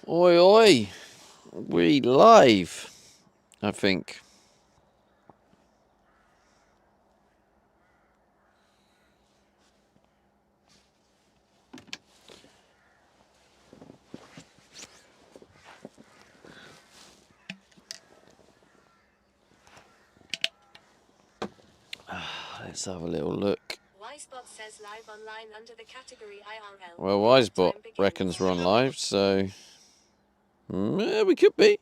Oi, oi. We live, I think. Let's have a little look. Wisebot says live online under the category IRL. Well, Wisebot reckons we're on live, so yeah, we could be.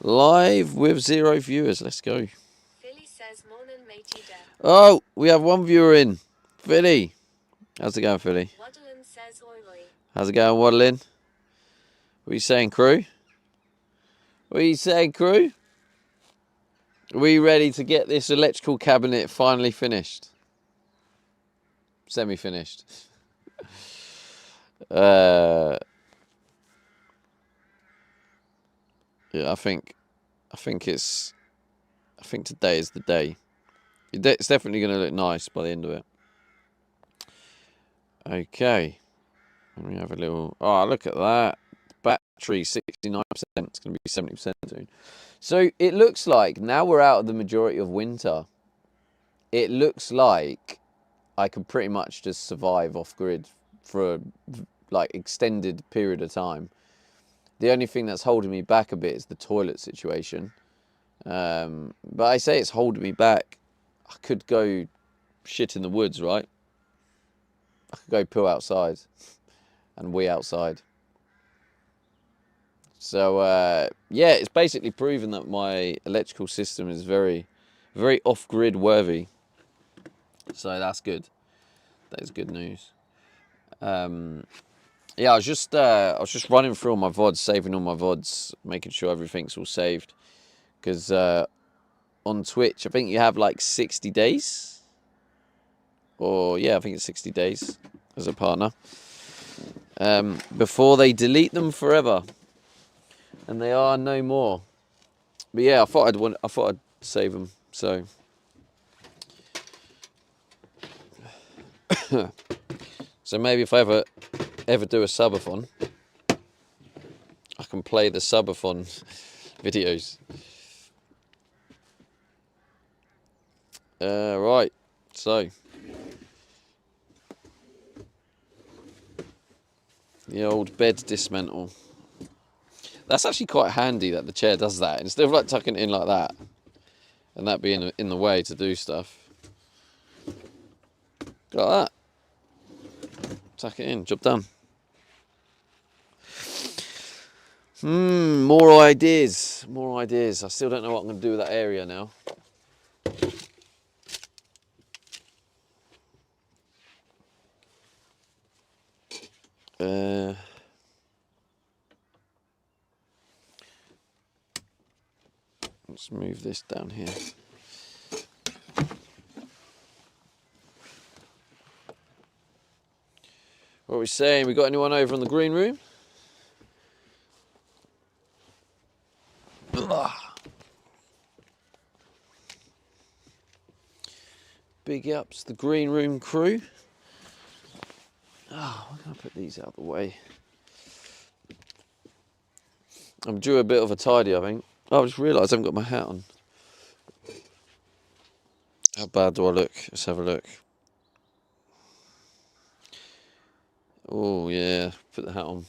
Live with 0 viewers. Let's go. Philly says morning matey there. Oh, we have 1 viewer in. Philly. How's it going, Philly? Waddlin says oi oi. How's it going, Waddlin? What are you saying, crew? What are you saying, crew? Are we ready to get this electrical cabinet finally finished? Semi-finished. Yeah, I think today is the day. It's definitely going to look nice by the end of it. Okay. Let me have a little... Oh, look at that. Battery, 69%. It's going to be 70% soon. So it looks like now we're out of the majority of winter. It looks like I could pretty much just survive off-grid for a extended period of time. The only thing that's holding me back a bit is the toilet situation. But I say it's holding me back. I could go shit in the woods, right? I could go poo outside and wee outside. So, yeah, it's basically proven that my electrical system is very, very off-grid worthy. So that's good. That is good news. Yeah, I was just running through all my VODs, saving all my VODs, making sure everything's all saved. Because on Twitch, I think you have like 60 days. Or, yeah, I think it's 60 days as a partner. Before they delete them forever. And they are no more. But yeah, I thought I'd save them. So so maybe if I ever do a subathon, I can play the subathon videos. Right. So the old bed dismantle. That's actually quite handy that the chair does that. Instead of like tucking it in like that and that being in the way to do stuff. Like that. Tuck it in, job done. More ideas. More ideas. I still don't know what I'm going to do with that area now. Let's move this down here. What are we saying? We got anyone over in the green room? Big ups, the green room crew. Oh, why can't I put these out of the way? I'm due a bit of a tidy, I think. Oh, I just realised I haven't got my hat on. How bad do I look? Let's have a look. Oh, yeah. Put the hat on.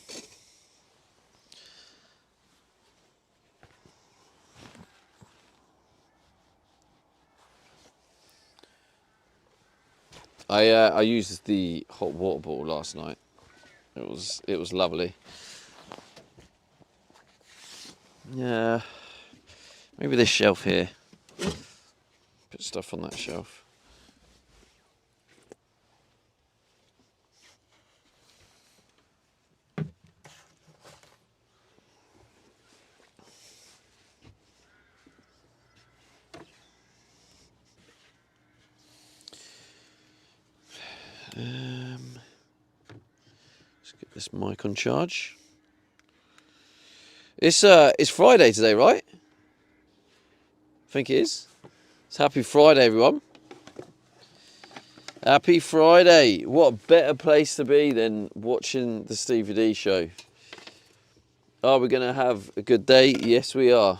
I used the hot water bottle last night. It was lovely. Yeah. Maybe this shelf here. Put stuff on that shelf. Let's get this mic on charge. It's Friday today, right? I think it is. It's happy Friday, everyone. Happy Friday. What better place to be than watching the Stevie D show? Are we going to have a good day? Yes, we are.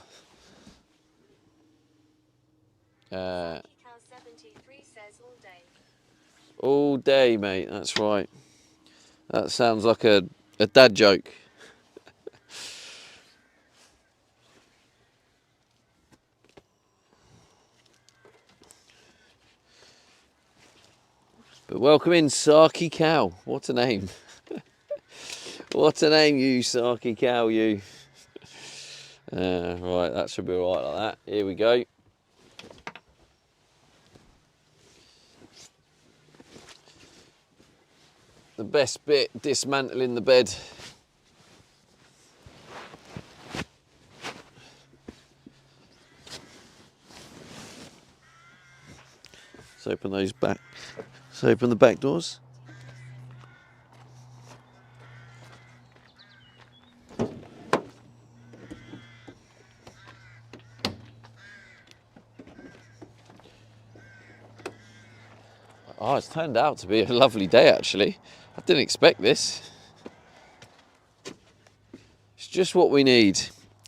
Cal 73 says all day. All day, mate. That's right. That sounds like a dad joke. But welcome in, Saki Cow. What a name. What a name, you Saki Cow, you. Right, that should be alright like that. Here we go. The best bit, dismantling the bed. Let's open those back. Let's open the back doors. Oh, it's turned out to be a lovely day actually. I didn't expect this. It's just what we need.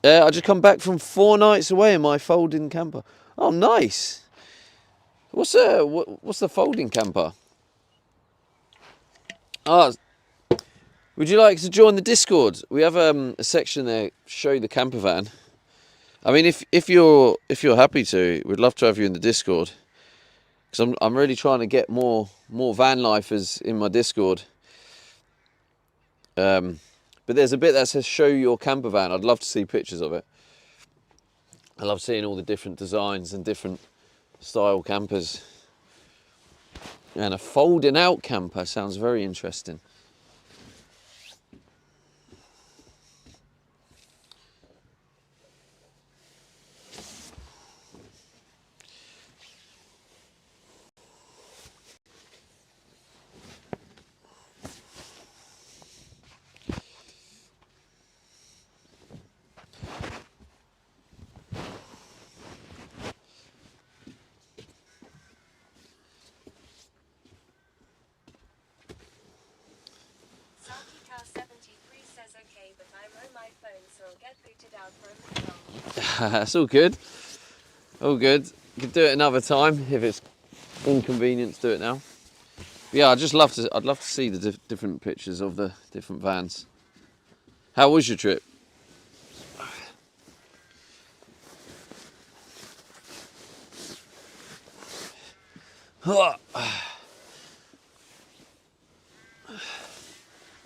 I just come back from 4 nights away in my folding camper. Oh, nice. What's the folding camper? Oh, would you like to join the Discord? We have a section there, show the camper van. I mean, if you're happy to, we'd love to have you in the Discord. Because I'm really trying to get more van lifers in my Discord. But there's a bit that says show your camper van. I'd love to see pictures of it. I love seeing all the different designs and different style campers. And a folding out camper sounds very interesting. Cal 73 says okay, but I'm on my phone, so I'll get booted out for a little. That's all good. All good. You can do it another time if it's inconvenient to do it now. But yeah, I'd love to see the different pictures of the different vans. How was your trip?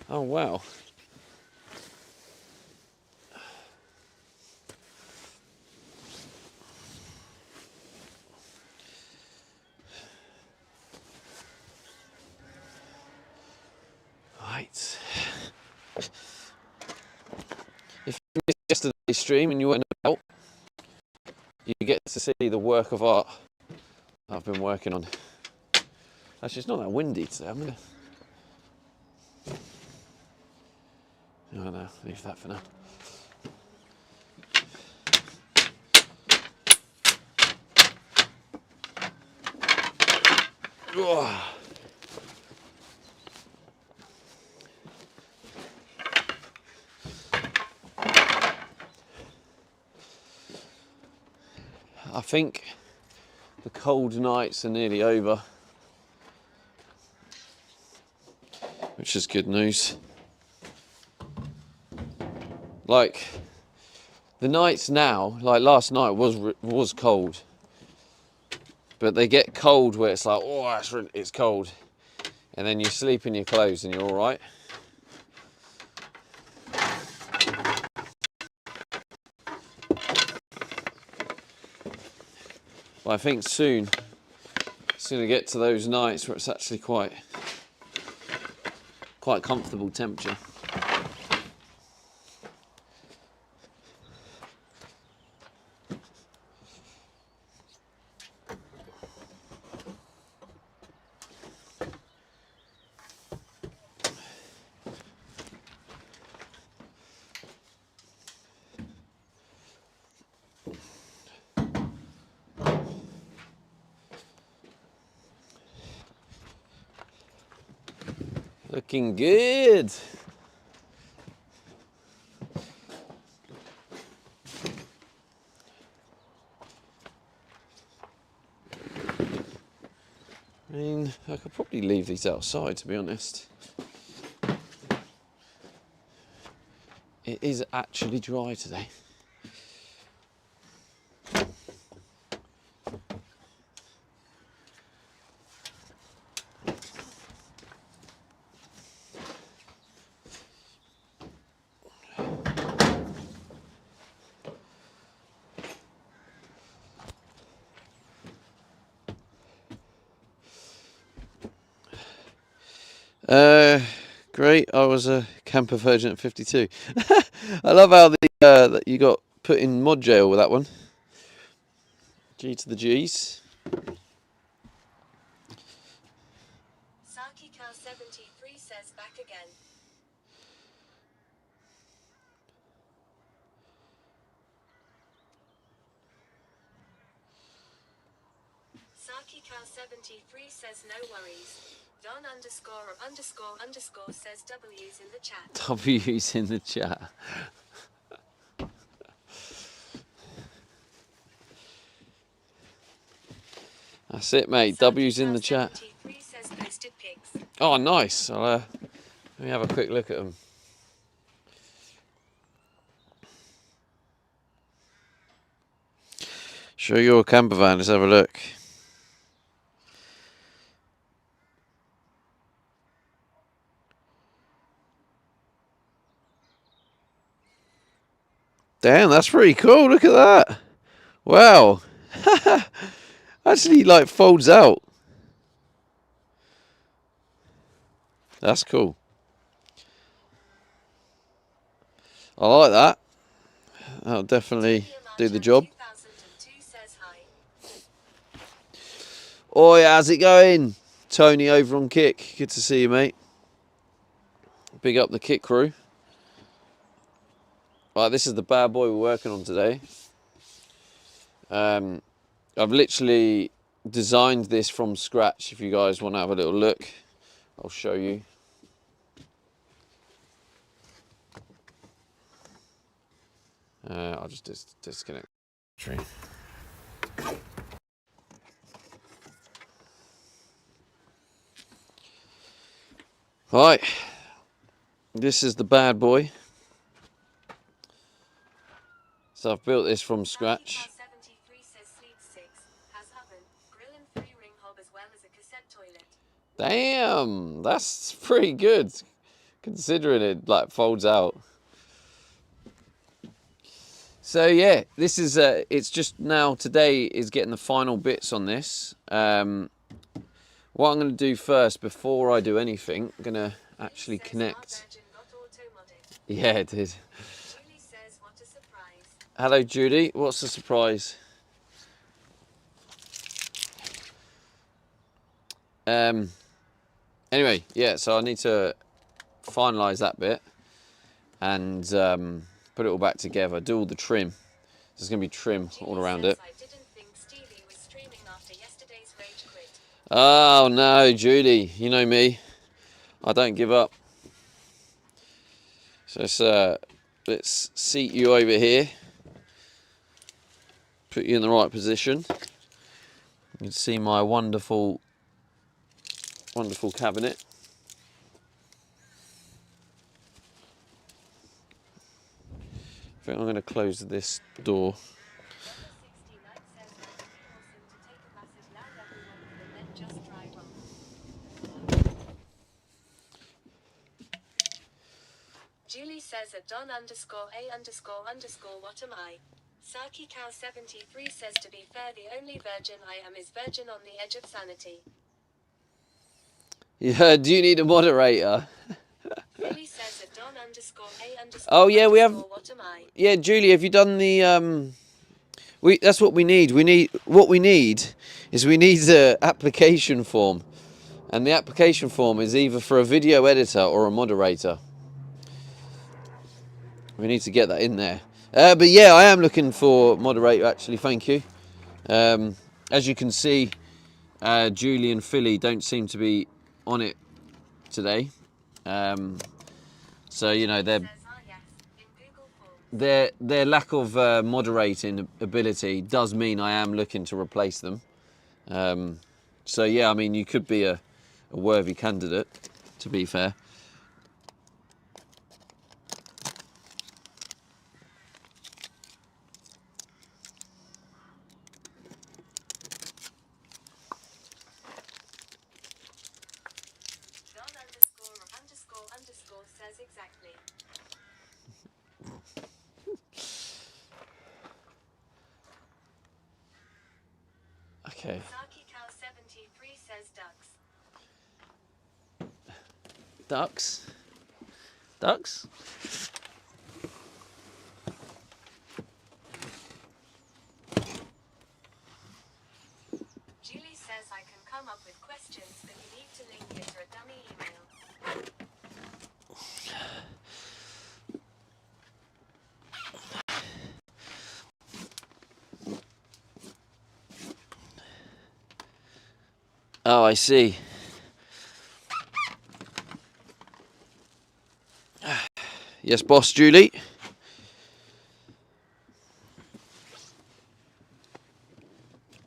Oh wow. Right. If you missed yesterday's stream and you weren't about, you get to see the work of art I've been working on. Actually, it's not that windy today. I'm gonna. No, leave that for now. I think the cold nights are nearly over, which is good news. Like the nights now, like last night was cold, but they get cold where it's like, oh, it's cold, and then you sleep in your clothes and you're all right. But I think soon it's going to get to those nights where it's actually quite comfortable temperature. Looking good. I mean, I could probably leave these outside, to be honest. It is actually dry today. Great. I was a camper virgin at 52. I love how that you got put in mod jail with that one. G to the G's. Saki Cal 73 says back again. Saki Cal 73 says no worries. Don ___ says W's in the chat. W's in the chat. That's it, mate. W's in the chat. Says posted pics. Oh, nice. I'll, let me have a quick look at them. Show your camper van. Let's have a look. Damn, that's pretty cool. Look at that. Wow. Actually, like, folds out. That's cool. I like that. That'll definitely do the job. Oi, how's it going? Tony over on Kick. Good to see you, mate. Big up the Kick crew. Right, this is the bad boy we're working on today. I've literally designed this from scratch. If you guys want to have a little look, I'll show you. I'll just disconnect the tree. Right, this is the bad boy. So I've built this from scratch. Damn, that's pretty good, considering it like folds out. So yeah, this is it's just now today is getting the final bits on this. What I'm going to do first, before I do anything, I'm going to actually connect. Yeah, it did. Julie says, what a surprise. Hello, Judy. What's the surprise? Anyway, yeah, so I need to finalise that bit and put it all back together, do all the trim. There's going to be trim all around it. I didn't think Stevie was streaming after yesterday's rage quit. Oh no, Judy, you know me. I don't give up. So let's seat you over here. Put you in the right position. You can see my wonderful cabinet. I think I'm going to close this door. Julie says at Don _A__ what am I? Saki Cow 73 says to be fair the only virgin I am is virgin on the edge of sanity. Yeah, do you need a moderator? Julie says at Don _A__ Oh yeah, we have. What am I? Yeah, Julie, have you done the that's what we need. We need an application form. And the application form is either for a video editor or a moderator. We need to get that in there. But yeah, I am looking for moderator actually, thank you. As you can see, Julie and Philly don't seem to be on it today. So you know Says, yes, in Google Forms. their lack of moderating ability does mean I am looking to replace them. So yeah, I mean you could be a worthy candidate, to be fair. Don___ says exactly. Okay. Saki Cow 73 says ducks. Ducks. Ducks. Julie says I can come up with questions, but you need to link it to a dummy email. Oh, I see. Yes, boss, Julie.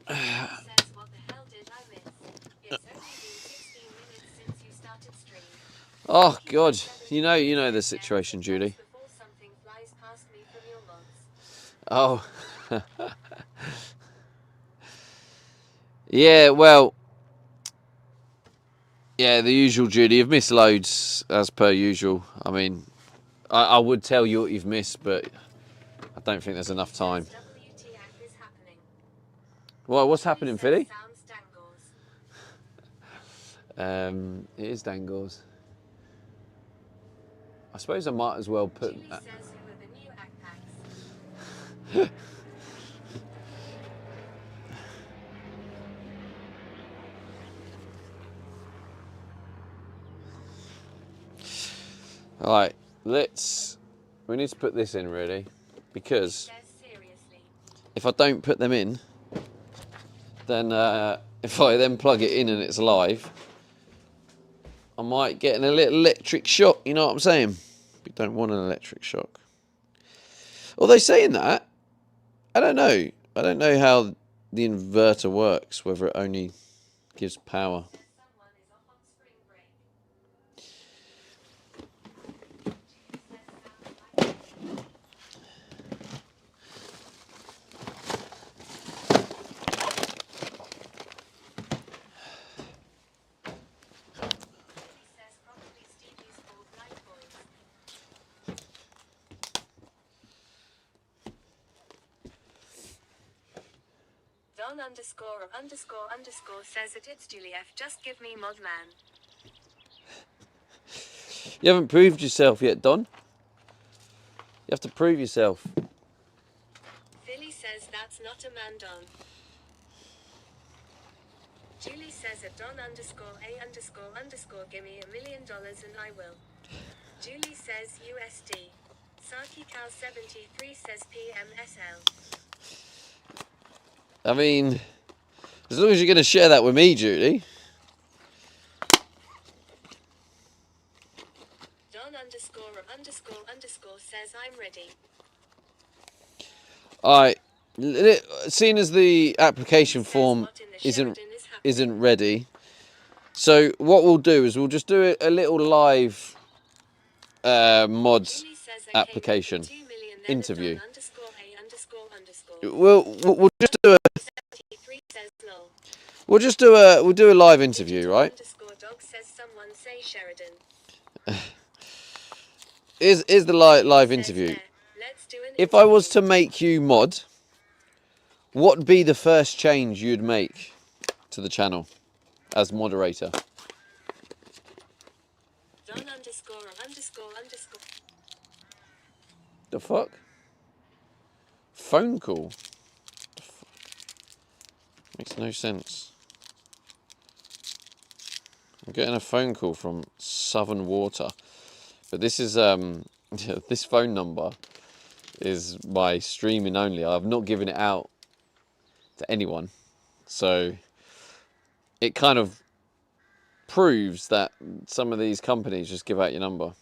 Says what the hell did I miss? It's only been 16 minutes since you started stream. Oh God, you know the situation, Julie. Before something flies past me from your mods. Oh. Yeah, well, yeah, the usual, Judy. You've missed loads, as per usual. I mean, I would tell you what you've missed, but I don't think there's enough time. WTF is happening. Well, what's happening, Philly? Sounds dangles. It is Dangles. I suppose I might as well put... Julie says who are the new ACPACs? Alright, we need to put this in, really, because Says seriously. if I don't put them in, then if I then plug it in and it's live, I might get a little electric shock, you know what I'm saying? We don't want an electric shock. Although saying that, I don't know. I don't know how the inverter works, whether it only gives power. Someone is off on spring break. Says probably Stevie's called Night Boys. Don___ says that it's Julie F. Just give me mod man. You haven't proved yourself yet, Don. You have to prove yourself. Philly says that's not a man, Don. Julie says at Don__A__ give me $1 million and I will. Julie says USD. Saki Cow 73 says PMSL. I mean, as long as you're going to share that with me, Judy. Don___ says I'm ready. Alright, seeing as the application form isn't ready, so what we'll do is we'll just do a little live mods application interview. We'll just do we'll do a live interview, right? Dog says someone say Sheridan. Is the live interview. If I was to make you mod, what would be the first change you'd make to the channel as moderator? Don____. The fuck? Phone call? The fuck? Makes no sense. I'm getting a phone call from Southern Water, but this is this phone number is by streaming only. I've not given it out to anyone, so it kind of proves that some of these companies just give out your number.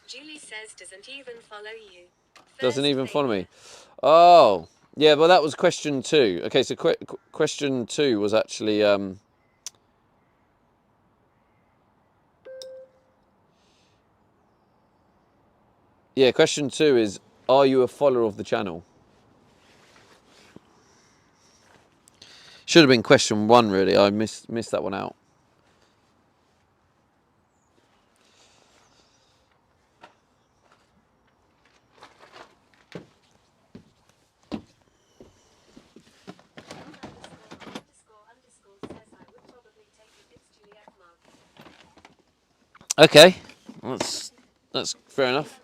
Julie says doesn't even follow you. Doesn't even follow me. Oh, yeah, but that was question 2. Okay, so question 2 was actually... yeah, question 2 is, are you a follower of the channel? Should have been question 1, really. I missed that one out. Okay, that's fair enough.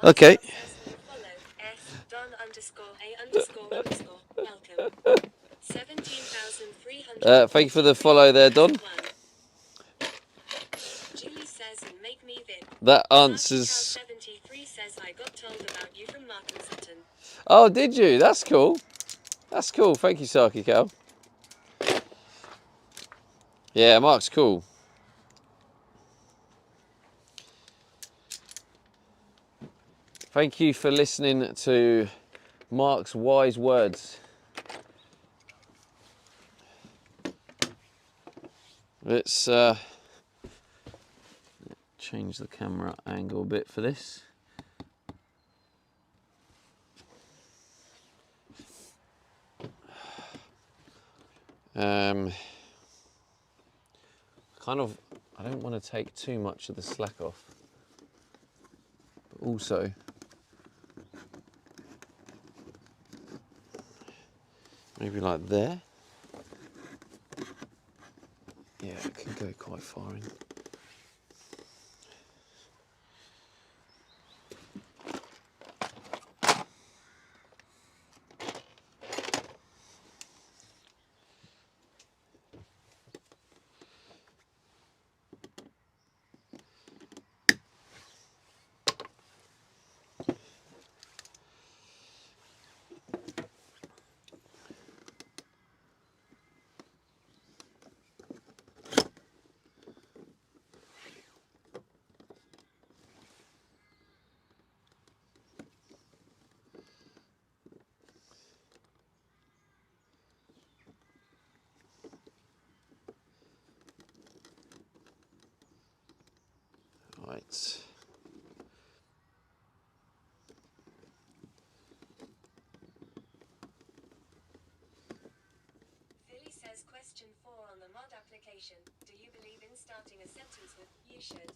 Okay. Thank you for the follow there, Don. That answers... 73 says I got told about you from Mark and Sutton. Oh, did you? That's cool. That's cool. Thank you, Saki Cal. Yeah, Mark's cool. Thank you for listening to Mark's wise words. Let's change the camera angle a bit for this. I don't want to take too much of the slack off, but also maybe like there. Yeah, it can go quite far in. Right. Philly says question 4 on the mod application. Do you believe in starting a sentence with you should?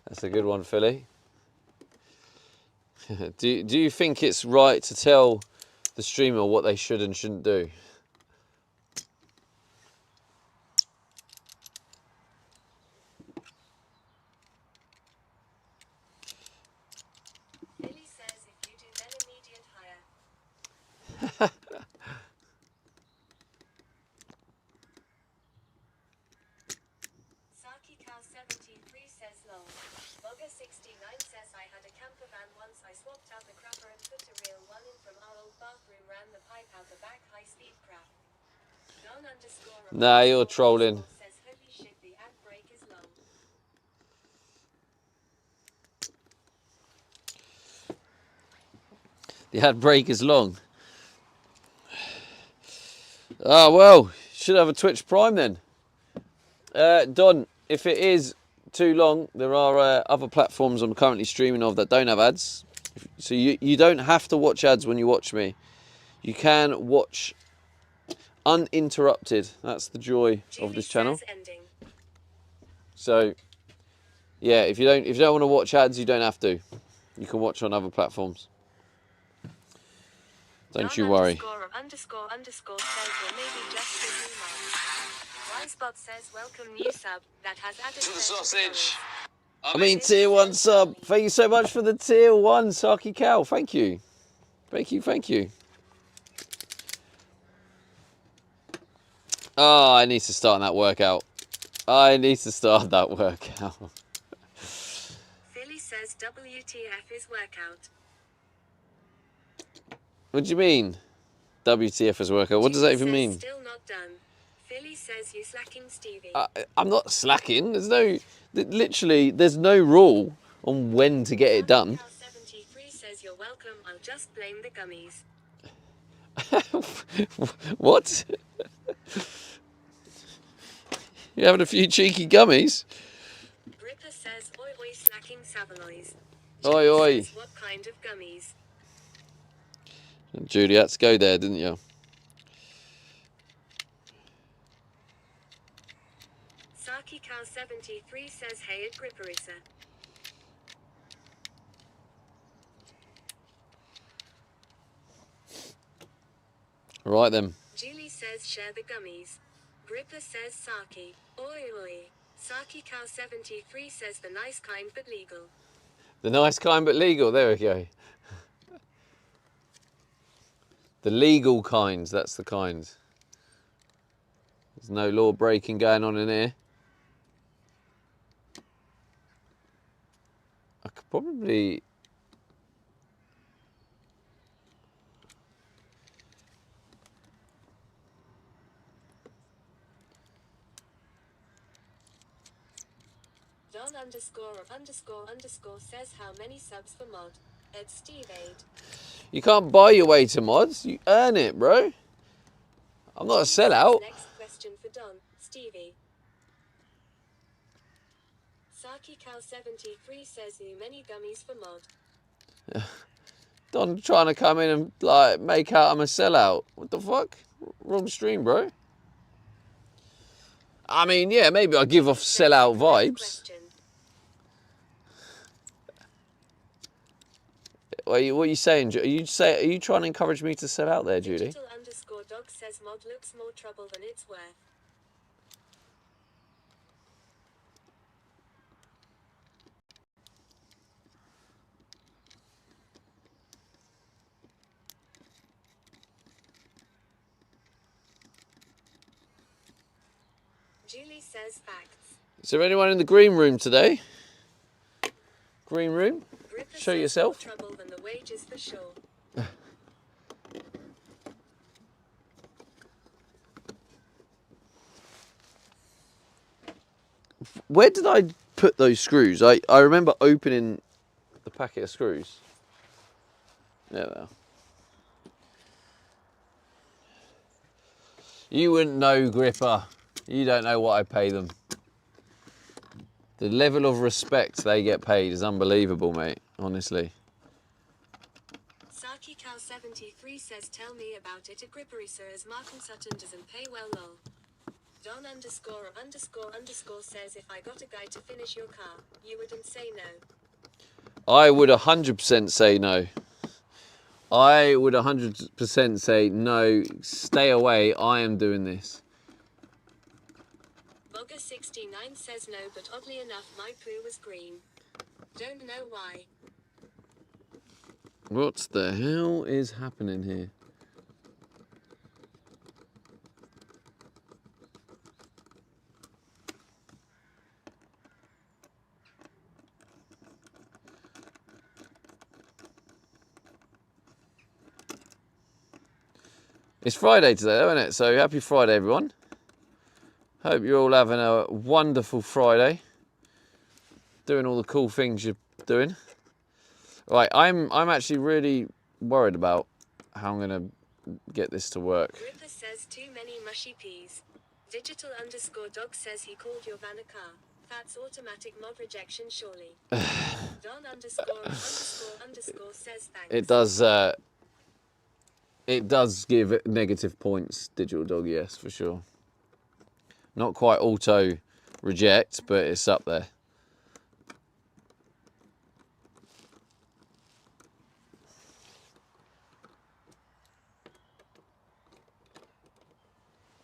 That's a good one, Philly. Do you think it's right to tell the streamer what they should and shouldn't do? Philly says if you do then immediate hire. Saki Cow 73 says lol. Bogger 69 says I had a camper van once. I swapped out the crapper and put a real one in from our old bathroom. Ran the pipe out the back. High speed crap. Don underscore Nah, you're trolling. Says holy shit the ad break is long. The ad break is long. Oh, well, should have a Twitch Prime then. Don, if it is too long, there are other platforms I'm currently streaming of that don't have ads. So you don't have to watch ads when you watch me. You can watch uninterrupted. That's the joy of this channel. So, yeah, if you don't want to watch ads, you don't have to. You can watch on other platforms. Don't you worry. Underscore says or maybe just give me more. Wisebot says welcome new sub that has added to the sausage. I mean tier 1 sub. Thank you so much for the tier 1 Saki Cow. Thank you. Thank you, thank you. Oh, I need to start that workout. I need to start that workout. Philly says WTF is workout. What do you mean? WTF as worker. What does that even mean? Still not done. Philly says you slacking, Stevie. I'm not slacking. Literally, there's no rule on when to get it done. 73 says you're welcome. I'll just blame the gummies. What? You having a few cheeky gummies? Gripper says oi oi slacking Savaloys. Oi oi. Says, what kind of gummies? Judy had to go there, didn't you? Saki Cal 73 says hey at Gripperissa. Right then. Julie says share the gummies. Gripper says Saki. Oi oi. Saki Cal 73 says the nice kind but legal. The nice kind but legal, there we go. The legal kinds, that's the kind. There's no law breaking going on in here. I could probably... Don ___ says how many subs for mod. Ed Steve Aid. You can't buy your way to mods, you earn it, bro. I'm not a sellout. Next question for Don, Stevie. Saki Cal 73 says you many gummies for mod. Don trying to come in and like make out I'm a sellout. What the fuck? Wrong stream, bro. I mean, yeah, maybe I give off sellout vibes. What are you saying? Are you trying to encourage me to sell out there, Judy? Digital _dog says mod looks more trouble than it's worth. Julie says facts. Is there anyone in the green room today? Green room? Gripper Show says yourself. more trouble than the wages for sure. Where did I put those screws? I remember opening the packet of screws. There they are. You wouldn't know, Gripper. You don't know what I pay them. The level of respect they get paid is unbelievable, mate. Honestly. Saki Cal 73 says tell me about it. A Gripperissa as Martin Sutton doesn't pay well lol. Don ___ says if I got a guy to finish your car, you wouldn't say no. I would 100% say no. I would 100% say no, stay away, I am doing this. Bogger 69 says no, but oddly enough my poo was green. Don't know why. What the hell is happening here? It's Friday today, though, isn't it? So happy Friday, everyone. Hope you're all having a wonderful Friday. Doing all the cool things you're doing. Right, I'm actually really worried about how I'm going to get this to work. Ripper says too many mushy peas. Digital _dog says he called your van a car. That's automatic mod rejection, surely. Don ___ says thanks. It does give negative points, Digital Dog, yes, for sure. Not quite auto reject, but it's up there.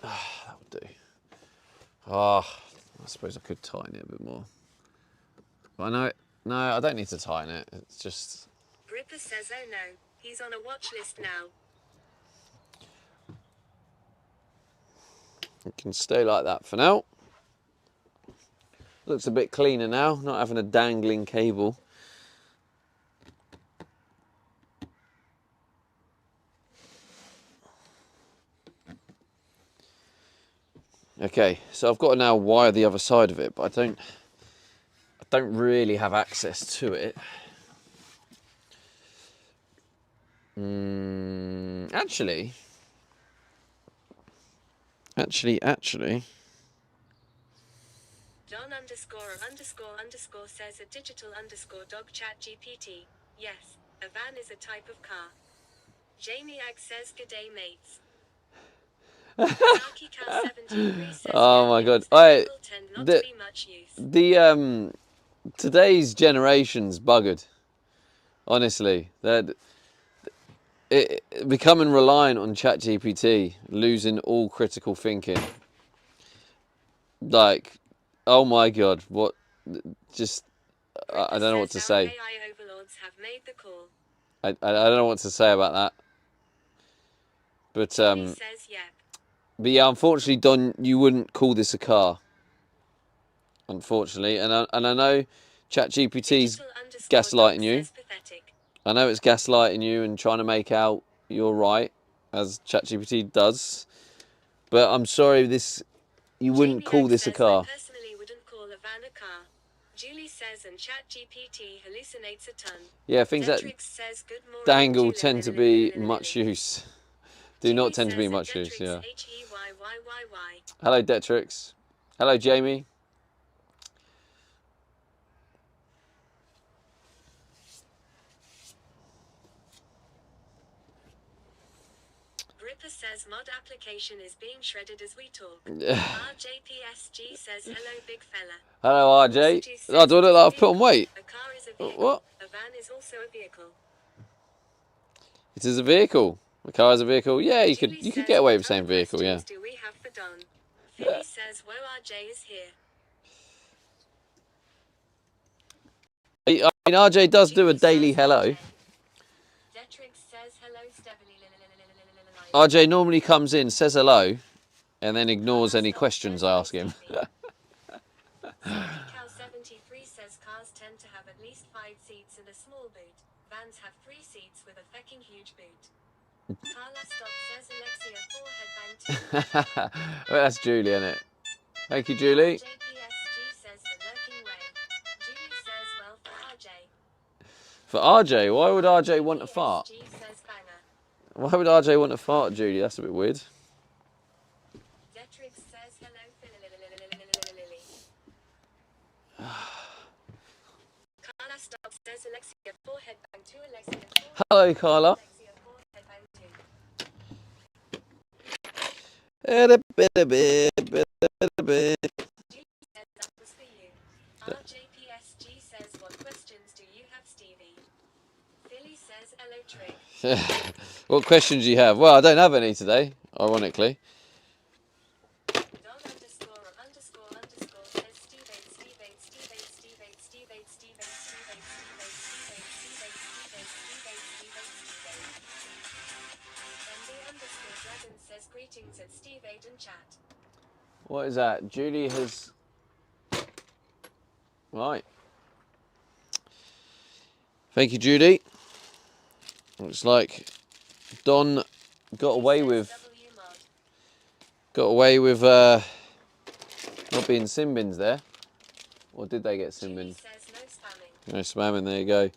That would do. I suppose I could tighten it a bit more. But no, I don't need to tighten it. It's just... Gripper says oh no, he's on a watch list now. It can stay like that for now. Looks a bit cleaner now, not having a dangling cable. Okay, so I've got to now wire the other side of it, but I don't really have access to it. Actually. Don___ says a digital _dog chat GPT. Yes, a van is a type of car. Jamie Ag says g'day mates. Saki Cal 73 says Oh my god. tend not to be much use. Today's generation's buggered. Honestly. Becoming reliant on ChatGPT, losing all critical thinking. Like, oh my god, what? Just, I don't know what to say. AI overlords have made the call. I don't know what to say about that. But says yep. But yeah, unfortunately, Don, you wouldn't call this a car. Unfortunately, and I know ChatGPT's gaslighting you. I know it's gaslighting you and trying to make out you're right, as ChatGPT does. But I'm sorry, you wouldn't call this a car. I personally wouldn't call a van a car. Julie says and ChatGPT hallucinates a ton. Yeah, things that dangle tend to be much use. Do not tend to be much use, yeah. Hello, Detrix. Hello, Jamie. Gripper says mod application is being shredded as we talk. RJPSG says hello big fella. Hello RJ. Oh, do I look like I've put on weight? A car is a vehicle. What? A van is also a vehicle. It is a vehicle. A car is a vehicle. Yeah, you could get away with saying vehicle, yeah. Do we have for Don? Philly says whoa RJ is here. I mean RJ does do a daily hello. RJ normally comes in, says hello, and then ignores any questions I ask him. Cal 73 says cars tend to have at least 5 seats and a small boot. Vans have 3 seats with a fecking huge boot. Carla Stott says Alexia 4 headbang 2. Well, that's Julie, isn't it? Thank you, Julie. JPSG says the lurking way. Julie says well For for RJ. RJ? Why would RJ want a fart? Says banger. Why would RJ want a fart, Julie? That's a bit weird. Detrix says hello Carla Stott says Alexia 4 headbang 2. Alexia 4. Hello, Carla. Alexia 4 headbang 2. That was for you. RJPSG says what questions do you have, Stevie? Philly says hello Trig. What questions do you have? Well, I don't have any today, ironically. Don ___ says Steve 8. Dragon says greetings at Steve 8 and chat. What is that? Julie has... Right. Thank you, Judy. Looks like Don got away with not being sin bins there. Or did they get sin bins? No spamming, there you go.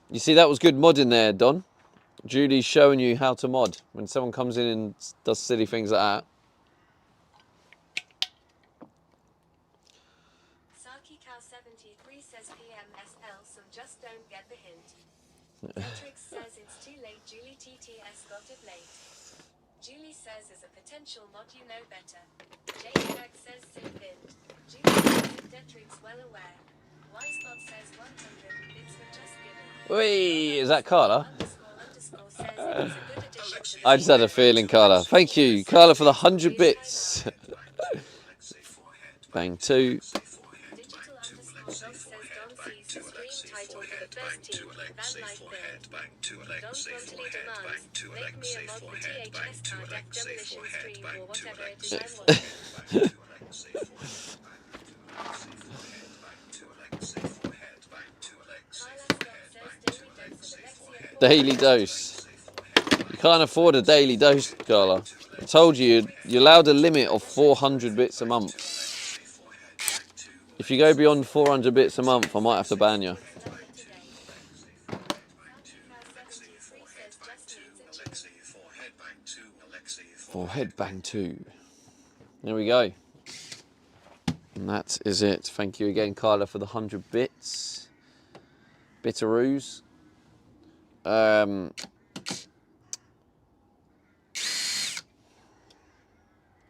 You see, that was good modding there, Don. Julie's showing you how to mod. When someone comes in and does silly things like that. Saki Cal 73 says PMSL, some just don't get the hint. Detrix says it's too late. Julie TTS got it late. Julie says as a potential mod you know better. Jamie Mac says sin binned. Julie says Detrix well aware. Wisebot says 100 bits were just given. Whee! Is that Carla? Says it is a good addition to the I just had a feeling, Carla. Thank you, Carla, for the 100 bits. Bang 2. Digital _dog says Don sees the stream title for the first team, VanLife Build. Don promptly demands, make me a mod for THS car def demolition stream or whatever it is I want. Daily dose. You can't afford a daily dose, Carla. I'm told you, you're allowed a limit of 400 bits a month. If you go beyond 400 bits a month, I might have to ban you. For headbang 2. There we go. And that is it. Thank you again, Carla, for the 100 bits. Bitteroos. I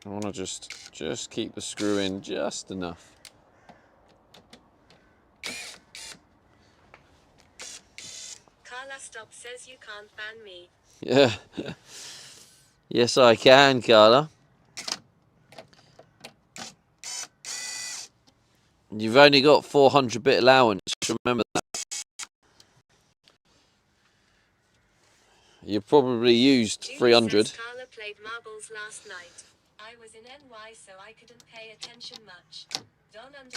want to just keep the screw in just enough. Carla Stop says you can't ban me. Yeah. Yes, I can, Carla. You've only got 400 bit allowance. Remember that. You probably used 300. Says Carla played marbles last night. I was in NY, so I couldn't pay attention much. Don ___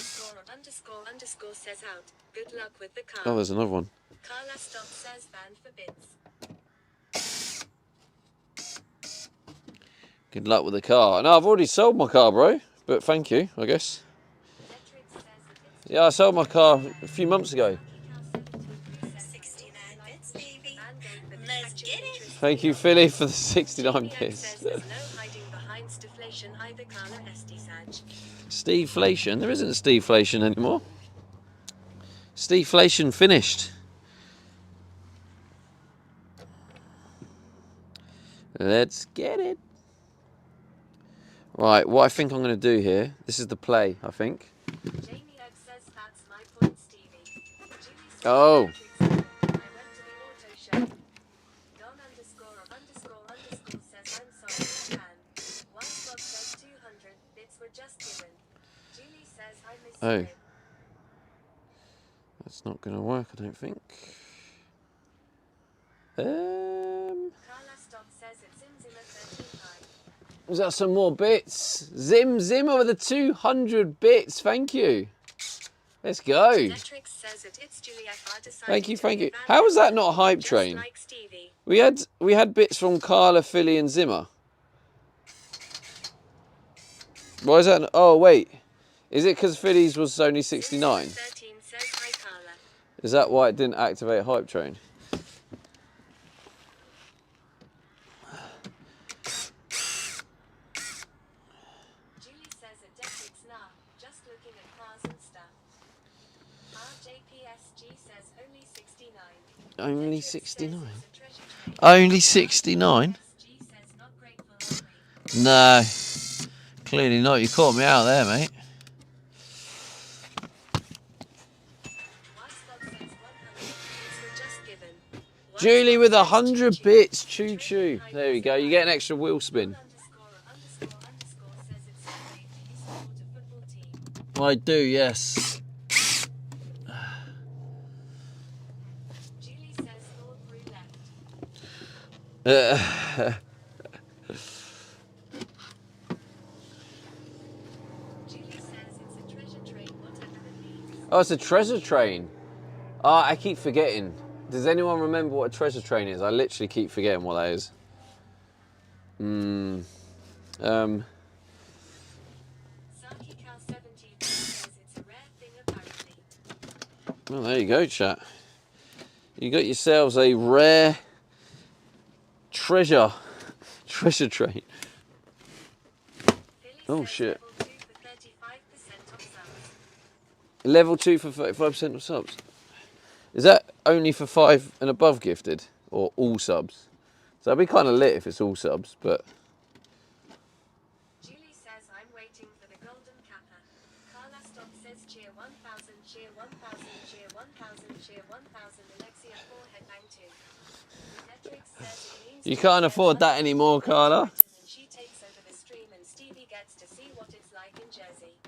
says out. Good luck with the car. Oh, there's another one. Carla Stop says ban for bits. Good luck with the car. No, I've already sold my car, bro. But thank you, I guess. Yeah, I sold my car a few months ago. 69 bits, baby. Let's get it. Thank you, Philly, for the 69 bits. There's no hiding behind Steflation either, Carla SD Sag. Steveflation? There isn't a Steveflation anymore. Steveflation finished. Let's get it. Right, what I think I'm going to do here, this is the play, I think. Jamie Ed says that's my point, Stevie. Oh. I went to the auto show. Don ___ says I'm sorry, man. One Bob says 200 bits were just given. Julie says I miss you. That's not going to work, I don't think. Carla Stop says it's Zim at 13 high. Was that some more bits? Zim over the 200 bits, thank you. Let's go. Detrix says it's Julie. Thank you. How was that not a hype train? Like Stevie. We had bits from Carla, Philly and Zimmer. Why is that? Oh, wait. Is it because Philly's was only 69? 13 says hi, Carla. Is that why it didn't activate hype train? Julie says at Detrix nah, just looking at cars and stuff. RJPSG says only 69. Only Detrix 69? says it's a treasure train. Only 69? SG says not grateful, are we? No. Clearly not. You caught me out there, mate. Julie with 100 bits. Choo choo. There we go. You get an extra wheel spin. I do, yes. Julie says Lord Brew left. Julie says it's a treasure train, whatever it means. Oh, it's a treasure train. Oh, I keep forgetting. Does anyone remember what a treasure train is? I literally keep forgetting what that is. Saki Cal 70 says it's a rare thing apparently. Well, there you go, chat. You got yourselves a rare treasure train. Oh shit. Level 2 for 35% of subs. Is that only for 5 and above gifted? Or all subs? So that'd be kind of lit if it's all subs, but... Julie says I'm waiting for the golden kappa. Carla Stop says cheer 1000, cheer 1000, cheer 1000, cheer 1000, Alexia 4 headbang 2. Detrix says it means You can't afford that anymore, Carla. she takes over the stream and Stevie gets to see what it's like in Jersey.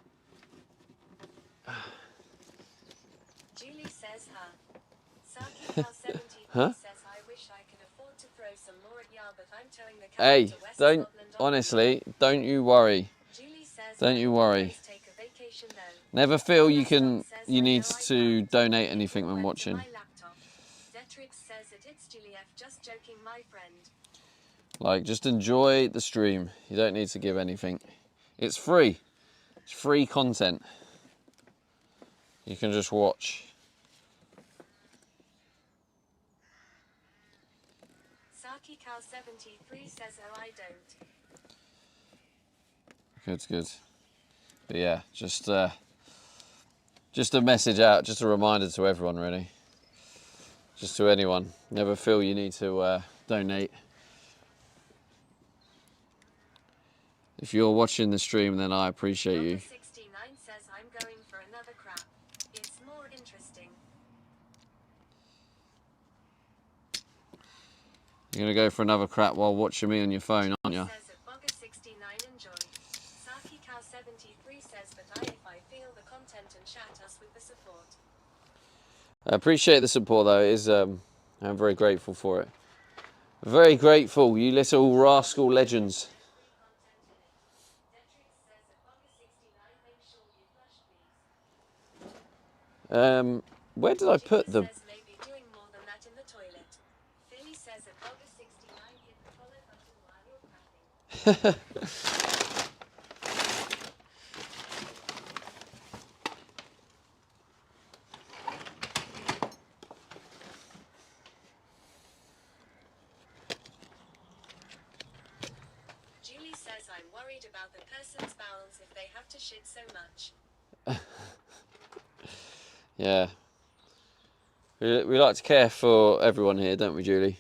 Julie says Saki Cal 70 says I wish I could afford to throw some more at Yar, but I'm towing the car Hey, to West don't, Scotland honestly, don't you worry. Julie says Don't you worry. take a vacation though. Never feel you need to donate anything when watching. Detrix says it's Julie F, just joking, my friend. Like, just enjoy the stream. You don't need to give anything. It's free. It's free content. You can just watch. Saki Cal 73 says, oh, I don't. Good. But yeah, just a message out, just a reminder to everyone, really. Just to anyone. Never feel you need to donate. If you're watching the stream, then I appreciate you. 69 says, I'm going for another crap. It's more interesting. You're going to go for another crap while watching me on your phone, aren't you? Says at Bugger 69 enjoy. Saki Cal 73 says, but if I feel the content and chat us with the support. I appreciate the support, though. It is, I'm very grateful for it. Very grateful, you little rascal legends. Where did I put the... Says maybe doing more than that in the toilet. Philly says at Bugger 69 hit the follow button while you're crapping. Julie says I'm worried about the person's bowels if they have to shit so much. Yeah. We like to care for everyone here, don't we, Julie?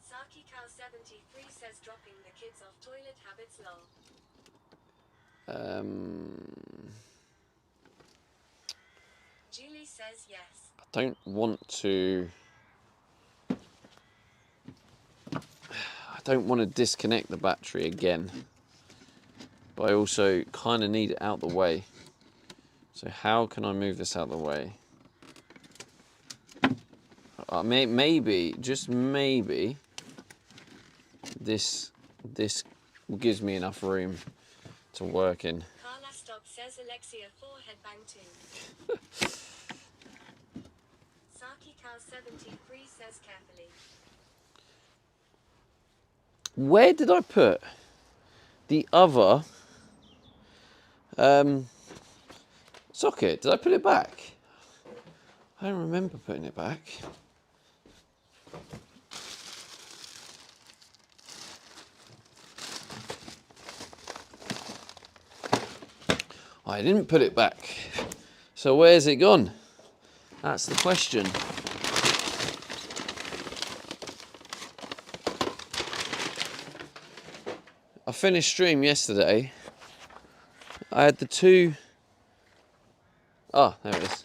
Saki Cal 73 says dropping the kids off toilet habits lol. Julie says yes. I don't want to... I don't want to disconnect the battery again. But I also kind of need it out the way. So how can I move this out the way? Maybe, just maybe, this gives me enough room to work in. Carla Stop says Alexia 4 headbang too. Saki Cal 73 says carefully. Where did I put the other socket? Did I put it back? I don't remember putting it back. I didn't put it back. So where's it gone? That's the question. I finished stream yesterday. I had the two... Oh, there it is.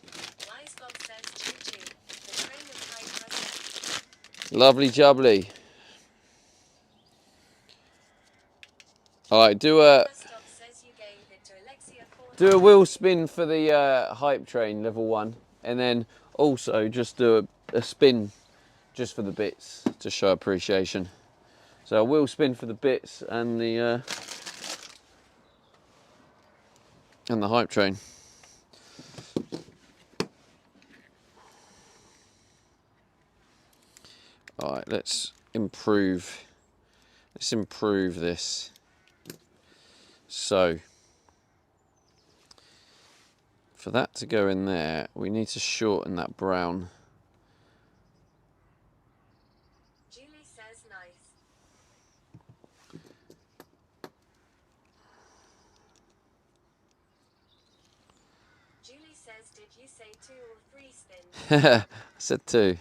Lovely jubbly. Alright, do a wheel spin for the hype train level 1, and then also just do a spin just for the bits to show appreciation. So a wheel spin for the bits and the hype train. Alright, let's improve this. So for that to go in there, we need to shorten that brown. Julie says nice. Julie says, did you say 2 or 3 spins? I said 2.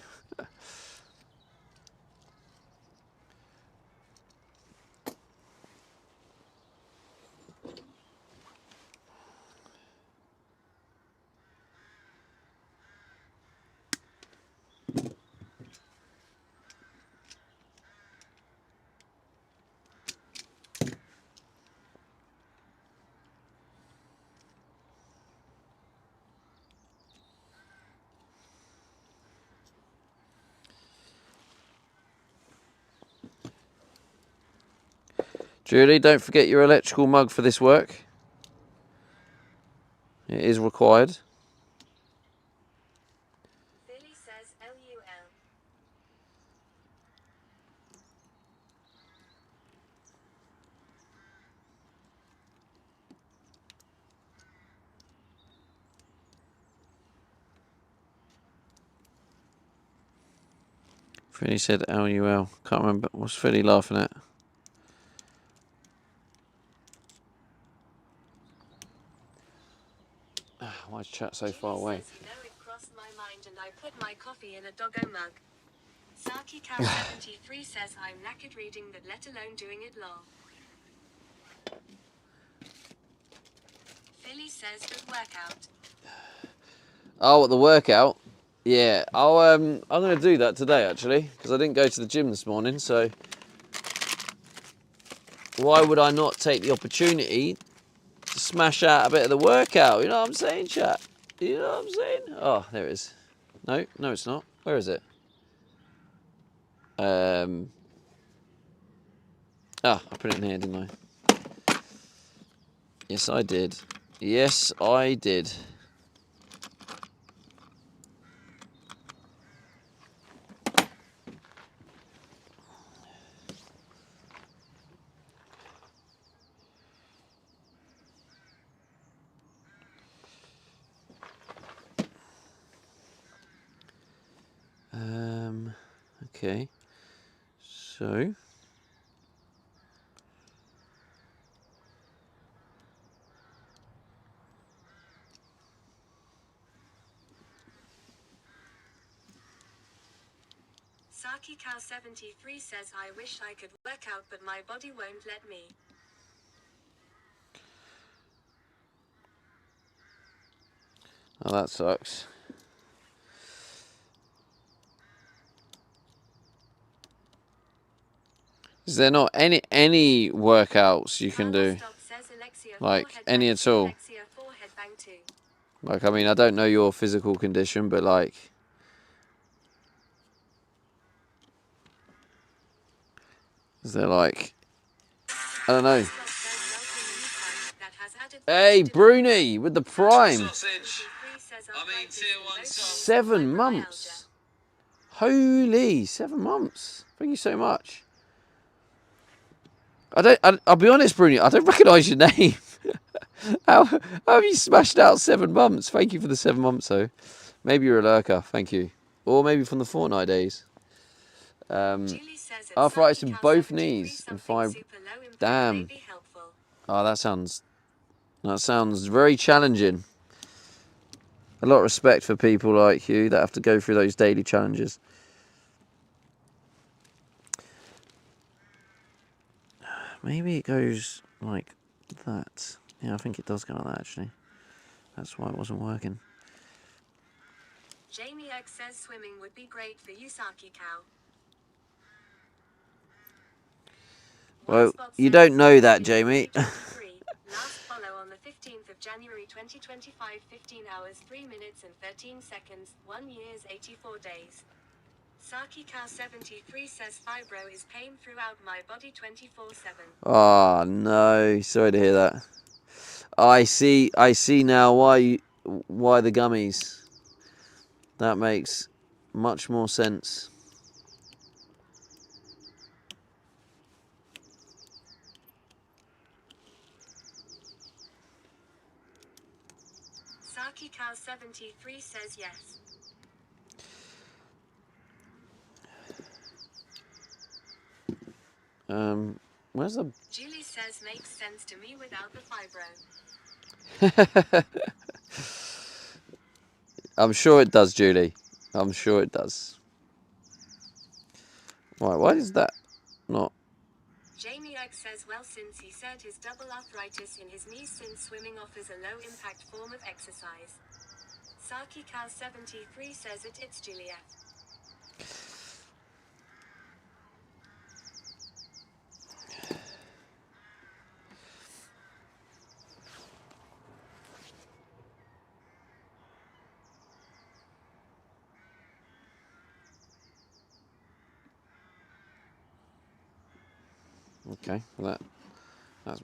Julie, don't forget your electrical mug for this work. It is required. Billy says LUL. Philly said LUL. Can't remember. What's Philly laughing at? Why is chat so far away? Says, you know, it crossed my mind and I put my coffee in a doggo mug. Saki Cow 73 says I'm knackered reading that, let alone doing it lol. Philly says good workout. Oh, what, the workout? Yeah, I'm gonna do that today actually, because I didn't go to the gym this morning. So why would I not take the opportunity to smash out a bit of the workout? You know what I'm saying, chat? You know what I'm saying? Oh, there it is. No, it's not. Where is it? I put it in here, didn't I? Yes, I did. Yes, I did. Okay. So. Saki Cow 73 says I wish I could work out but my body won't let me. Oh, that sucks. Is there not any workouts you can do? Like, any at all? Like, I mean, I don't know your physical condition, but like... Is there like... I don't know. Hey, Bruni, with the Prime. 7 months. Holy, 7 months. Thank you so much. I'll be honest, Bruni, I don't recognise your name. How have you smashed out 7 months? Thank you for the 7 months, though. Maybe you're a lurker, thank you. Or maybe from the Fortnite days. Arthritis in both knees and 5... Damn. Oh, that sounds very challenging. A lot of respect for people like you that have to go through those daily challenges. Maybe it goes like that. Yeah, I think it does go like that, actually. That's why it wasn't working. Jamie X says swimming would be great for you, Saki Cow. Well, you don't know that, Jamie. Last follow on the 15th of January 2025, 15 hours, 3 minutes and 13 seconds, 1 years, 84 days. Saki Cow 73 says fibro is pain throughout my body 24/7. Oh, no. Sorry to hear that. I see now why the gummies. That makes much more sense. Saki Cow 73 says yes. Where's the... Julie says makes sense to me without the fibro. I'm sure it does, Julie. I'm sure it does. Right, why is that not... Jamie X says well, since he said his double arthritis in his knees, since swimming offers a low impact form of exercise. Saki Cow 73 says it's Juliet. Okay, well that's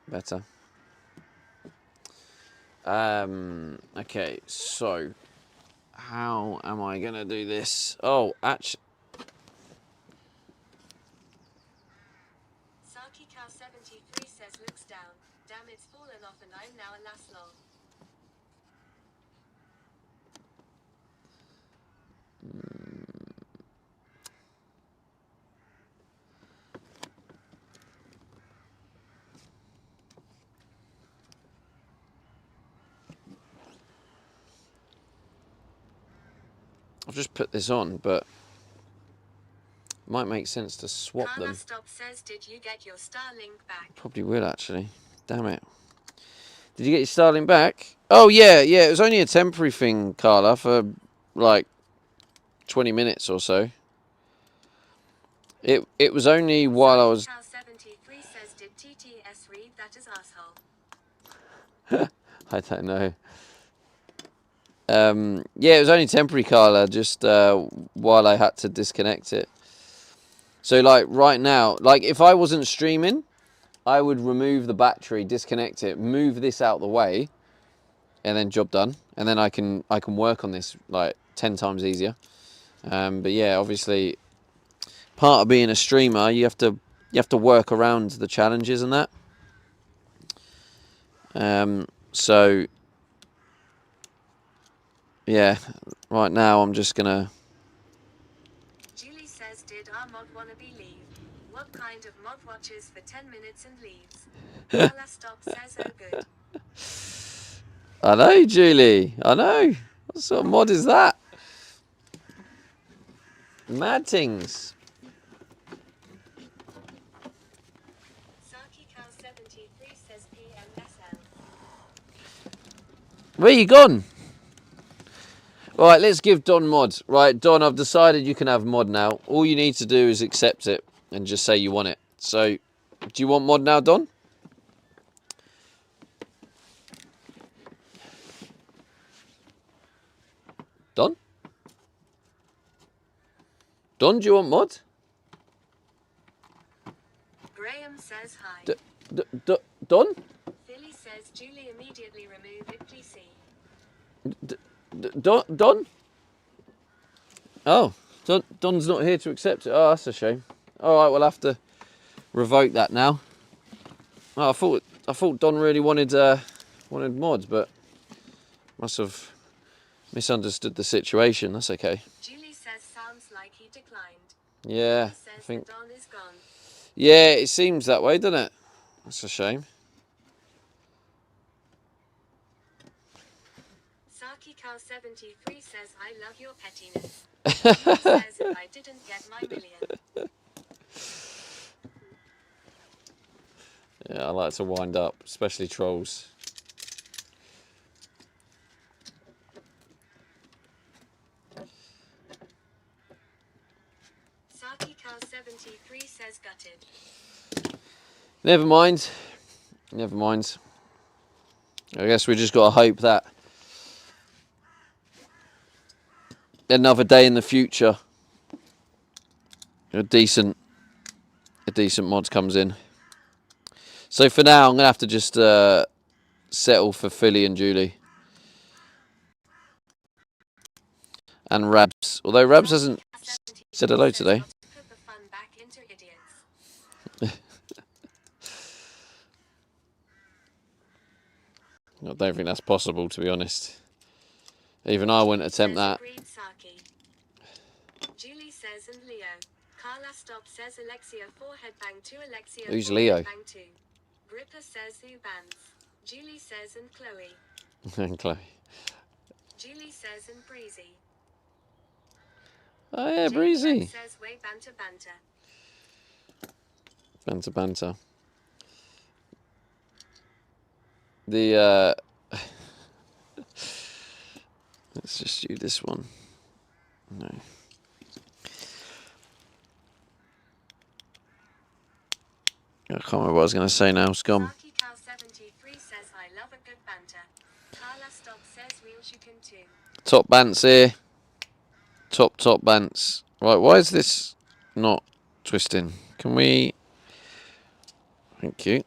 better. Okay, so how am I gonna do this? Oh, actually, Saki Cow 73 says looks down. Damn, it's fallen off and I'm now a last lol. I've just put this on, but it might make sense to swap them. Stop says, did you get your Starlink back? Probably will, actually. Damn it. Did you get your Starlink back? Oh, yeah. It was only a temporary thing, Carla, for like 20 minutes or so. It was only while I was... 73 says, did TTS read that as asshole? I don't know. Yeah, it was only temporary, Carla, just while I had to disconnect it. So, like, right now, like, if I wasn't streaming, I would remove the battery, disconnect it, move this out the way, and then job done. And then I can work on this, like, 10 times easier. But yeah, obviously, part of being a streamer, you have to work around the challenges and that. So yeah, right now I'm just gonna... Julie says, did our mod wannabe leave? What kind of mod watches for 10 minutes and leaves? Carla Stop says, oh good. I know, Julie, I know. What sort of mod is that? Mad things. Saki Cow 73 says PMSL. Where you gone? Right, let's give Don mod. Right, Don, I've decided you can have mod now. All you need to do is accept it and just say you want it. So, do you want mod now, Don? Don? Don, do you want mod? Graham says hi. Don? Philly says, Julie immediately remove it, please see. Don? Oh, Don's not here to accept it. Oh, that's a shame. All right, we'll have to revoke that now. Oh, I thought Don really wanted mods, but must have misunderstood the situation. That's okay. Julie says, sounds like he declined. Yeah, He says I think. the Don is gone. Yeah, it seems that way, doesn't it? That's a shame. Saki Cow 73 says, I love your pettiness. Julie says, if I didn't get my million. Yeah, I like to wind up, especially trolls. Saki Cow 73 says, gutted. Never mind. Never mind. I guess we just got to hope that another day in the future, a decent mod comes in. So for now, I'm gonna have to just settle for Philly and Julie and Rabs. Although Rabs hasn't said hello today. Put the fun back into idiots. I don't think that's possible, to be honest. Even I wouldn't attempt that. Saki. Julie says, and Leo. Carla Stop says, Alexia 4 headbang 2. Alexia Who's 4 Leo? headbang 2. Gripper says, who bans? Julie says, and Chloe. And Chloe. Julie says, and Breezy. Oh yeah, Breezy. Says, way banter banter. Banter banter. The let's just do this one. No. I can't remember what I was going to say now. It's gone. Saki Cow 73 says, I love a good banter. Carla Stop says, wheels you can too. Top bants here. Top bants. Right, why is this not twisting? Can we... Thank you.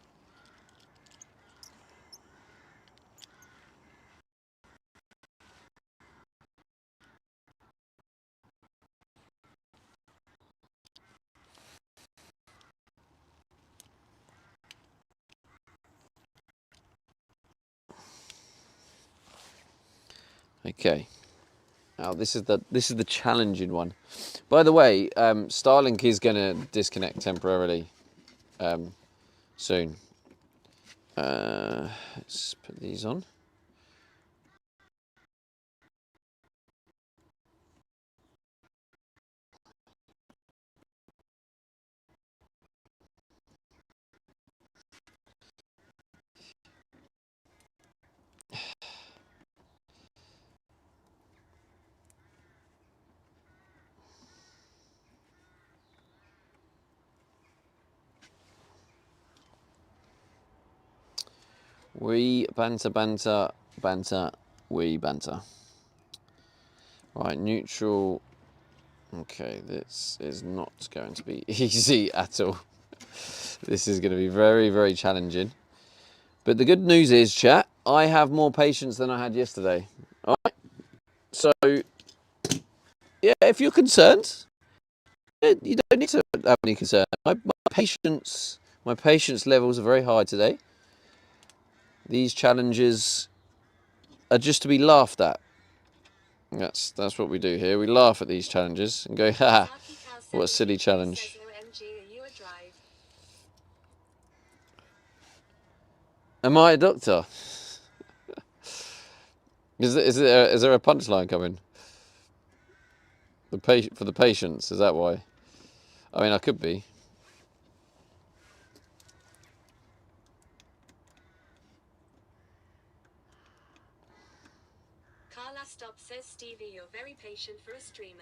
Okay. Now this is the challenging one. By the way, Starlink is going to disconnect temporarily soon. Let's put these on. We banter, banter, banter, we banter. Right, neutral. Okay, this is not going to be easy at all. This is going to be very, very challenging. But the good news is, chat, I have more patience than I had yesterday. All right? So, yeah, if you're concerned, you don't need to have any concern. My patience levels are very high today. These challenges are just to be laughed at. That's what we do here. We laugh at these challenges and go, ha, what a silly challenge. Am I a doctor? Is there a punchline coming? For the patients, is that why? I mean, I could be. Carla Stop says, Stevie, you're very patient for a streamer.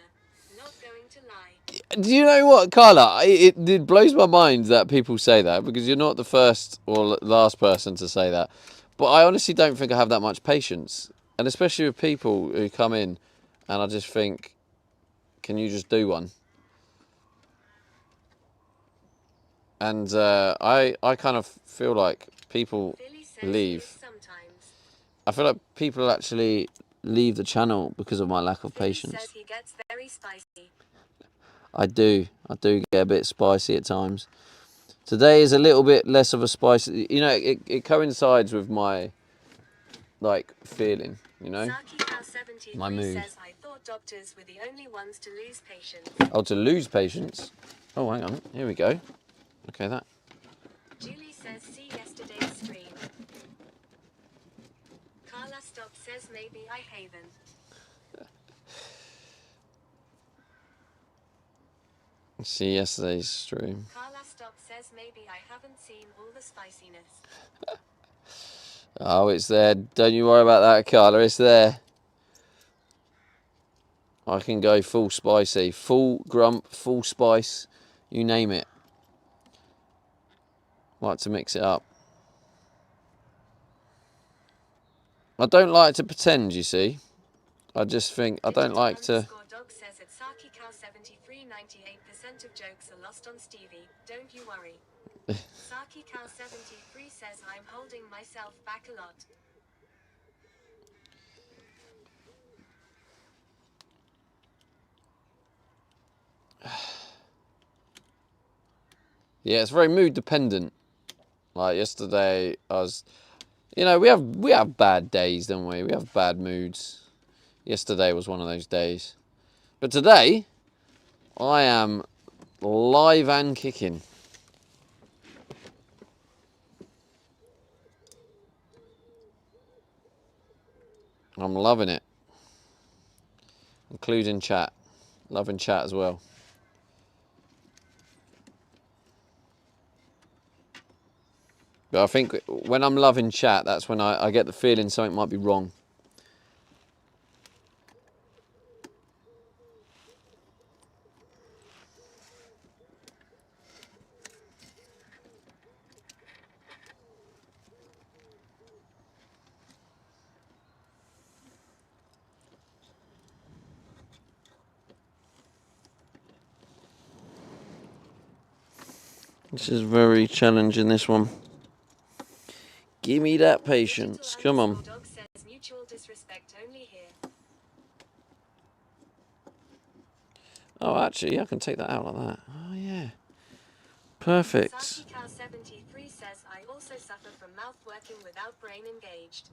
Not going to lie. Do you know what, Carla? It blows my mind that people say that, because you're not the first or last person to say that. But I honestly don't think I have that much patience. And especially with people who come in and I just think, can you just do one? And I kind of feel like people leave. I feel like people actually leave the channel because of my lack of patience. Says he gets very spicy. I do get a bit spicy at times. Today is a little bit less of a spicy. You know, it coincides with my feeling. You know, my mood. Says, I thought doctors were the only ones to lose patience. Oh, to lose patience. Oh, hang on. Here we go. Okay, that. Julie says, see yesterday's stream. Carla Stop says, maybe I haven. See yesterday's stream. Carla Stop says, maybe I haven't seen all the spiciness. Oh, it's there. Don't you worry about that, Carla. It's there. I can go full spicy, full grump, full spice, you name it. Like to mix it up. I don't like to pretend, you see. I just think I don't like to. Dog says at Saki Cow 73, 98% of jokes are lost on Stevie. Don't you worry. Saki Cow 73 says I'm holding myself back a lot. Yeah, it's very mood dependent. Like yesterday, I was, you know, we have bad days, don't we? We have bad moods. Yesterday was one of those days, but today, I am live and kicking. I'm loving it, including chat, loving chat as well. But I think when I'm loving chat, that's when I get the feeling something might be wrong. This is very challenging, this one. Give me that patience. Come on. Dog says mutual disrespect only here. Oh, actually, I can take that out like that. Oh, yeah. Perfect. Saki Cow 73 says I also suffer from mouth working without brain engaged.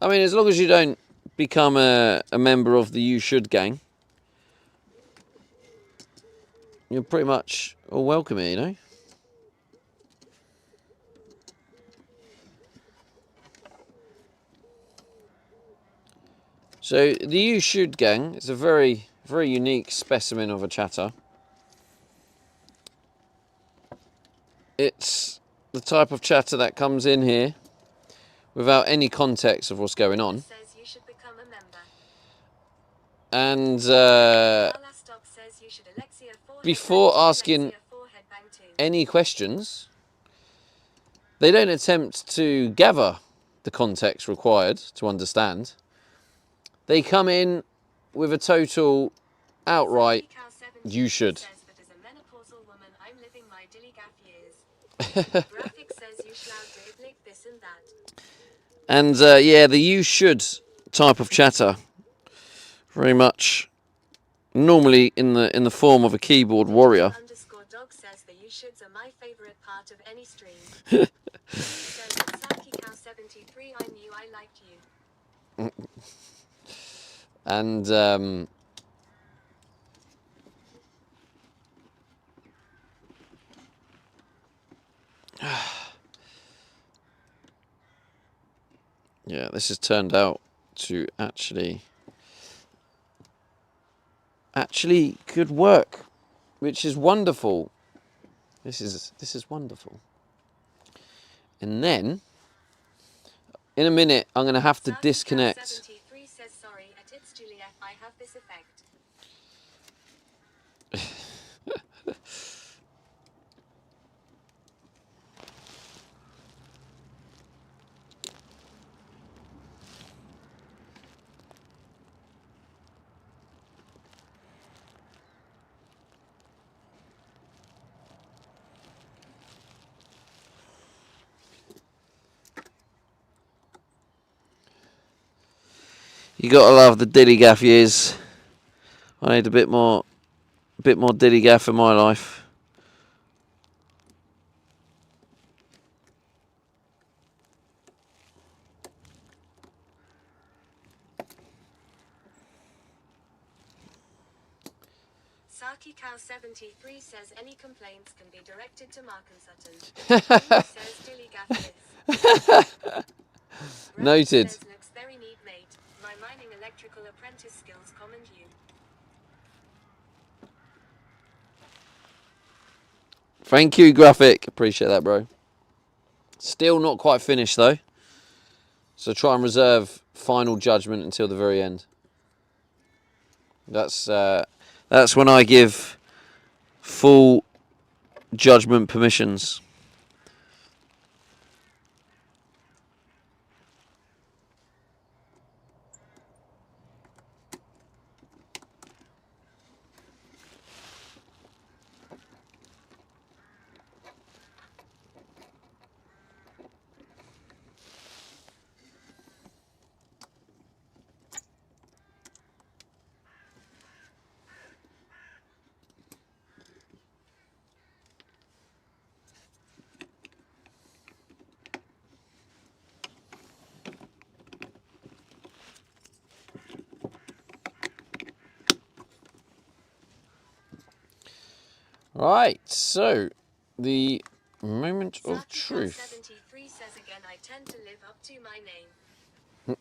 I mean, as long as you don't become a member of the You Should gang, you're pretty much all welcome here, you know? So, the You Should gang is a very, very unique specimen of a chatter. It's the type of chatter that comes in here without any context of what's going on. Says you should become a member. And Alastock says you should Alexia forehead before bang asking Alexia forehead bang too. any questions, they don't attempt to gather the context required to understand. They come in with a total outright, you should. Says that as a menopausal woman, I'm living my dilly gaff years. Graphic says you shloud diblik this and that. And yeah, the you should type of chatter, very much normally in the form of a keyboard warrior. _dog says the you shoulds are my favorite part of any stream. Says that Saki Cow 73, I knew I liked you. And yeah, this has turned out to actually could work, which is wonderful. This is wonderful. And then in a minute I'm going to have to disconnect. 73 says sorry at it's Juliet, I have this effect. You gotta love the dilly gaff years. I need a bit more dilly gaff in my life. Saki Cow 73 says any complaints can be directed to Mark and Sutton. Says dilly gaff this. Noted. Says looks very neat mate. My mining electrical apprentice skills commend you. Thank you, Graphic. Appreciate that, bro. Still not quite finished though. So try and reserve final judgment until the very end. That's when I give full judgment permissions. Right, so the moment of Saki Cow truth. 73 says again I tend to live up to my name.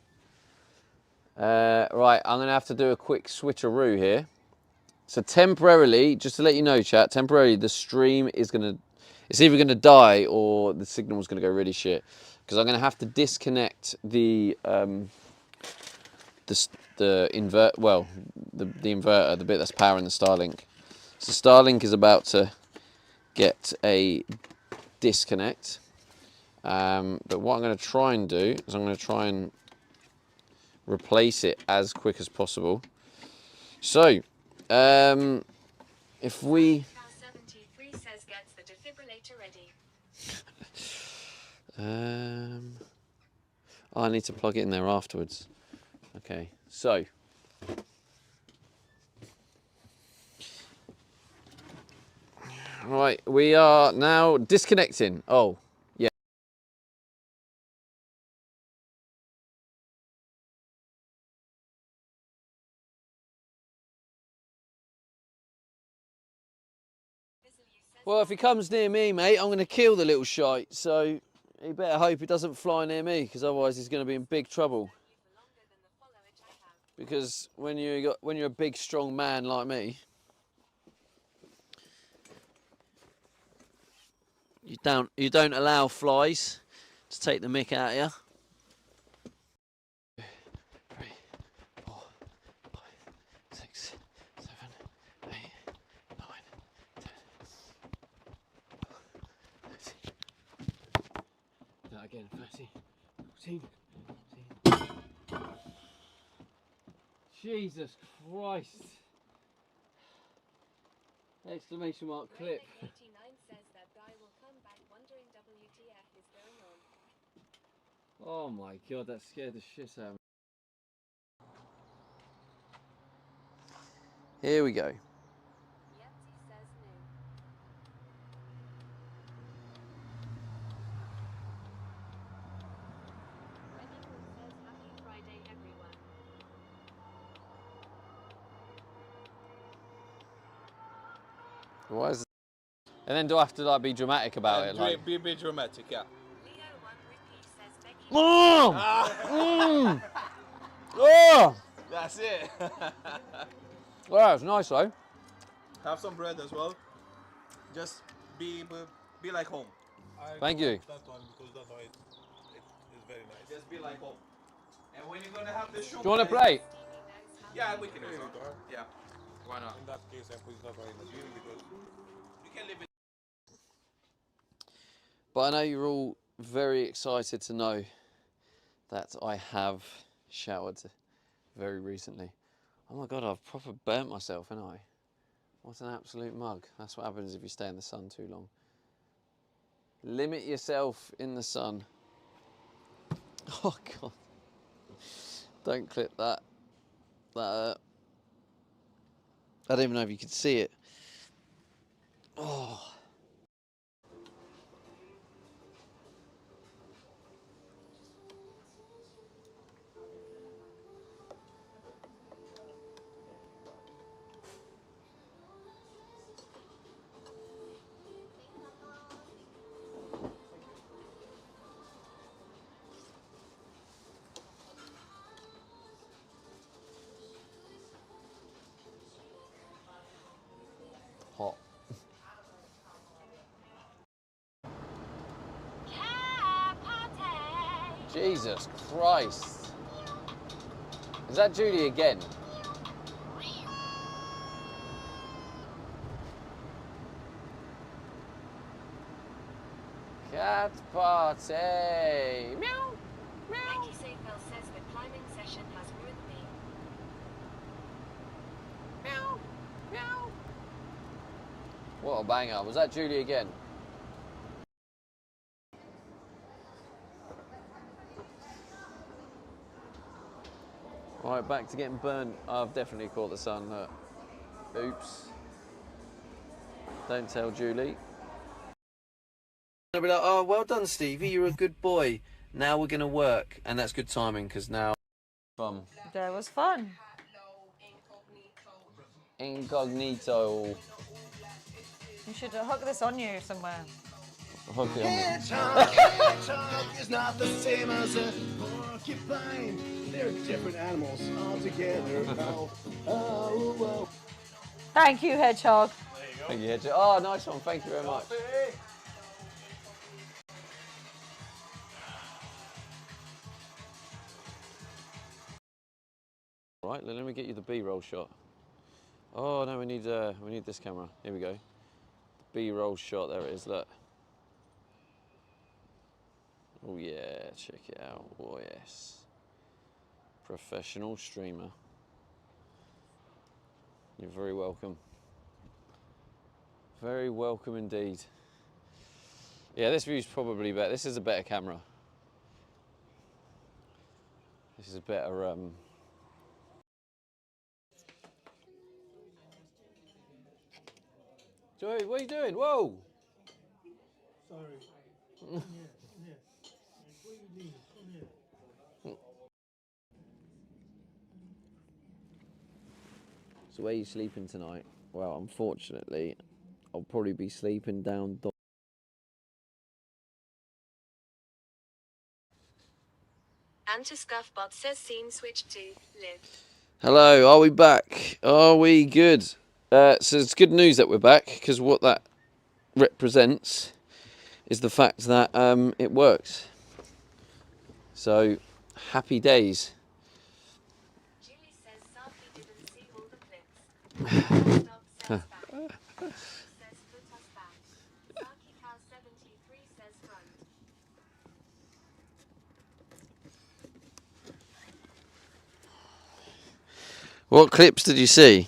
Right, I'm going to have to do a quick switcheroo here. So temporarily, just to let you know, chat, temporarily the stream is it's either going to die or the signal's going to go really shit. Because I'm going to have to disconnect the inverter, the bit that's powering the Starlink. So Starlink is about to get a disconnect. But what I'm going to try and do is I'm going to try and replace it as quick as possible. So, if we... Cow 73 says gets the defibrillator ready. Oh, I need to plug it in there afterwards. Okay, so... Right, we are now disconnecting. Oh, yeah. Well, if he comes near me, mate, I'm going to kill the little shite. So you better hope he doesn't fly near me, because otherwise he's going to be in big trouble. Because when you're a big, strong man like me, you don't allow flies to take the mick out of you. 3, 4, 5, again. 13, 14, 15. Jesus Christ! Exclamation mark clip. 89 says that guy will come back wondering WTF is going on. Oh my god, that scared the shit out of me. Here we go. Yepsy says no. Renicool says happy Friday everyone. Why is it? And then do I have to like be dramatic about it? Like, Be dramatic, yeah. Leo 1 Rippy says Becky. Mom! Oh! That's it. Well, it's nice though. Have some bread as well. Just be like home. Thank you. That one because that one it's very nice. Just be like home. And when you're gonna have the show. Do you want a plate? Yeah, we can do Here so. you go. Yeah. Why not? In that case, I put that one in the bin because You can leave it. But I know you're all very excited to know that I have showered very recently. Oh my god, I've proper burnt myself, haven't I? What an absolute mug. That's what happens if you stay in the sun too long. Limit yourself in the sun. Oh god. Don't clip that. That I don't even know if you could see it. Oh. Hot. Jesus Christ. Is that Julie again? Cat party. Meow. Meow. Becky Safel says the climbing session has ruined me. Meow. Meow. What a banger. Was that Julie again? Right, back to getting burnt. I've definitely caught the sun. Look. Oops. Don't tell Julie. I'll be like, oh, well done, Stevie. You're a good boy. Now we're going to work. And that's good timing because now... Fun. That was fun. Incognito. You should hook this on you somewhere. Hook it on me. Hedgehog is not the same as a porcupine. They're different animals altogether. Oh. Thank you, Hedgehog. Thank you, Hedgehog. Oh, nice one. Thank you very much. Right, let me get you the B-roll shot. Oh no, we need this camera. Here we go. The B-roll shot. There it is. Look. Oh yeah, check it out. Oh yes. Professional streamer. You're very welcome. Very welcome indeed. Yeah, this view's probably better. This is a better camera. This is a better Joey, what are you doing? Whoa! Sorry. Yes. What do you need? Come here. So where are you sleeping tonight? Well, unfortunately, I'll probably be sleeping down. Antiscuff bot says scene switch to live. Hello, are we back? Are we good? So it's good news that we're back, because what that represents is the fact that it works. So, happy days. Julie says Saki didn't see all the clips. Dog says back. Says put us back. Saki Cow 73 says front. What clips did you see?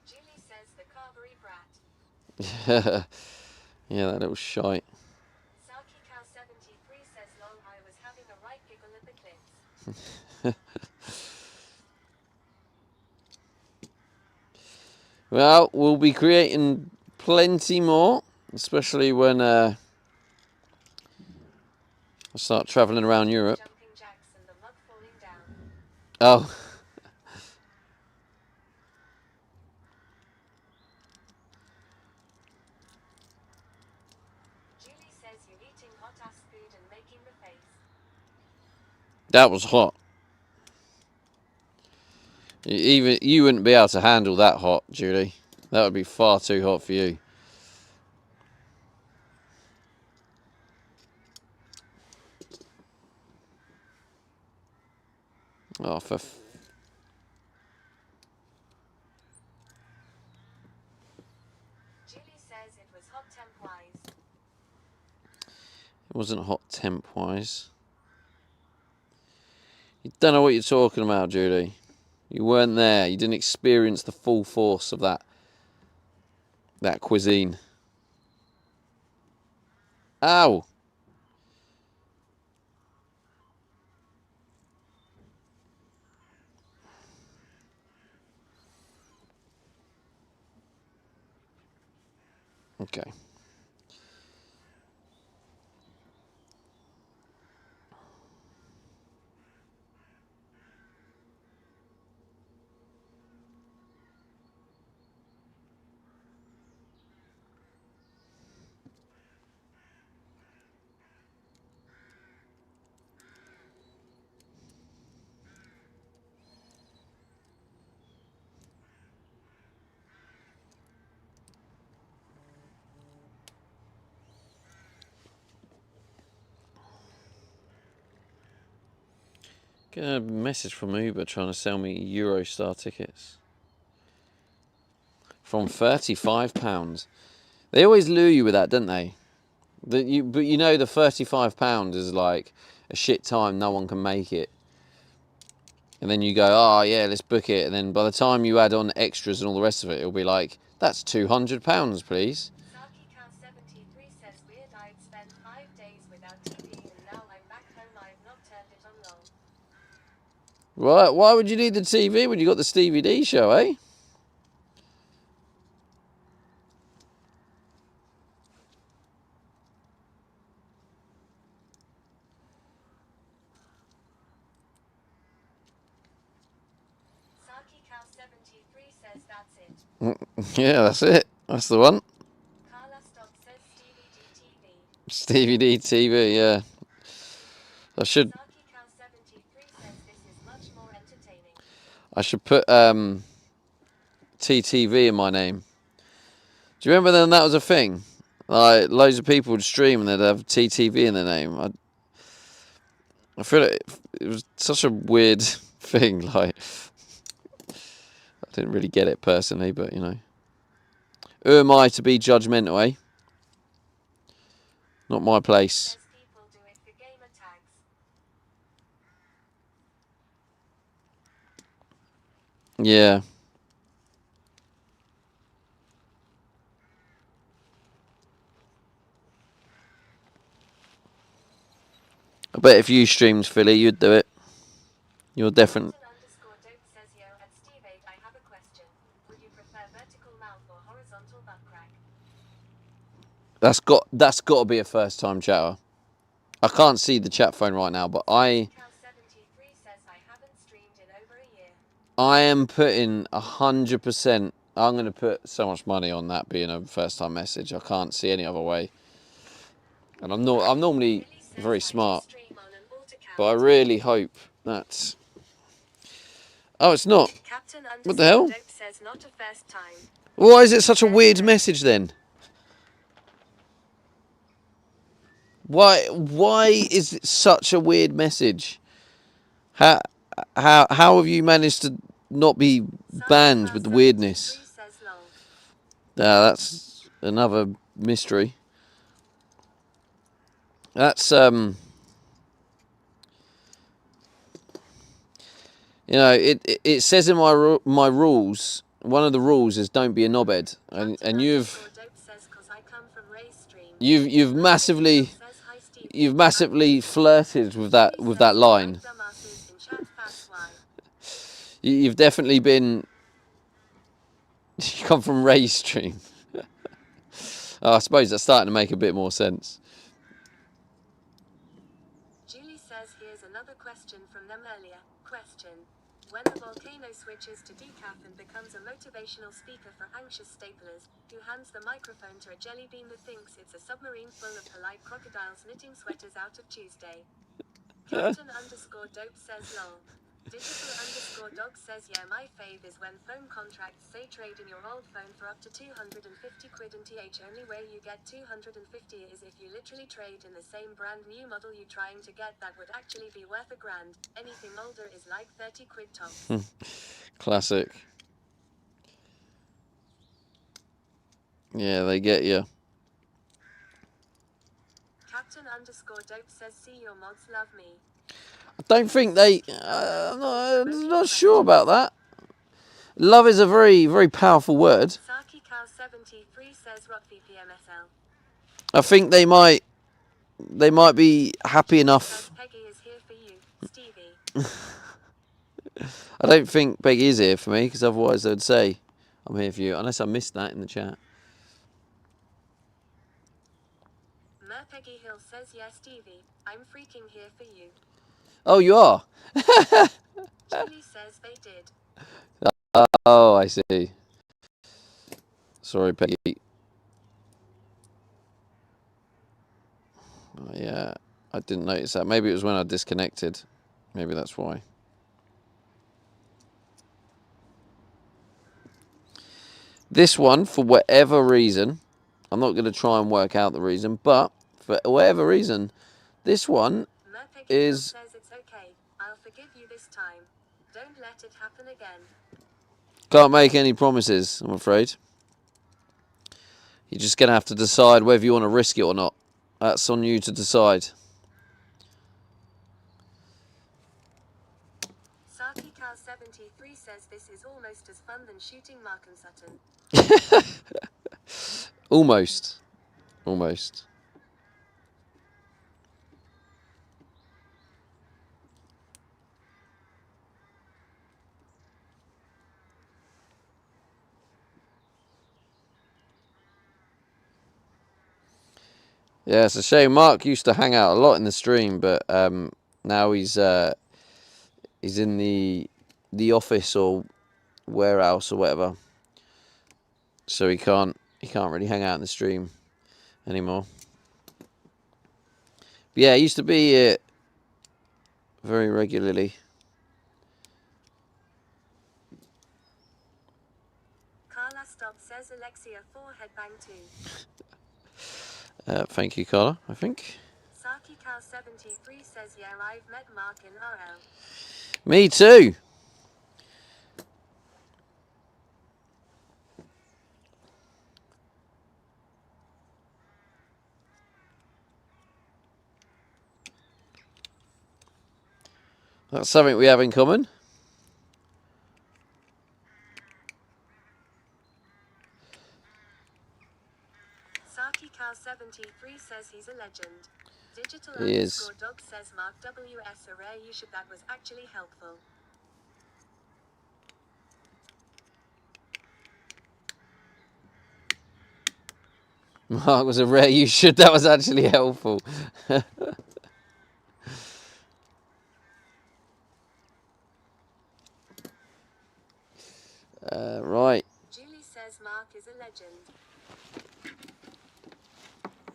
Julie says the Carberry brat. Yeah, that little shite. Saki Cow 73 says long I was having a right giggle at the clips. Well, we'll be creating plenty more, especially when I start travelling around Europe. Jumping jacks and the mug falling down. Oh. Julie says you're eating hot ass food and making the face. That was hot. Even you wouldn't be able to handle that hot, Julie. That would be far too hot for you. Oh, Julie says it was hot temp wise. It wasn't hot temp wise. You don't know what you're talking about, Julie. You weren't there. You didn't experience the full force of that cuisine. Ow! Okay. Get a message from Uber trying to sell me Eurostar tickets. From £35. They always lure you with that, don't they? But you know the £35 is like a shit time, no one can make it. And then you go, oh yeah, let's book it. And then by the time you add on extras and all the rest of it, it'll be like, that's £200, please. Saki Cow 73 says weird I'd spent 5 days without TV and now I'm back home I've not turned it on long. Right, why would you need the TV when you got the Stevie D show, eh? Saki Cow 73 says that's it. Yeah, that's it. That's the one. Carla Stock says Stevie D TV. Stevie D TV, yeah. I should Saki Cow 73 says this is much more entertaining. I should put TTV in my name. Do you remember then that was a thing? Like loads of people would stream and they'd have TTV in their name. I feel like it was such a weird thing. Like I didn't really get it personally, but you know, who am I to be judgmental, eh? Not my place. Says people do it for gamer tags. Yeah. I bet if you streamed Philly, you'd do it. You're definitely. Underscore dope says yo at Steve 8 I have a question. Would you prefer vertical mouth or horizontal butt crack? That's got to be a first time chatter. I can't see the chat phone right now, but Cow 73 says I haven't streamed in over a year. I am putting 100%. I'm going to put so much money on that being a first time message. I can't see any other way. And I'm normally very smart, but I really hope that. Oh, it's not. Captain What the hell? Dope says not a first time. Why is it such a weird message then? Why is it such a weird message? How have you managed to not be banned with the weirdness? That's another mystery. That's you know, it says in my rules. One of the rules is don't be a knobhead, and you've massively flirted with that line. You've definitely been. You come from Ray's stream. Oh, I suppose that's starting to make a bit more sense. Julie says here's another question from them earlier. Question. When the volcano switches to decaf and becomes a motivational speaker for anxious staplers, who hands the microphone to a jelly bean that thinks it's a submarine full of polite crocodiles knitting sweaters out of Tuesday? Captain_dope says lol. Digital_dog says yeah, my fave is when phone contracts say trade in your old phone for up to 250 quid, and th only way you get 250 is if you literally trade in the same brand new model you trying to get that would actually be worth £1,000. Anything older is like 30 quid tops. Classic. Yeah, they get you. Captain_dope says see your mods love me. I don't think they. I'm not sure about that. Love is a very, very powerful word. Saki Cow 73 says rock VPMSL. I think they might be happy enough. Peggy is here for you, Stevie. I don't think Peggy is here for me, because otherwise they'd say I'm here for you, unless I missed that in the chat. Peggy Hill says yeah, Stevie, I'm freaking here for you. Oh, you are? Julie says they did. Oh, I see. Sorry, Peggy. Oh, yeah, I didn't notice that. Maybe it was when I disconnected. Maybe that's why. This one, for whatever reason, I'm not going to try and work out the reason, but for whatever reason, this one is... says it's okay. I'll forgive you this time. Don't let it happen again. Can't make any promises, I'm afraid. You're just going to have to decide whether you want to risk it or not. That's on you to decide. Saki Cow 73 says this is almost as fun than shooting Mark and Sutton. Almost. Almost. Yeah, it's a shame. Mark used to hang out a lot in the stream, but now he's in the office or warehouse or whatever, so he can't really hang out in the stream anymore. But yeah, he used to be here very regularly. Carla Stop says Alexia 4 headbang too. Thank you, Carla, I think. Saki Cow 73 says yeah, I've met Mark in RL. Me too. That's something we have in common. Saki Cow 73 says he's a legend. Digital He is. _dog says Mark WS a rare you should, that was actually helpful. Mark was a rare you should, that was actually helpful. Right. Julie says Mark is a legend.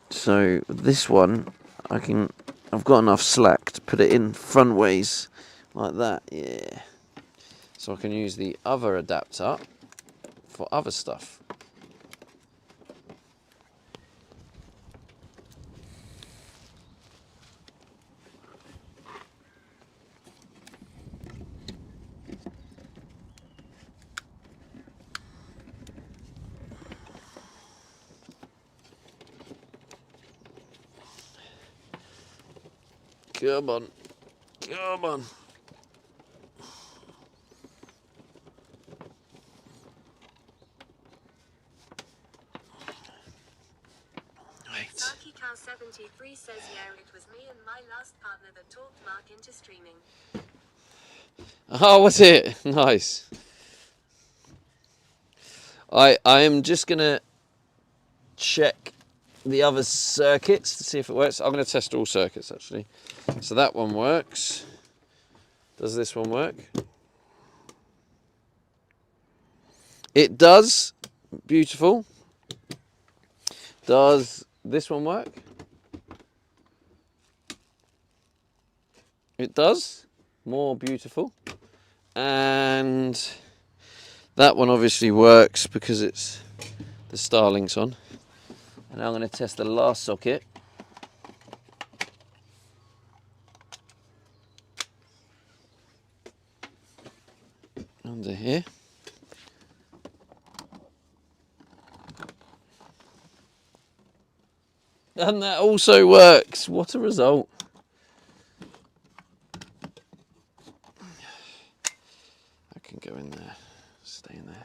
So this one, I've got enough slack to put it in front ways like that, yeah. So I can use the other adapter for other stuff. Come on. Come on. Wait. Saki Cow 73 says, yeah, it was me and my last partner that talked Mark into streaming. Oh, was it? Nice. I am just going to check the other circuits to see if it works. I'm going to test all circuits, actually. So that one works. Does this one work? It does. Beautiful. Does this one work? It does. More beautiful. And that one obviously works because it's the Starlink's on. And now I'm going to test the last socket. Under here. And that also works. What a result. I can go in there. Stay in there.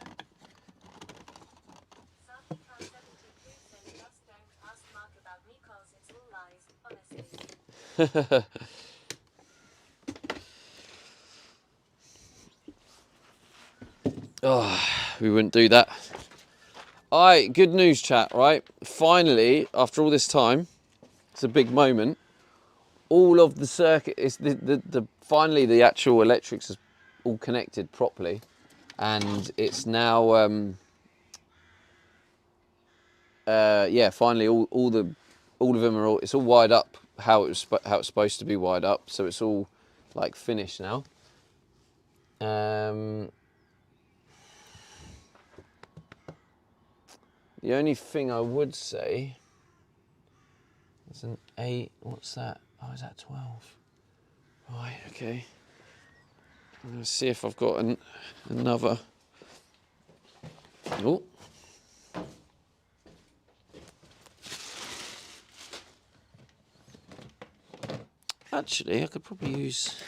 Saki Cow 73 says, just don't ask Mark about me cause it's all lies, honestly. Oh, we wouldn't do that. Alright, good news chat, right? Finally, after all this time, it's a big moment. All of the circuit, it's finally the actual electrics is all connected properly. And it's now, yeah, finally all of them are it's all wired up how it's supposed to be wired up. So it's all like finished now. The only thing I would say is an 8. What's that? Oh, is that 12? Right, okay. I'm going to see if I've got another. Oh. Actually, I could probably use.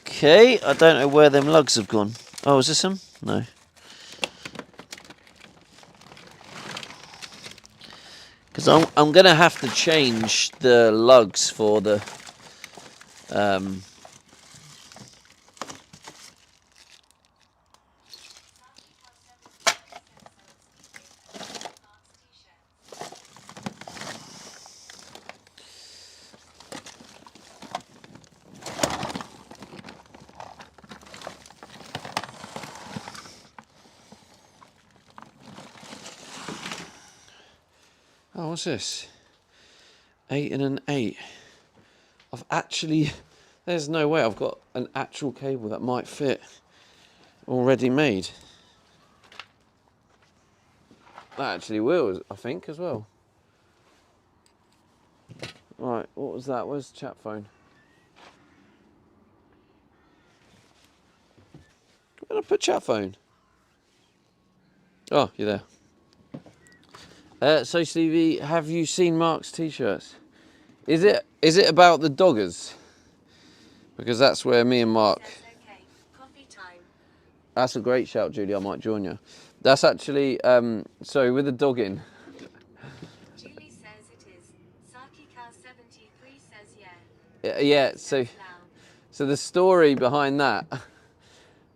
Okay, I don't know where them lugs have gone. Oh, is this them? No. Because I'm going to have to change the lugs for the... Oh, what's this? 8 and an 8. I've actually... There's no way I've got an actual cable that might fit already made. That actually will, I think, as well. Right, what was that? Where's the chat phone? Where did I put chat phone? Oh, you're there. So, Stevie, have you seen Mark's t-shirts? Is it about the doggers? Because that's where me and Mark... Okay, coffee time. That's a great shout, Julie. I might join you. That's actually... so, with the dogging... Julie says it is. Saki Cow 73 says yeah. Yeah, so the story behind that...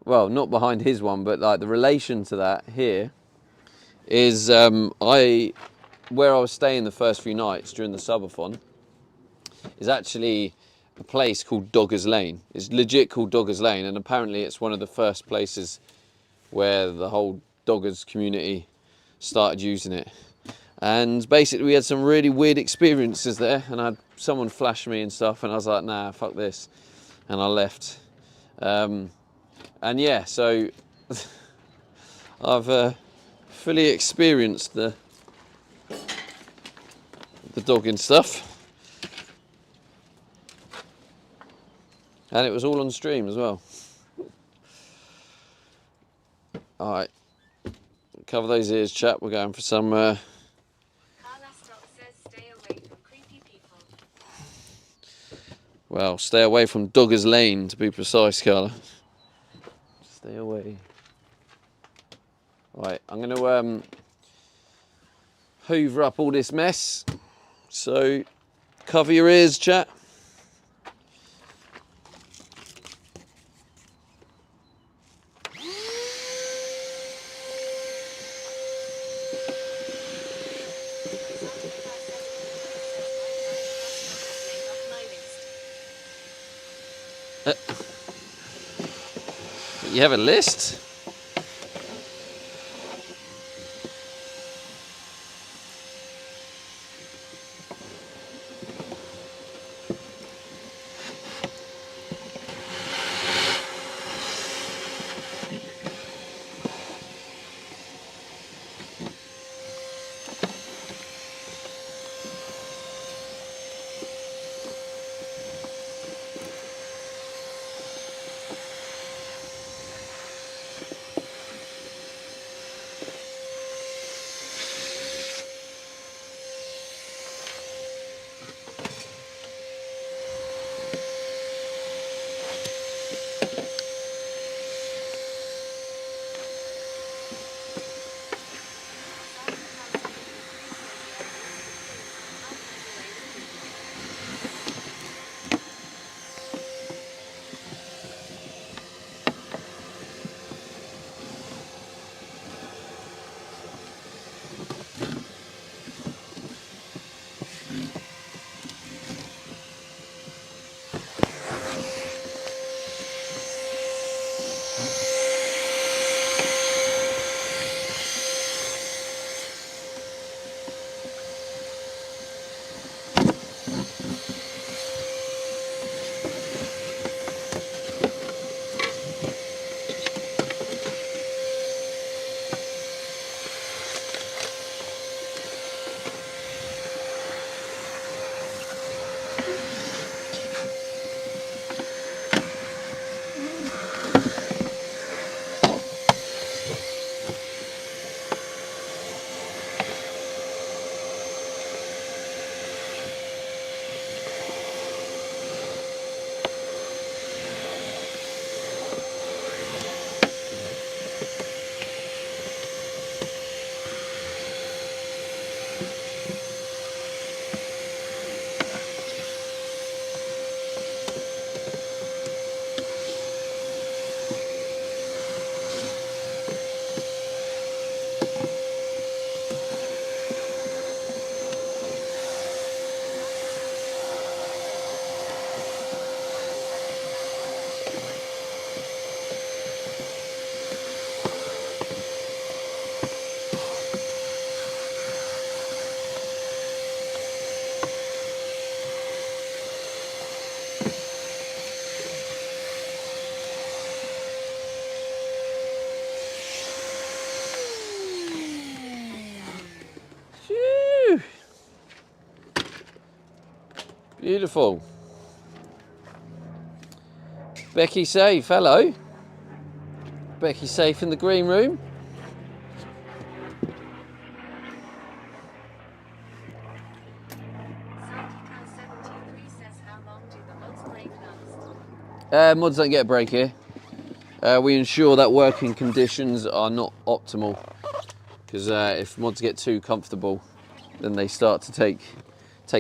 Well, not behind his one, but like the relation to that here is where I was staying the first few nights during the subathon is actually a place called Doggers Lane. It's legit called Doggers Lane, and apparently it's one of the first places where the whole doggers community started using it. And basically we had some really weird experiences there, and I had someone flash me and stuff, and I was like, nah, fuck this, and I left. And yeah, so I've fully experienced the dogging stuff, and it was all on stream as well. All right, cover those ears, chat. We're going for some. Carla Stock says stay away from creepy people. Well, stay away from Doggers Lane, to be precise, Carla. Stay away. Right, I'm going to hoover up all this mess. So, cover your ears, chat. You have a list? Phew. Beautiful. Becky safe, hello. Becky safe in the green room. Psychical73 says how long do the mods break last? Mods don't get a break here. We ensure that working conditions are not optimal, because if mods get too comfortable, then they start to take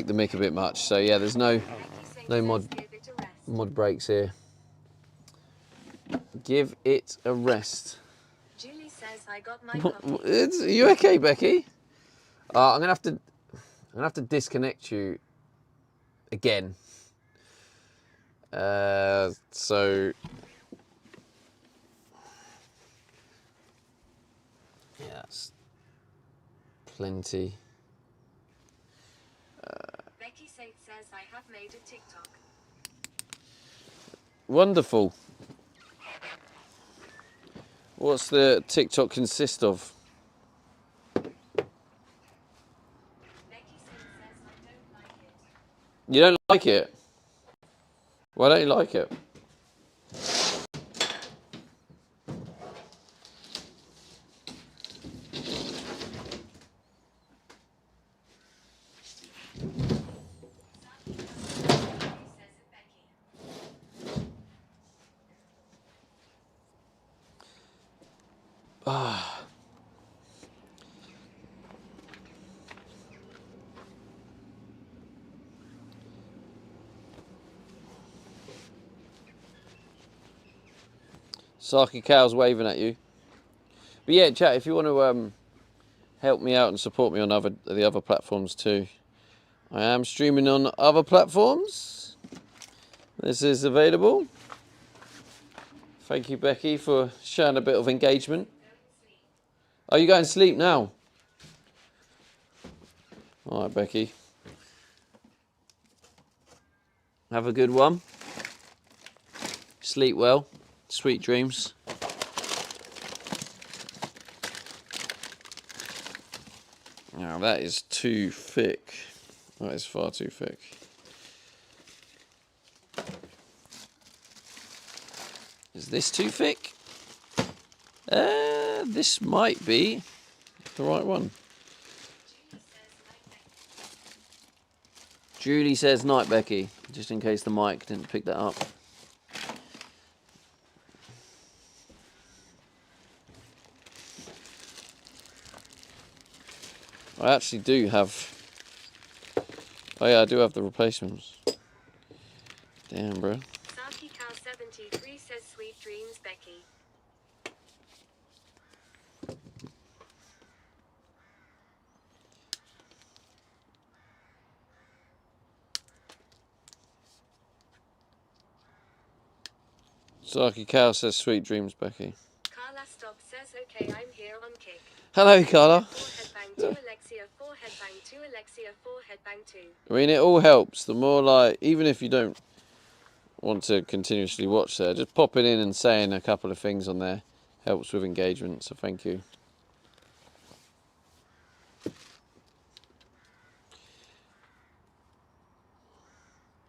the mick a bit much. So yeah, there's no mod breaks here. Give it a rest. Julie says I got my copy. Are you okay, Becky? I'm gonna have to disconnect you again. So Yeah, that's plenty. Becky Saith says I have made a TikTok. Wonderful. What's the TikTok consist of? Becky Saith says I don't like it. You don't like it? Why don't you like it? Says it, Becky. Saki Cow's waving at you. But yeah, chat, if you want to help me out and support me on the other platforms too. I am streaming on other platforms. This is available. Thank you, Becky, for showing a bit of engagement. Are you going to sleep now? All right, Becky. Have a good one. Sleep well. Sweet dreams. Now that is too thick. That is far too thick. Is this too thick? This might be the right one. Julie says night, Becky, just in case the mic didn't pick that up. I actually do have... Oh yeah, I do have the replacements. Damn, bro. Saki Cow 73 says sweet dreams, Becky. Saki Cow says sweet dreams, Becky. Carla Stock says okay, I'm here on kick. Hello, Carla. 4 headbang 2 Alexia, 4 headbang 2 Alexia, 4 headbang 2. I mean, it all helps. The more, like, even if you don't want to continuously watch there, just popping in and saying a couple of things on there helps with engagement, so thank you. Carla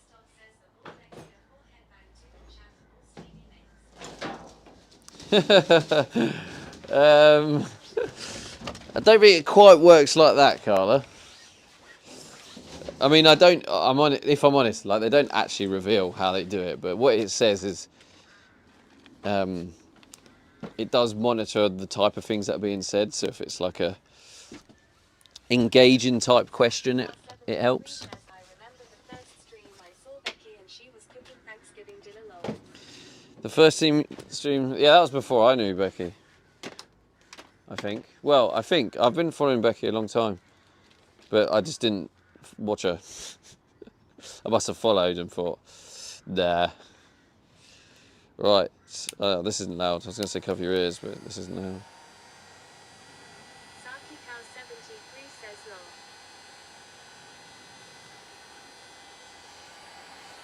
Stock says the more Alexia, 4 headbang 2 chat, more Stevie makes. I don't think it quite works like that, Carla. I mean, if I'm honest, like, they don't actually reveal how they do it, but what it says is it does monitor the type of things that are being said, so if it's like a engaging type question, it helps. Says I remember the first stream I saw Becky and she was cooking Thanksgiving dinner lol. The first stream, yeah, that was before I knew Becky, I think. Well, I think I've been following Becky a long time, but I just didn't watch her. I must have followed and thought, nah. Right, this isn't loud. I was going to say cover your ears, but this isn't loud. Saki Cow 73 says lol.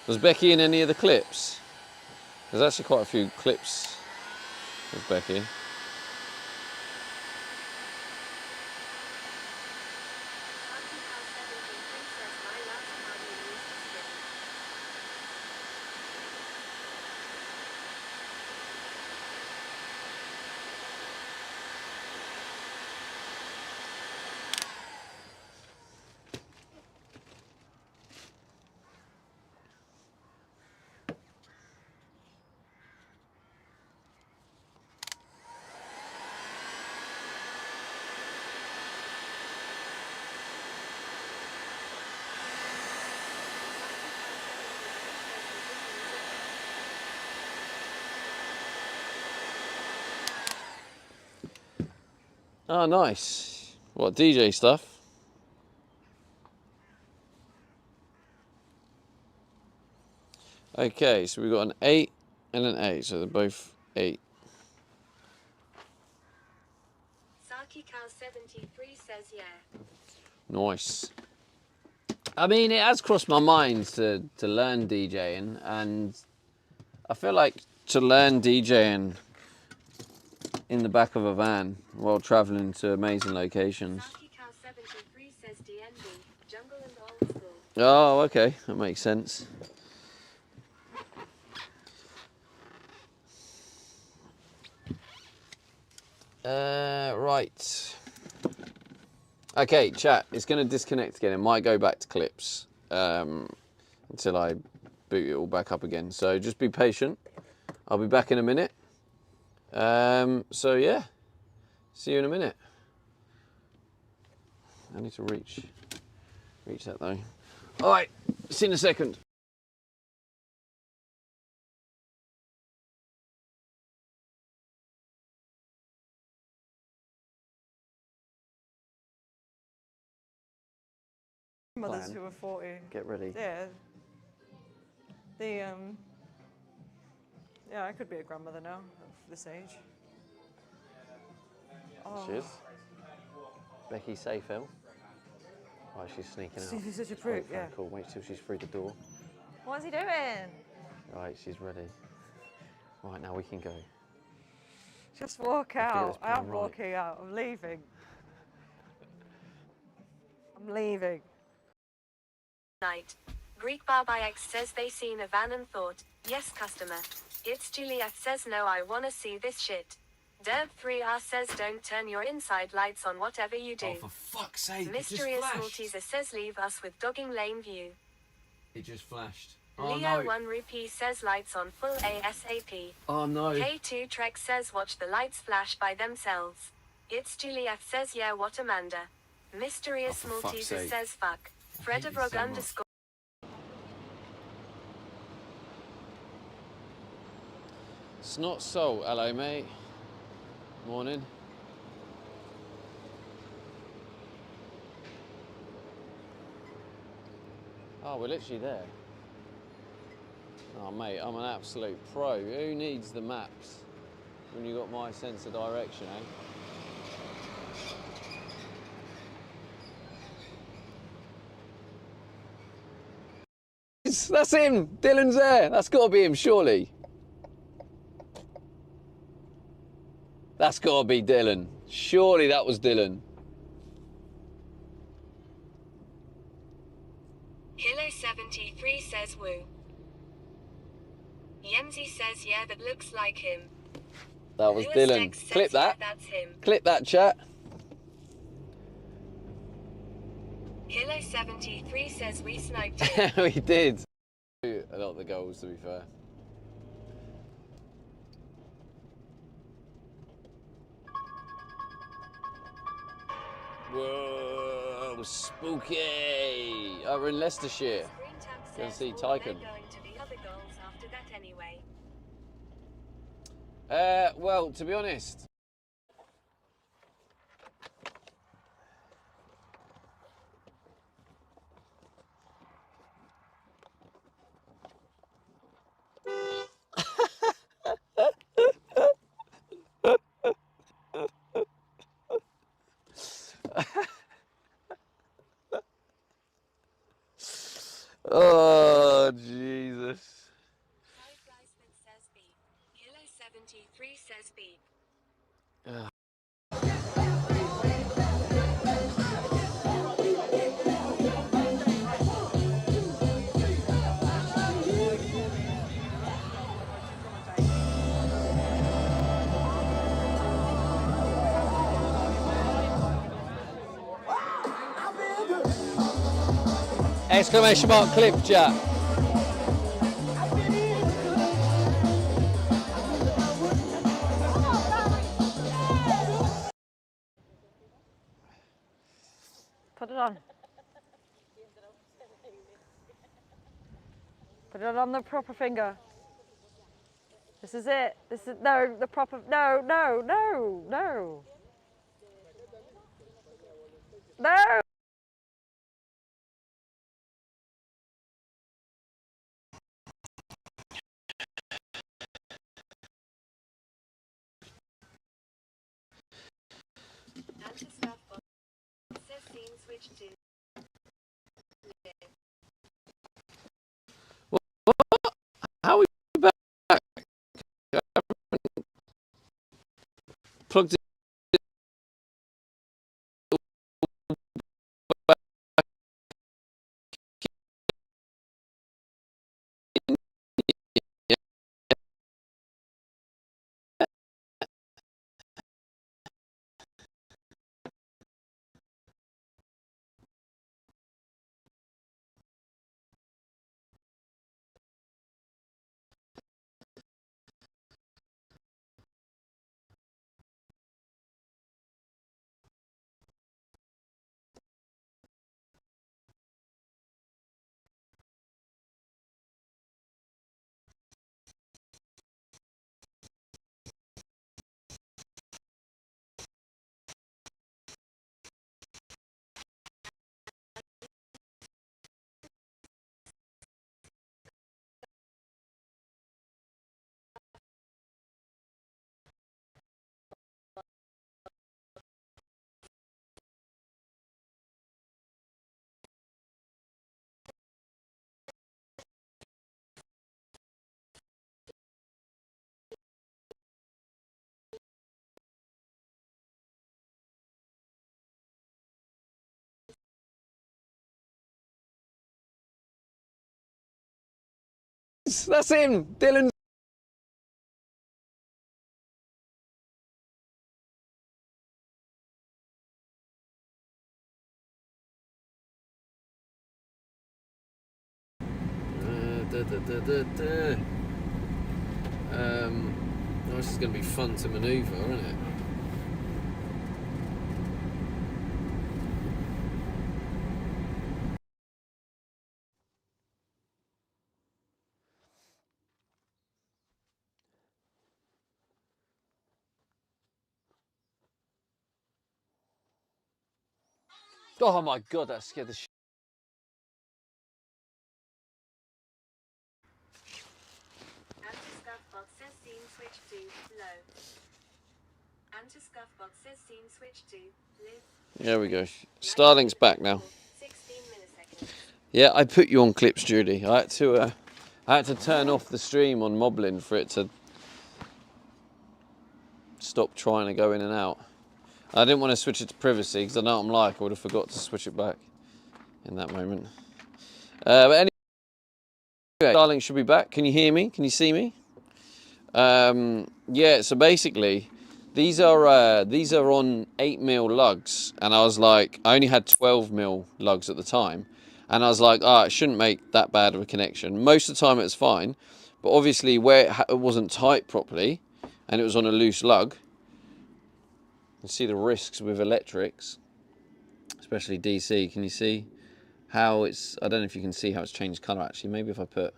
Was Becky in any of the clips? There's actually quite a few clips of Becky. Saki Cow 73 says my last party used to skin. Oh, nice. What, DJ stuff? Okay, so we've got an 8 and an 8, so they're both 8. Saki Cow 73 says yeah. Nice. I mean, it has crossed my mind to learn DJing, and I feel like to learn DJing in the back of a van while travelling to amazing locations. Saki Cow 73 says DNB, jungle and old school. Oh, okay, that makes sense. Right. Okay, chat, it's going to disconnect again. It might go back to clips until I boot it all back up again. So just be patient. I'll be back in a minute. So yeah, see you in a minute. I need to reach that though. All right, see you in a second. Mothers Plan. who are 40. Get ready. Yeah. Yeah, I could be a grandmother now, of this age. Oh. She is. Becky Sayfield. Right, she's sneaking out. She's such a Wait prick, for her yeah. call. Wait till she's through the door. What's he doing? Right, she's ready. Right, now we can go. Just walk have to get out. this I'm plan right. walking out. I'm leaving. I'm leaving. Night. Greek Barby X says they seen a van and thought, yes customer. It's Juliet says no I wanna see this shit. Derb 3R says don't turn your inside lights on whatever you do. Oh, for fuck's sake, Mysterious it just flashed. Malteser says leave us with dogging lane view. It just flashed. Leo 1 Rupee says lights on full ASAP. Oh no. K2 Trek says watch the lights flash by themselves. It's Juliet says yeah what Amanda. Mysterious Oh, for fuck's Malteser sake. says fuck. hate Frederbrog this so much. underscore. Snot Salt, hello mate. Morning. Oh, we're literally there. Oh mate, I'm an absolute pro. Who needs the maps when you got my sense of direction, eh? That's him! Dylan's there! That's got to be him, surely. That's got to be Dylan. Surely that was Dylan. Kilo 73 says woo. Yemzi says yeah that looks like him. That was Lewis Dylan. Dex says, Clip that. Yeah, that's him. Clip that, chat. Kilo 73 says we sniped him. We did. A lot of the goals, to be fair. Whoa, spooky! Oh, we're in Leicestershire. Screen Tab Go and says, see "Oh, Tycoon." they're going to the other goals after that anyway. Well, to be honest. Oh, Jesus. Five Reisman says beep. Kilo 73 says beep. Exclamation mark clip, chat. Put it on. Put it on the proper finger. This is it. This is no the proper. No. No! Antiscuff box says scene switch to. How are you back? Plugged in. That's him, Dylan. This is going to be fun to manoeuvre, isn't it? Oh my god, that scared the shit. Antiscuff box says scene switch to low. Antiscuff box says scene switch to live. There we go. Starlink's back now. 16 milliseconds. Yeah, I put you on clips, Judy. I had to turn off the stream on Moblin for it to stop trying to go in and out. I didn't want to switch it to privacy because I know what I'm like. I would have forgot to switch it back in that moment. But anyway, Starlink should be back. Can you hear me? Can you see me? Yeah. So basically, these are on 8mm lugs, and I was like, I only had 12mm lugs at the time, and I was like, it shouldn't make that bad of a connection. Most of the time it was fine, but obviously where it wasn't tight properly, and it was on a loose lug. You can see the risks with electrics, especially DC. Can you see how it's? I don't know if you can see how it's changed colour actually. Maybe if I put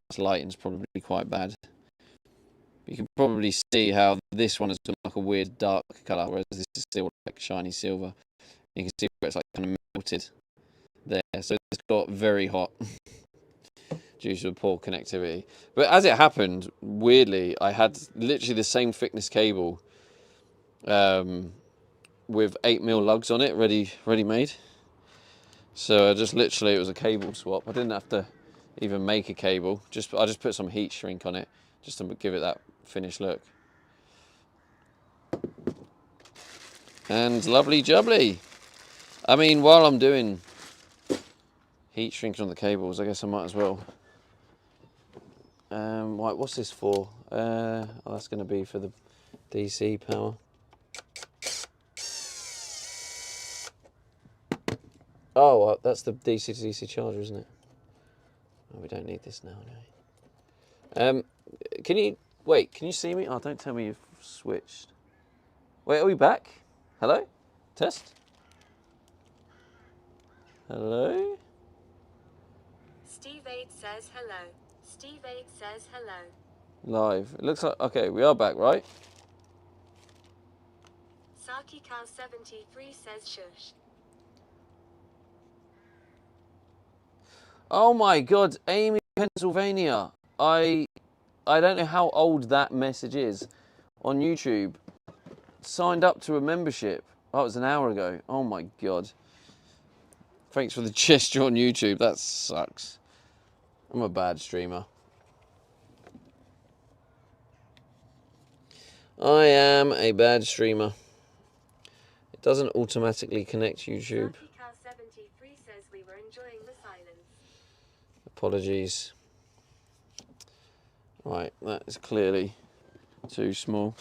this lighting's probably quite bad. You can probably see how this one has got like a weird dark colour, whereas this is still like shiny silver. You can see where it's like kind of melted there. So it's got very hot due to the poor connectivity. But as it happened, weirdly, I had literally the same thickness cable with 8mm lugs on it, ready made. So I just literally, it was a cable swap. I didn't have to even make a cable. I just put some heat shrink on it just to give it that finished look. And lovely jubbly. I mean, while I'm doing heat shrinking on the cables, I guess I might as well. Right, what's this for? That's going to be for the DC power. Oh, that's the DC to DC charger, isn't it? Oh, we don't need this now, no. Can you see me? Oh, don't tell me you've switched. Wait, are we back? Hello? Test? Hello? Steve 8 says hello. Steve 8 says hello. Live. It looks like, okay, we are back, right? Saki Cal 73 says shush. Oh my God, Amy, Pennsylvania. I don't know how old that message is on YouTube. Signed up to a membership. That was an hour ago. Oh my God. Thanks for the gesture on YouTube. That sucks. I'm a bad streamer. I am a bad streamer. It doesn't automatically connect YouTube. Saki Cal 73 says we were enjoying the silence. Apologies. Right, that is clearly too small.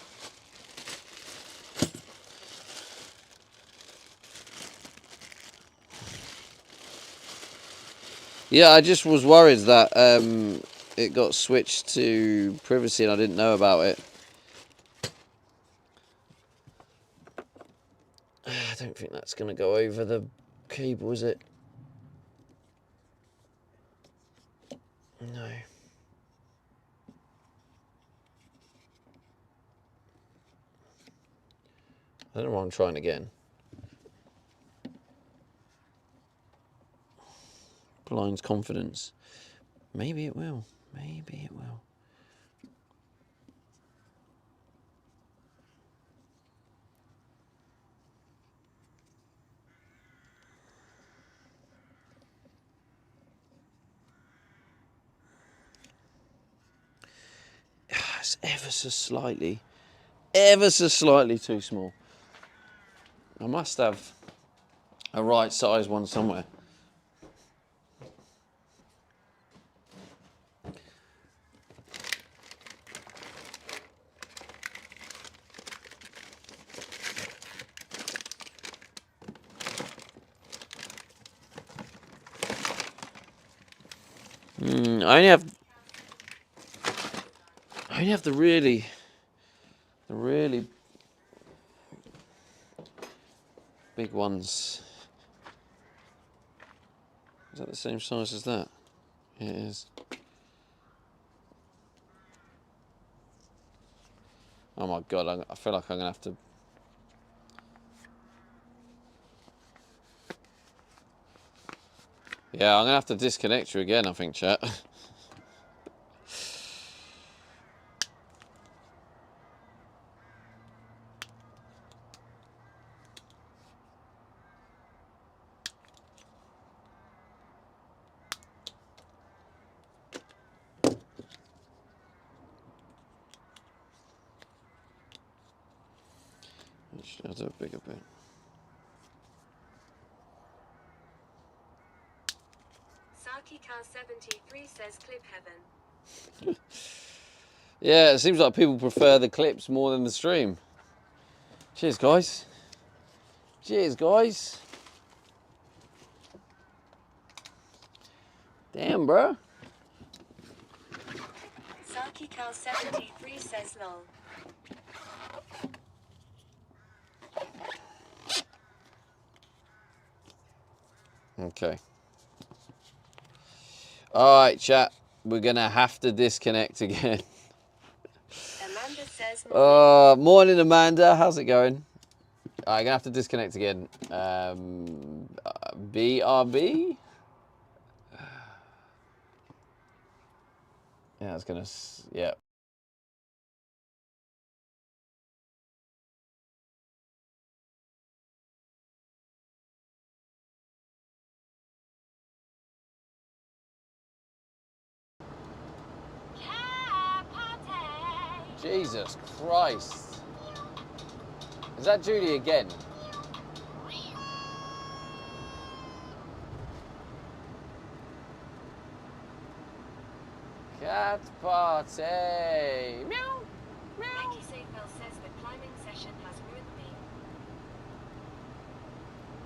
Yeah, I just was worried that it got switched to privacy and I didn't know about it. I don't think that's going to go over the cable, is it? No. I don't know why I'm trying again. Blinds confidence. Maybe it will. Maybe it will. It's ever so slightly too small. I must have a right size one somewhere. I only have the really big ones. Is that the same size as that? It is. Oh my God, I feel like I'm going to have to... Yeah, I'm going to have to disconnect you again, I think, chat. I'll do a bigger bit. Saki Cal 73 says clip heaven. Yeah, it seems like people prefer the clips more than the stream. Cheers, guys. Cheers, guys. Damn, bro. Saki Cal 73 says lol. Okay. Alright, chat. We're going to have to disconnect again. Amanda says morning. Morning, Amanda. How's it going? Alright, going to have to disconnect again. BRB? Yeah, it's going to... Yeah. Jesus Christ. Is that Judy again? Cat party. Meow. Meow. Becky Seyfel says the climbing session has ruined me.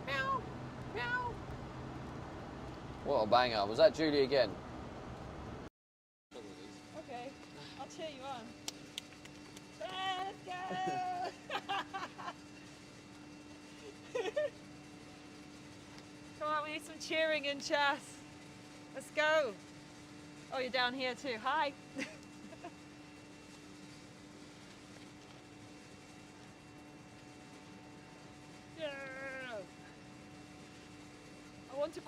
Meow. Meow. What a banger. Was that Judy again? Okay, I'll cheer you on. Let's go! Come on, we need some cheering in chat. Let's go. Oh, you're down here too. Hi.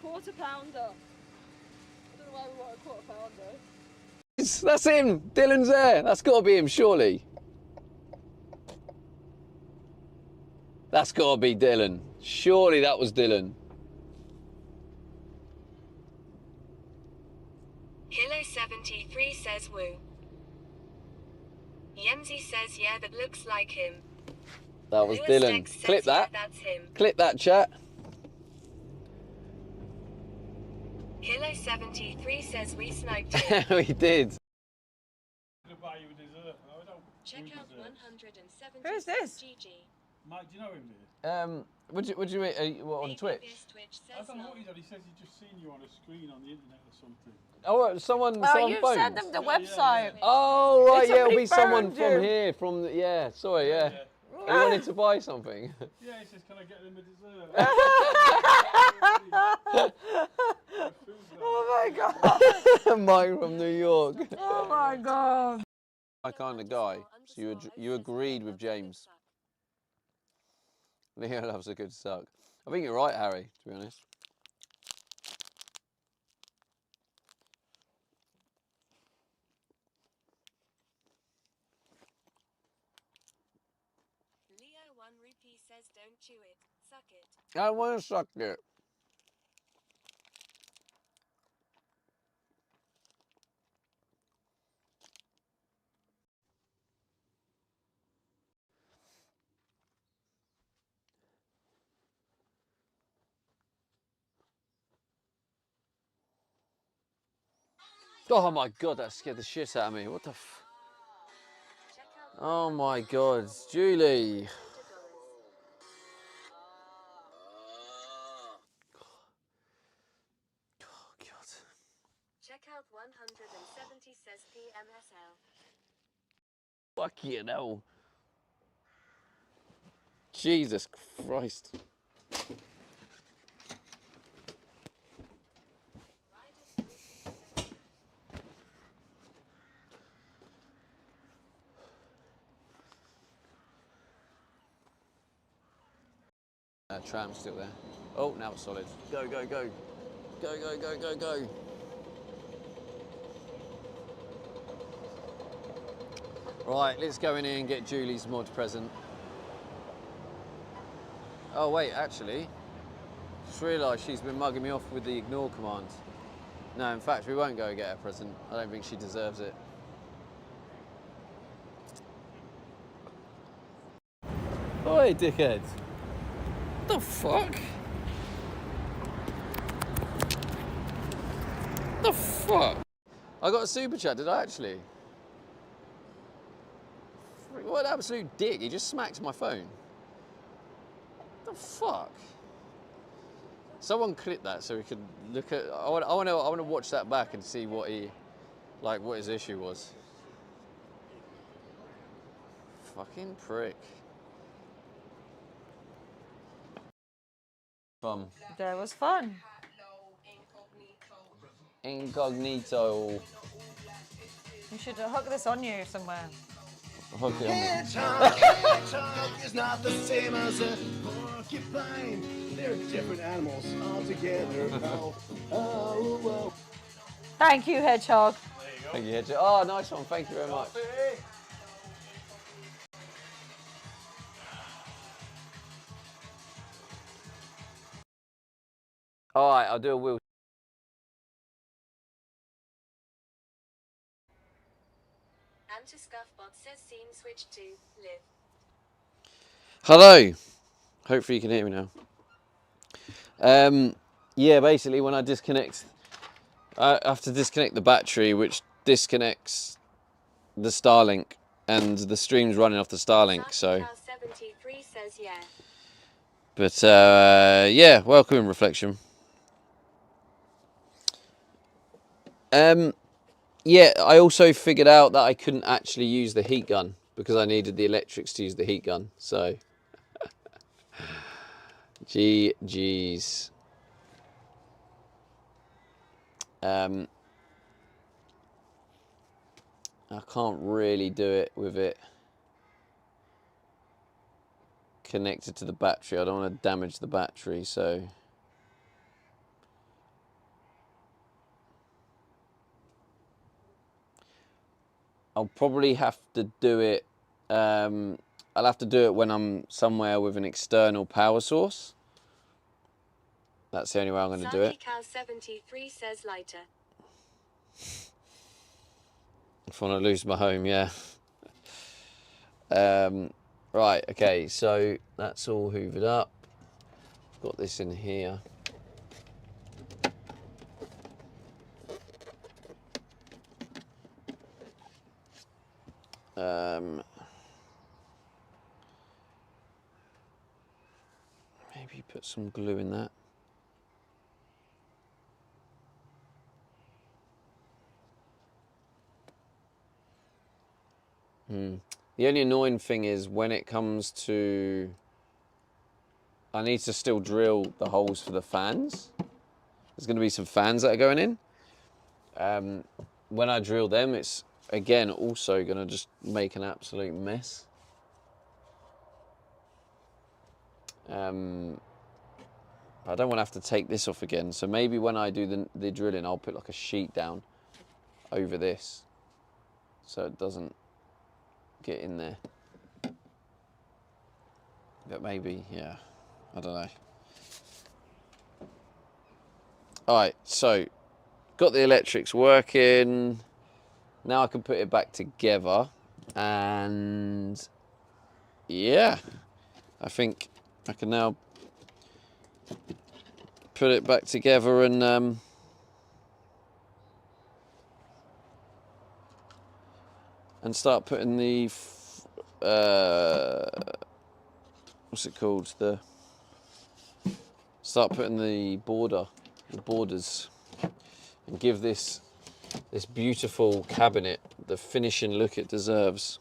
quarter pounder. I don't know why we want a quarter pounder. That's him. Dylan's there. That's got to be him, surely. That's got to be Dylan. Surely that was Dylan. Kilo 73 says woo. Yemzi says yeah, that looks like him. That was Lewis Dylan. Dex says, Clip that. Yeah, that's him. Clip that, chat. Kilo 73 says we sniped him. We did. To buy you a dessert. No, I don't. Check do out dessert. 170 Who is this? GG. Mike, do you know him, dear? What do you mean? What, on Maybe Twitch? this Twitch I says don't know no. what he did. He says he's just seen you on a screen on the internet or something. Oh, someone. Oh, someone you phoned. sent them the Yeah, website. yeah. Oh, right, Did yeah, it'll somebody be someone phone from you? here, from the, yeah, sorry, yeah. He wanted to buy something. Yeah, he says, can I get him a dessert? Oh my god. Mike from New York. Oh my god. My kind of guy. So you agreed with James. Leo loves a good suck. I think you're right, Harry, to be honest. Leo 1 rupee says don't chew it, suck it. I want to suck it. Oh my god, that scared the shit out of me. What the f... Check out Oh my god, Julie. $100. Oh god. Check out 170 says PMSL. Fuck you know. Jesus Christ. Tram's still there. Oh, now it's solid. Go, go, go. Go, go, go, go, go. Right, let's go in here and get Julie's mod present. Oh wait, actually, just realised she's been mugging me off with the ignore command. No, in fact, we won't go get her present. I don't think she deserves it. Oi, dickhead. What the fuck? What the fuck? I got a super chat, did I actually? What an absolute dick. He just smacked my phone. What the fuck? Someone clip that so we could look at. I want to watch that back and see what he, like, what his issue was. Fucking prick. Fun. That was fun. Incognito. You should hook this on you somewhere. Hook it on me. Hedgehog is not the same as a porcupine. They're different animals altogether. Oh, oh, oh. Thank you, Hedgehog. Thank you, Hedgehog. Oh, nice one. Thank you very much. All right, I'll do a wheel. Antiscuff bot says scene switch to live. Hello. Hopefully you can hear me now. Yeah, basically when I disconnect, I have to disconnect the battery, which disconnects the Starlink, and the stream's running off the Starlink. So, 73 says yeah. but yeah, welcome in Reflection. Yeah, I also figured out that I couldn't actually use the heat gun because I needed the electrics to use the heat gun. So, GG's. I can't really do it with it connected to the battery. I don't want to damage the battery, so I'll probably have to do it. I'll have to do it when I'm somewhere with an external power source. That's the only way I'm going to do it. Cal 73 says lighter. If I want to lose my home, yeah. Right, okay, so that's all hoovered up. Got this in here. Maybe put some glue in that. The only annoying thing is when it comes to... I need to still drill the holes for the fans. There's going to be some fans that are going in. When I drill them, it's, again, also going to just make an absolute mess. I don't want to have to take this off again. So maybe when I do the drilling, I'll put like a sheet down over this so it doesn't get in there. But maybe, yeah, I don't know. All right, so got the electrics working. Now I can put it back together, and yeah, I think I can now put it back together and start putting the what's it called? Start putting the borders, and give this beautiful cabinet the finishing look it deserves.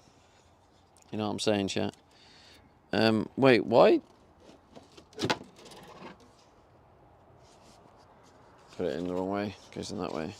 You know what I'm saying, chat? Wait, why? Put it in the wrong way. Goes in that way.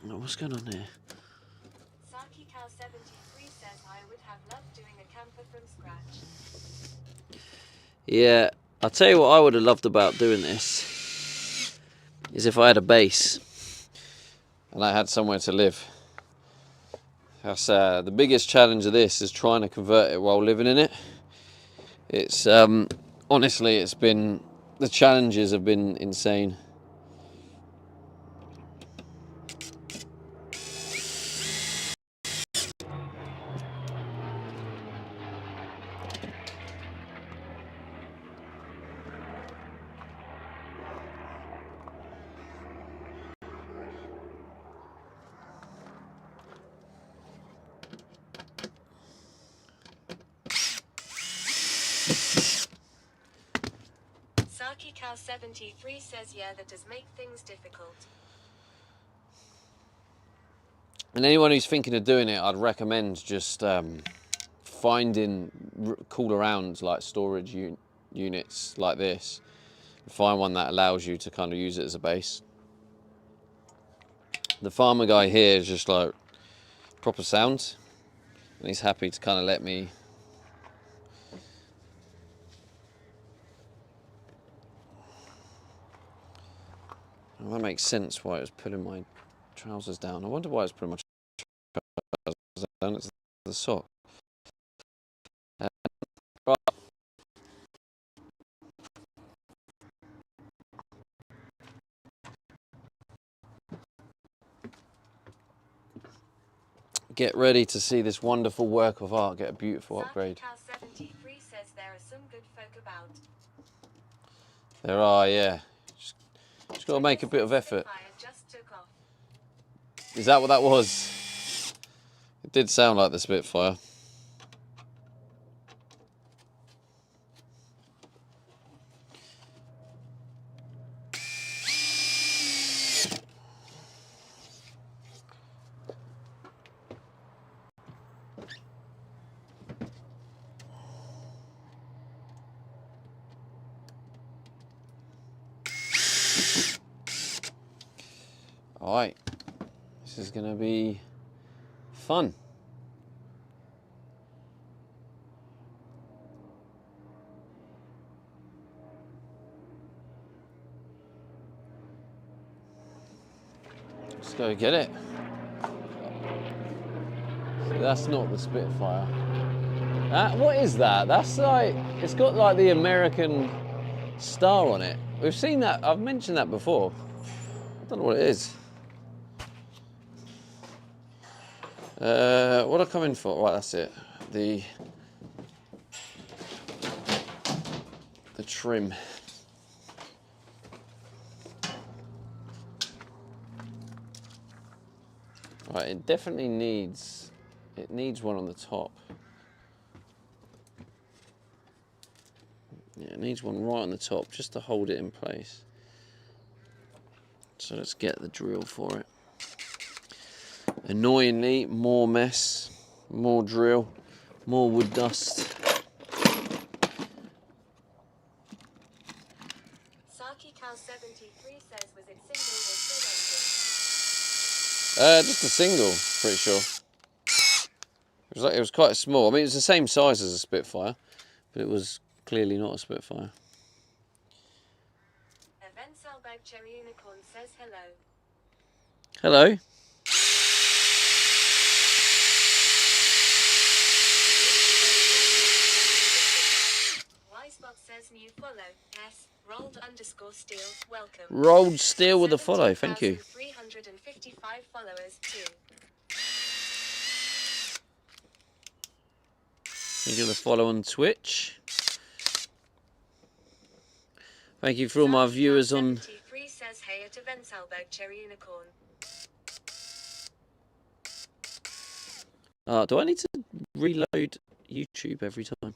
What's going on here? Saki Cal 73 says I would have loved doing a camper from scratch. Yeah, I'll tell you what I would have loved about doing this is if I had a base and I had somewhere to live. That's the biggest challenge of this is trying to convert it while living in it. It's honestly, it's been, the challenges have been insane. Saki Cal 73 says yeah, that does make things difficult. And anyone who's thinking of doing it, I'd recommend just finding cool around like storage units like this. Find one that allows you to kind of use it as a base. The farmer guy here is just like proper sound, and he's happy to kind of let me. Well, that makes sense why it was pulling my trousers down. I wonder why it's putting my trousers down. It's the sock. Right. get ready to see this wonderful work of art get a beautiful upgrade. Cal 73 says there are some good folk about. There are, yeah. Just got to make a bit of effort. Spitfire just took off. Is that what that was? It did sound like the Spitfire. All right, this is going to be fun. Let's go get it. That's not the Spitfire. What is that? That's like, it's got like the American star on it. We've seen that, I've mentioned that before. I don't know what it is. What I come in for? Right, that's it. The trim. Right, it definitely needs one on the top. Yeah, it needs one right on the top just to hold it in place. So let's get the drill for it. Annoyingly, more mess, more drill, more wood dust. Saki Cal 73 says was it single or twin engine? Just a single, pretty sure. It was quite small. I mean, it's the same size as a Spitfire, but it was clearly not a Spitfire. Event Salbag Cherry Unicorn says hello. Hello. Wisebot says new follow. S. Rolled_steel. Welcome. Rolled steel with a follow. Thank you. 355 followers too. Thank you for the follow on Twitch. Thank you for all my viewers on. 73 says hey at Event Salbag Cherry Unicorn. Do I need to reload YouTube every time?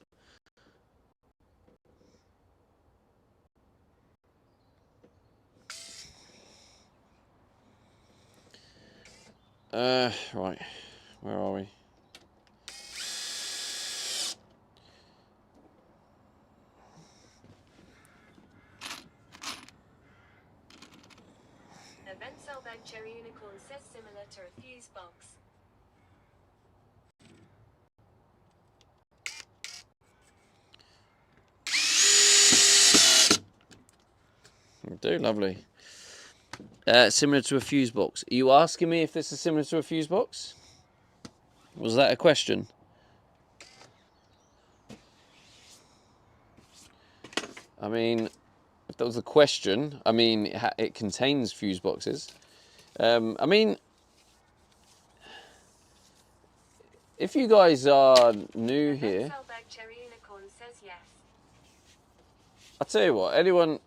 Right. Where are we? Event Salbag Cherry Unicorn says similar to a fuse box. Do lovely. Similar to a fuse box. Are you asking me if this is similar to a fuse box? Was that a question? I mean, if that was a question, I mean, it contains fuse boxes. I mean, if you guys are new here, Event Salbag Cherry Unicorn says yes. I'll tell you what, anyone...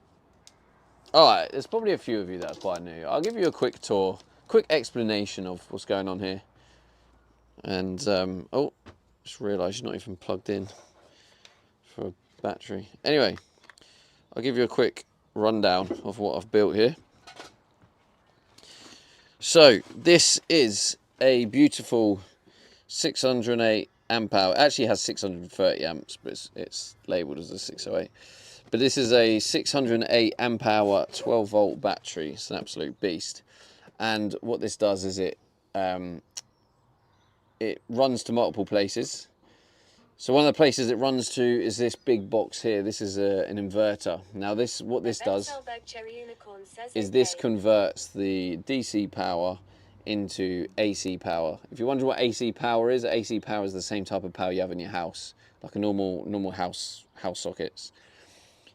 Alright, there's probably a few of you that are quite new. I'll give you a quick tour, quick explanation of what's going on here. And, oh, just realised you're not even plugged in for a battery. Anyway, I'll give you a quick rundown of what I've built here. So, this is a beautiful 608 amp hour. It actually has 630 amps, but it's labelled as a 608. But this is a 608 amp hour 12 volt battery. It's an absolute beast. And what this does is it runs to multiple places. So one of the places it runs to is this big box here. This is an inverter. Now what this does is this converts the DC power into AC power. If you're wondering what AC power is the same type of power you have in your house, like a normal house sockets.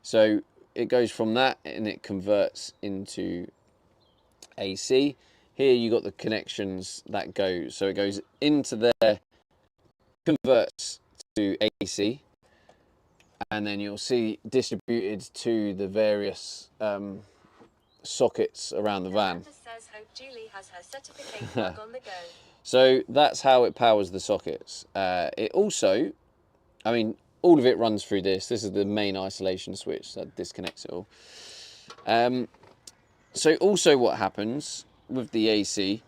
So it goes from that and it converts into AC. here you got the connections that go. So it goes into there, converts to AC, and then you'll see distributed to the various sockets around the van. Amanda says hope Julie has her certificate mug on the go. So that's how it powers the sockets. It also, I mean, all of it runs through this. This is the main isolation switch that disconnects it all. So also what happens with the AC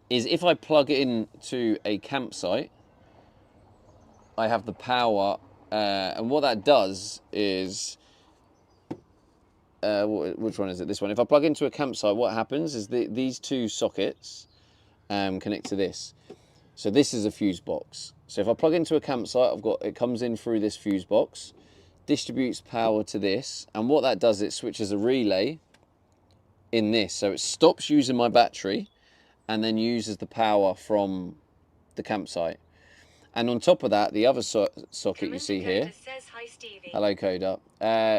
is if I plug it in to a campsite, I have the power, and what that does is, which one is it? This one. If I plug into a campsite, what happens is these two sockets connect to this. So this is a fuse box. So if I plug into a campsite, it comes in through this fuse box, distributes power to this, and what that does, it switches a relay in this. So it stops using my battery and then uses the power from the campsite. And on top of that, the other socket you see here, says, hi, Stevie. hello Coda,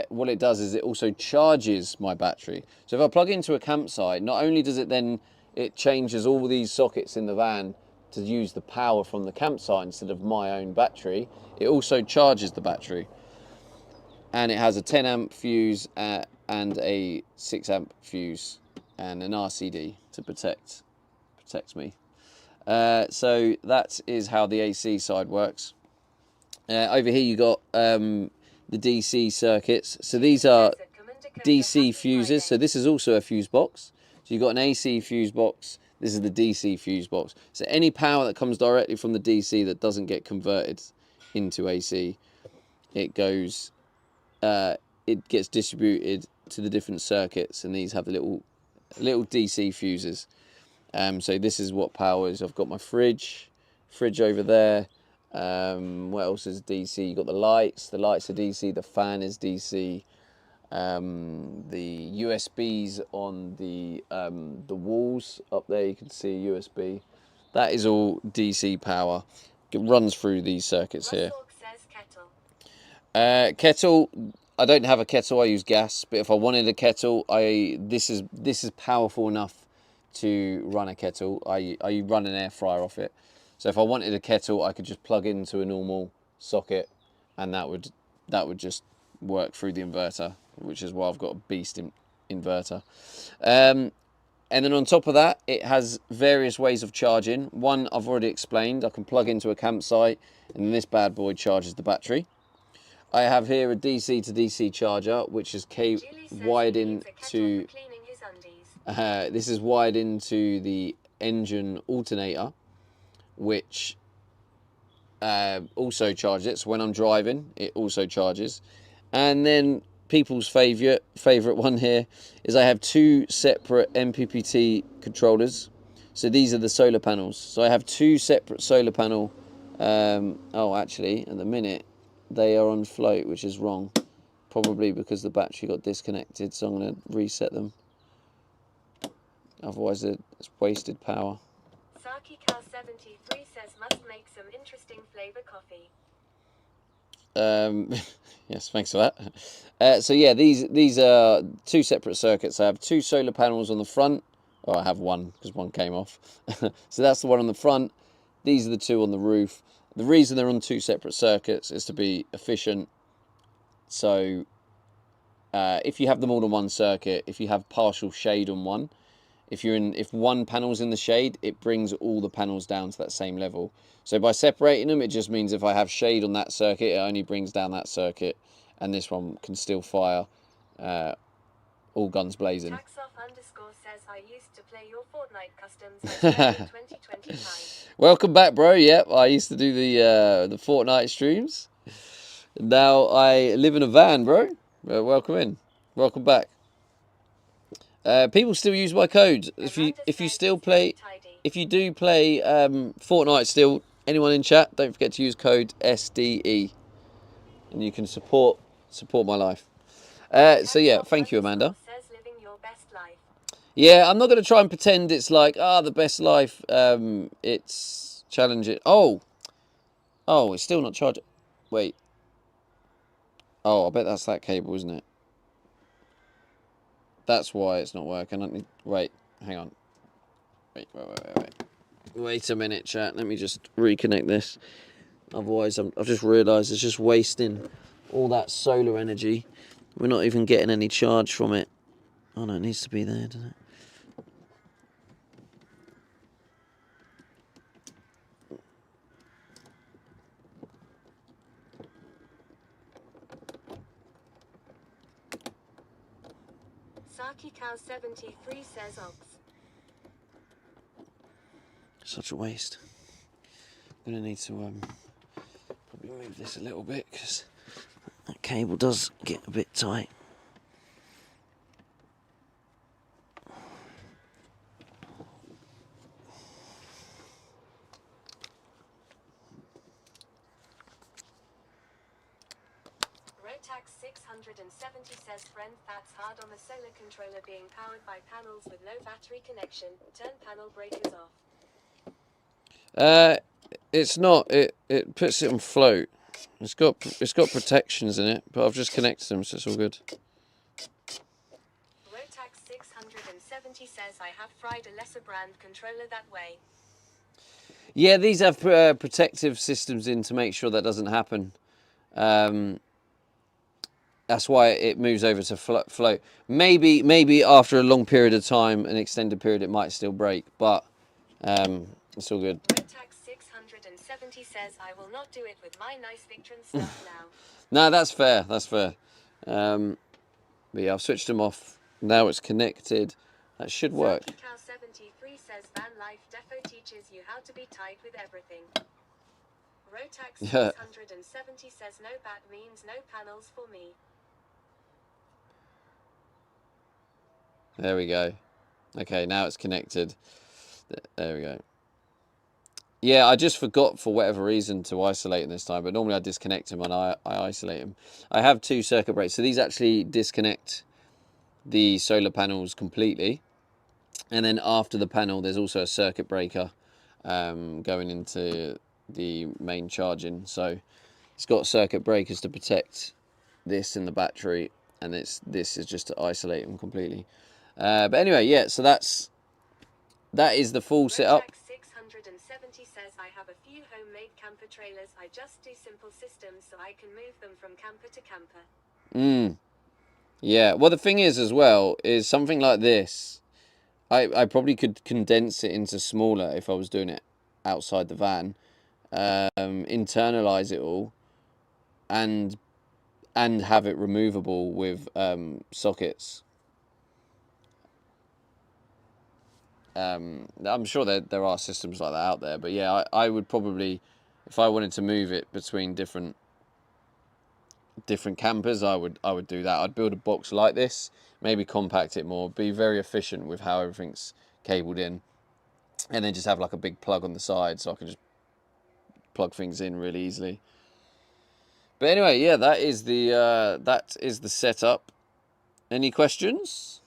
what it does is it also charges my battery. So if I plug into a campsite, not only does it changes all these sockets in the van to use the power from the campsite instead of my own battery, it also charges the battery. And it has a 10 amp fuse and a 6 amp fuse and an RCD to protects me. So that is how the AC side works. Over here you got the DC circuits. So these are DC fuses. So this is also a fuse box. So you've got an AC fuse box. This is the DC fuse box. So any power that comes directly from the DC that doesn't get converted into AC, it goes, it gets distributed to the different circuits, and these have little DC fuses. So this is what powers. I've got my fridge over there. What else is DC? You've got the lights. The lights are DC. The fan is DC. The USBs on the walls up there, you can see USB. That is all DC power. It runs through these circuits here. Says kettle. Kettle. I don't have a kettle. I use gas. But if I wanted a kettle, this is powerful enough to run a kettle. I run an air fryer off it. So if I wanted a kettle, I could just plug into a normal socket, and that would just work through the inverter, which is why I've got a beast inverter. And then on top of that, it has various ways of charging. One I've already explained. I can plug into a campsite, and this bad boy charges the battery. I have here a DC to DC charger, which is wired into. This is wired into the engine alternator, which also charges it. So when I'm driving, it also charges. And then people's favourite one here is I have two separate MPPT controllers. So these are the solar panels. So I have two separate solar panel. Oh, actually, at the minute, they are on float, which is wrong. Probably because the battery got disconnected. So I'm going to reset them. Otherwise, it's wasted power. Saki Cal 73 says must make some interesting flavour coffee. Yes, thanks for that. So yeah, these are two separate circuits. I have two solar panels on the front. Oh, I have one because one came off. So that's the one on the front. These are the two on the roof. The reason they're on two separate circuits is to be efficient. So if you have them all on one circuit, if you have partial shade on one, if one panel's in the shade, it brings all the panels down to that same level. So by separating them, it just means if I have shade on that circuit, it only brings down that circuit, and this one can still fire all guns blazing. Taxoff_ says I used to play your Fortnite customs in 2025. Welcome back, bro. Yep, I used to do the Fortnite streams. Now I live in a van, bro. Welcome in. Welcome back. People still use my code. If you still play, if you do play Fortnite still, anyone in chat, don't forget to use code SDE, and you can support my life. So yeah, thank you, Amanda. Says living your best life. Yeah, I'm not going to try and pretend it's like the best life. It's challenging. Oh, it's still not charging. Wait. Oh, I bet that's that cable, isn't it? That's why it's not working. Wait, hang on. Wait a minute, chat. Let me just reconnect this. Otherwise, I've just realised it's just wasting all that solar energy. We're not even getting any charge from it. Oh no, it needs to be there, doesn't it? Saki Cow 73 says Ox. Such a waste. I'm going to need to probably move this a little bit because that cable does get a bit tight. Rotax 670 says friend that's hard on the solar controller being powered by panels with low battery connection. Turn panel breakers off. It's not. It puts it on float. It's got protections in it, but I've just connected them, so it's all good. Rotax 670 says I have fried a lesser brand controller that way. Yeah, these have protective systems in to make sure that doesn't happen. That's why it moves over to float. Maybe after a long period of time, an extended period, it might still break, but it's all good. Rotax 670 says I will not do it with my nice Victron stuff now. No, that's fair. That's fair. But yeah, I've switched them off. Now it's connected. That should work. Saki Cow 73 says VanLife Defo teaches you how to be tight with everything. Rotax 670 says no bat means no panels for me. There we go. Okay, now it's connected. There we go. Yeah, I just forgot for whatever reason to isolate them this time, but normally I disconnect them and I isolate them. I have 2 circuit breakers, so these actually disconnect the solar panels completely. And then after the panel, there's also a circuit breaker going into the main charging. So it's got circuit breakers to protect this and the battery, and this is just to isolate them completely. But anyway, yeah, so that is the full setup. Rotax 670 says I have a few homemade camper trailers. I just do simple systems so I can move them from camper to camper. Yeah, well, the thing is as well, is something like this, I probably could condense it into smaller if I was doing it outside the van, internalize it all, and have it removable with sockets. I'm sure there are systems like that out there, but yeah, I would probably, if I wanted to move it between different campers, I would do that. I'd build a box like this, maybe compact it more, be very efficient with how everything's cabled in, and then just have like a big plug on the side so I can just plug things in really easily. But anyway, yeah, that is the setup. Any questions?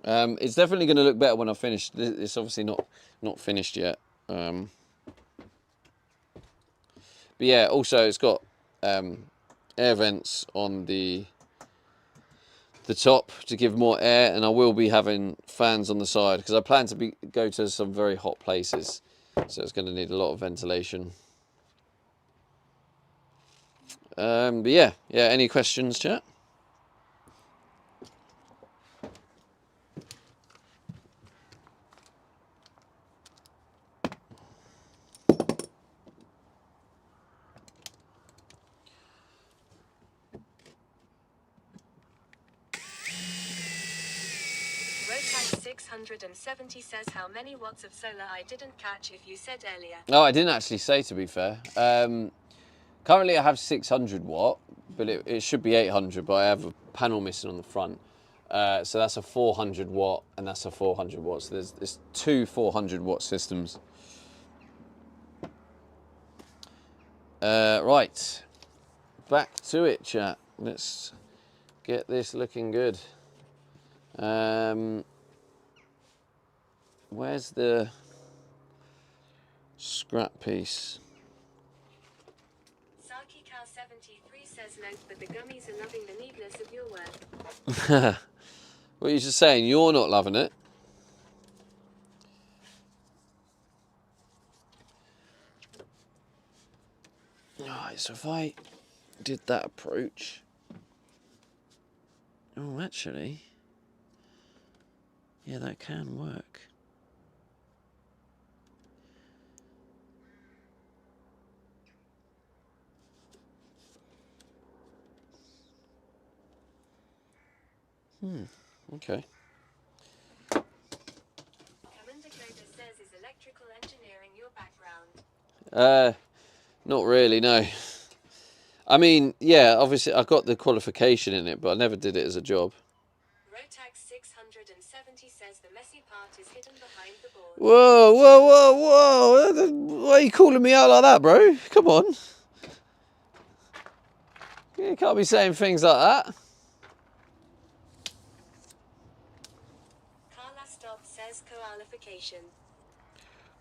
It's definitely going to look better when I finish. It's obviously not finished yet. But yeah, also it's got air vents on the top to give more air, and I will be having fans on the side because I plan to go to some very hot places, so it's going to need a lot of ventilation. But yeah, any questions, chat? Rotax 670 says how many watts of solar I didn't catch if you said earlier. Oh, I didn't actually say, to be fair. Currently I have 600 watt, but it should be 800, but I have a panel missing on the front. So that's a 400 watt, and that's a 400 watt. So there's 2 400 watt systems. Right, back to it, chat. Let's get this looking good. Where's the scrap piece? Saki Cow 73 says note, but the gummies are loving the neatness of your work. What are you just saying? You're not loving it? Alright, so if I did that approach... Oh, actually... Yeah, that can work. Okay. Commander Coda says, is electrical engineering your background? Not really, no. I mean, yeah, obviously I got the qualification in it, but I never did it as a job. Rotax 670 says the messy part is hidden behind the board. Whoa, whoa, whoa, whoa! Why are you calling me out like that, bro? Come on. You can't be saying things like that. Carla Stop says qualification.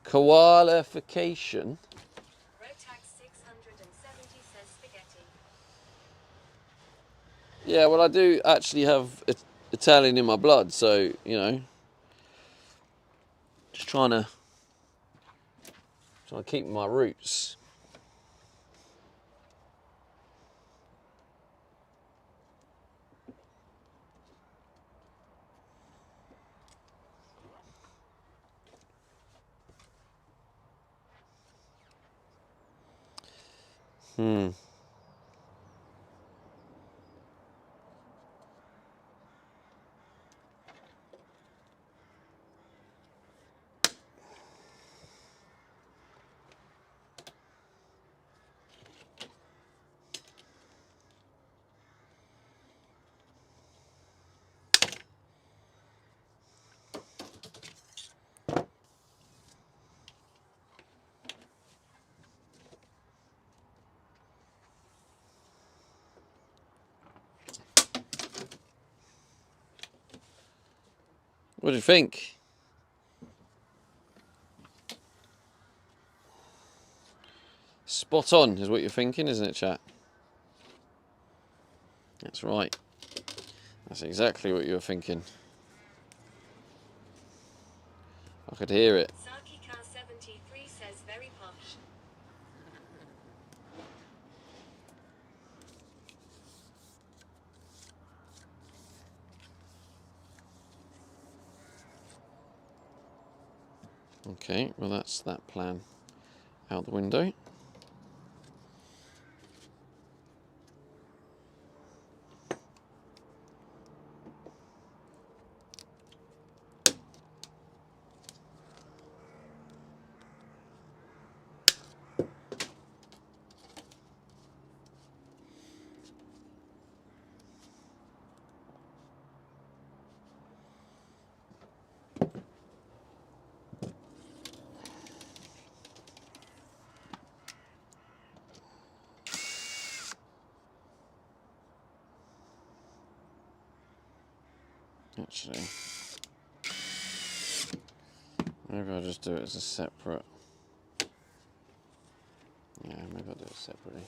Qualification? Rotax 670 says spaghetti. Yeah, well, I do actually have Italian in my blood, so, you know. Just trying to keep my roots. What do you think? Spot on is what you're thinking, isn't it, chat? That's right. That's exactly what you were thinking. I could hear it. Saki Car 73 says very posh. Okay, well that's that plan out the window. Actually, maybe I'll just do it as a separate. Yeah, maybe I'll do it separately.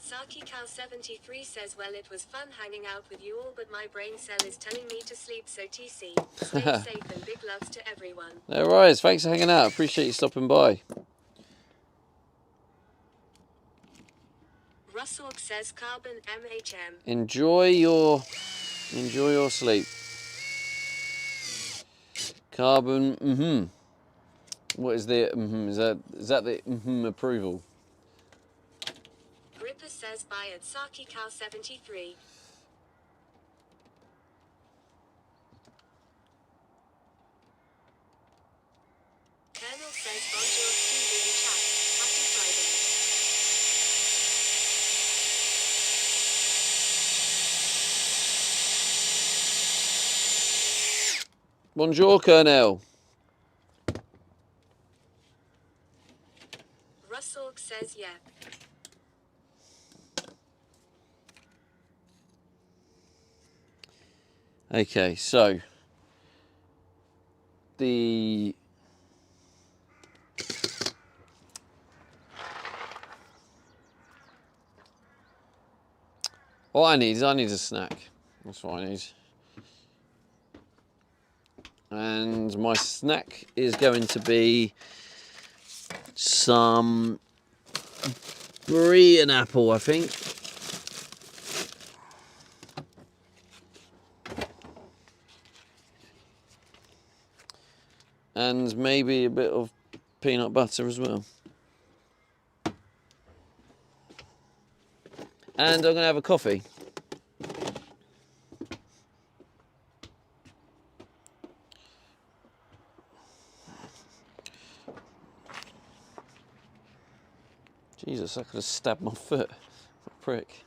Saki Cal 73 says, well, it was fun hanging out with you all, but my brain cell is telling me to sleep, so TC. Stay safe and big loves to everyone. No worries, thanks for hanging out. Appreciate you stopping by. Russell says carbon MHM. Enjoy your sleep. Carbon, What is the is that the approval? Gripper says bye at Saki Cal 73. Colonel says bonjour Stevie in chat. Happy Friday. Bonjour, Colonel. Russell says yeah. Okay, so the what I need is a snack. That's what I need. And my snack is going to be some brie and apple, I think. And maybe a bit of peanut butter as well. And I'm going to have a coffee. Jesus, I could have stabbed my foot. What a prick.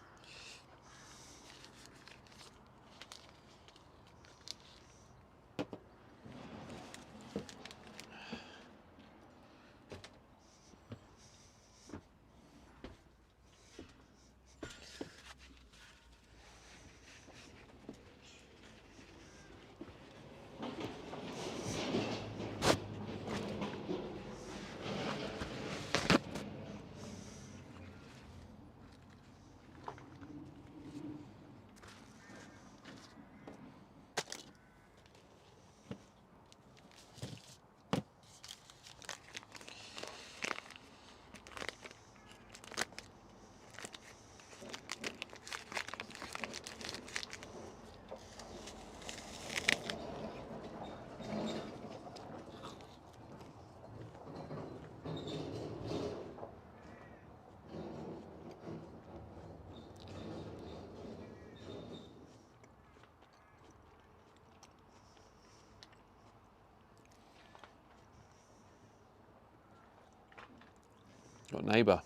Got a neighbour.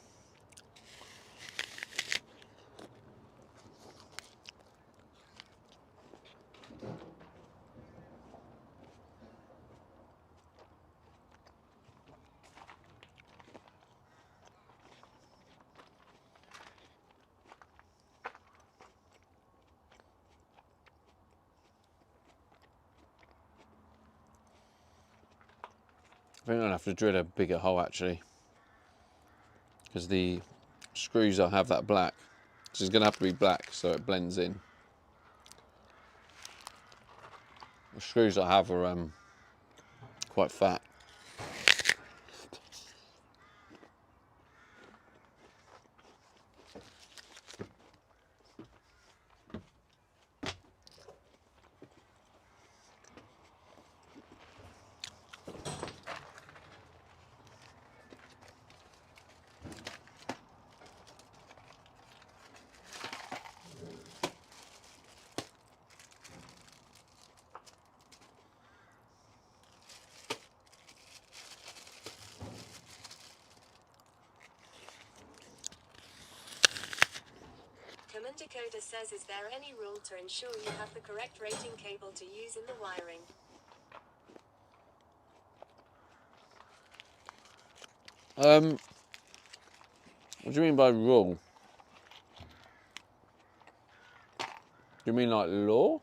I think I'll have to drill a bigger hole actually, because the screws I have that black. So it's going to have to be black so it blends in. The screws I have are quite fat. Commander Coda says, is there any rule to ensure you have the correct rating cable to use in the wiring? What do you mean by rule? Do you mean like law?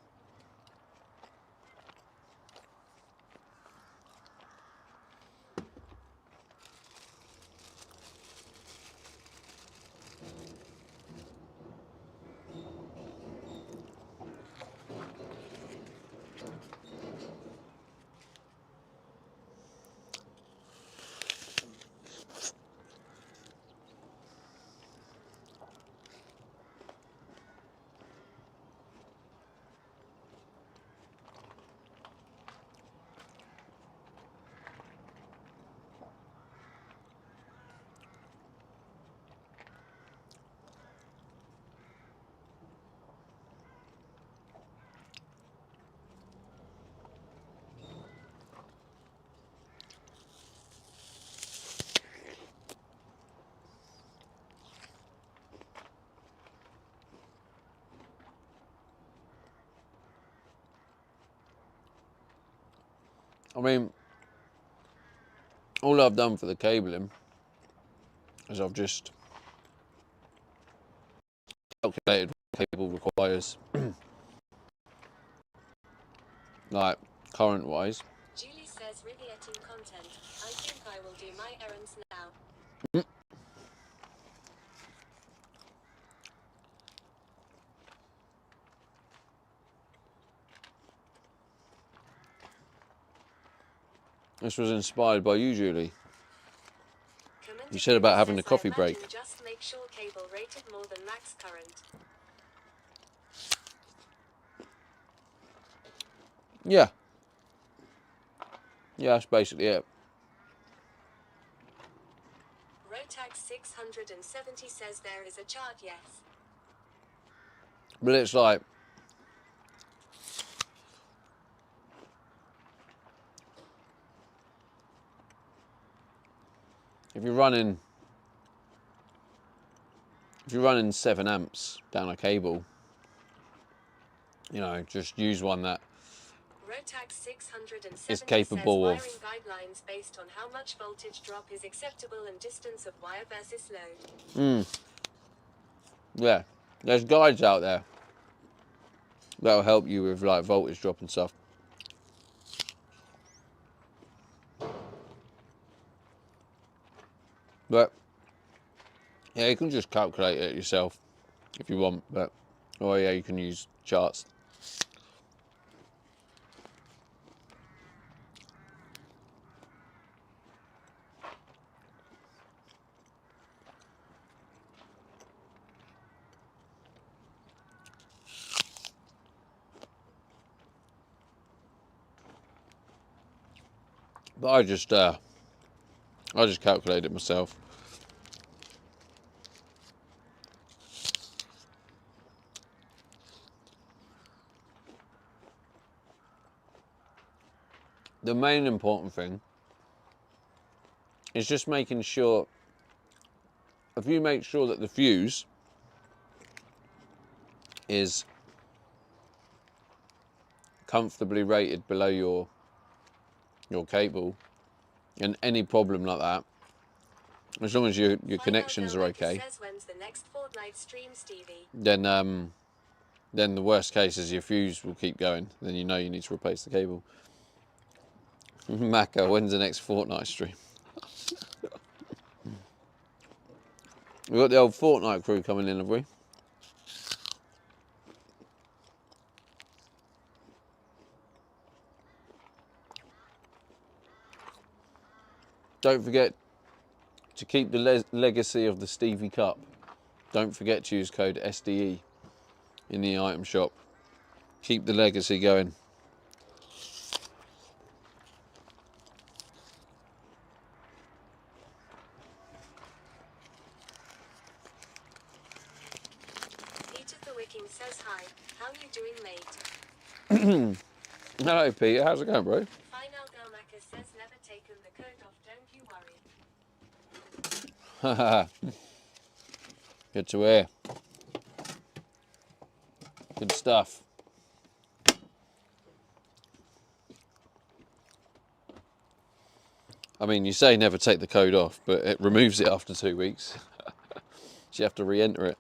I mean, all I've done for the cabling is I've just calculated what the cable requires, like current wise. Julie says riveting content. I think I will do my errands now. This was inspired by you, Julie. Commander You said about Kevin having a says, coffee I imagine break. just make sure cable rated more than max current. Yeah. Yeah, that's basically it. Rotax 670 says there is a chart, yes. But it's like, if you're running 7 amps down a cable, you know, just use one that Rotax 670 is capable says of. wiring guidelines based on how much voltage drop is acceptable and distance of wire versus load. Yeah, there's guides out there that'll help you with like voltage drop and stuff. But yeah, you can just calculate it yourself if you want. But oh yeah, you can use charts. But I just calculate it myself. The main important thing is just making sure, if you make sure that the fuse is comfortably rated below your cable, and any problem like that, as long as your connections are okay, Says when's the next Fortnite stream, Stevie? then the worst case is your fuse will keep going. Then you know you need to replace the cable. Macca, when's the next Fortnite stream? We've got the old Fortnite crew coming in, have we? Don't forget to keep the legacy of the Stevie Cup. Don't forget to use code SDE in the item shop. Keep the legacy going. Peter the Wicking says hi. How you doing, mate? Hello, Peter. How's it going, bro? Final Girl Macca says never taken the coat off, don't you worry. Good to hear. Good stuff. I mean, you say never take the code off, but it removes it after 2 weeks. So you have to re-enter it.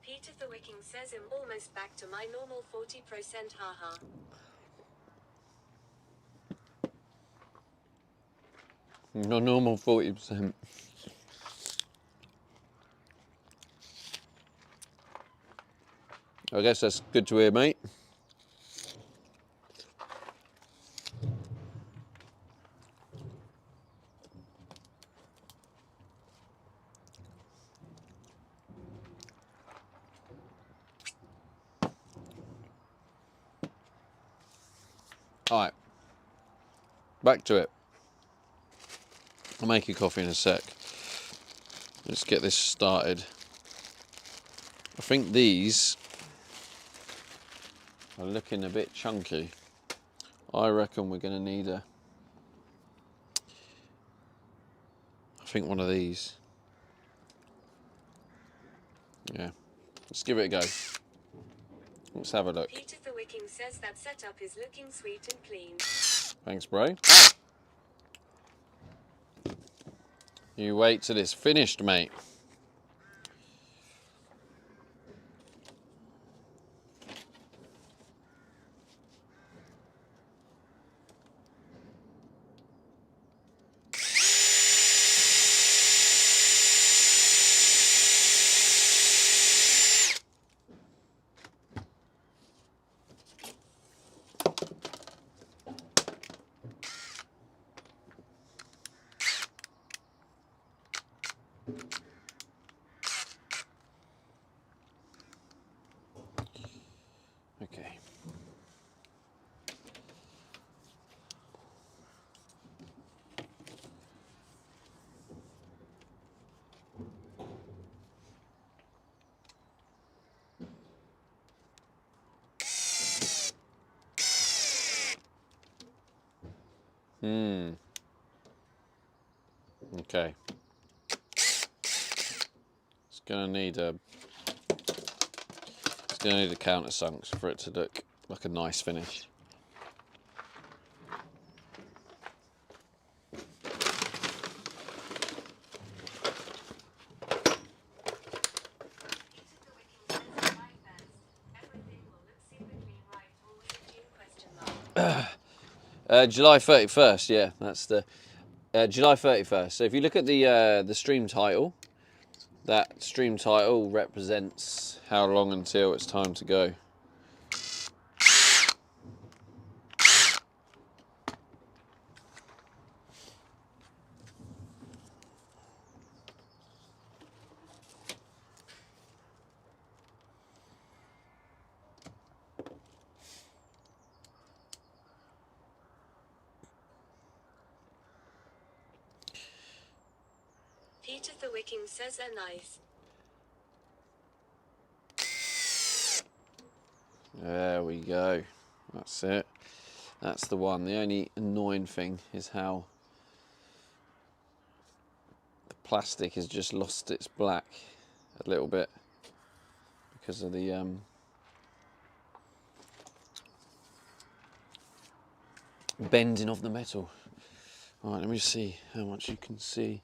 Peter the Wicking says I'm almost back to my normal 40%, haha. Your normal 40%. I guess that's good to hear, mate. All right, back to it. I'll make you coffee in a sec. Let's get this started. I think these are looking a bit chunky. I reckon we're going to need I think one of these. Yeah, let's give it a go. Let's have a look. Peter the Wicking says that setup is looking sweet and clean. Thanks, bro. You wait till it's finished, mate. Okay. Okay. It's gonna need a countersunks for it to look like a nice finish. July 31st, yeah, that's the July 31st. So if you look at the stream title, that stream title represents how long until it's time to go. Peter the Wicking says they're nice. There we go. That's it. That's the one. The only annoying thing is how the plastic has just lost its black a little bit because of the bending of the metal. All right, let me see how much you can see.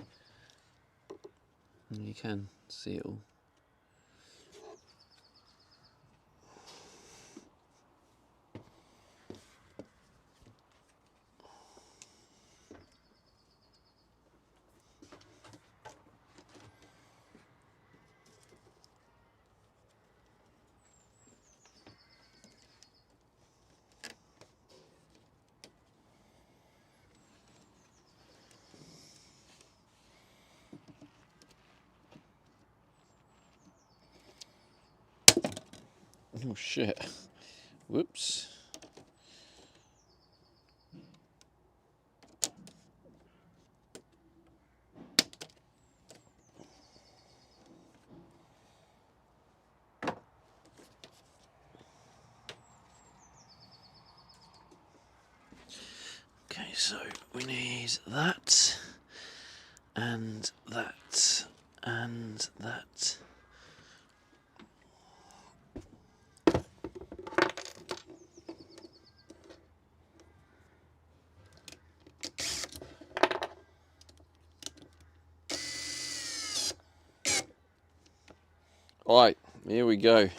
You can see it all. Oh shit. Whoops. Okay, so we need that, and that, and that. All right, here we go.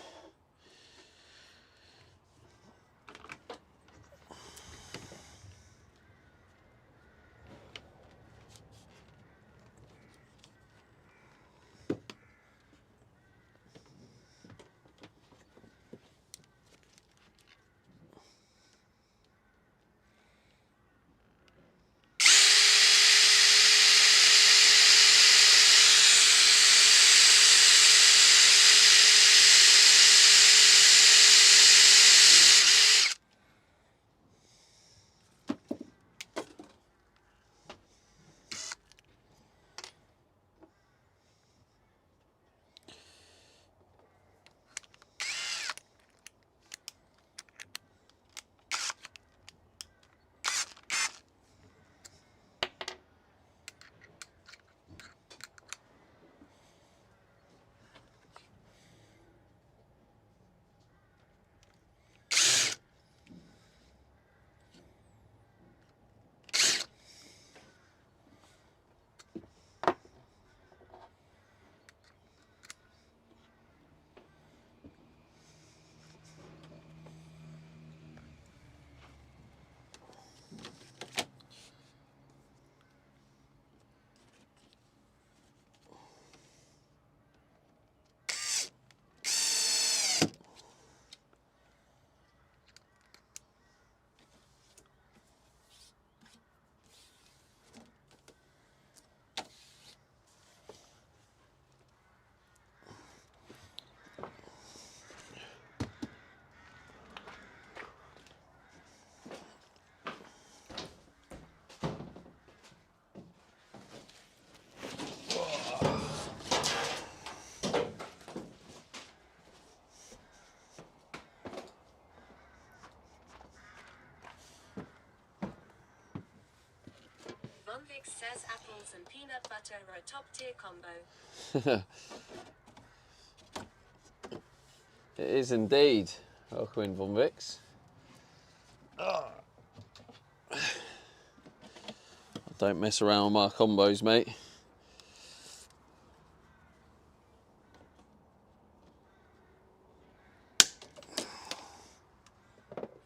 VanLife says apples and peanut butter are a top tier combo. It is indeed. Welcome in, VanLife. Don't mess around with my combos, mate.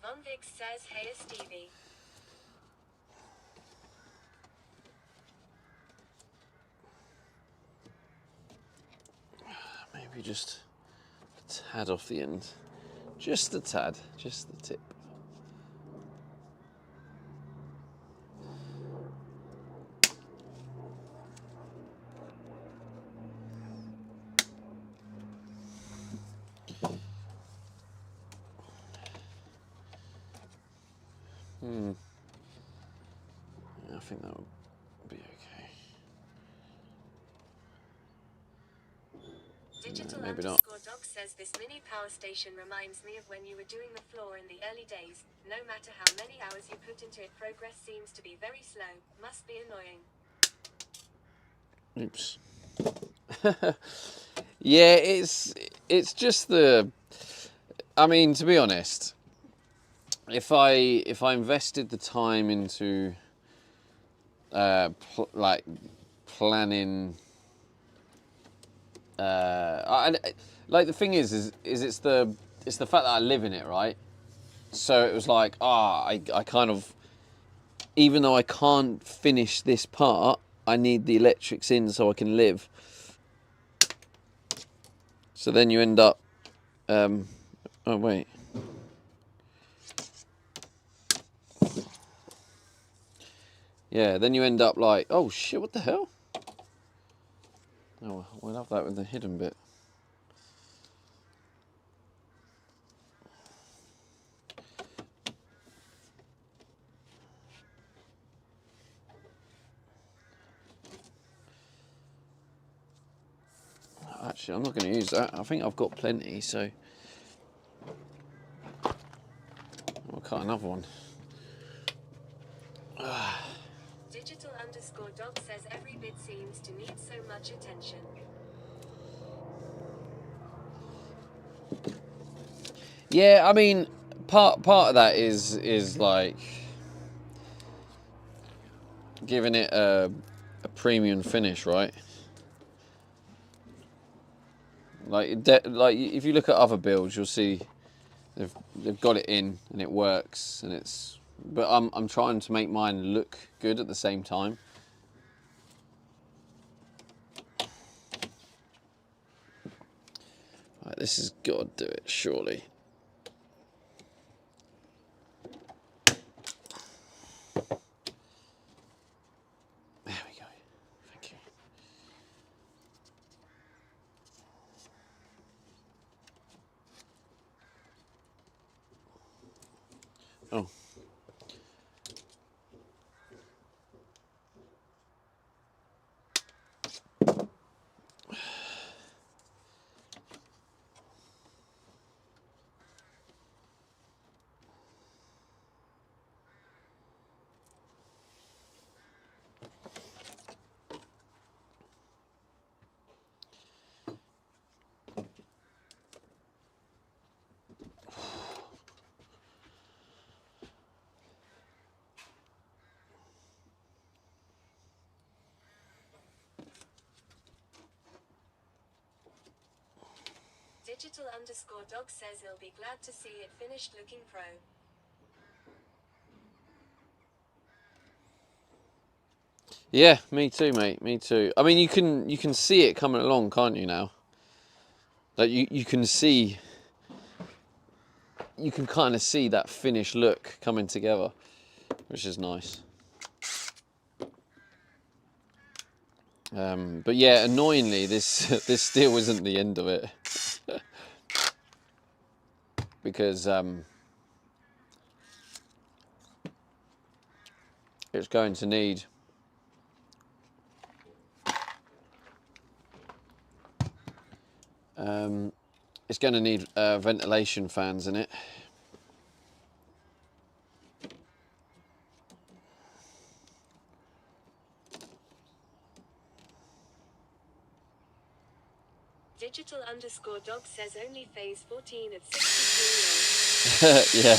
VanLife says, hey Stevie. Maybe just a tad off the end. Just a tad, just the tip. Yeah, I think that would be okay. Digital maybe not. _dog says this mini power station reminds me of when you were doing the floor in the early days. No matter how many hours you put into it, progress seems to be very slow. Must be annoying. Oops. Yeah, it's just the. I mean, to be honest, if I invested the time into like planning, like the thing is it's the fact that I live in it, right? So it was like, I kind of, even though I can't finish this part, I need the electrics in so I can live. So then you end up, oh wait. Yeah, then you end up like, oh shit, what the hell? Oh, we'll have that with the hidden bit. Actually, I'm not going to use that. I think I've got plenty, so I'll cut another one. Digital _dog says every bit seems to need so much attention. Yeah, I mean, part of that is like giving it a premium finish, right? Like if you look at other builds, you'll see they've got it in and it works and it's. But I'm trying to make mine look good at the same time. Right, this has got to do it, surely. There we go. Thank you. Oh. Digital _dog says he'll be glad to see it finished looking pro. Yeah, me too, mate. Me too. I mean, you can see it coming along, can't you now? Like you can see. You can kind of see that finished look coming together, which is nice. But yeah, annoyingly, this still isn't the end of it. Because it's going to need ventilation fans in it. Digital_dog says only phase 14 at 63 Yeah.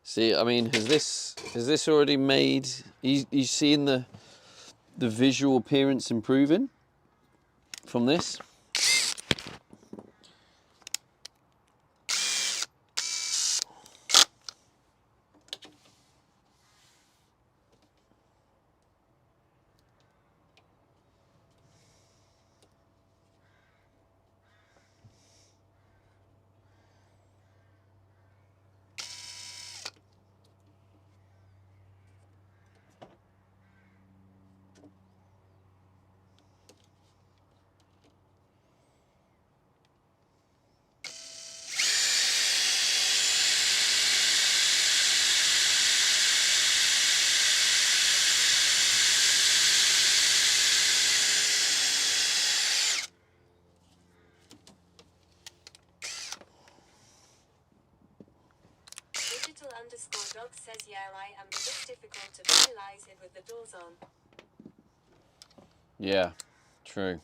See, I mean, has this already made? You seeing the visual appearance improving from this? Digital_dog says yeah, I am, but it's difficult to visualize it with the doors on. Yeah, true.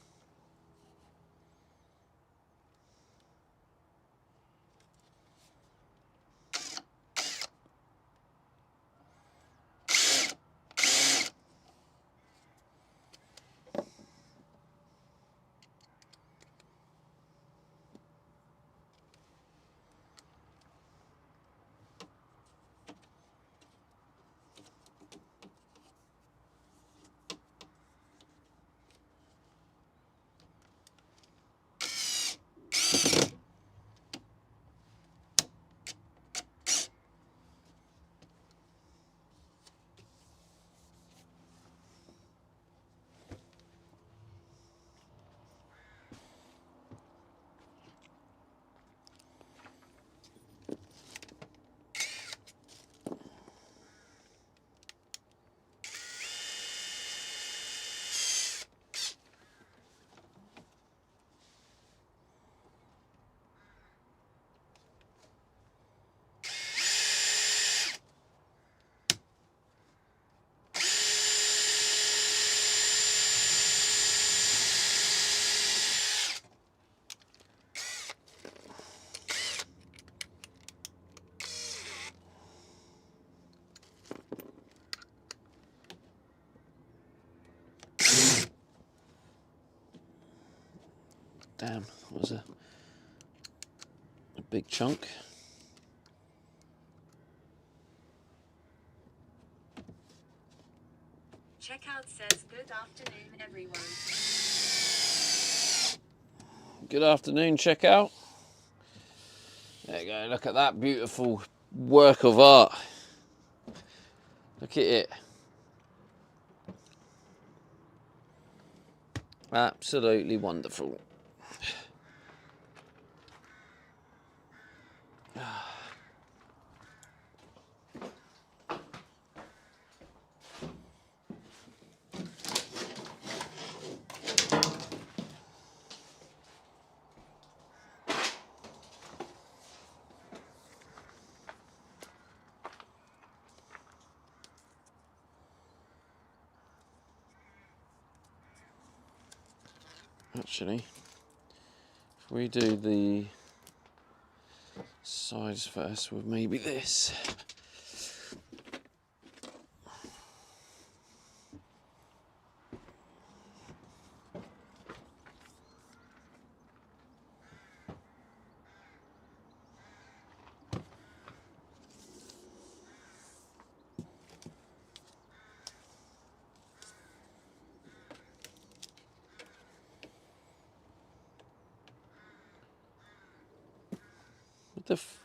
Damn, that was a big chunk. Checkout says good afternoon, everyone. Good afternoon, checkout. There you go, look at that beautiful work of art. Look at it. Absolutely wonderful. Actually, if we do the sides first with maybe this. What the f...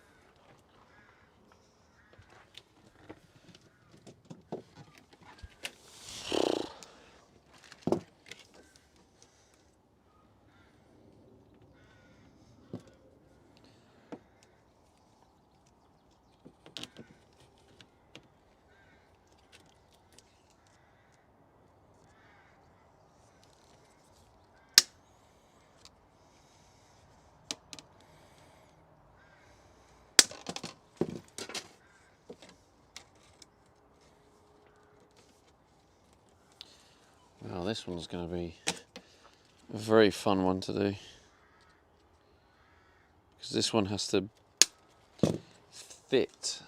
Well, this one's going to be a very fun one to do. Because this one has to fit.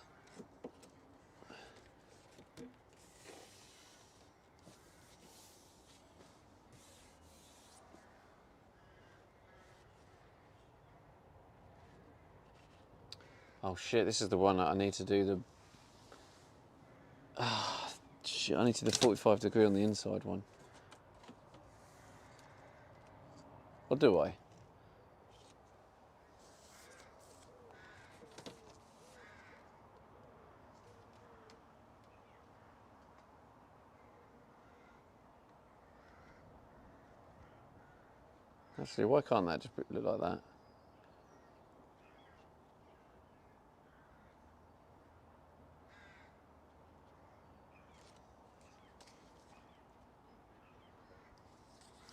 Oh shit, this is the one that I need to do the... Ah, shit, I need to do the 45 degree on the inside one. Or do I? Actually, why can't that just look like that?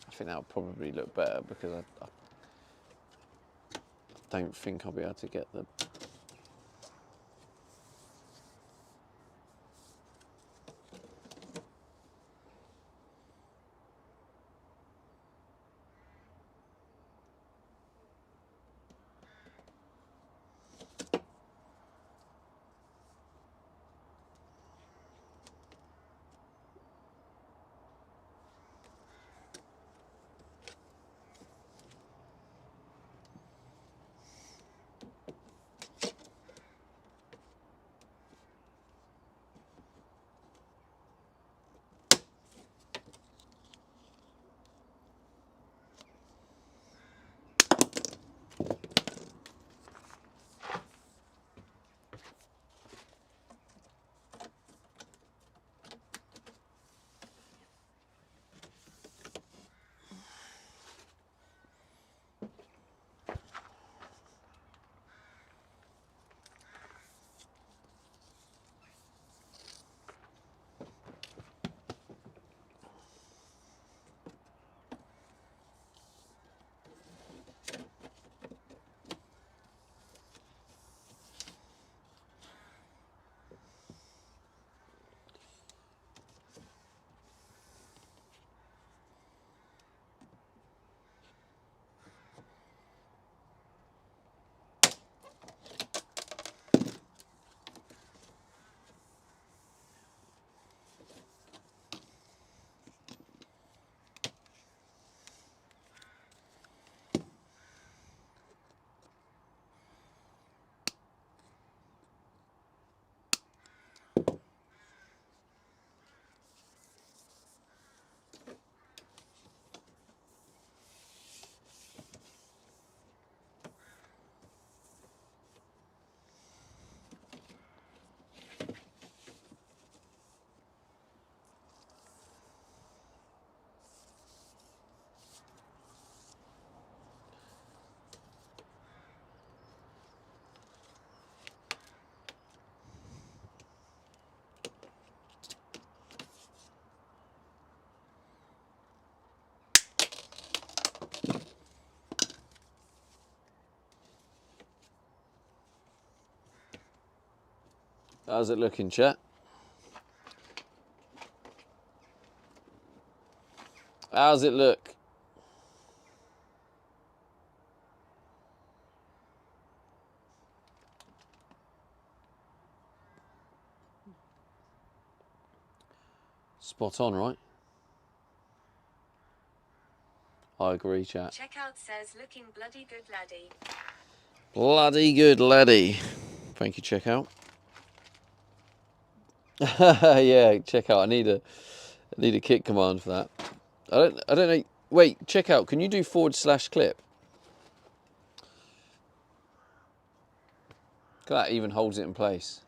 I think that would probably look better because I don't think I'll be able to get the... How's it looking, chat? How's it look? Spot on, right? I agree, chat. Checkout says looking bloody good, laddie. Bloody good, laddie. Thank you, checkout. Yeah, checkout. I need a kit command for that. I don't know. Wait, checkout. Can you do /clip? That even holds it in place.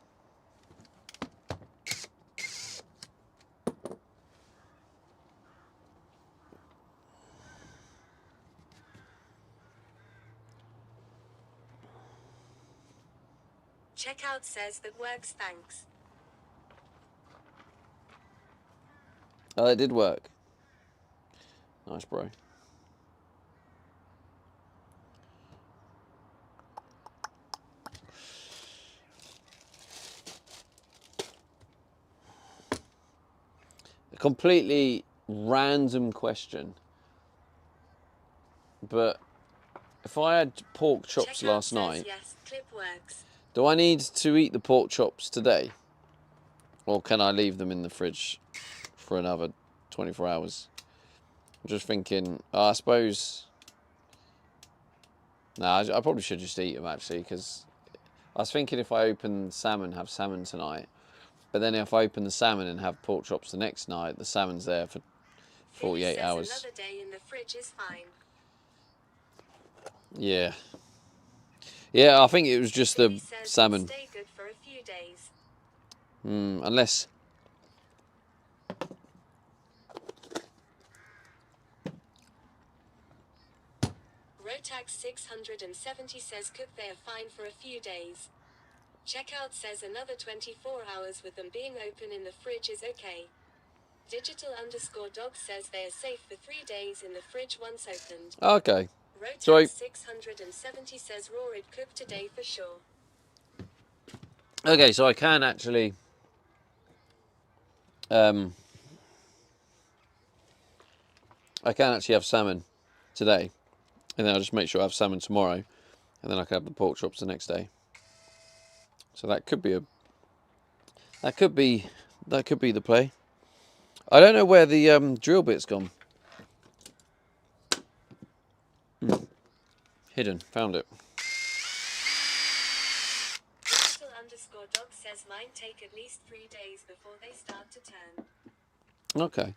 Checkout says that works, thanks. Oh, it did work. Nice, bro. A completely random question. But if I had pork chops Checkout last says night, yes, clip works. do I need to eat the pork chops today? Or can I leave them in the fridge for another 24 hours? I'm just thinking, I suppose... Nah, I probably should just eat them, actually, because I was thinking if I open salmon, have salmon tonight. But then if I open the salmon and have pork chops the next night, the salmon's there for 48 hours. Another day in the fridge is fine. Yeah. Yeah, I think it was just the salmon. Stay good for a few days. Unless... Rotax 670 says cook they are fine for a few days. Checkout says another 24 hours with them being open in the fridge is okay. Digital_dog says they are safe for 3 days in the fridge once opened. Okay. Rotax 670 says raw it cooked today for sure. Okay, so I can actually... I can actually have salmon today. And then I'll just make sure I have salmon tomorrow. And then I can have the pork chops the next day. So that could be a... That could be the play. I don't know where the drill bit's gone. Hidden. Found it. Digital_dog says mine take at least 3 days before they start to turn. Okay.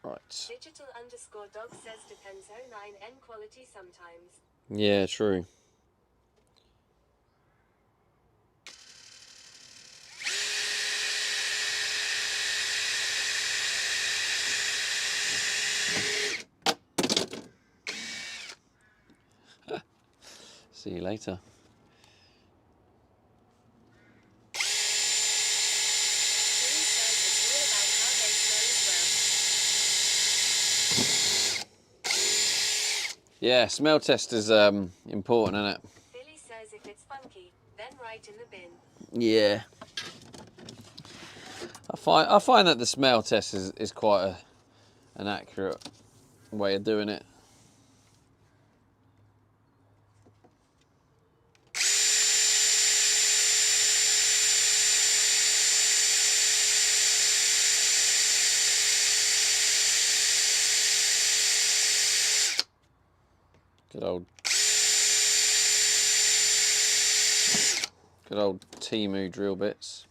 Right. Digital_dog says depends 09N quality sometimes. Yeah, true. See you later. Yeah, smell test is important, isn't it? Billy says if it's funky, then right in the bin. Yeah. I find that the smell test is quite an accurate way of doing it. Good old Temu drill bits.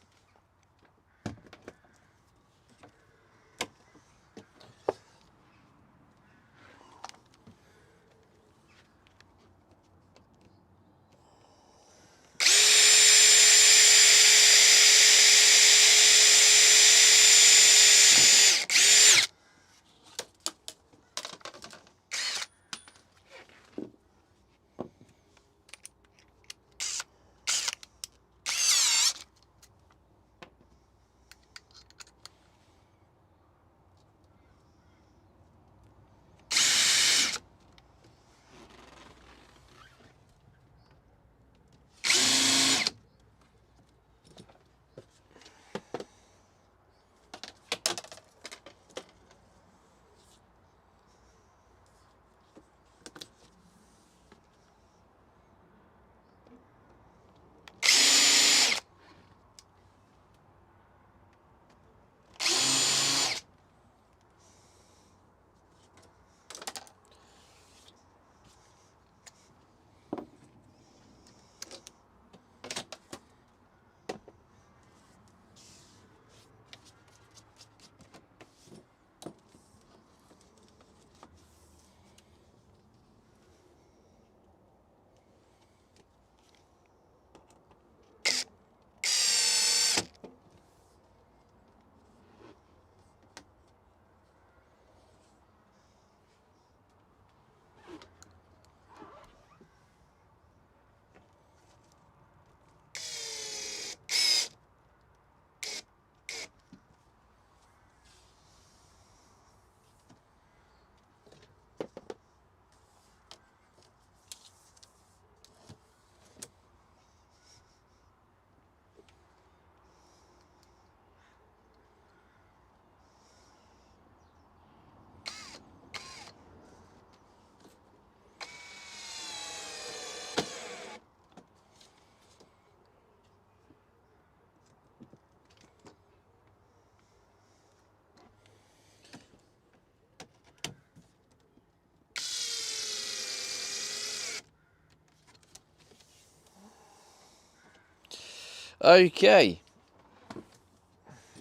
Okay.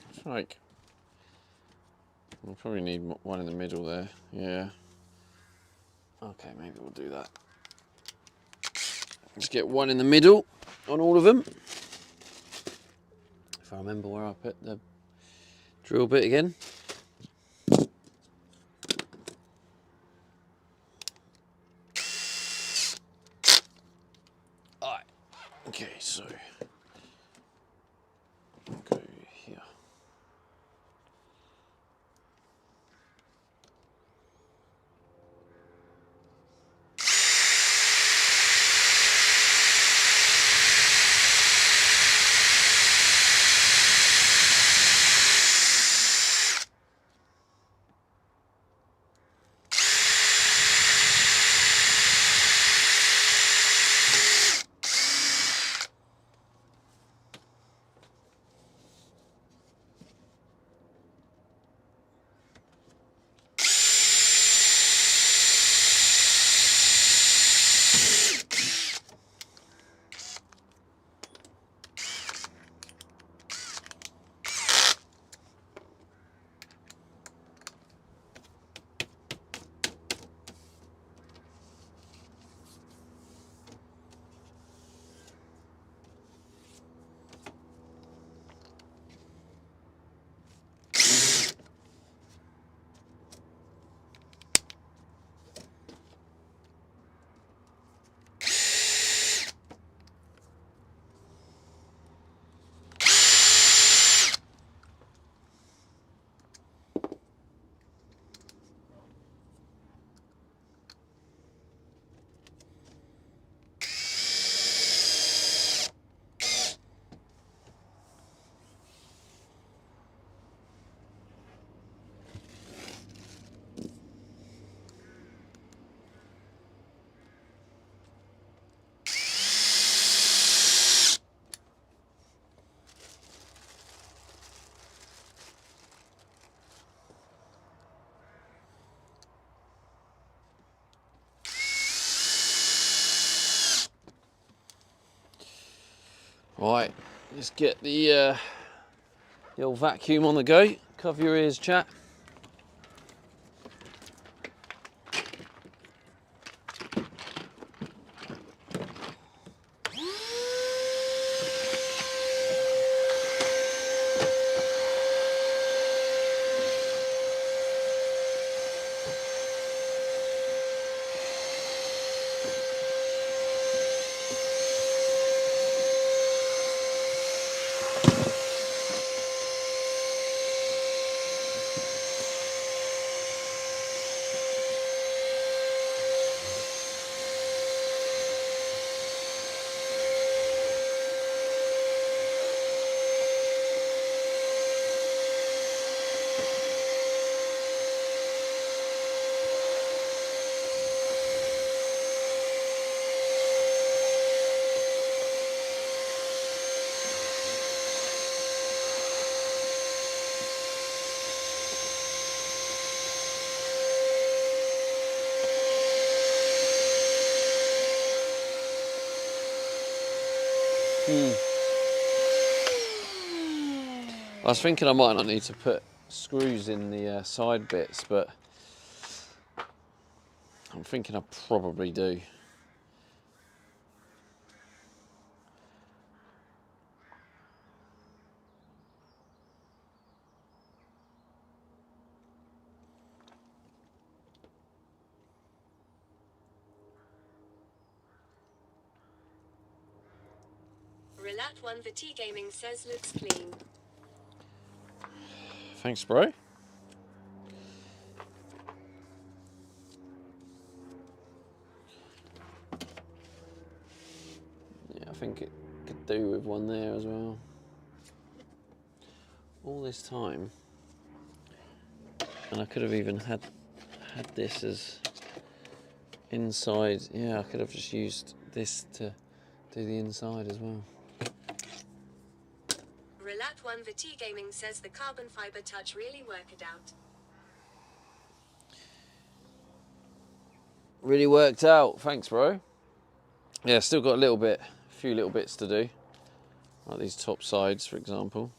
It's like, we'll probably need one in the middle there. Yeah. Okay, maybe we'll do that. Just get one in the middle on all of them. If I remember where I put the drill bit again. Alright. Okay, so go here. Right, let's get the old vacuum on the go. Cover your ears, chat. I was thinking I might not need to put screws in the side bits, but I'm thinking I probably do. Relat1 the T Gaming says looks clean. Thanks, bro. Yeah, I think it could do with one there as well. All this time, and I could have even had this as inside. Yeah, I could have just used this to do the inside as well. Relat1 the T Gaming says the carbon fiber touch really worked it out. Really worked out. Thanks, bro. Yeah, still got a few little bits to do. Like these top sides, for example.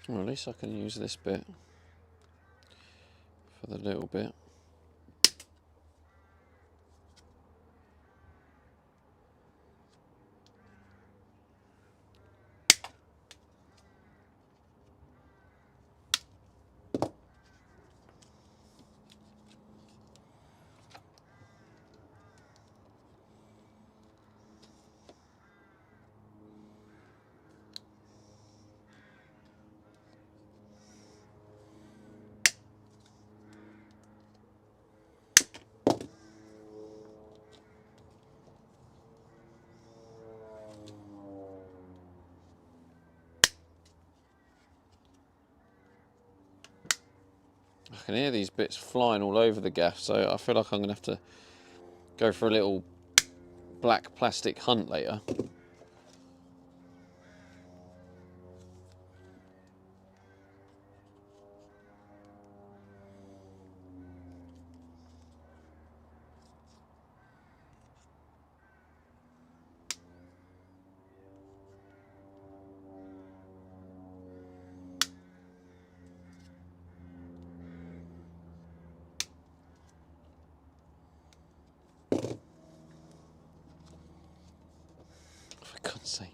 Well, at least I can use this bit for the little bit. I can hear these bits flying all over the gaff, so I feel like I'm going to have to go for a little black plastic hunt later. For God's sake.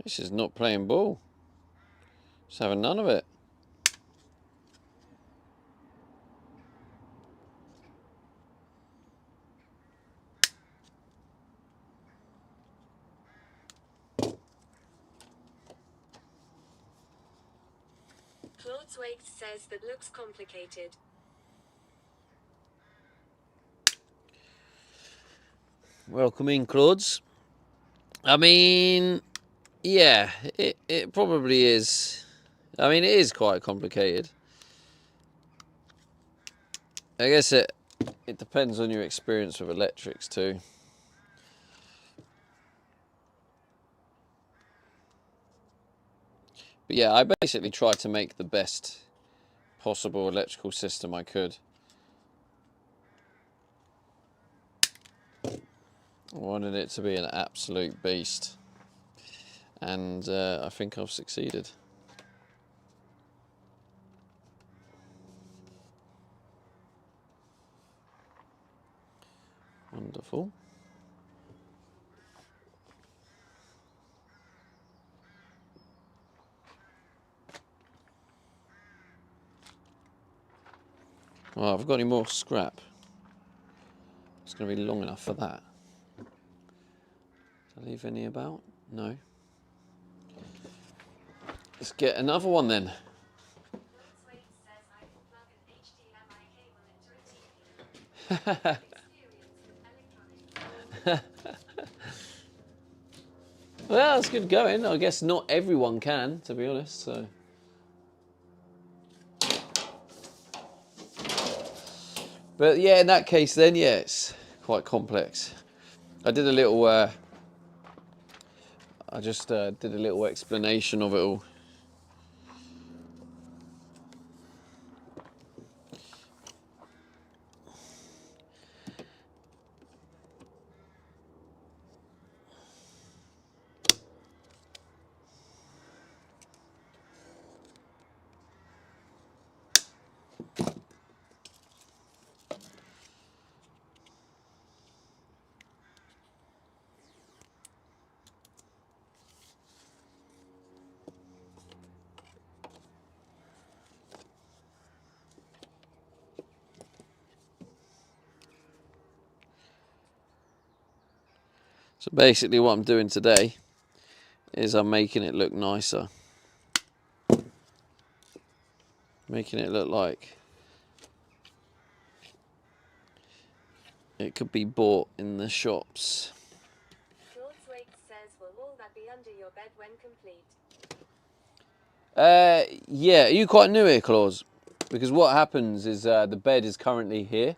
This is not playing ball. Just having none of it. Claude Waked says that looks complicated. Welcome in, Claudes. I mean, yeah, it probably is. I mean, it is quite complicated. I guess it depends on your experience with electrics too. But yeah, I basically tried to make the best possible electrical system I could. I wanted it to be an absolute beast. And I think I've succeeded. Wonderful. Well, have I got any more scrap? It's going to be long enough for that. Did I leave any about? No. Let's get another one then. Claude Waked says I can plug an HDMI cable into a TV. Experience with electronics. Well, that's good going. I guess not everyone can, to be honest. So, but yeah, in that case, then yeah, it's quite complex. I did a little. I just did a little explanation of it all. So basically what I'm doing today is I'm making it look nicer. Making it look like it could be bought in the shops. Claude Swake says, will all that be under your bed when complete? Yeah, are you quite new here, Claus? Because what happens is the bed is currently here.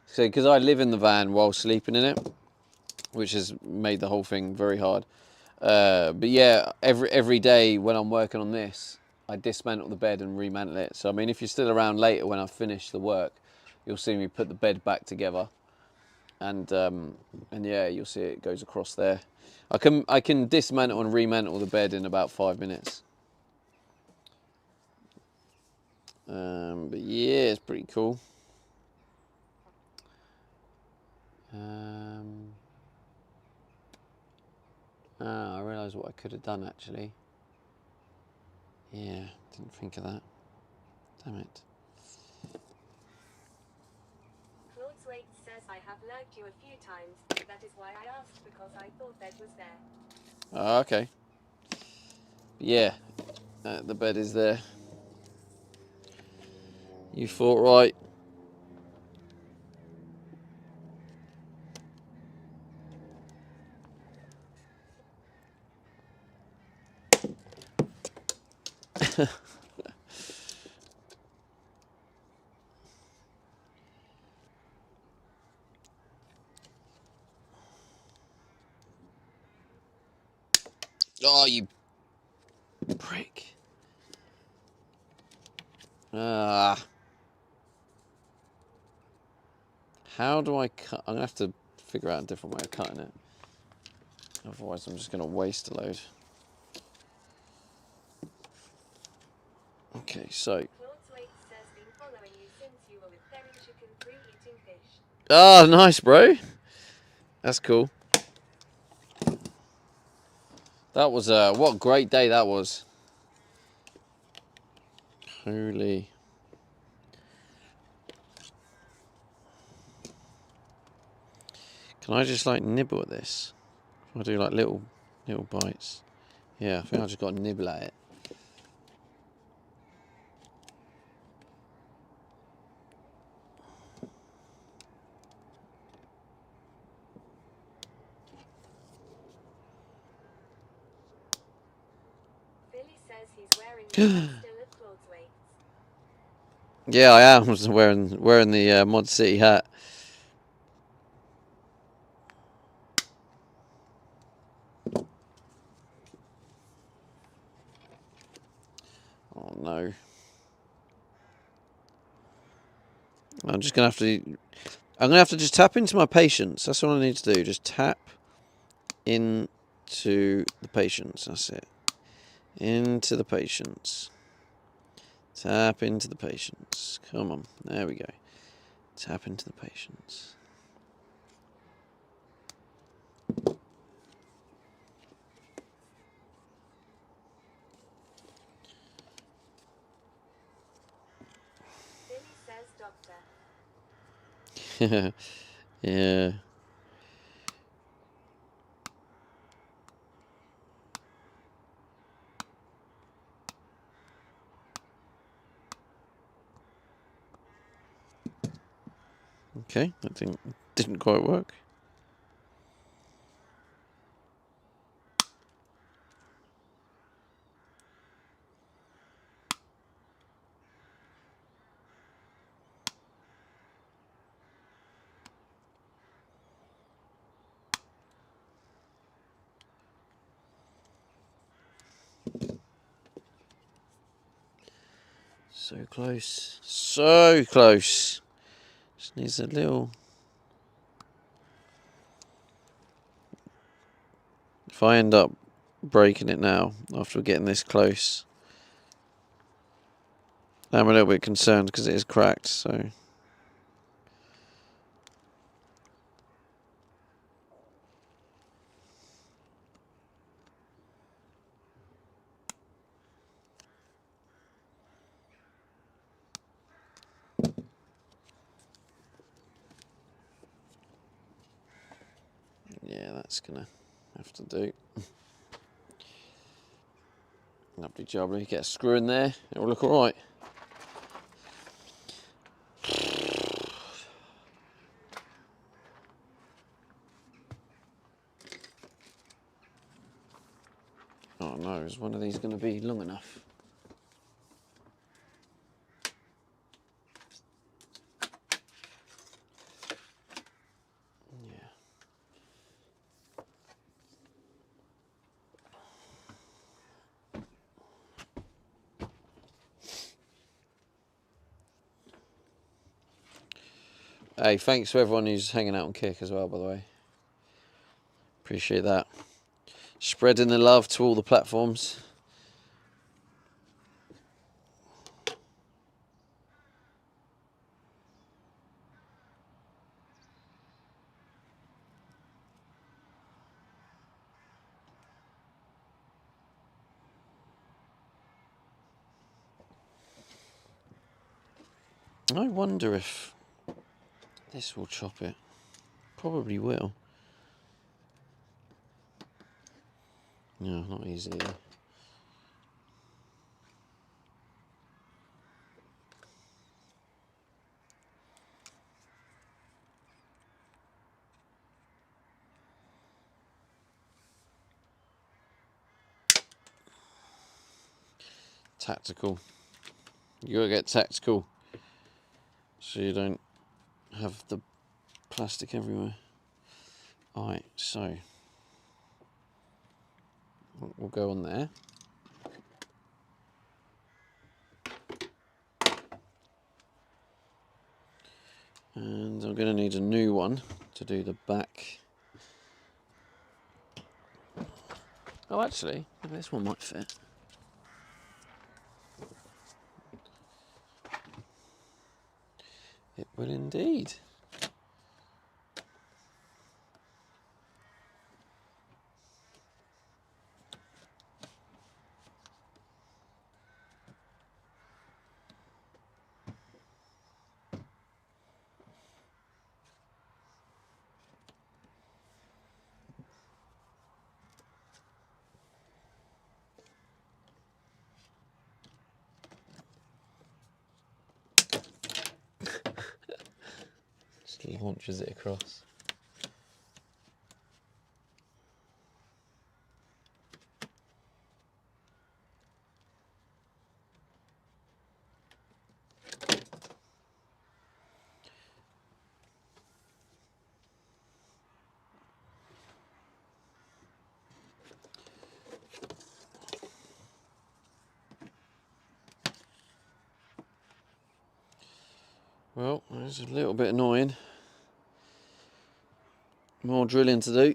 So, because I live in the van while sleeping in it, which has made the whole thing very hard. But yeah, every day when I'm working on this, I dismantle the bed and remantle it. So I mean, if you're still around later when I finish the work, you'll see me put the bed back together, and yeah, you'll see it goes across there. I can dismantle and remantle the bed in about 5 minutes. But yeah, it's pretty cool. I realised what I could have done actually. Yeah, didn't think of that. Damn it. Claude Swake says, I have lurked you a few times. That is why I asked, because I thought bed was there. Oh, okay. Yeah, the bed is there. You thought right. Oh, you prick. Ah. How do I cut? I'm going to have to figure out a different way of cutting it. Otherwise, I'm just going to waste a load. Okay, so. Claude Swake says, been following you since you were with Perry Chicken 3 eating fish. Oh, nice, bro. That's cool. That was, what a great day that was. Holy. Can I just, like, nibble at this? I do, like, little bites. Yeah, I think I just got to nibble at it. Billy says he's wearing the hat still at Claude Swake's. Yeah, I am wearing the Mod City hat. Oh no. I'm gonna have to just tap into my patience. That's all I need to do. Just tap into the patience. That's it. Into the patience. Tap into the patience. Come on. There we go. Tap into the patience. Billy says, doctor. Yeah. Okay, that didn't quite work. So close. So close. Just needs a little. If I end up breaking it now, after getting this close, I'm a little bit concerned because it is cracked, so. Yeah, that's gonna. Have to do. Lovely jubbly. Get a screw in there. It'll look all right. Oh no, is one of these going to be long enough? Yeah. Hey, thanks to everyone who's hanging out on Kick as well, by the way. Appreciate that. Spreading the love to all the platforms. I wonder if this will chop it. Probably will. No, not easy. Tactical. You gotta get tactical so you don't have the plastic everywhere. Alright, so we'll go on there. And I'm going to need a new one to do the back. Oh, actually, maybe this one might fit. It will indeed. Just launches it across. Well, it's a little bit annoying. More drilling to do.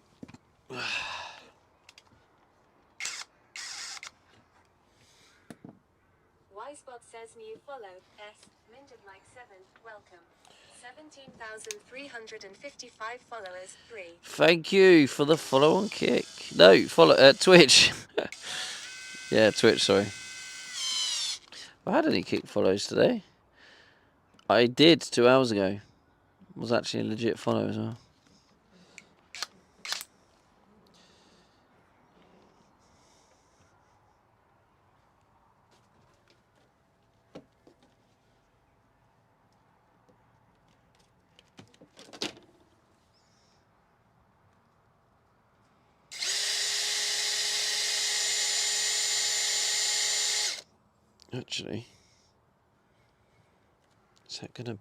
Wisebot says new follow. S. Minted like 7. Welcome. 17,355 followers. 3. Thank you for the follow on Kick. No, follow Twitch. Yeah, Twitch, sorry. I had any Kick follows today. I did 2 hours ago. Was actually a legit follow as well. Actually, is that gonna?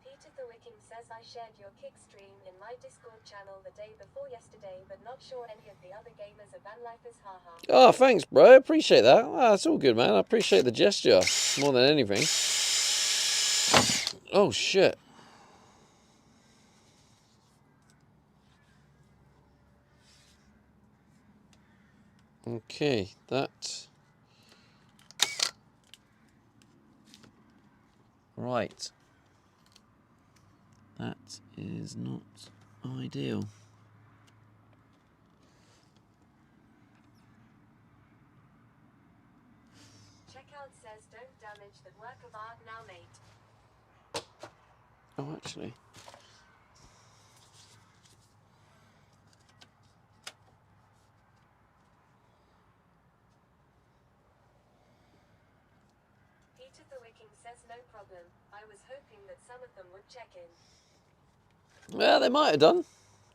Peter the Wicking says I shared your Kick stream in my Discord channel the day before yesterday, but not sure any of the other gamers are VanLifers. Haha. Oh, thanks, bro. Appreciate that. Oh, that's all good, man. I appreciate the gesture more than anything. Oh shit. Okay, that. Right. That is not ideal. Checkout says don't damage the work of art now, mate. Oh, actually. Peter the Wicking says no problem. I was hoping that some of them would check in. Yeah, they might have done.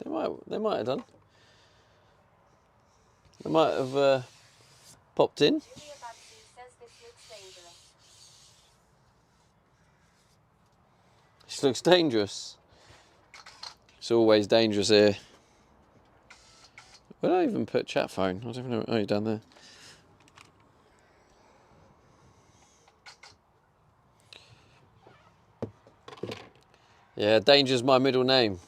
They might have done. They might have popped in. Julia Babsy says this looks dangerous. This looks dangerous. It's always dangerous here. Where did I even put chat phone? I don't know. Oh, you're down there. Yeah, danger's my middle name.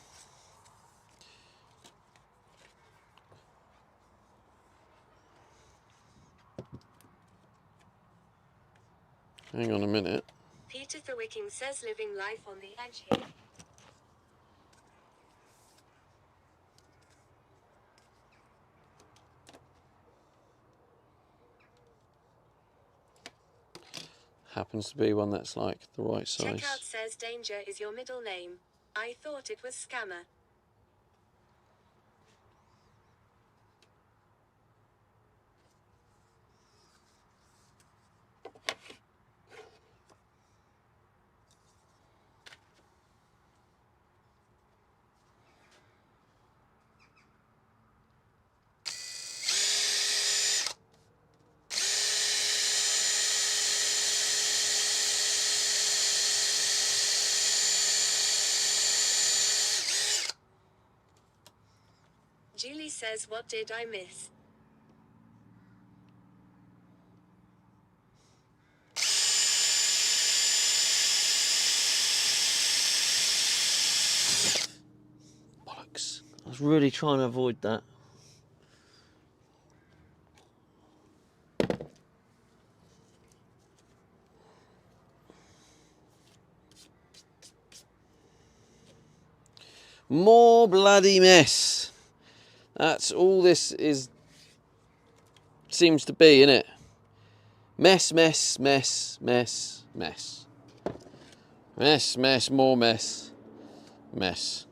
Hang on a minute. Peter the Wicking says living life on the edge here. Happens to be one that's like the right Checkout size. says danger is your middle name. I thought it was scammer. Julie says what did I miss? Bollocks. I was really trying to avoid that. More bloody mess. That's all this is. Seems to be, innit? Mess, mess, mess, mess, mess. Mess, mess, more mess. Mess.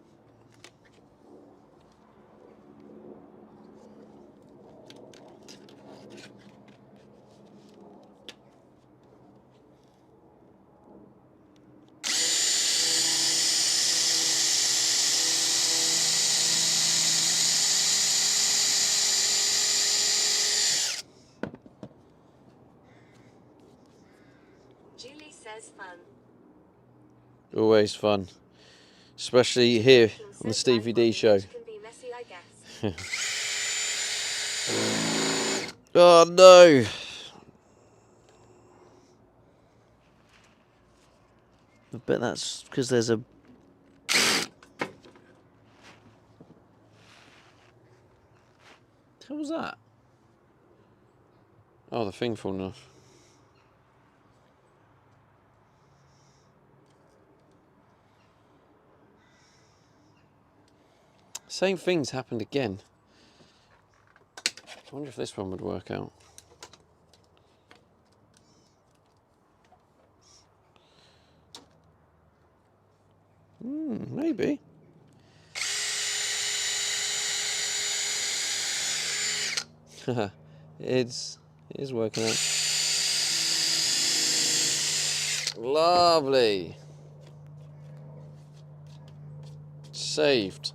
Julie says fun. Always fun. Especially here Wicking on the says Stevie life on D the show. edge can be messy, I guess. Oh no! I bet that's because there's a... What was that? Oh, the thing falling off. Same thing's happened again. I wonder if this one would work out. Maybe. it is working out. Lovely. Saved.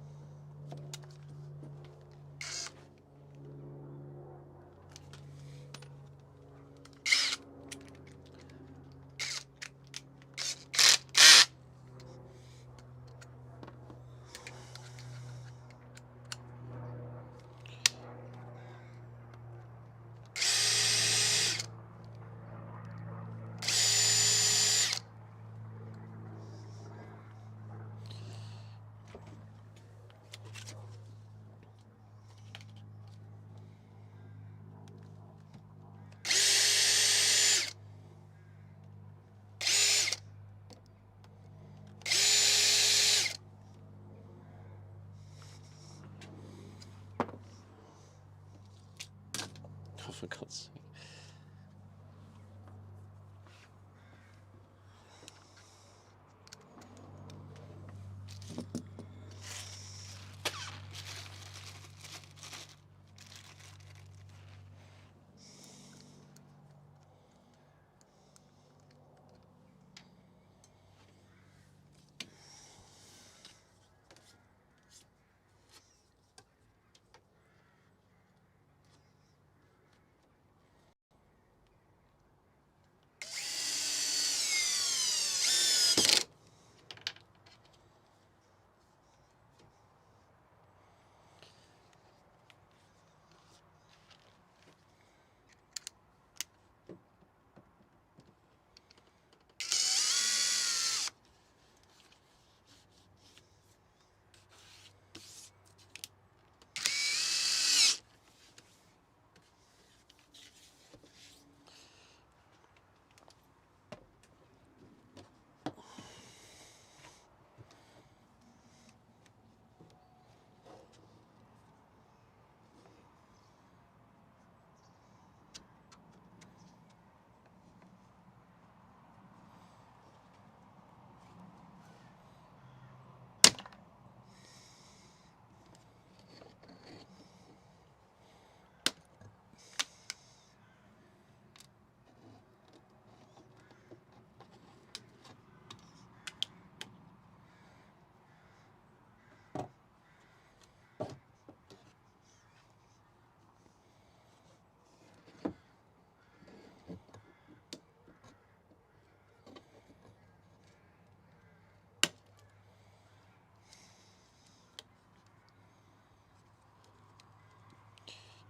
Oh, for God's sake.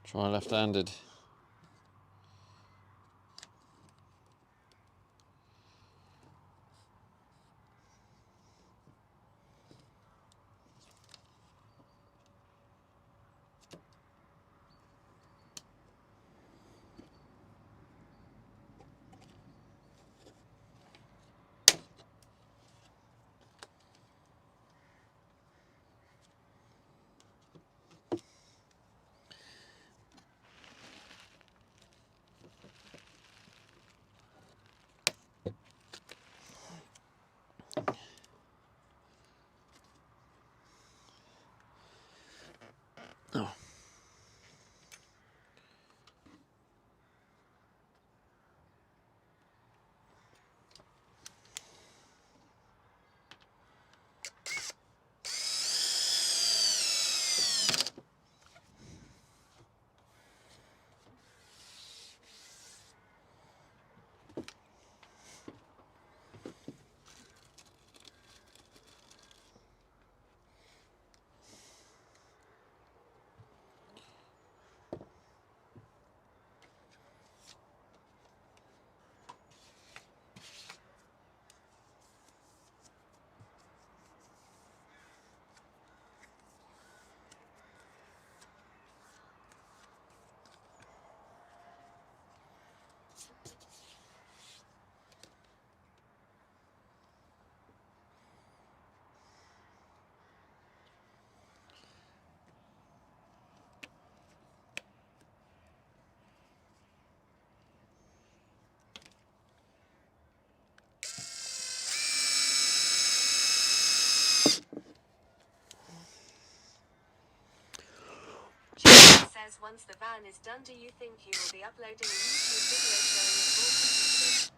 Try left-handed. Oh. Says once the van is done, do you think you will be uploading a YouTube video showing the full completed?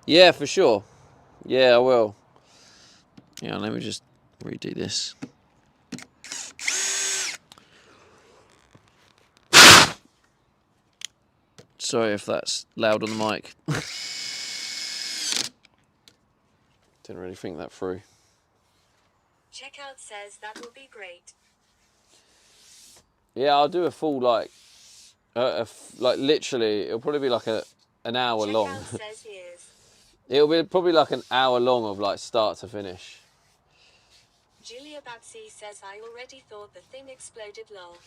Yeah, for sure. Yeah, I will. Yeah, let me just redo this. Sorry if that's loud on the mic. Didn't really think that through. Checkout says that will be great. Yeah, I'll do a full like literally. It'll probably be like an hour long. Checkout says he is. It'll be probably like an hour long of like start to finish. Julia Batsy says I already thought the thing exploded lol.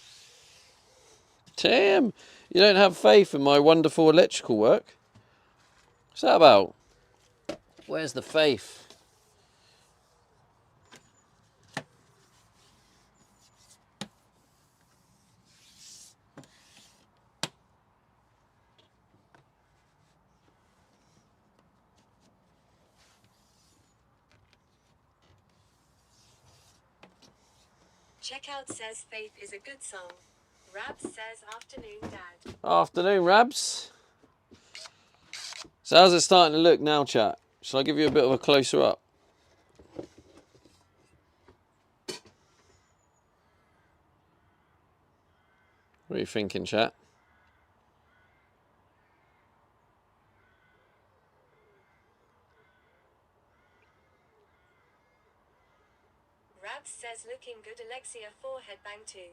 Tim, you don't have faith in my wonderful electrical work? What's that about? Where's the faith? Checkout says Faith is a good song. Rabs says afternoon, Dad. Afternoon, Rabs. So how's it starting to look now, chat? Shall I give you a bit of a closer up? What are you thinking, chat? Rabs says looking good, Alexia, forehead bang too.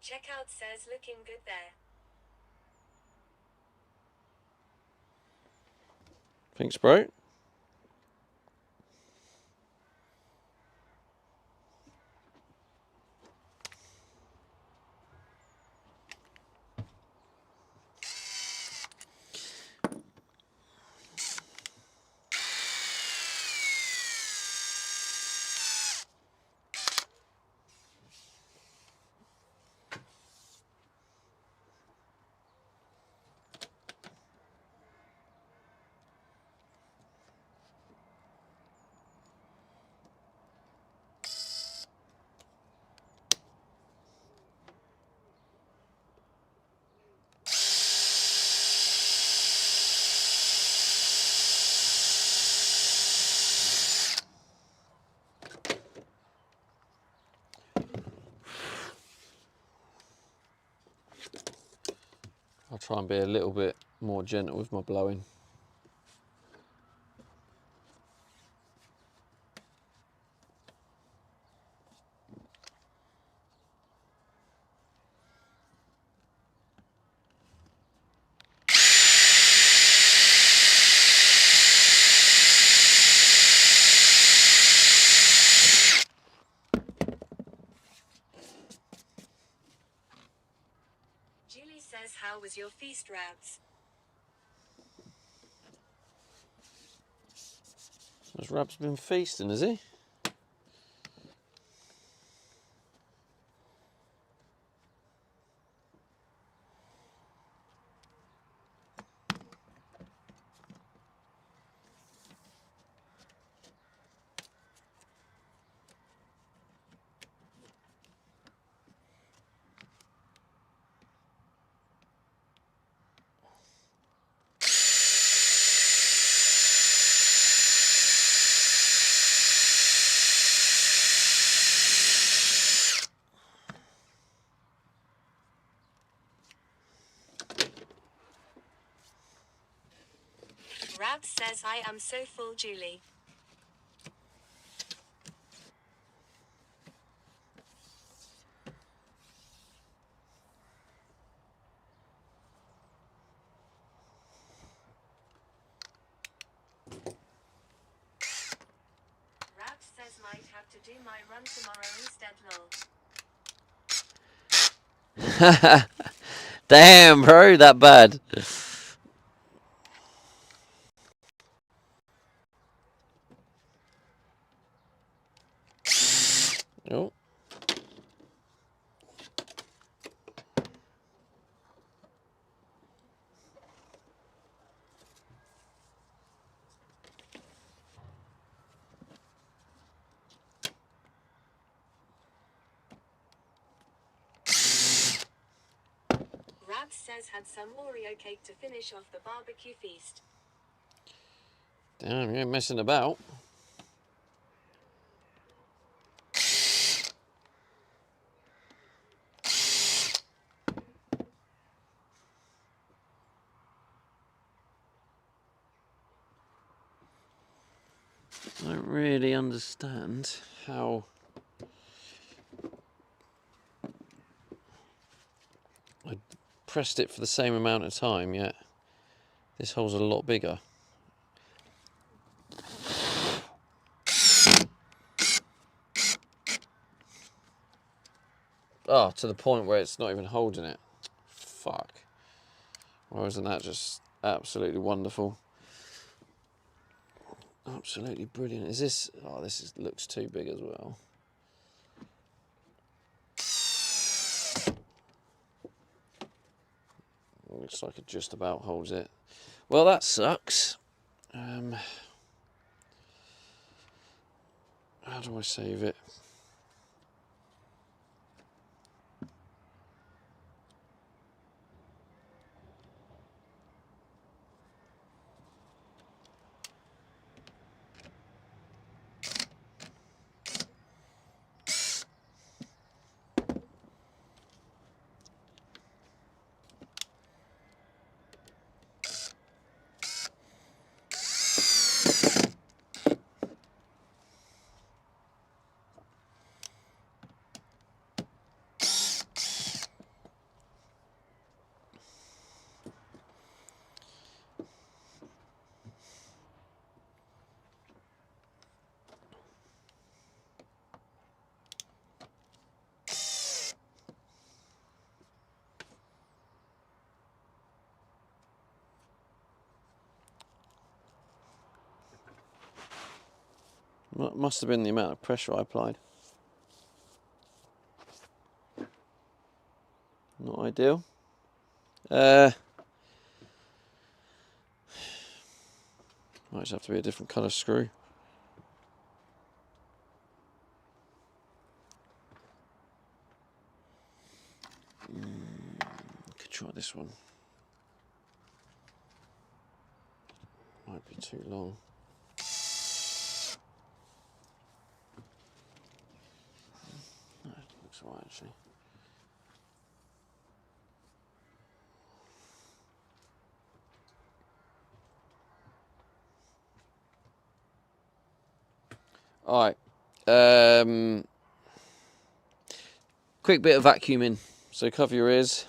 Checkout says looking good there. Thanks, bro. I'll try and be a little bit more gentle with my blowing. Julie says how was your feast, Rabs? Has Rab's been feasting, has he? Rabs says I am so full, Julie. Rabs says might have to do my run tomorrow instead, lol. Damn, bro, that bad. Oh. Rabs says had some Oreo cake to finish off the barbecue feast. Damn, you ain't messing about. I don't really understand how I pressed it for the same amount of time, yet this hole's a lot bigger. Oh, to the point where it's not even holding it. Fuck. Why isn't that just absolutely wonderful? Absolutely brilliant. Is this... Oh, looks too big as well. Looks like it just about holds it. Well, that sucks. How do I save it? Must have been the amount of pressure I applied. Not ideal. Might just have to be a different colour screw. Could try this one. Might be too long. No, it looks alright actually. Alright. Quick bit of vacuuming. So cover your ears.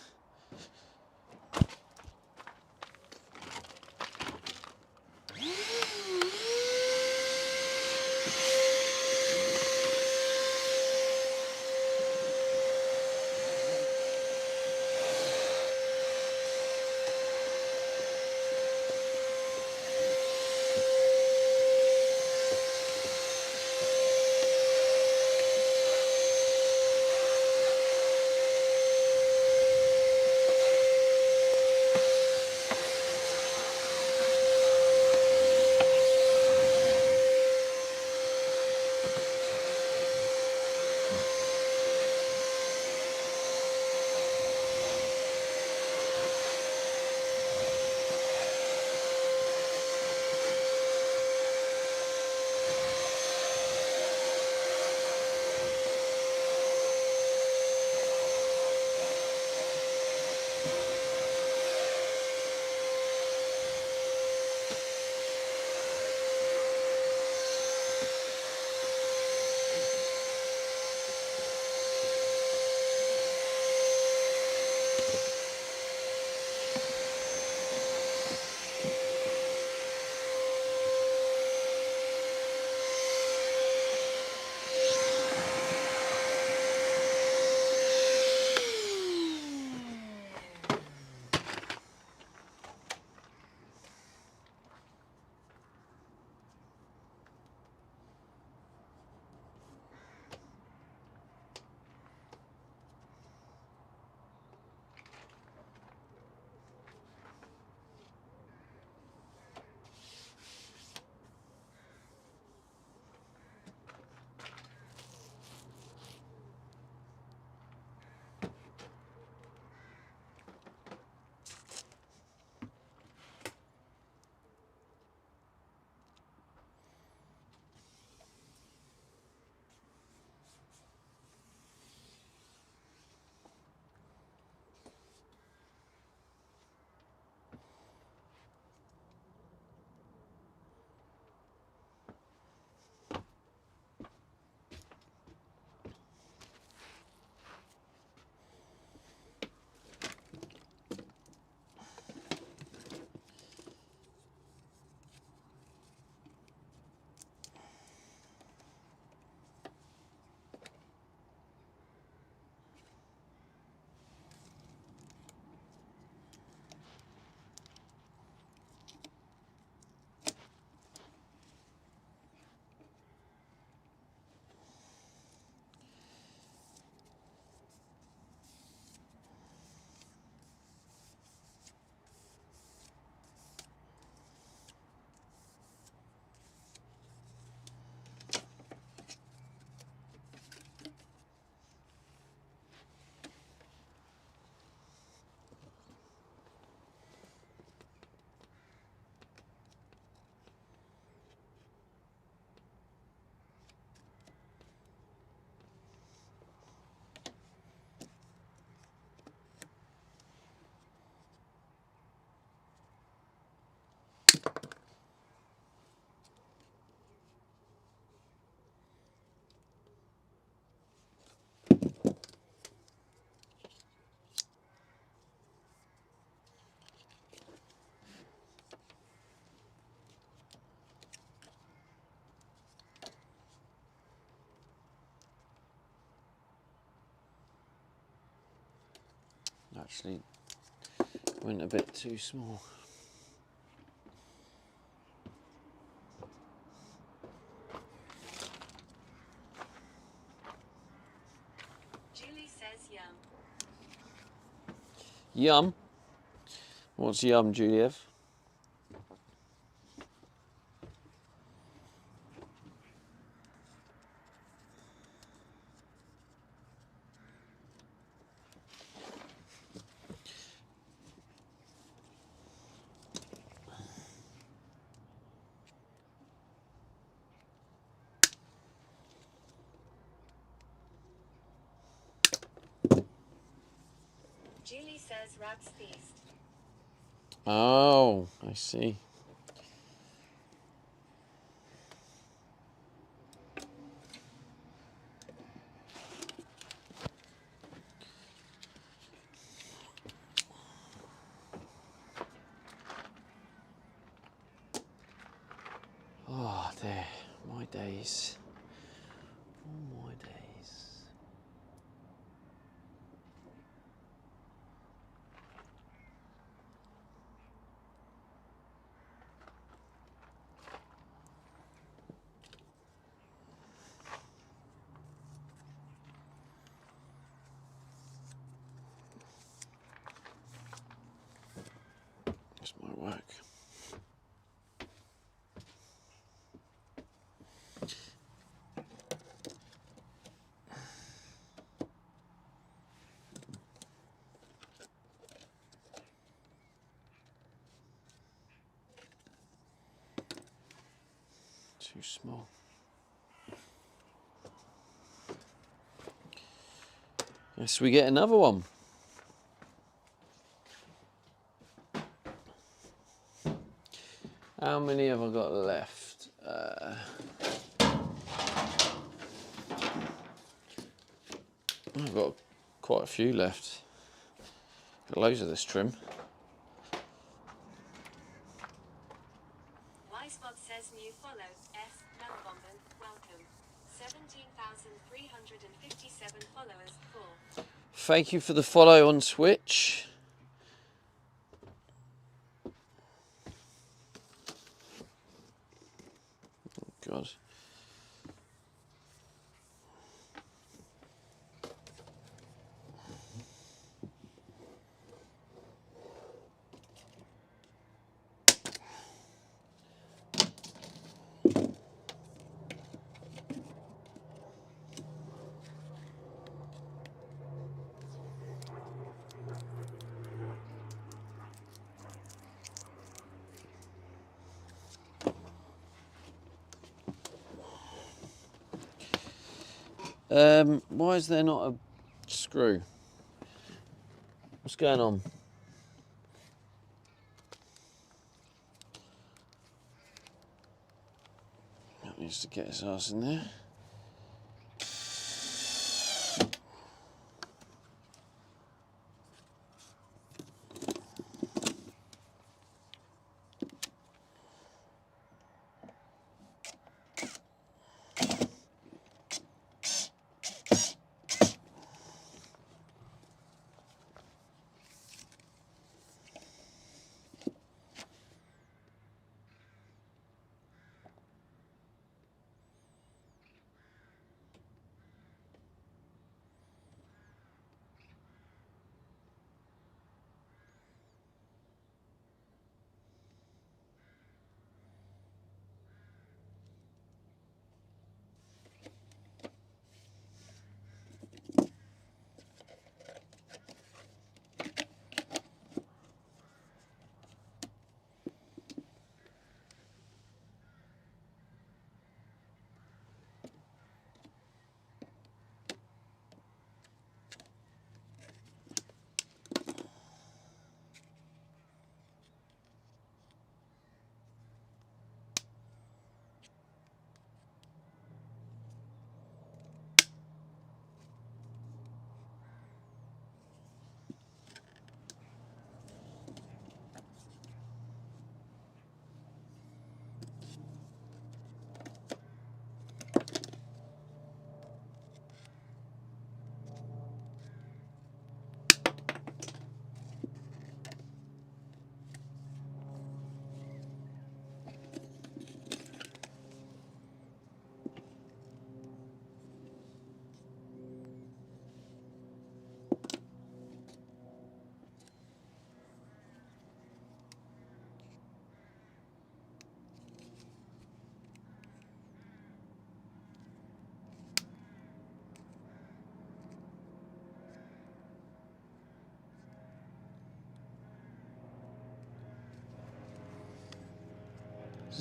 Actually, went a bit too small. Julie says yum. Yum. What's yum, Juliev? Julie says rat's feast. Oh, I see. Oh, there. My days. Oh, my days. This might work. Too small. Yes, we get another one. How many have I got left? I've got quite a few left. Got loads of this trim. Wisebot says new follow. S. Melbomben. Welcome. 17,357 followers. 4. Thank you for the follow on Twitch. Oh, God. Why is there not a screw? What's going on? That needs to get his ass in there.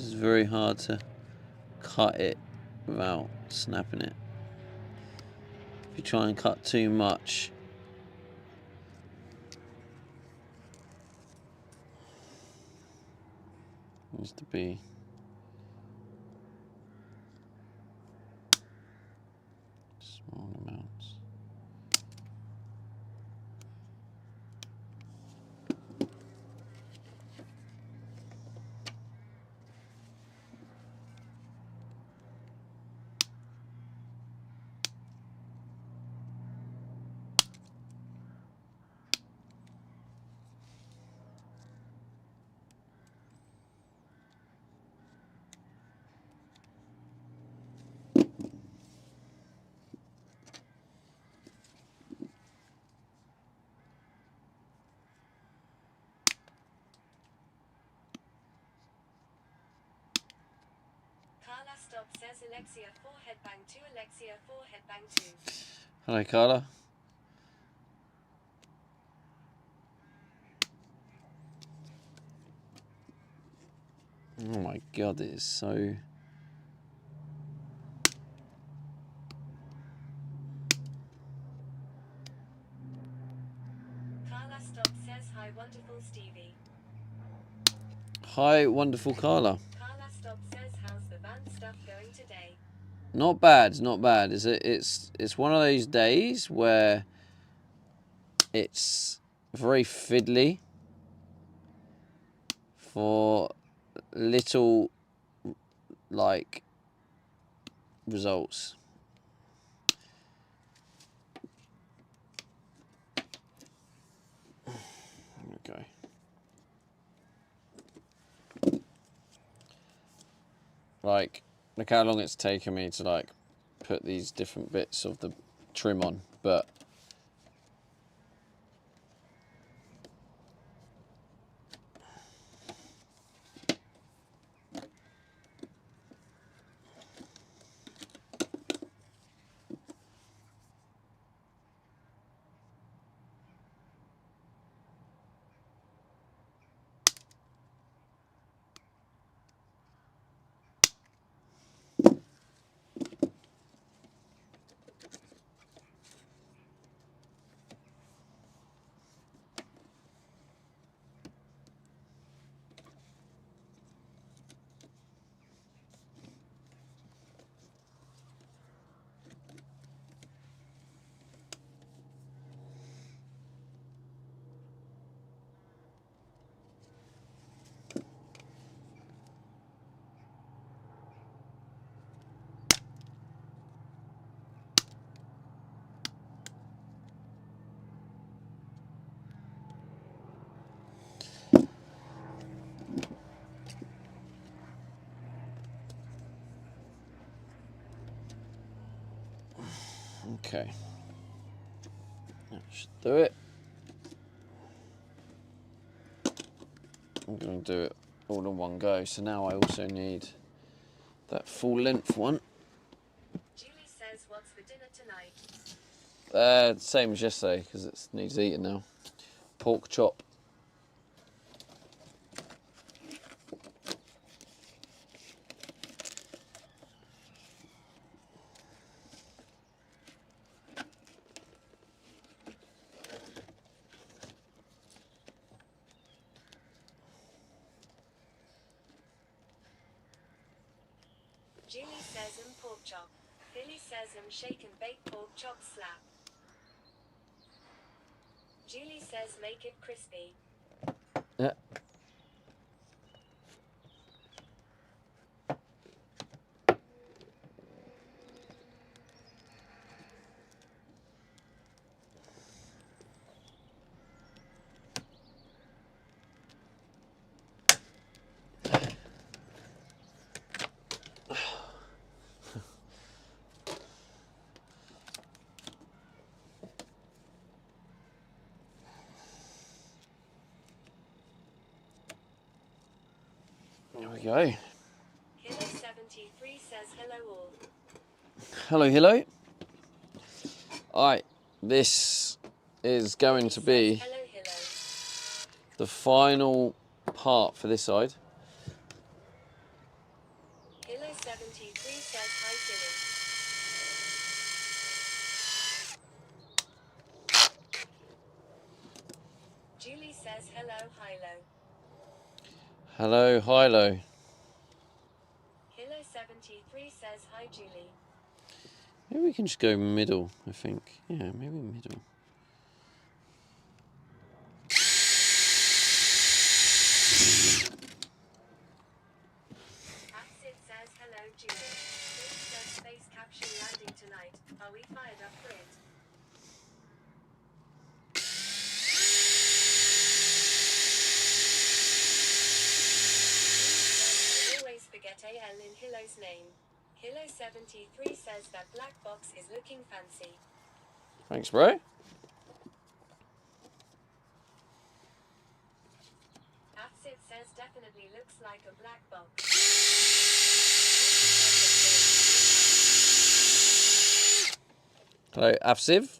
It's very hard to cut it without snapping it. If you try and cut too much, it needs to be small amounts. Carla Stop says Alexia 4 headbang 2 Alexia 4 headbang 2. Hello, Carla. Oh my god, it is so... Carla Stop says hi wonderful Stevie. Hi, wonderful Carla. Carla Stop says how's the van stuff going today? Not bad, not bad. It's one of those days where it's very fiddly for little, like, results. Okay. Like, look how long it's taken me to, like, put these different bits of the trim on, but okay. That should do it. I'm going to do it all in one go. So now I also need that full length one. Julie says what's for dinner tonight? Same as yesterday because it needs eating now. Pork chop. Julie says pork chop. Philly says shake and bake pork chop slap. Julie says make it crispy. Yeah. There we go. Hilo 73 says hello all. Hello, hello. Alright, this is going to be Hello, hello. the final part for this side. Hilo73 says hi Philly. Julie says hello Hilo. Hello, Hilo. Hilo73 says hi Julie. Maybe we can just go middle, I think. Yeah, maybe middle. Sid says hello Julie. Philly says space capsule landing tonight. Are we fired up for it? I always forget AL in Hilo's name. Hilo73 says that black box is looking fancy. Thanks, bro. Sid says definitely looks like a black box. Hello, Afsiv.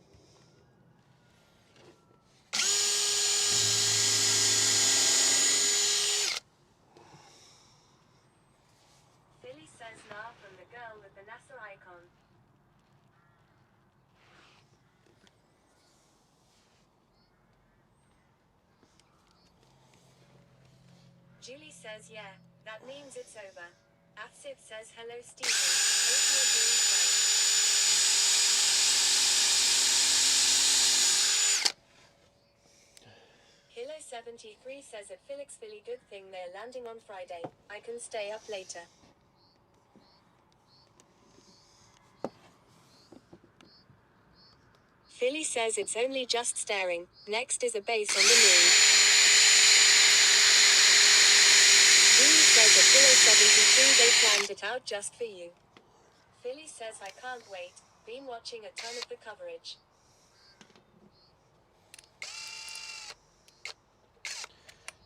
Philly says nah from the girl with the NASA icon. Julie says yeah, that means it's over. Sid says hello Steven. Hope you're doing fine. Hilo73 says at Felix Philly good thing they're landing on Friday. I can stay up later. Philly says it's only just staring. Next is a base on the moon. Julie says at Hilo73 they planned it out just for you. Philly says I can't wait. Been watching a ton of the coverage.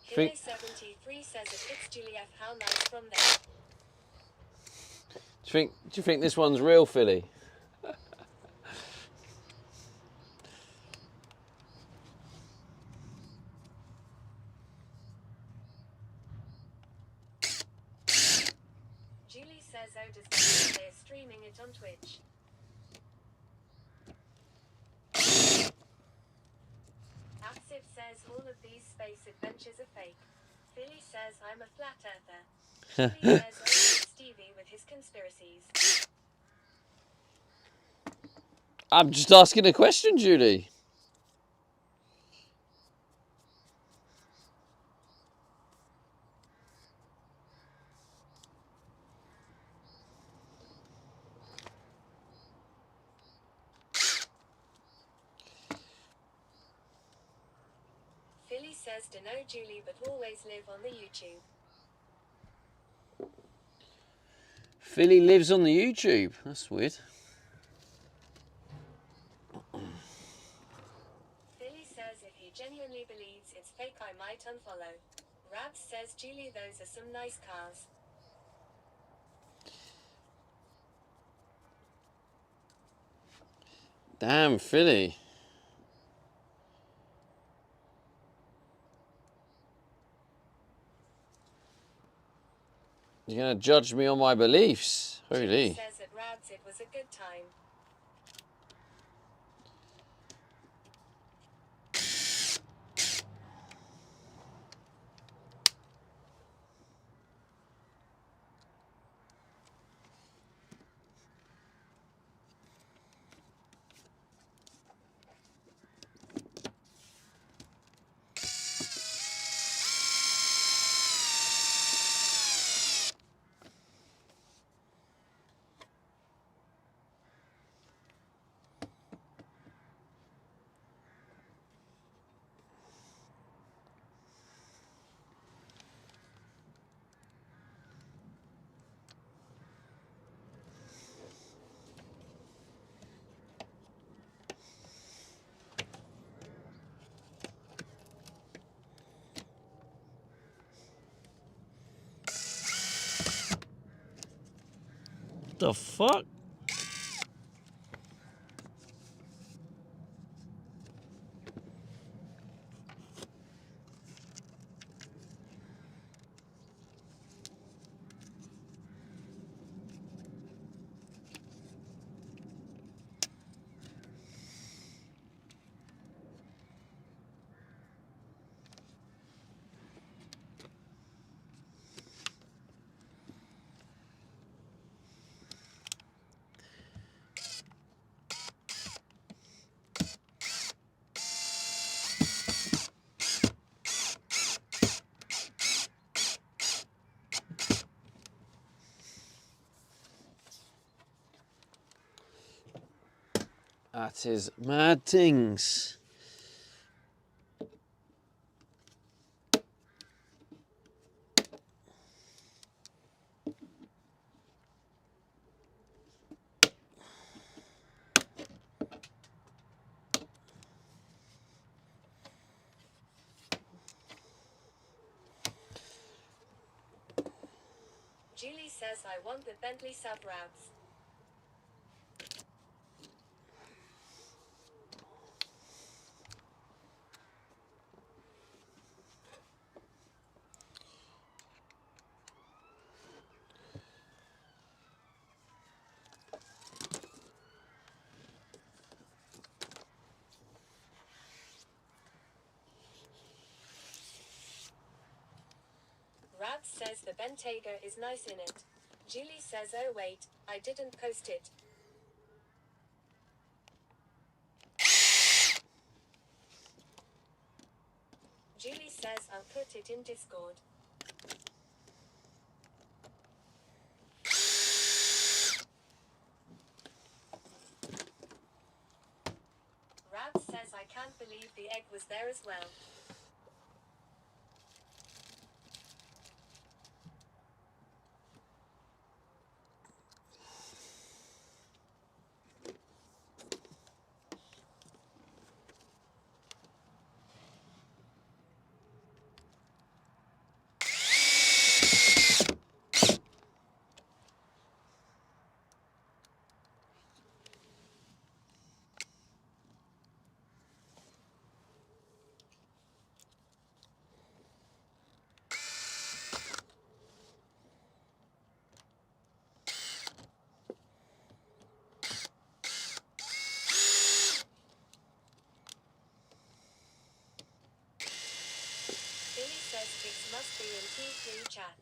Hilo73 says it fits Julie F. How nice from there. Do you think this one's real, Philly? Julie says oh does that mean they're streaming it on Twitch? Sid says all of these space adventures are fake. Philly says I'm a flat earther. Julie says only Stevie with his conspiracies. I'm just asking a question, Julie. Philly says dunno Julie but always live on the YouTube. Philly lives on the YouTube. That's weird. Philly says if he genuinely believes it's fake I might unfollow. Rabs says Julie those are some nice cars. Damn, Philly. You're going to judge me on my beliefs. Julie Holy. says at Rabs it was a good time. The fuck? That is mad things. Julie says I want the Bentley sub routes. Rabs says the Bentayga is nice in it. Julie says oh wait, I didn't post it. Julie says I'll put it in Discord. Rabs says I can't believe the egg was there as well. Billy says pigs must be in T3 chat.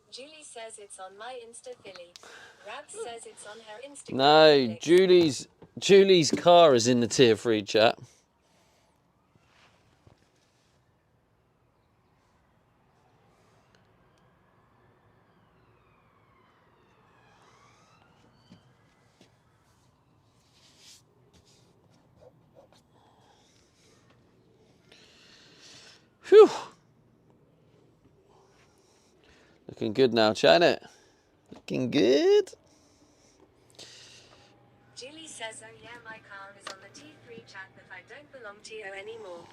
Julie says it's on my Insta Philly. Rabs says it's on her Instagram. No, Netflix. Julie's car is in the tier 3 chat. Phew. Looking good now, chat it. Looking good. Julie says oh yeah my car is on the T3 chat but I don't belong to you anymore.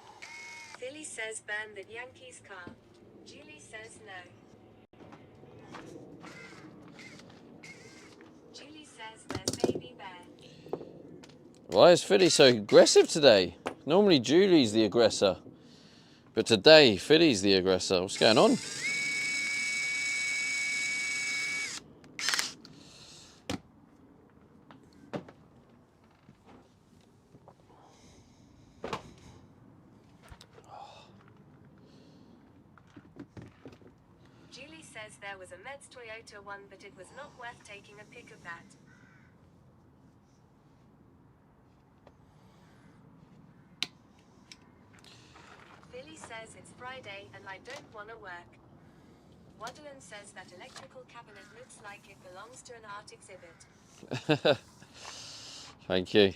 Philly says burn the Yankees car. Julie says no. Julie says there's baby bear. Why is Philly so aggressive today? Normally Julie's the aggressor. But today, Philly's the aggressor. What's going on? Julie says there was a Meds Toyota one but it was not worth taking a pic of that. Philly says it's Friday and I don't wanna work. Waddlen says that electrical cabinet looks like it belongs to an art exhibit. Thank you.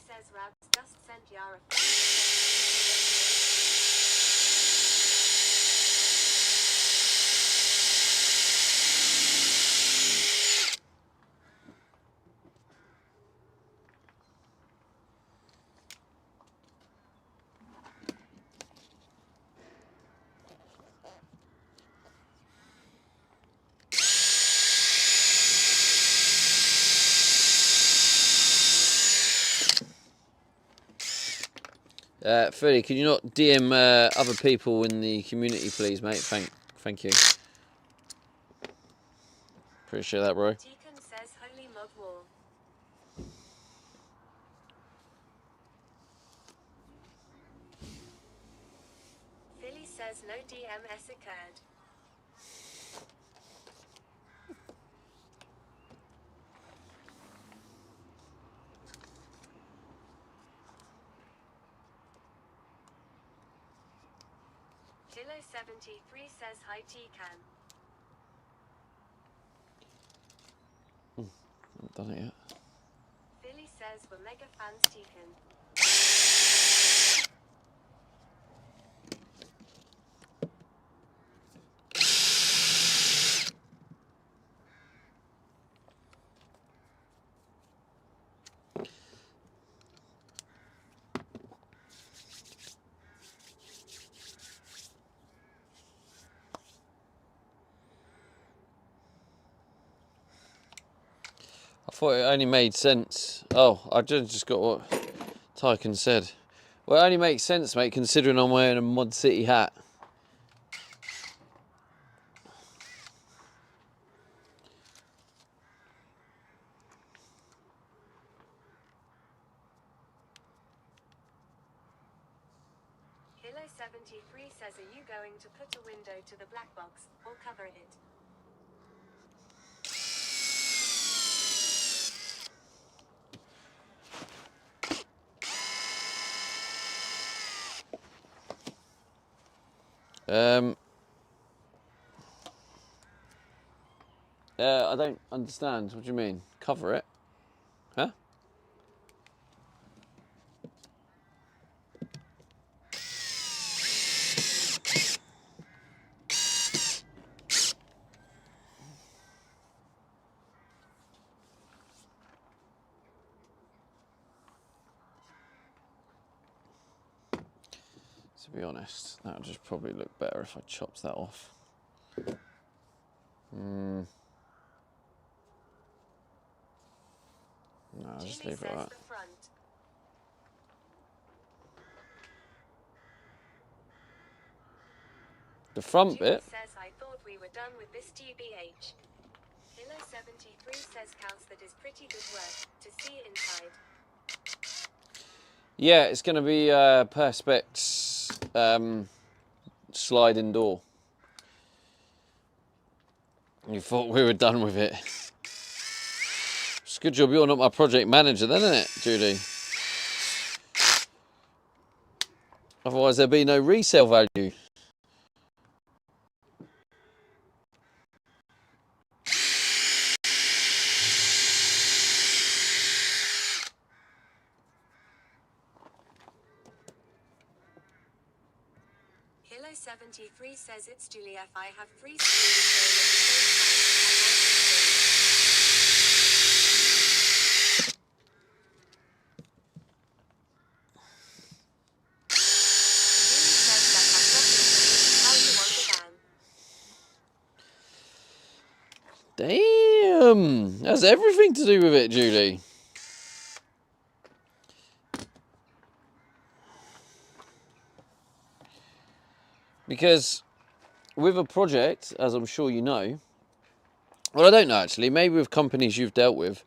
Says Rabs just sent Yara. Ferdy, can you not DM other people in the community, please, mate? Thank you. Appreciate that, bro. Deacon says holy mug war. Philly says no DMS occurred. Kilo 73 says hi T-Can. Haven't done it yet. Philly says we're mega fans T-Can. I thought it only made sense. Oh, I just got what Tyken said. Well, it only makes sense, mate, considering I'm wearing a Mod City hat. Kilo 73 says are you going to put a window to the black box, or cover it? I don't understand. What do you mean? Cover it? Huh? To be honest, that would just probably look better if I chopped that off. No, I'll just Jimmy leave it says like that. the front. The front Jimmy bit? says I thought we were done with this TBH. Kilo 73 says counts that is pretty good work, to see inside. Yeah, it's going to be Perspex sliding door. You thought we were done with it. It's a good job you're not my project manager then, isn't it, Judy? Otherwise there'd be no resale value. Kilo 73 says it's Julie if I have 3 screens going at the same time. Jimmy says that has nothing to do with how you want the van. Damn, that's everything to do with it, Julie. Because with a project, as I'm sure you know, well, I don't know actually, maybe with companies you've dealt with,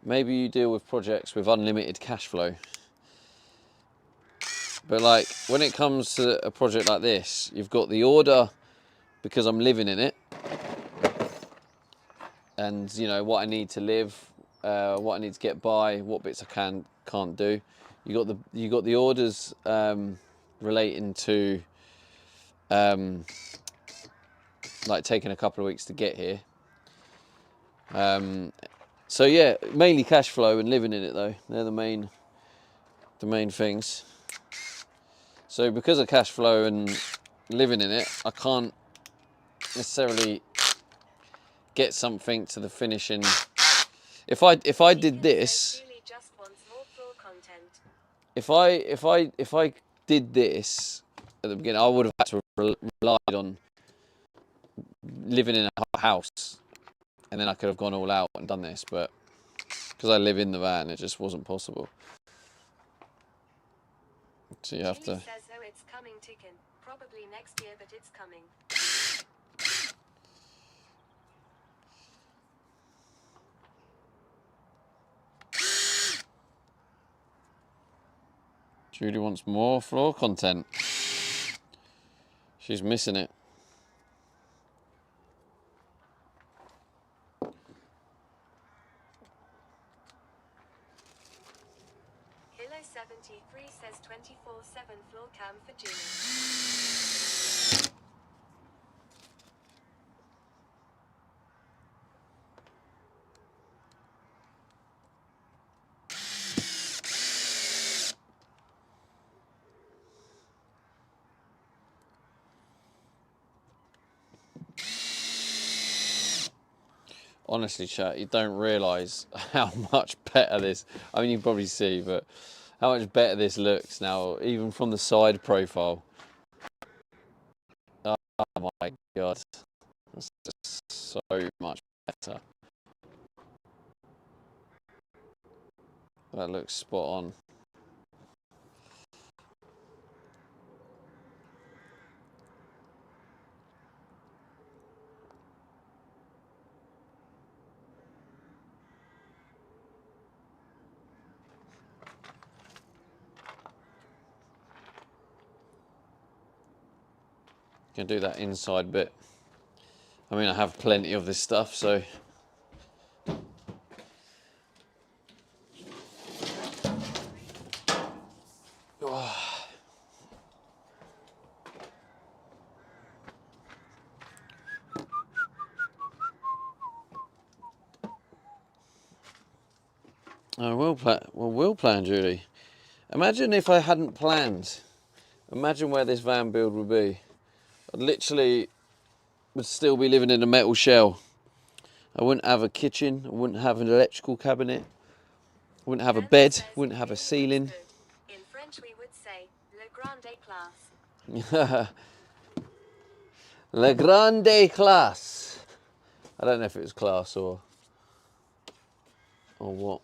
maybe you deal with projects with unlimited cash flow. But like, when it comes to a project like this, you've got the order because I'm living in it. And you know, what I need to live, what I need to get by, what bits I can't do. You got the orders relating to like taking a couple of weeks to get here. So yeah, mainly cash flow and living in it though. They're the main things. So because of cash flow and living in it, I can't necessarily get something to the finishing. If I did this, Julie just wants more floor content. if I did this at the beginning, I would have had to relied on living in a house, and then I could have gone all out and done this. But because I live in the van, it just wasn't possible. So you have to. Julie says, oh, it's coming, ticking. Probably next year, but it's coming. Judy wants more floor content. She's missing it. Hilo 73 says 24/7 floor cam for Julie. Honestly, chat, you don't realise how much better this. I mean, you can probably see, but how much better this looks now, even from the side profile. Oh my god, it's just so much better. That looks spot on. Can do that inside bit. I mean, I have plenty of this stuff, so. I will plan. Well, we'll plan, Julie. Imagine if I hadn't planned. Imagine where this van build would be. I literally would still be living in a metal shell. I wouldn't have a kitchen. I wouldn't have an electrical cabinet. I wouldn't have a bed. Wouldn't have a ceiling. In French, we would say le grande classe. Le grande classe. I don't know if it was class or what.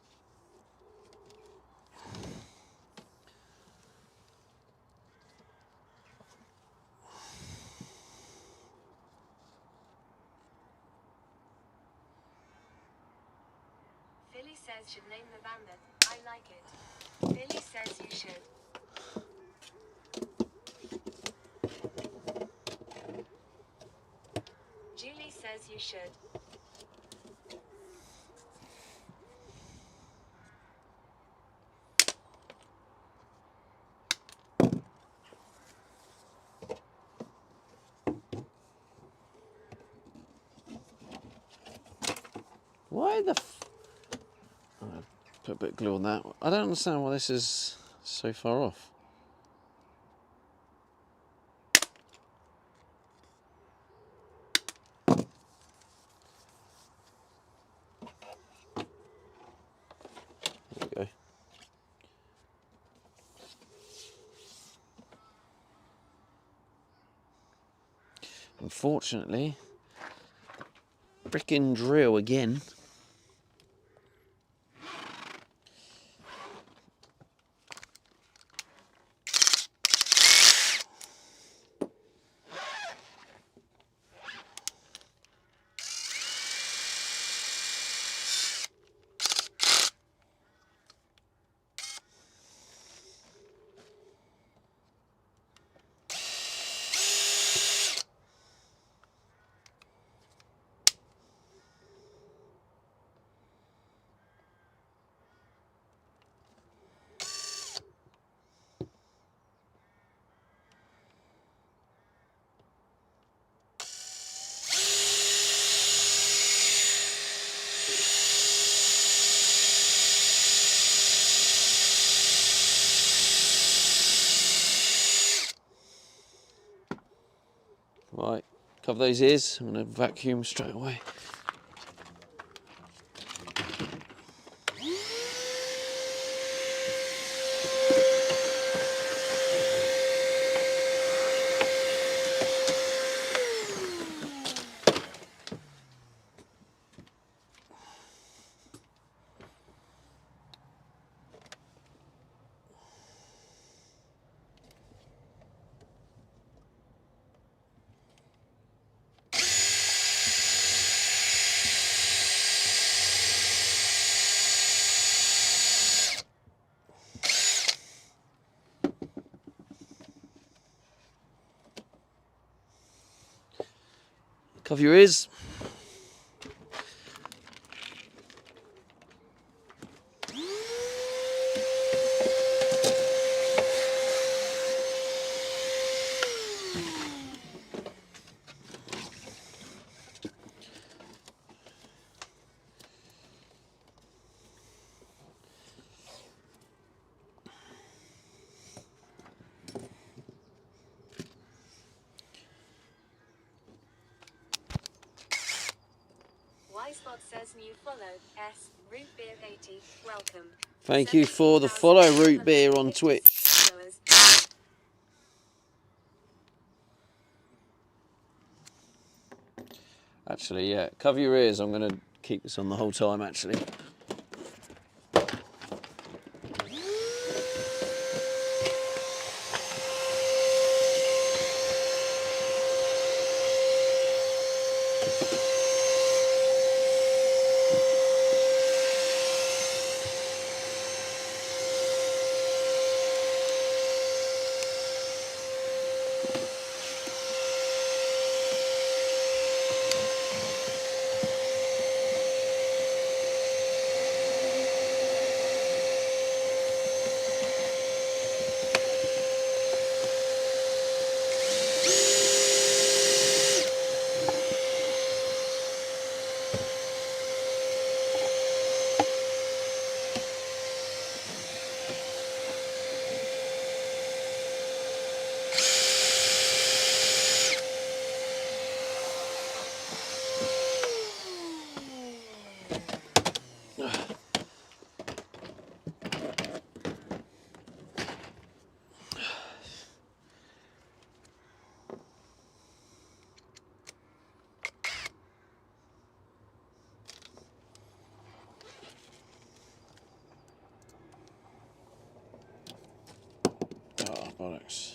Philly says should name the van that. I like it. Philly says you should. Julie says you should. Why the I'm gonna put a bit of glue on that. I don't understand why this is so far off. There we go. Unfortunately, frickin' drill again. Right, cover those ears. I'm going to vacuum straight away. Cover your ears. Spot says new follow. S. Root Beer 80. Welcome. Thank you for the follow, Root Beer, on Twitch. Actually, yeah, cover your ears. I'm going to keep this on the whole time, actually. Oh, bollocks.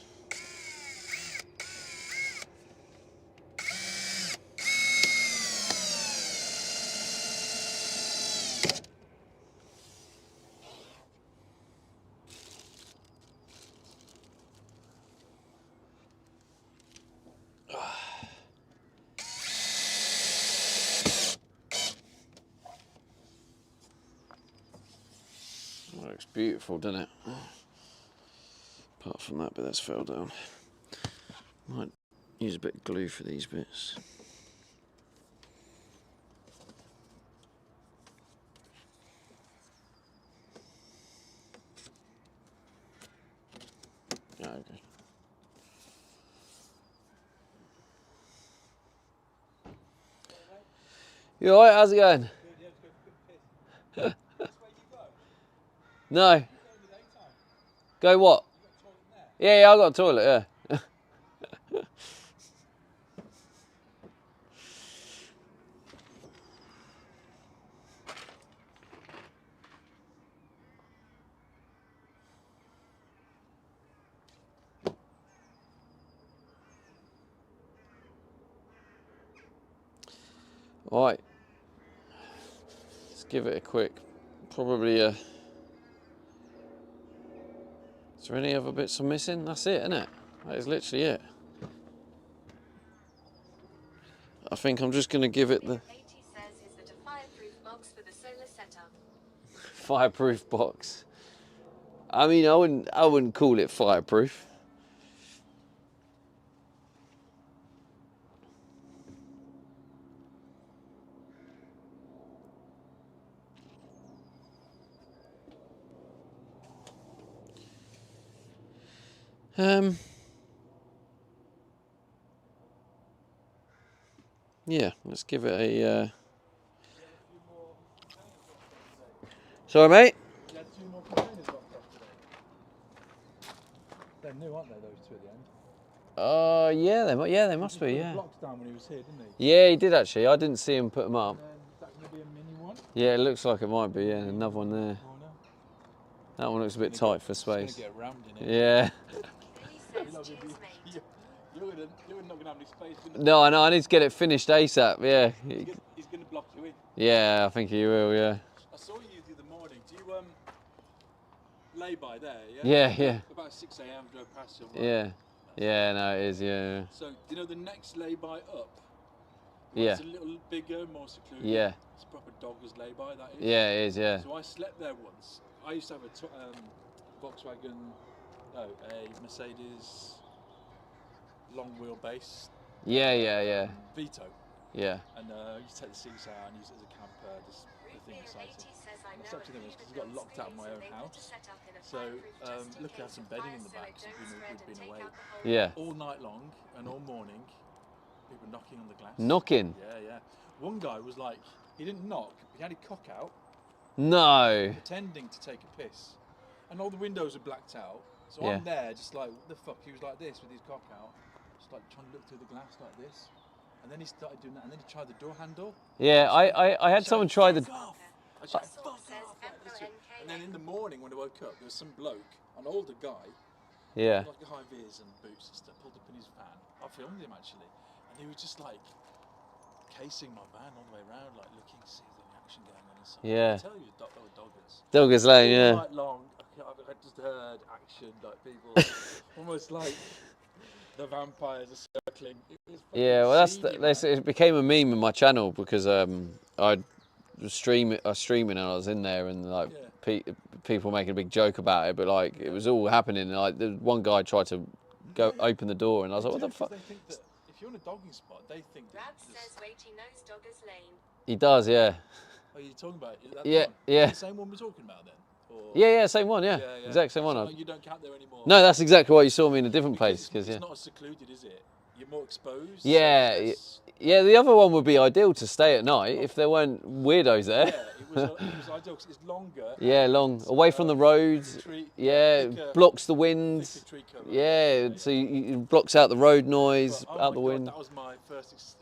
Looks beautiful, doesn't it? Apart from that bit that's fell down. Might use a bit of glue for these bits. Oh, okay. You alright? How's it going? No. Go what? Yeah, I got a toilet, yeah. Alright. Let's give it a quick, probably is there any other bits I'm missing? That's it, isn't it? That is literally it. I think I'm just going to give it the 80 says is that a fireproof box for the solar setup. fireproof box. I mean, I wouldn't call it fireproof. Yeah, let's give it a. Sorry, mate. You had 2 more containers locked off today. They're new, aren't they? Those 2 at the end. Yeah, they must He be. put Yeah. the blocks down when he was here, didn't he? Yeah, he did actually. I didn't see him put them up. And is that going to be a mini one? Yeah, it looks like it might be. Yeah, another one there. Corner? That one looks a bit tight for space. It's going to get rammed in it. Yeah. Billy says cheers, mate. You're not going to have any space. No, I know. I need to get it finished ASAP. Yeah. He's going to block you in. Yeah, I think he will. Yeah. I saw you the other morning. Do you lay by there? Yeah, yeah. About 6 a.m. drove past you. Yeah. Yeah. No, it is. Yeah. So do you know the next lay by up Yeah. It's a little bigger, more secluded. Yeah. It's a proper dogger's lay-by, that is. Yeah, it is. Yeah. So I slept there once. I used to have a Volkswagen, no, a Mercedes long wheelbase Yeah. Vito. Yeah. And you just take the seats out and use it as a camper, just the thing beside it. I slept in there because I got locked out of my own house. So luckily I had some bedding in the back because we'd been away Yeah. all night long and all morning. People knocking on the glass. Knocking? Yeah. One guy was like, he didn't knock, he had his cock out, No. pretending to take a piss. And all the windows were blacked out. So Yeah. I'm there just like, what the fuck? He was like this with his cock out, just like trying to look through the glass like this. And then he started doing that, and then he tried the door handle. Yeah, I had someone try the. Fuck off! I shouted, fuck off! Like this shit. And then in the morning when I woke up, there was some bloke, an older guy, Yeah. like a high vis and boots and stuff, pulled up in his van. I filmed him actually, and he was just like casing my van all the way around, like looking to see if there's any action going on inside. Yeah. I tell you, there were doggers. Doggers Lane, All yeah. night long, I just heard action, like people, almost like the vampires are circling. It was fucking Yeah, well, seedy, man. it became a meme on my channel because I was streaming and I was in there and like people making a big joke about it, but like it was all happening. And, like the one guy tried to go open the door, and I was like, "What the fuck?" They think that if you're in a dogging spot, they think that. Rab says Waity knows Doggers Lane. He does, yeah. Oh, you're talking about that Yeah, one? yeah. The same one we're talking about then? Or... Yeah, same one, yeah. Exact same one. So you don't count there anymore. No, that's exactly why you saw me in a different place, because yeah. it's not as secluded, is it? You're more exposed. Yeah, so it's yeah. The other one would be ideal to stay at night if there weren't weirdos there. Yeah, it was ideal because it's longer. Yeah, long, away from the roads. Yeah, blocks the wind. Tree cover. Yeah, so it blocks out the road noise, But, oh out the my God, wind. that was my first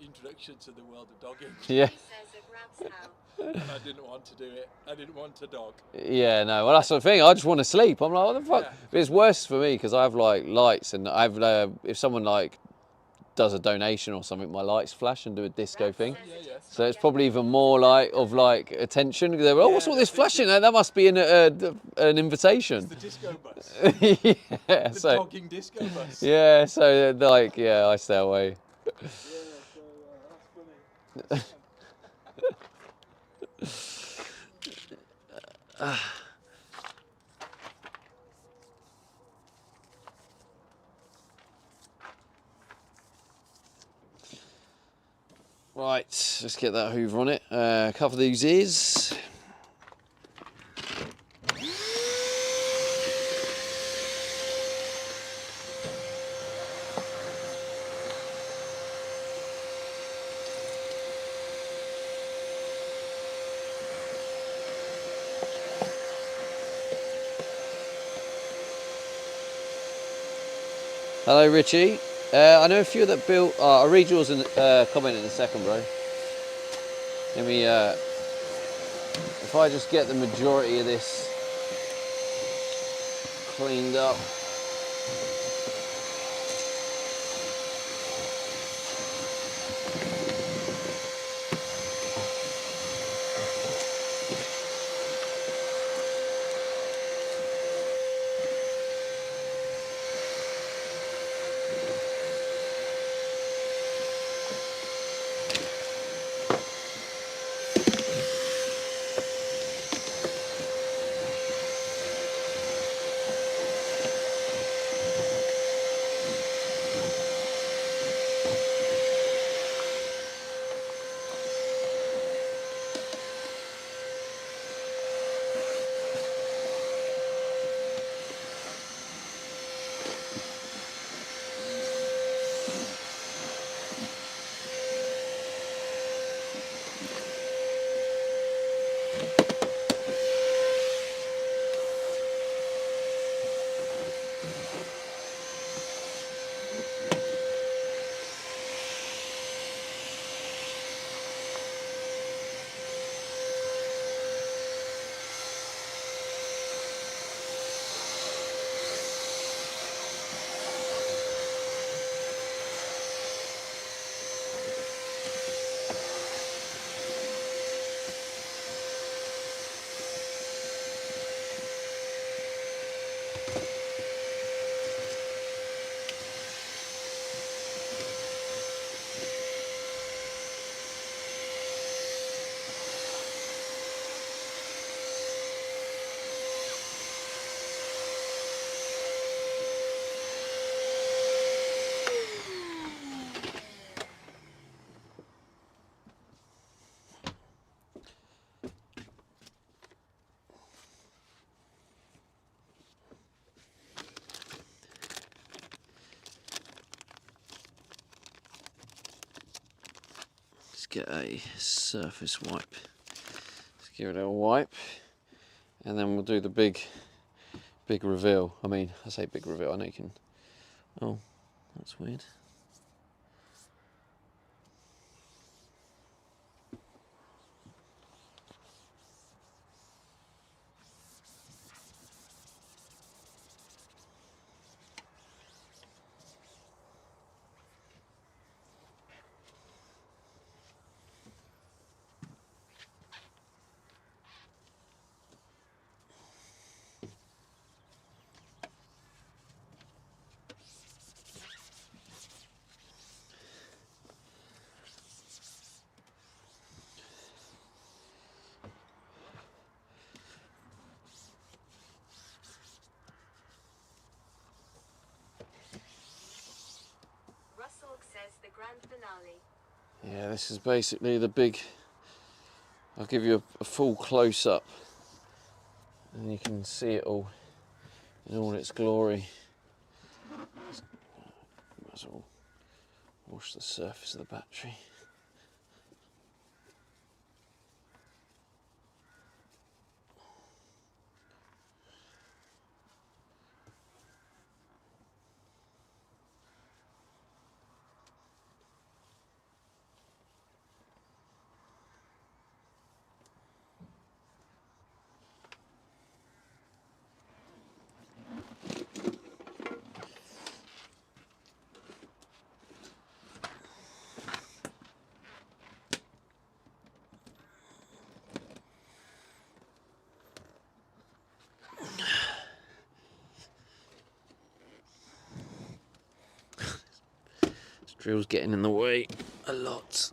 introduction to the world of dogging. Yeah. He says at Rab's house. And I didn't want to do it. I didn't want to dog. Yeah, no. Well, that's the thing. I just want to sleep. I'm like, what the fuck? Yeah. But it's worse for me because I have like lights, and I've if someone like does a donation or something, my lights flash and do a disco thing. Yeah. So it's probably even more like attention. They're, oh, what's all this flashing? That must be an invitation. The disco bus. Yeah. The So dogging disco bus. yeah. So like yeah, I stay away. Yeah, so that's funny. Right, let's get that hoover on it. Cover these ears. Hello, Richie. I know a few that built. I'll read yours and comment in a second, bro. Let me. If I just get the majority of this cleaned up. get a surface wipe. Let's give it a wipe, and then we'll do the big reveal. I mean, I say big reveal, I know you can... Oh, that's weird. Russell says the grand finale. Yeah, this is basically the big... I'll give you a full close-up, and you can see it all in all its glory. Might as well wash the surface of the battery. This drill's getting in the way a lot.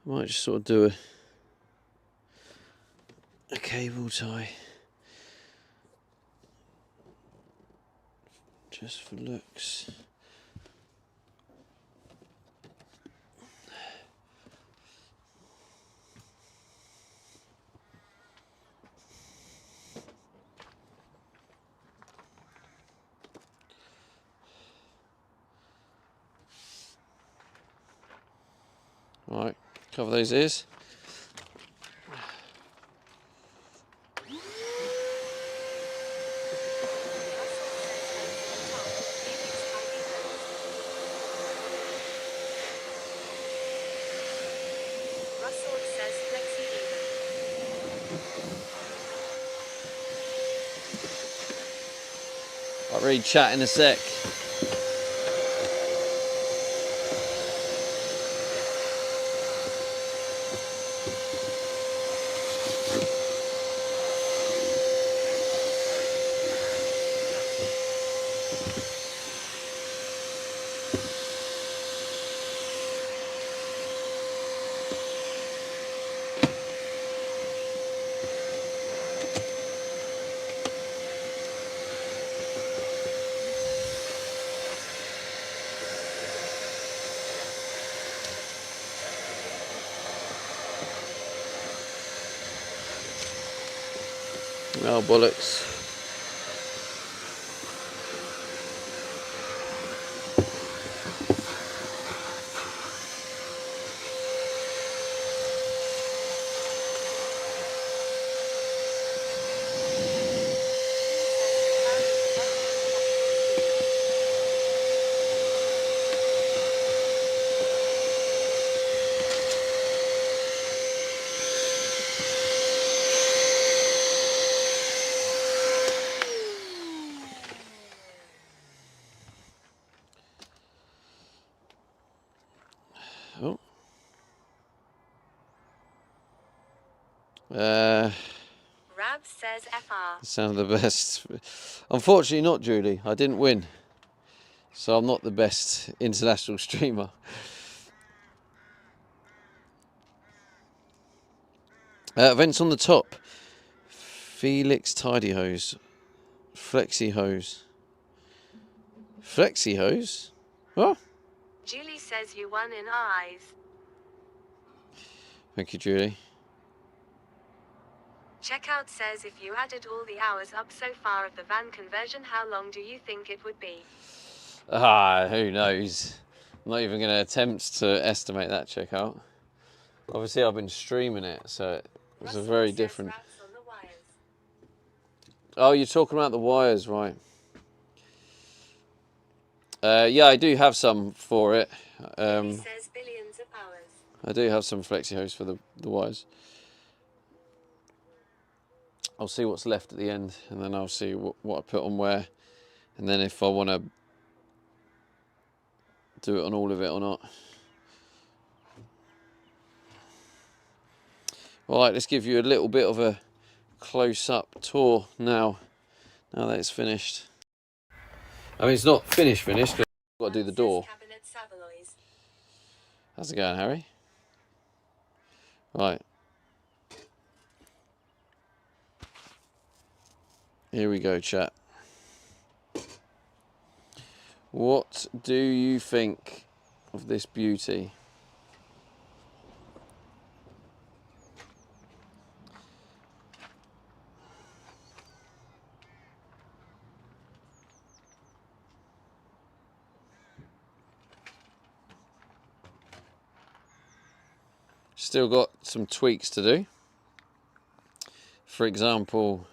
I might just sort of do a cable tie, just for looks. Right, cover those ears. Russell says flexi even. I'll read chat in a sec. Oh, bollocks. Oh. Rab says FR. Sound the best. Unfortunately not, Julie. I didn't win. So I'm not the best international streamer. Events on the top. Felix Tidy Hose. Flexi Hose. Flexi Hose? What? Julie says you won in eyes. Thank you, Julie. Checkout says if you added all the hours up so far of the van conversion, how long do you think it would be? Who knows? I'm not even going to attempt to estimate that checkout. Obviously, I've been streaming it, so it's a very different... Oh, you're talking about the wires, right? Yeah, I do have some for it. Says billions of hours. I do have some flexi hose for the wires. I'll see what's left at the end, and then I'll see what I put on where, and then if I want to do it on all of it or not. All right, let's give you a little bit of a close-up tour now that it's finished. I mean, it's not finished, because I've got to do the door. How's it going, Harry? Right. Here we go, chat. What do you think of this beauty? Still got some tweaks to do. For example,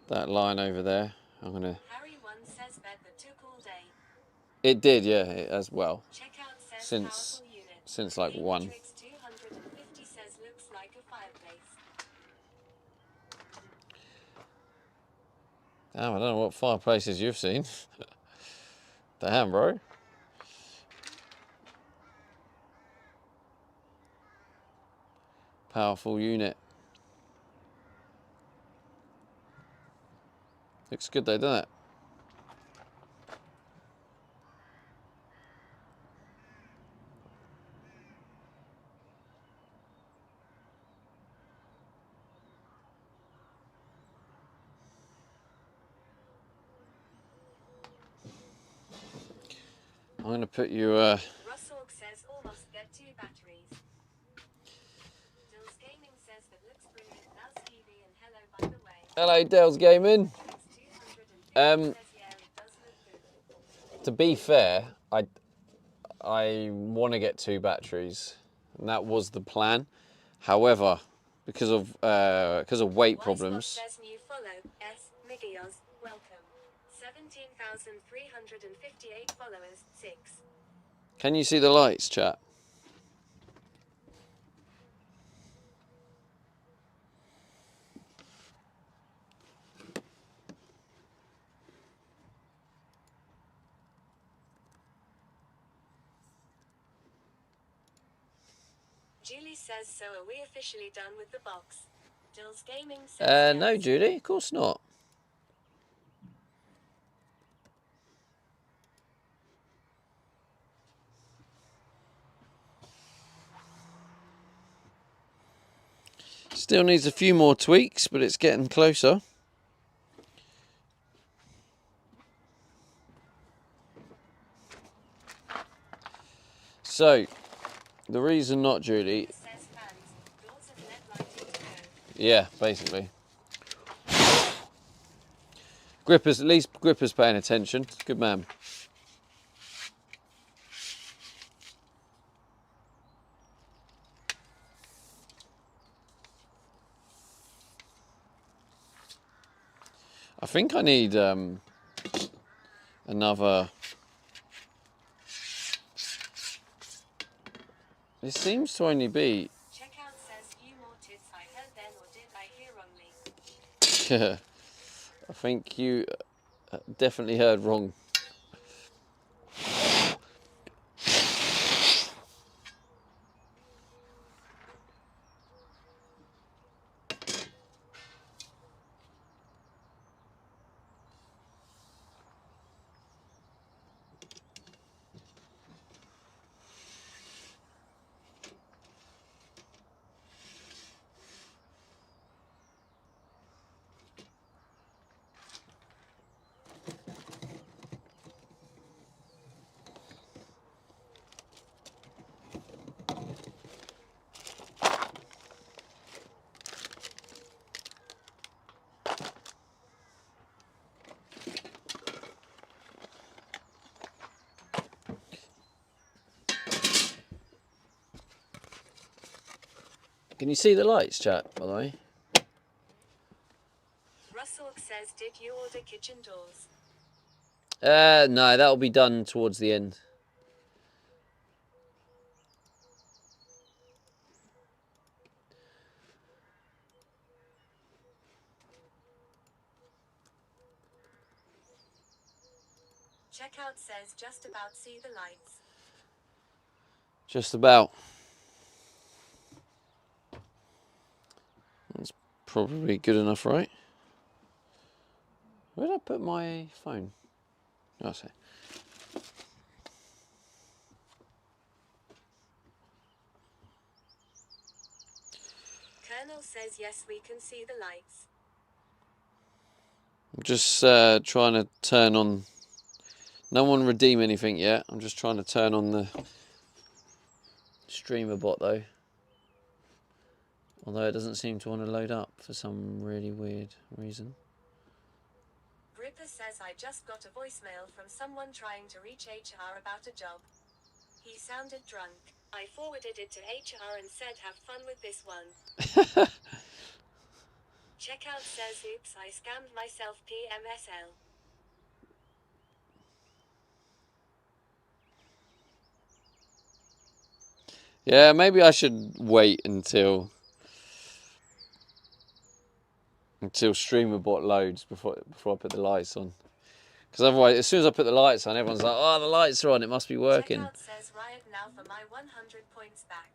that line over there. I'm gonna. Harry one says bed that took all day. It did, yeah, as well. Since like 1. 250 says looks like a fireplace. Damn, I don't know what fireplaces you've seen. Damn, bro. Powerful unit. Looks good though, doesn't it? I'm going to put you... Russell says almost get 2 batteries. Dill's Gaming says that looks brilliant. Now Stevie and hello by the way. Hello, Dell's Gaming. To be fair, I want to get 2 batteries, and that was the plan. However, because of weight problems. Says new follow. S. Miguel's welcome. 17,358 followers. 6. Can you see the lights, chat? Julie says, so are we officially done with the box? Dill's Gaming says No, Julie, of course not. Still needs a few more tweaks, but it's getting closer. So, the reason not, Julie... Yeah, basically. Gripper's, at least Gripper's paying attention. Good man. I think I need another. It seems to only be. Checkout says few more tits I heard then, or did I hear wrongly? I think you definitely heard wrong. Can you see the lights, chat, by the way? Russell says, did you order kitchen doors? No, that'll be done towards the end. Checkout says, just about see the lights. Just about. That's probably good enough, right? Where did I put my phone? Oh, I see. Colonel says, yes, we can see the lights. I'm just trying to turn on. No one redeem anything yet. I'm just trying to turn on the streamer bot though. Although it doesn't seem to want to load up for some really weird reason. Gripper says, I just got a voicemail from someone trying to reach HR about a job. He sounded drunk. I forwarded it to HR and said, have fun with this one. Checkout says, oops, I scammed myself PMSL. Yeah, maybe I should wait until streamer bot loads before I put the lights on. Because otherwise, as soon as I put the lights on, everyone's like, oh, the lights are on, it must be working. Checkout says, riot now for my 100 points back.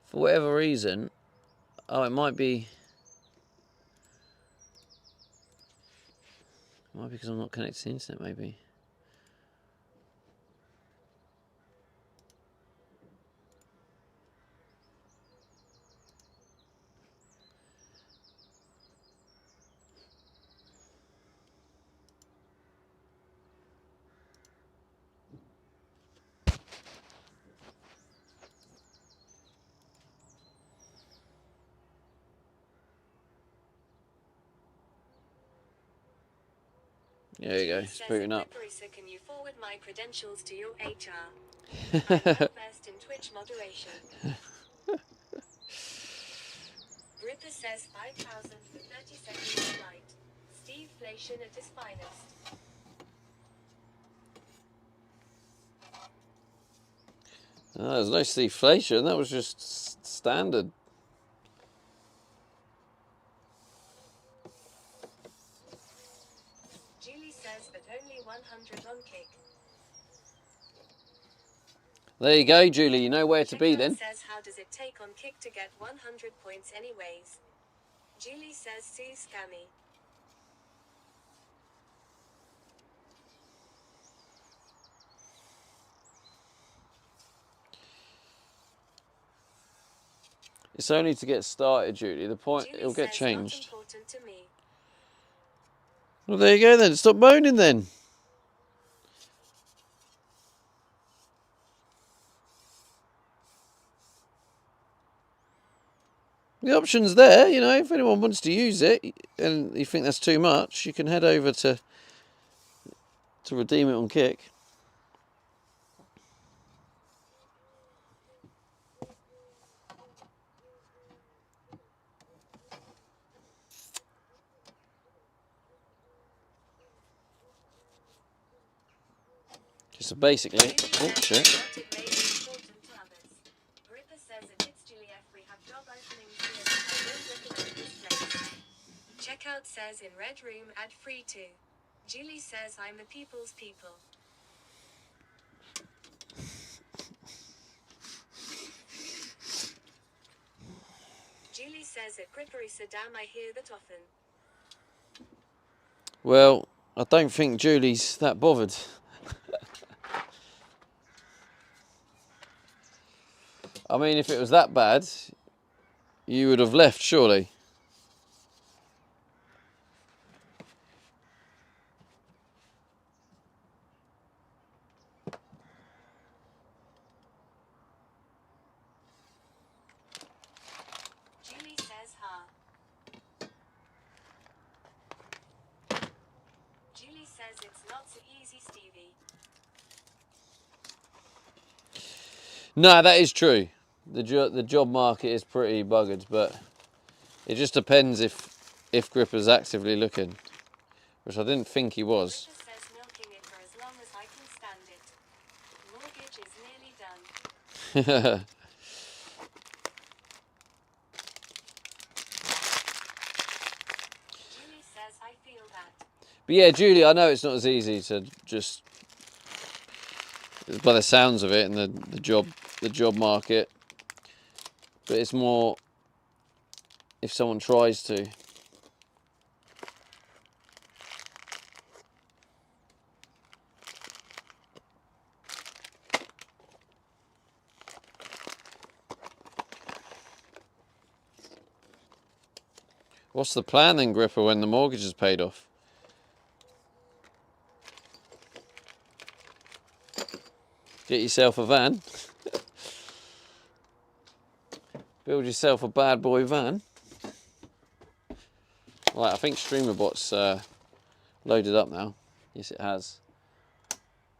For whatever reason, oh, it might be because I'm not connected to the internet, maybe. There you go, it's booting up. Can you forward my credentials to your HR? I'm well-versed in Twitch moderation. Gripper says 5,000 for 30 seconds of light. Steve-flation at his finest. Oh, there's no deflation, that was just standard. Julie says, but only 100 on kick. There you go, Julie, you know where to be then. Says, how does it take on kick to get 100 points anyways? Julie says, see scammy. It's only to get started, Julie. The point, Julie it'll get says, changed. not important to me. Well, there you go then. Stop moaning then. The option's there, you know, if anyone wants to use it and you think that's too much, you can head over to redeem it on Kick. So basically, oh shit. Ripper says it's Julie F. We have job openings here, so don't recommend this place. Checkout says in red room ad free too. Julie says I'm the people's people. Julie says at Grippery Saddam I hear that often. Well, I don't think Julie's that bothered. I mean, if it was that bad, you would have left, surely. Julie says ha. Julie says it's not so easy, Stevie. No, that is true. The job market is pretty buggered, but it just depends if Gripper's actively looking, which I didn't think he was. Ripper says milking it for as long as I can stand it. Mortgage is nearly done. Julie says I feel that. But yeah, Julie, I know it's not as easy to just, by the sounds of it, and the job market, but it's more if someone tries to. What's the plan then, Gripper, when the mortgage is paid off? Get yourself a van. Build yourself a bad boy van. Right, I think StreamerBot's loaded up now. Yes, it has.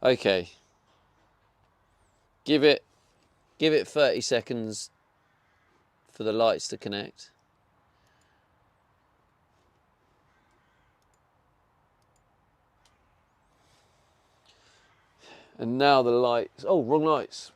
Okay. Give it 30 seconds for the lights to connect. And now the lights. Oh, wrong lights.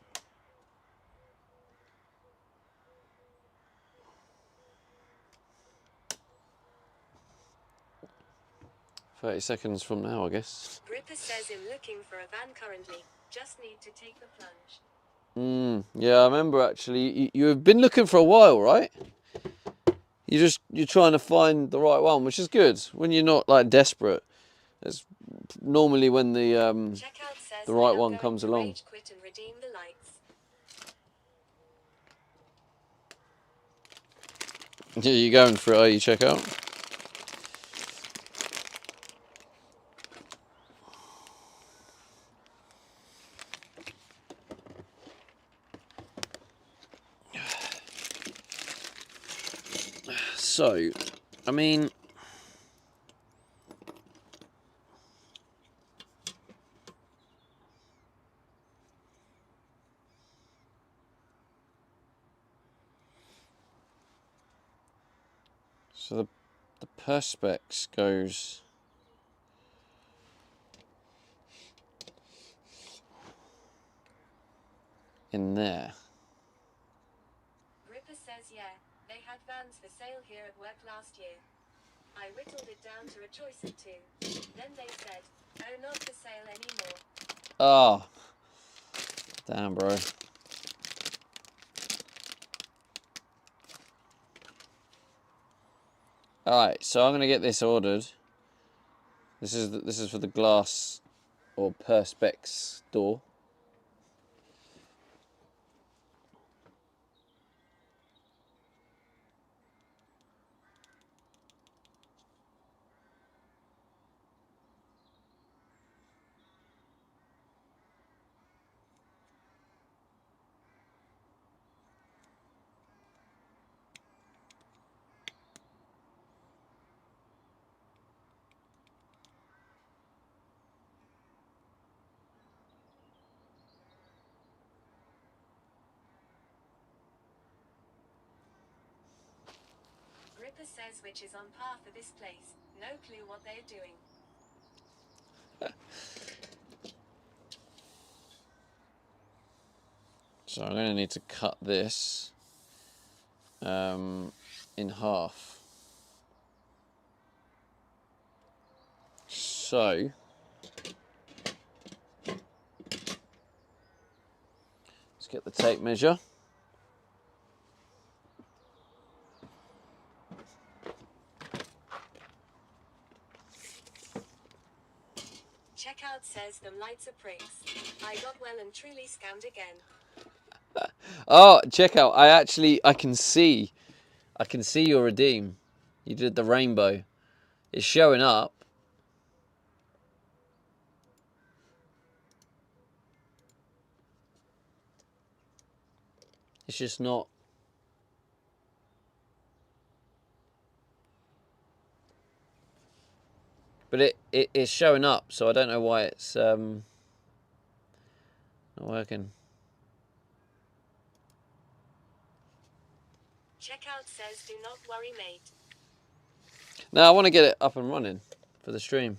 "30 seconds from now, I guess." Ripper says I'm looking for a van currently. Just need to take the plunge. Yeah, I remember actually. You've been looking for a while, right? You're trying to find the right one, which is good. When you're not like desperate, it's normally when the right one comes along. Rage quit and redeem the lights. Yeah, you going for it? Are you check out? So, I mean, so the perspex goes in there. Ripper says yeah, they had vans for sale here at work last year. I whittled it down to a choice of two. Then they said, oh, not for sale anymore. Oh, damn, bro. All right, so I'm gonna get this ordered. This is for the glass or perspex door. Viper says which is on par for this place. No clue what they're doing. So I'm going to need to cut this in half. So let's get the tape measure. Checkout says them lights are pricks. I got well and truly scammed again. Oh, check out. I can see your redeem. You did the rainbow. It's showing up. It's just not. But it's showing up, so I don't know why it's not working. Checkout says do not worry, mate. No, I want to get it up and running for the stream.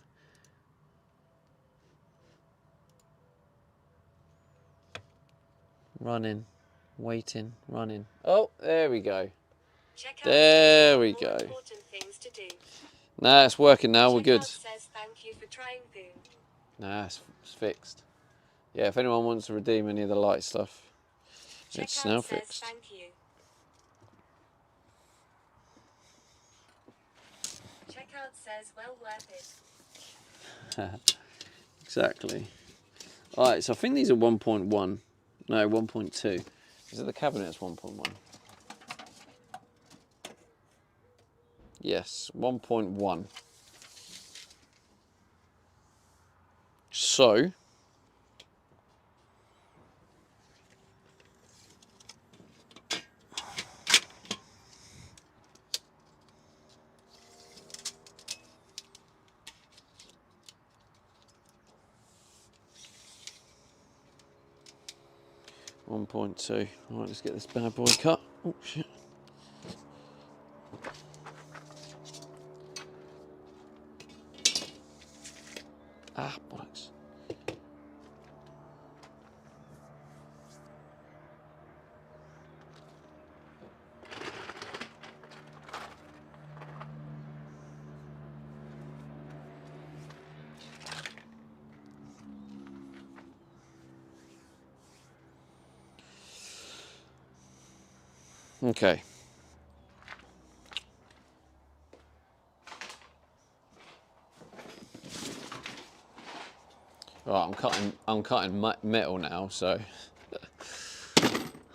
Running, waiting, running. Oh, there we go. Checkout There we more go. important things to do. Nah, it's working now. We're Checkout good. says thank you for trying Boom. Nah, it's fixed. Yeah, if anyone wants to redeem any of the light stuff, it's Checkout now says fixed. thank you. Checkout says well worth it. Exactly. Alright, so I think these are 1.1. No, 1.2. Is it the cabinet's 1.1? Yes, 1.1. So, $1.2. Alright, let's get this bad boy cut. Oh shit. Ah, bollocks. Okay. Right, I'm cutting metal now, so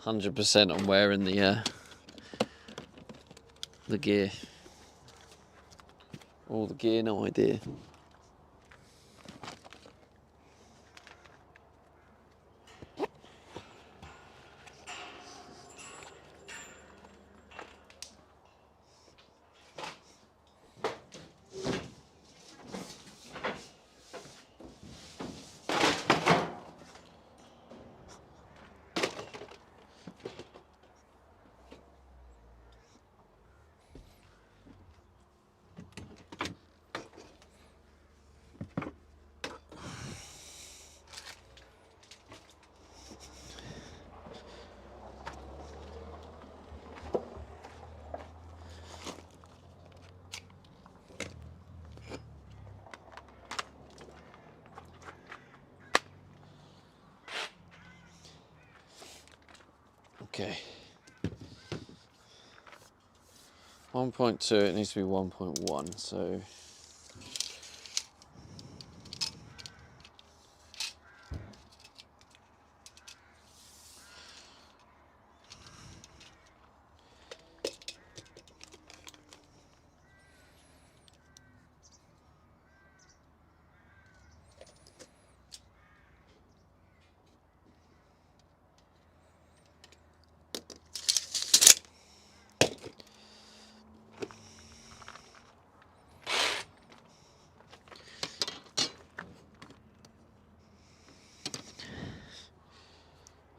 100% I'm wearing the gear. All the gear, no idea. Okay. 1.2, it needs to be 1.1, so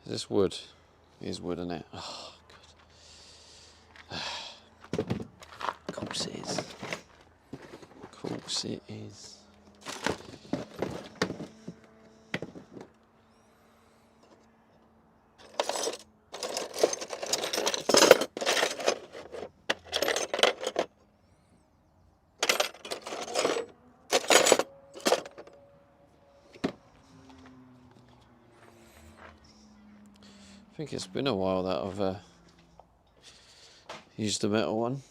is this wood? It is wood, isn't it? Oh, God. God. Yes, it is. I think it's been a while that I've used the metal one.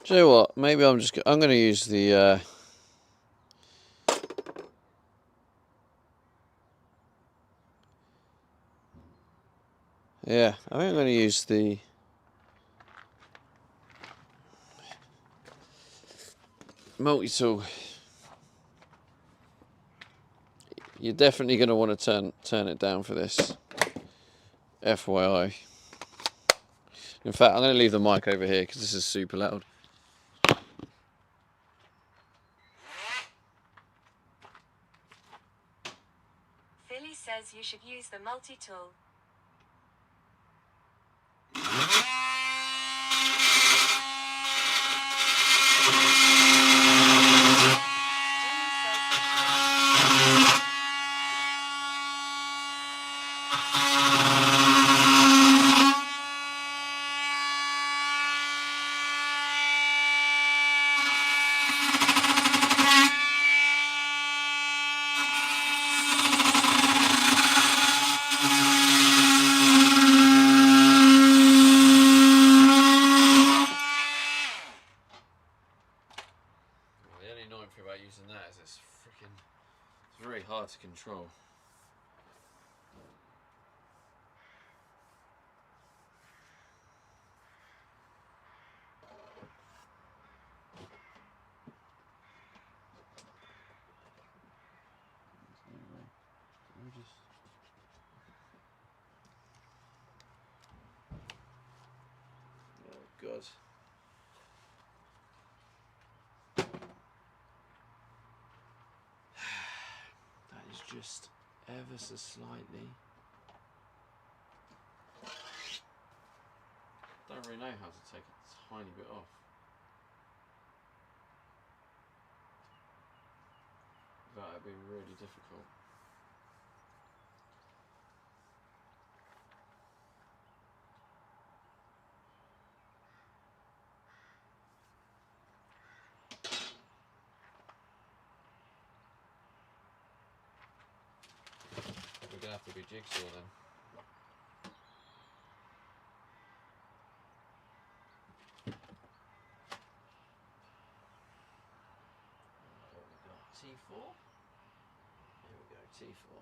Do you know what? Maybe I'm going to use the yeah, I think I'm going to use the multi-tool. You're definitely going to want to turn it down for this. FYI. In fact, I'm going to leave the mic over here because this is super loud. Philly says you should use the multi-tool. The only annoying thing about using that is it's very hard to control. Oh God. That is just ever so slightly. Don't really know how to take a tiny bit off. That would be really difficult. We're gonna have to be jigsaw then. T4. Here we go, T4.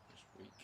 That's weak.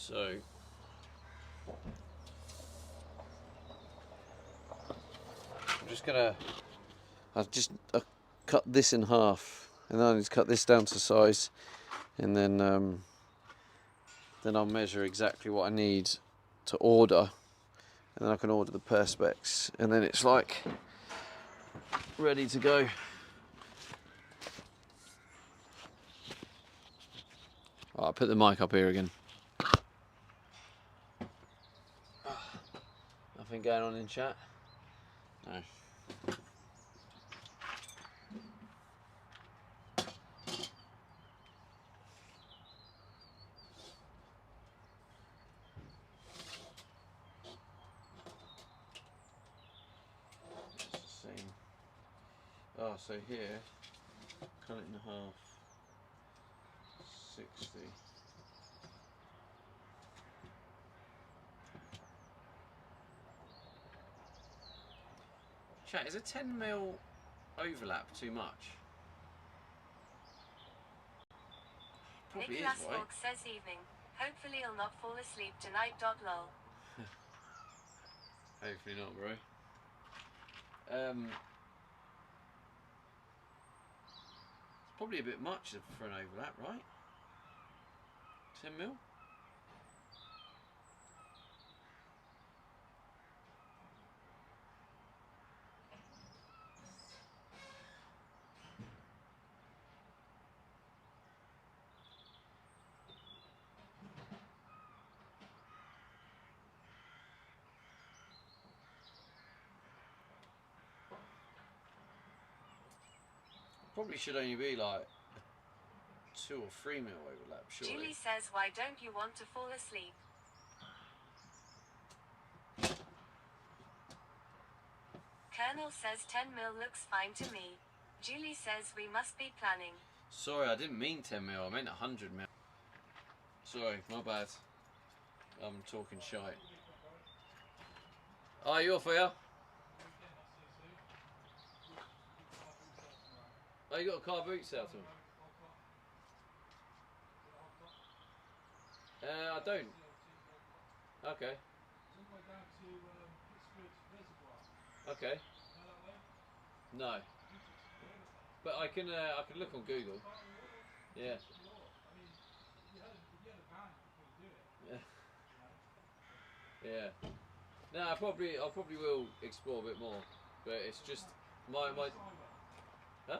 So I'm just gonna, I've cut this in half, and then I need to cut this down to size, and then I'll measure exactly what I need to order, and then I can order the perspex, and then it's like ready to go. Oh, I'll put the mic up here again. Nothing going on in chat? No. It's the same. Oh, so here, cut it in half. 60. Chat, is a 10mm overlap too much? Probably Nicholas is, right? Walk says evening. Hopefully you'll not fall asleep tonight. Lol. Hopefully not, bro. It's probably a bit much for an overlap, right? 10mm? Probably should only be like 2 or 3mm overlap, surely. Julie says, why don't you want to fall asleep? Colonel says 10mm looks fine to me. Julie says we must be planning. Sorry, I didn't mean 10mm, I meant 100mm. Sorry, my bad. I'm talking shite. Oh, you off here? Oh, you got a car boot salesman? I don't. Okay. Okay. No. But I can look on Google. Yeah. Yeah. No, I probably will explore a bit more, but it's just my. Huh?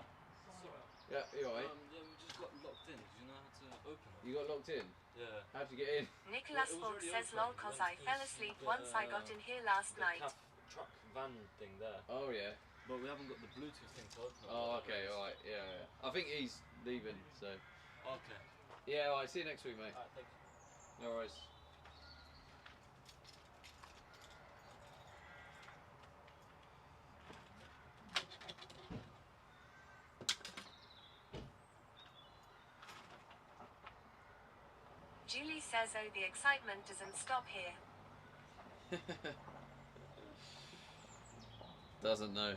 Yeah, you alright? Yeah, we just got locked in. Did you know how to open it? You got locked in? Yeah. How'd you get in? Nicholas Well, Walk it was says already lol open. cause We I went to fell go asleep see once I got in here last night. truck van thing there. Oh yeah. But we haven't got the Bluetooth thing to open it. Oh okay, alright, yeah, yeah. I think he's leaving, so. Okay. Yeah, alright, see you next week, mate. Alright, thank you. No worries. Julie says, oh, the excitement doesn't stop here. Doesn't know.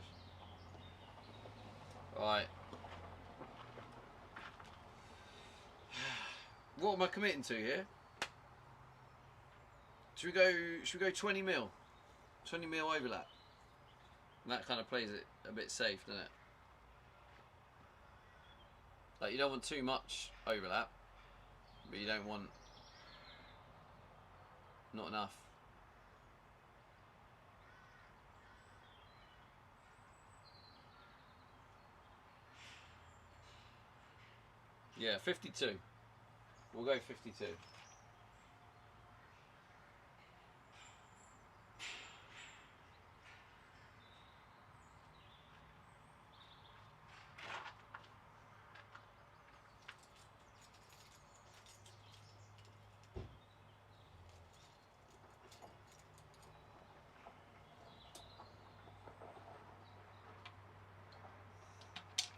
Alright. What am I committing to here? Should we go 20mm? 20mm overlap. And that kind of plays it a bit safe, doesn't it? Like you don't want too much overlap, but you don't want not enough. Yeah, 52. We'll go 52.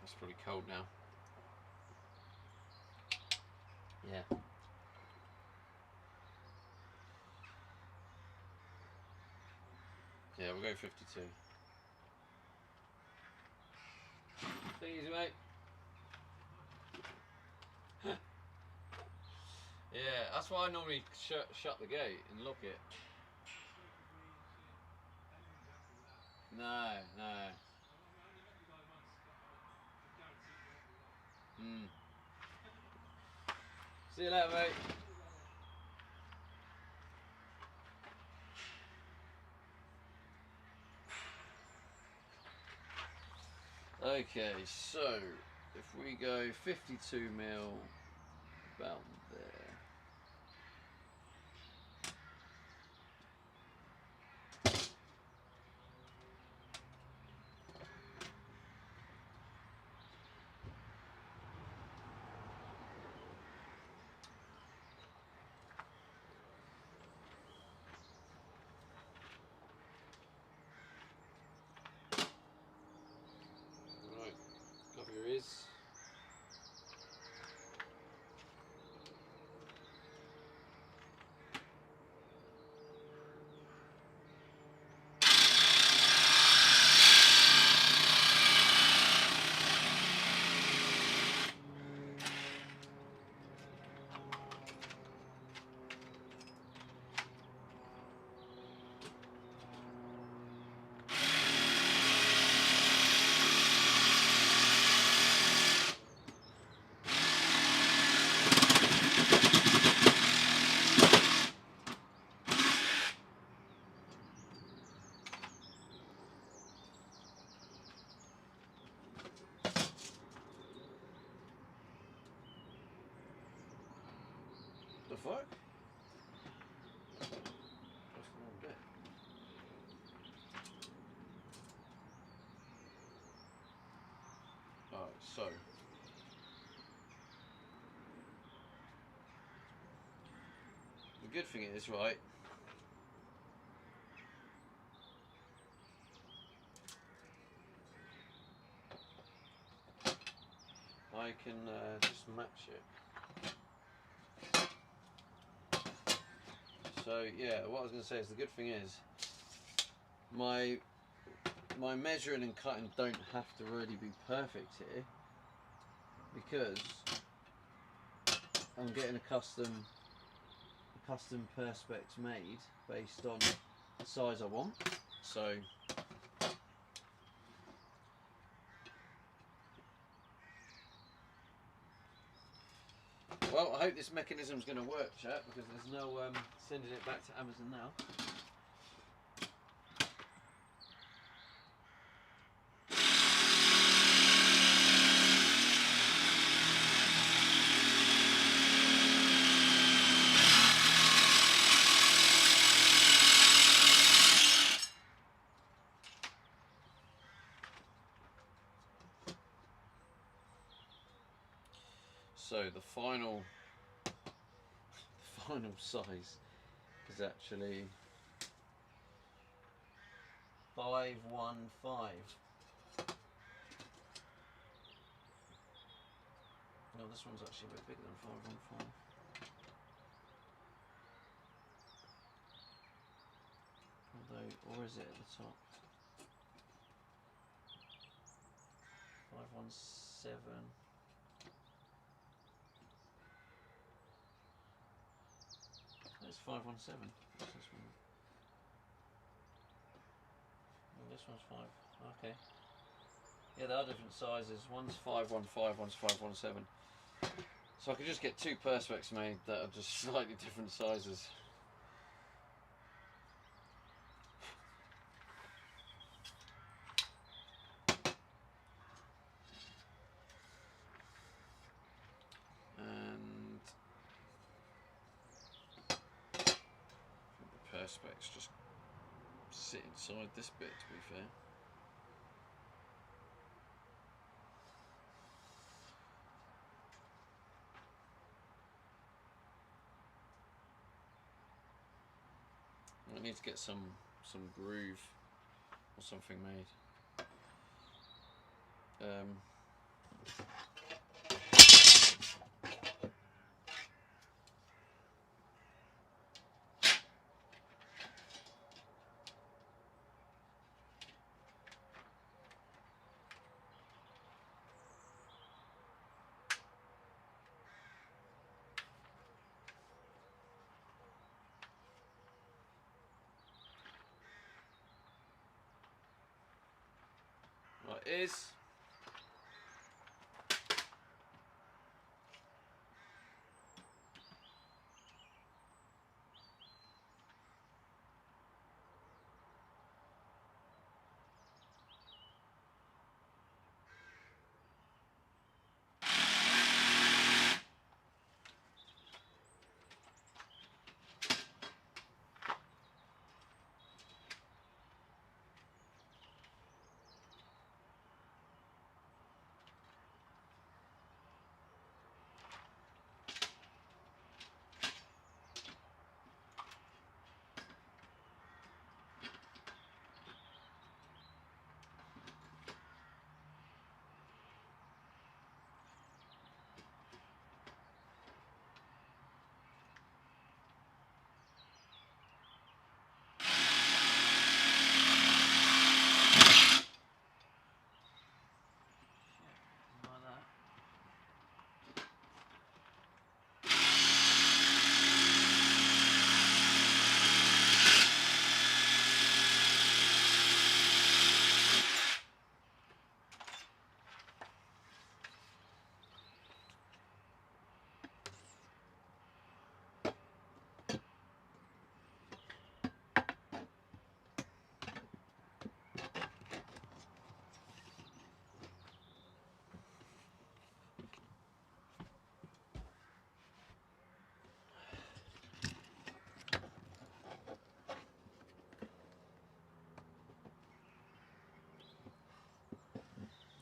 It's pretty cold now. Yeah. Yeah, we'll go 52. Take it easy, mate. Yeah, that's why I normally shut the gate and lock it. No, no. See you later, mate. Okay, so if we go 52 mil about there. Right, cover your ears. The fuck? That's the wrong bit. Alright, so the good thing is, right, I can just match it. So yeah, what I was going to say is the good thing is my measuring and cutting don't have to really be perfect here, because I'm getting a custom perspex made based on the size I want. So well, I hope this mechanism's going to work, chat, because there's no sending it back to Amazon now. So the final size is actually 515. No, this one's actually a bit bigger than 515. Although, or is it at the top? 517. It's 517. What's this one? Oh, this one's 5. Okay. Yeah, they are different sizes. One's 515, one's 517. So I could just get two perspex made that are just slightly different sizes. And the perspex just sit inside this bit, to be fair. I need to get some groove or something made. is.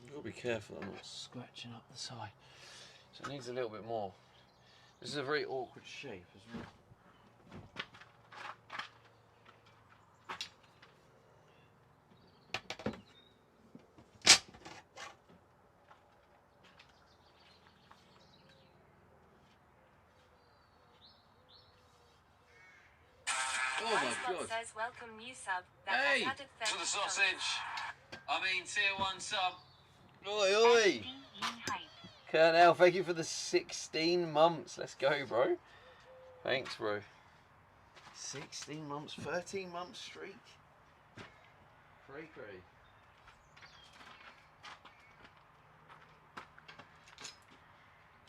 You've got to be careful I'm not scratching up the side. So it needs a little bit more. This is a very awkward shape as well. Oh my god. Says welcome new sub. Hey! For the sausage. I mean tier 1 sub. Oi oi! Colonel, thank you for the 16 months. Let's go, bro. Thanks, bro. 16 months, 13 month streak. Cray cray.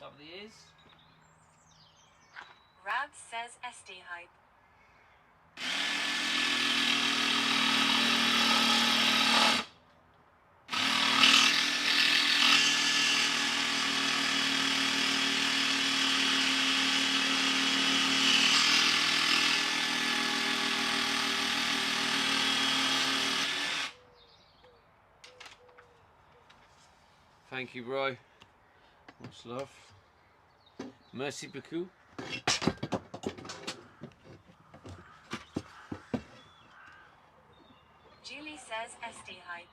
Up the ears. Rab says SD hype. Thank you, bro. Much love. Merci beaucoup. Julie says SD hype.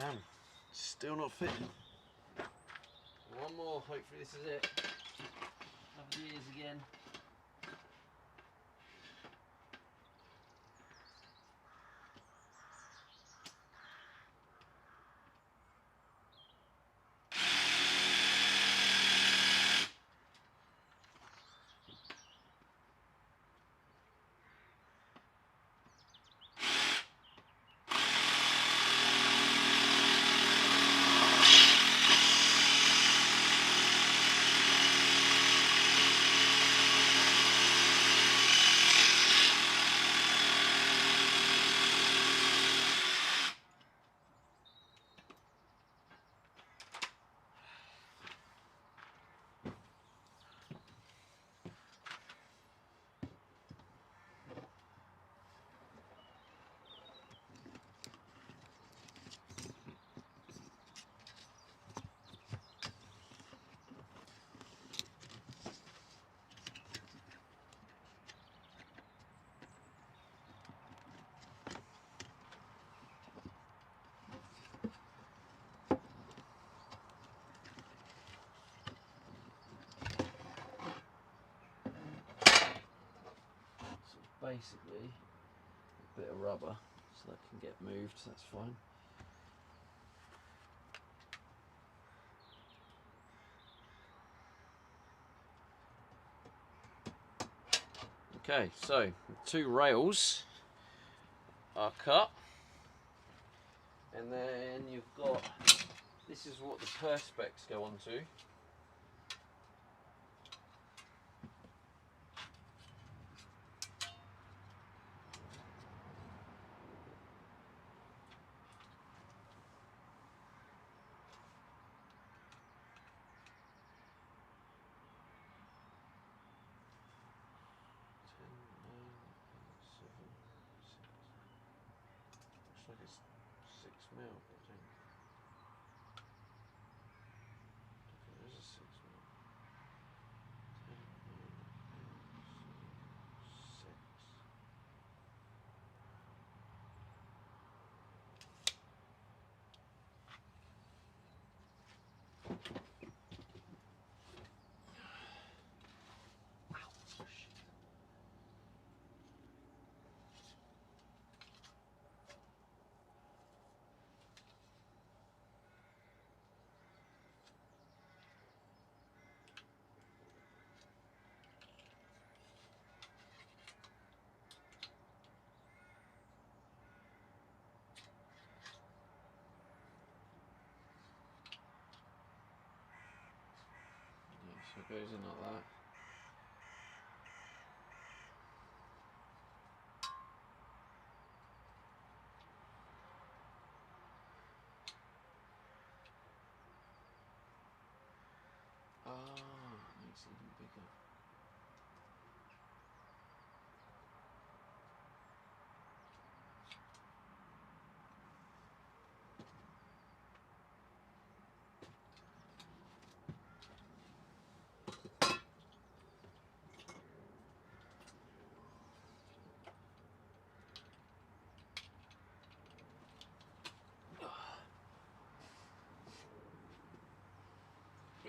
Damn, still not fitting. One more, hopefully this is it. Have the ears again. Basically a bit of rubber so that can get moved, so that's fine. Okay, so 2 rails are cut, and then you've got, this is what the perspex go onto. Looks like it's 6 mil, I think. It is a 6 mil. 10, 9, 6. Yeah, so it goes in like that. Ah, it makes it even bigger.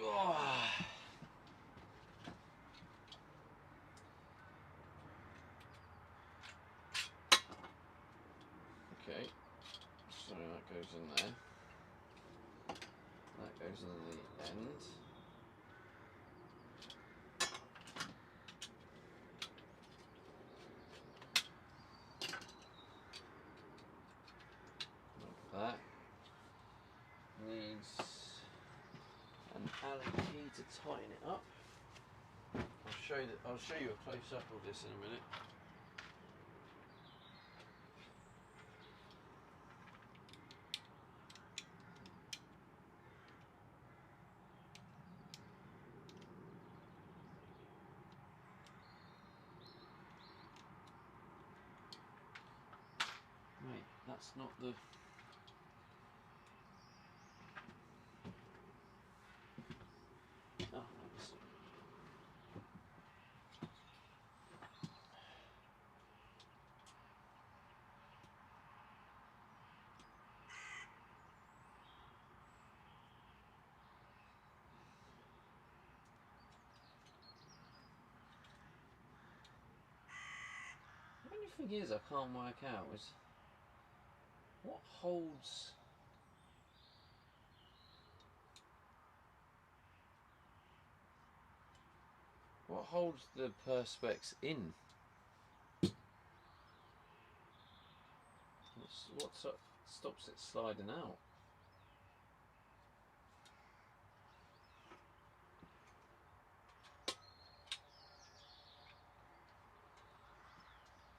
Oh. Okay, so that goes in there. That goes in the end. Like that. Needs an Allen key to tighten it up. I'll show you a close up of this in a minute. Wait, that's not the... Oh, that's... The only thing is I can't work out is what holds... What holds the perspex in? What stops it sliding out?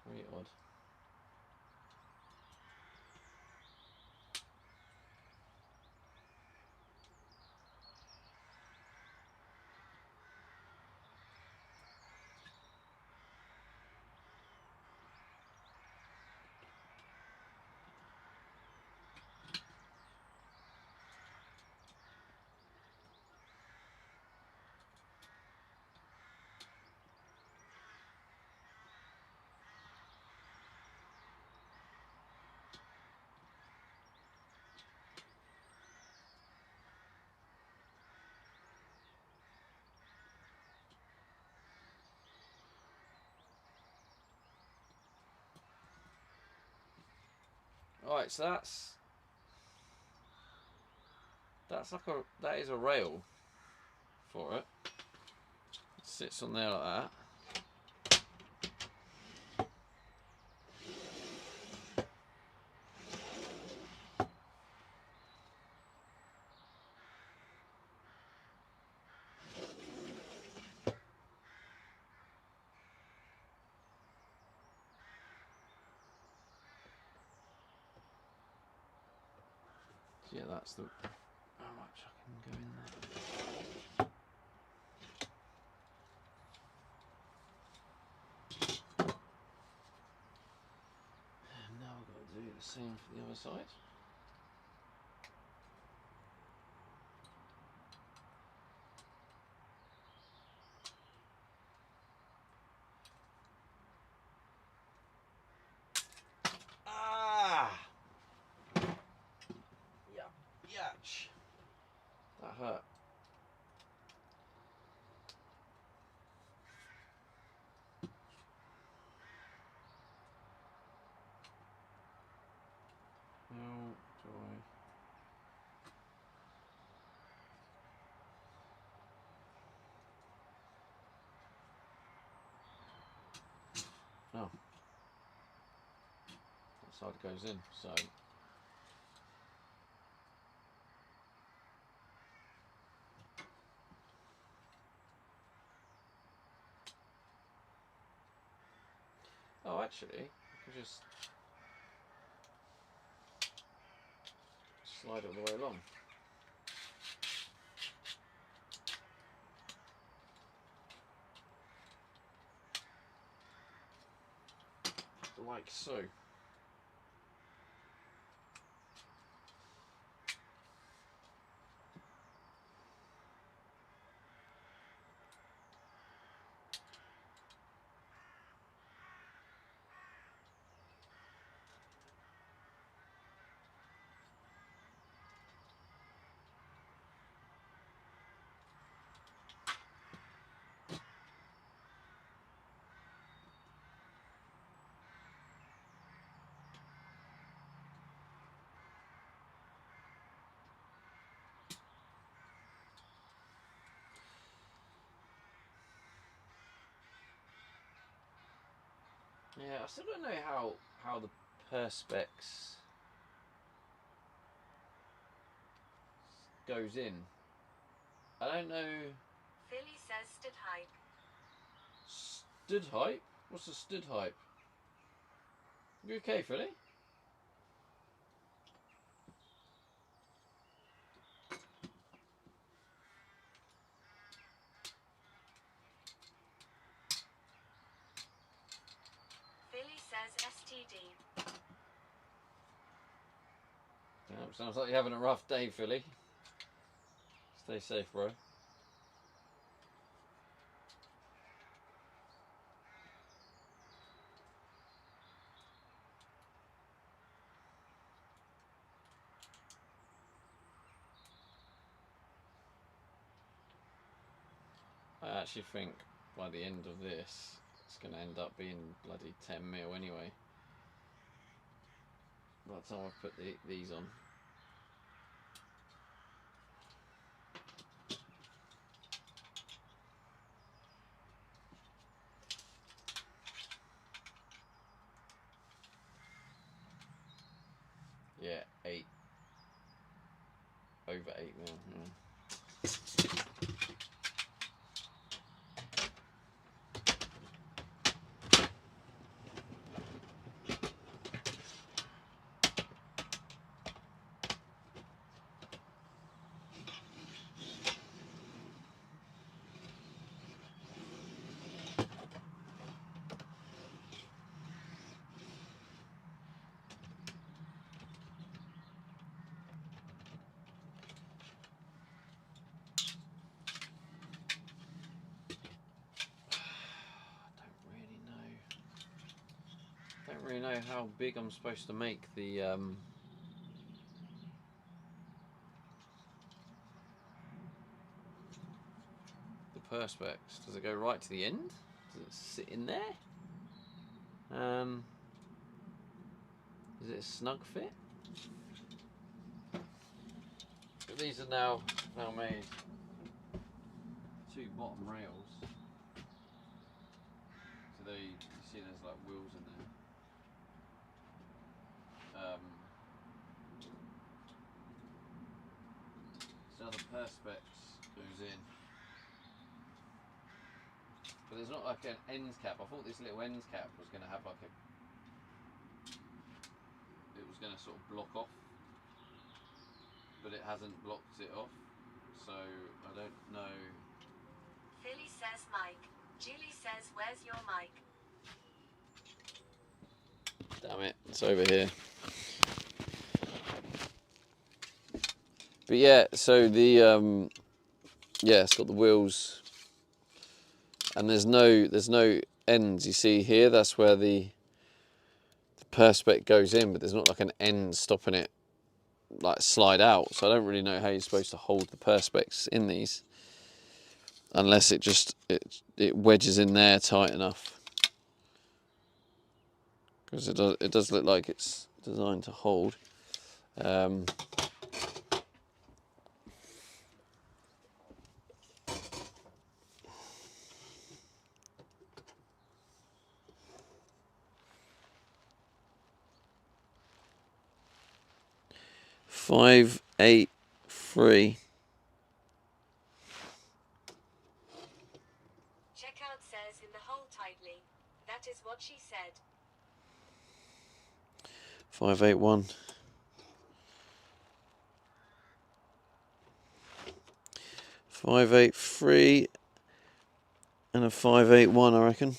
Very odd. Alright, so that's like that is a rail for it. It sits on there like that. Yeah, that's the how much I can go in there. And now I've got to do the same for the other side. Ah! Yatch! That hurt. How do I... Oh. That side goes in, so... Oh, actually, I can just slide it all the way along. Like so. Yeah, I still don't know how the perspex goes in. I don't know. Philly says stood hype. Stood hype? What's a stood hype? You okay, Philly? Philly says STD. Damn, sounds like you're having a rough day, Philly. Stay safe, bro. I actually think by the end of this, it's going to end up being bloody 10 mil anyway. By the time I put these on. Yeah, 8. Over 8 mil, yeah. Don't really know how big I'm supposed to make the perspex. Does it go right to the end? Does it sit in there? Is it a snug fit? But these are now made 2 bottom rails. So you see there's like wheels in there. So the perspex goes in. But there's not like an ends cap. I thought this little ends cap was going to have like it was going to sort of block off but it hasn't blocked it off. So I don't know. Philly says Mike. Julie says, where's your mic? Damn it, it's over here. But yeah, so the yeah, it's got the wheels, and there's no ends. You see here, that's where the perspex goes in, but there's not like an end stopping it like slide out. So I don't really know how you're supposed to hold the perspex in these, unless it just it wedges in there tight enough, because it does look like it's designed to hold. 583. Checkout says in the hole tightly. That is what she said. 581. 583 and a 581, I reckon.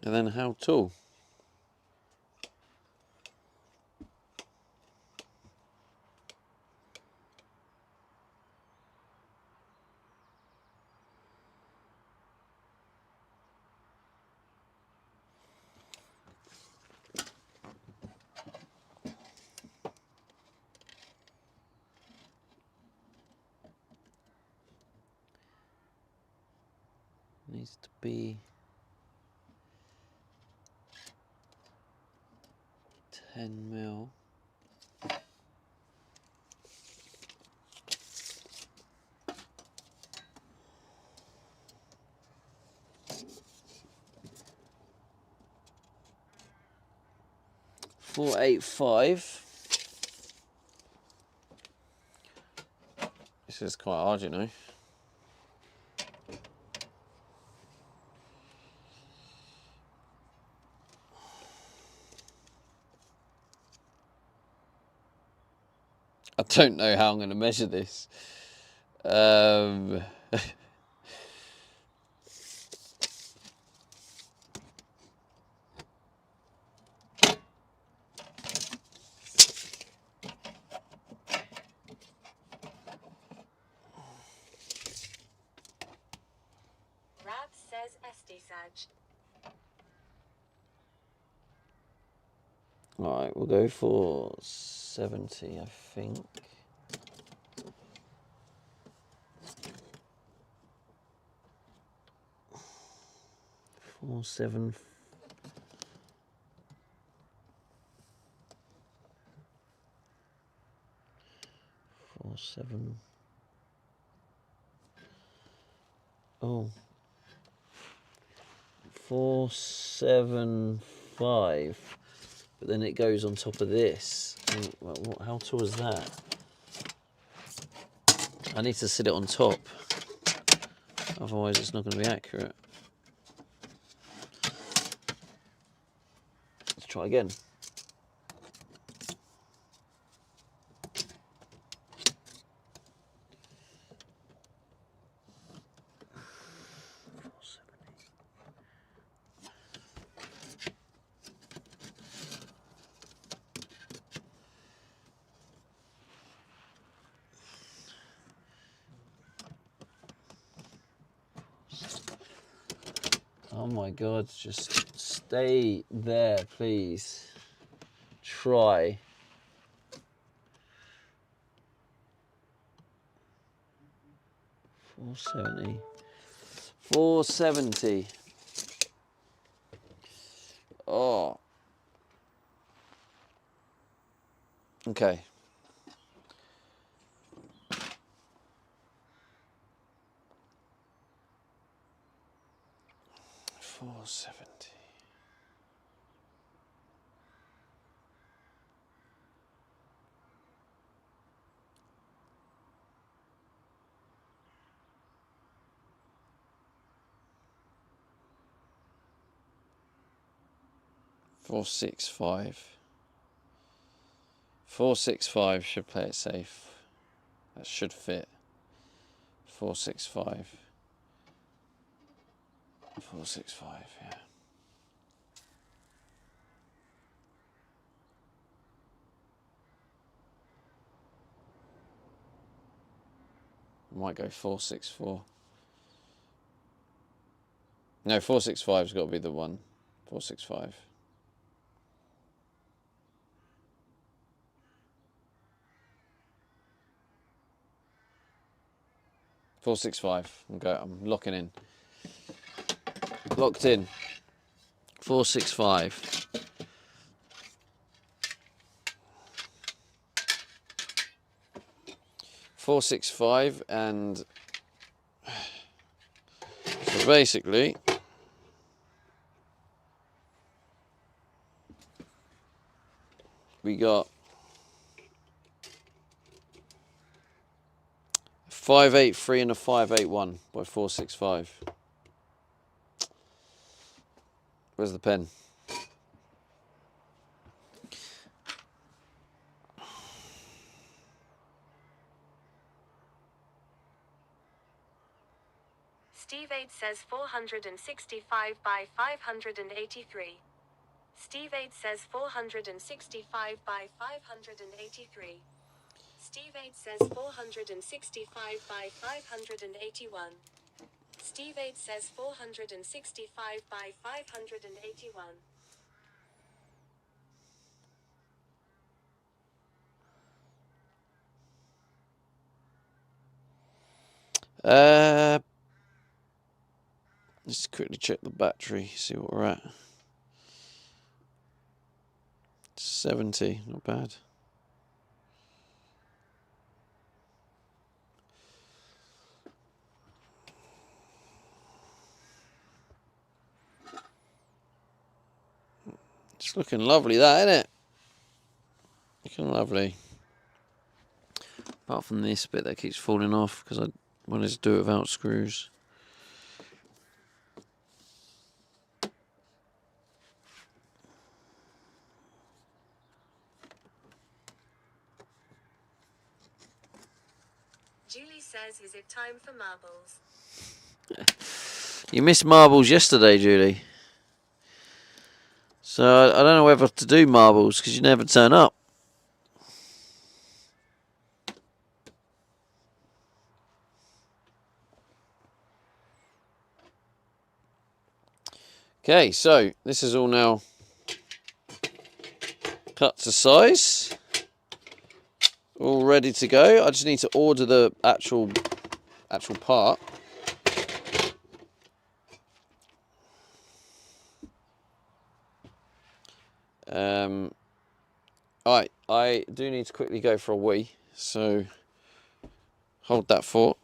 And then how tall? Needs to be 10 mil. $485. This is quite hard, you know. I don't know how I'm going to measure this. Rab says SD Saj. Alright, we'll go for 70, I think. Four seven. Oh. 475. But then it goes on top of this. How tall is that? I need to sit it on top. Otherwise it's not going to be accurate. Let's try again. Oh my God, just stay there, please. Try. 470. 470. Oh. Okay. 470. 465. 465 should play it safe. That should fit. 465. 465, yeah. Might go 464. No, 465's got to be the one. 465. I'm locking in. Locked in. 465. And so basically we got 583 and a 581 by 465. Where's the pen? Steve 8 says 465 by 583. Steve 8 says 465 by 583. Steve 8 says 465 by 581. Steve 8 says 465 by 581. Let's quickly check the battery, see what we're at. 70, not bad. It's looking lovely, that, isn't it? Looking lovely. Apart from this bit that keeps falling off because I wanted to do it without screws. Julie says, is it time for marbles? You missed marbles yesterday, Julie. So I don't know whether to do marbles because you never turn up. Okay, so this is all now cut to size. All ready to go. I just need to order the actual part. Alright, I do need to quickly go for a wee, so hold that thought.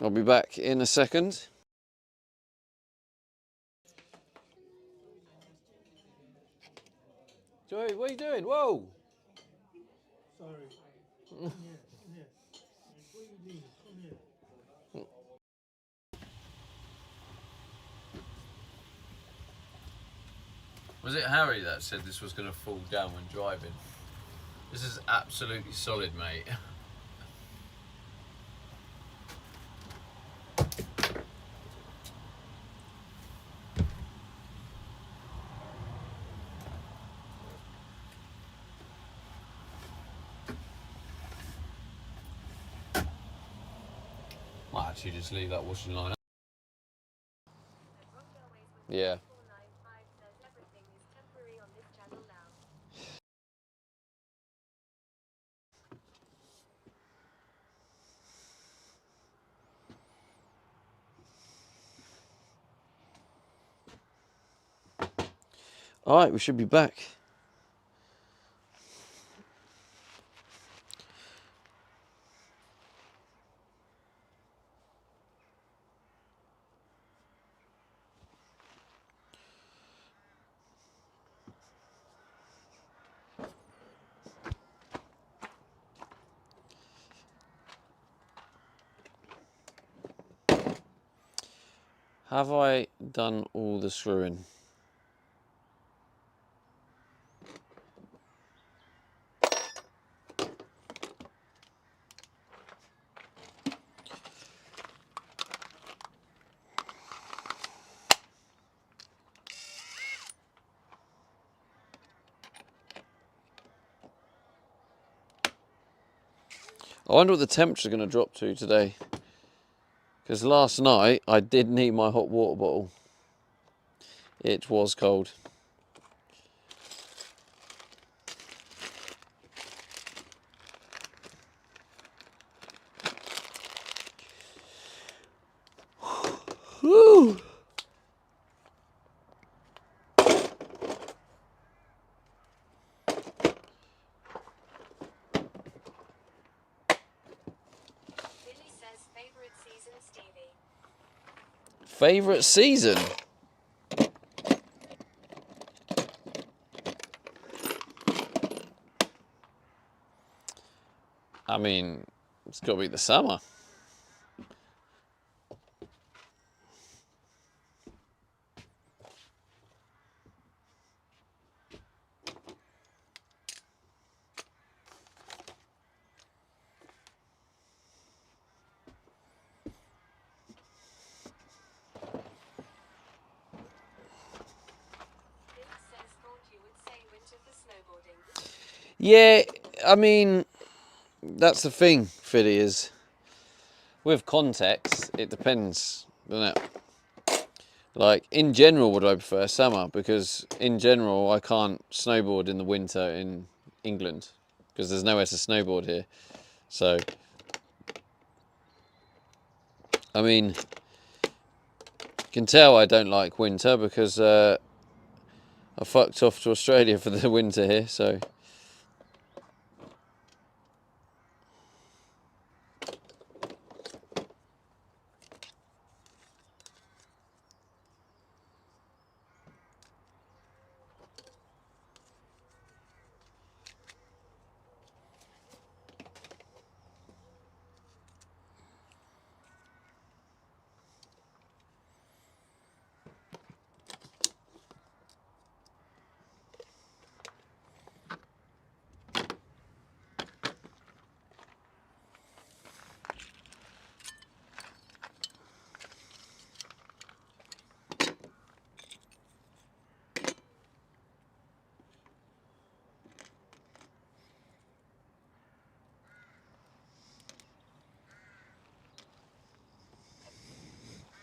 I'll be back in a second. Joey, what are you doing? Whoa! Sorry. Come here. What do you need? Come here. Was it Harry that said this was going to fall down when driving? This is absolutely solid, mate. Might actually just leave that washing line up. Yeah. Alright, we should be back. Have I done all the screwing? I wonder what the temperature's going to drop to today. Because last night I did need my hot water bottle. It was cold. Woo! Billy says favorite season, Stevie. Favorite season? I mean, it's got to be the summer. Billy says thought you would say winter for snowboarding. Yeah, I mean, that's the thing, Philly, is with context, it depends, doesn't it? Like, in general, would I prefer summer? Because in general, I can't snowboard in the winter in England because there's nowhere to snowboard here. So, I mean, you can tell I don't like winter because I fucked off to Australia for the winter here, so...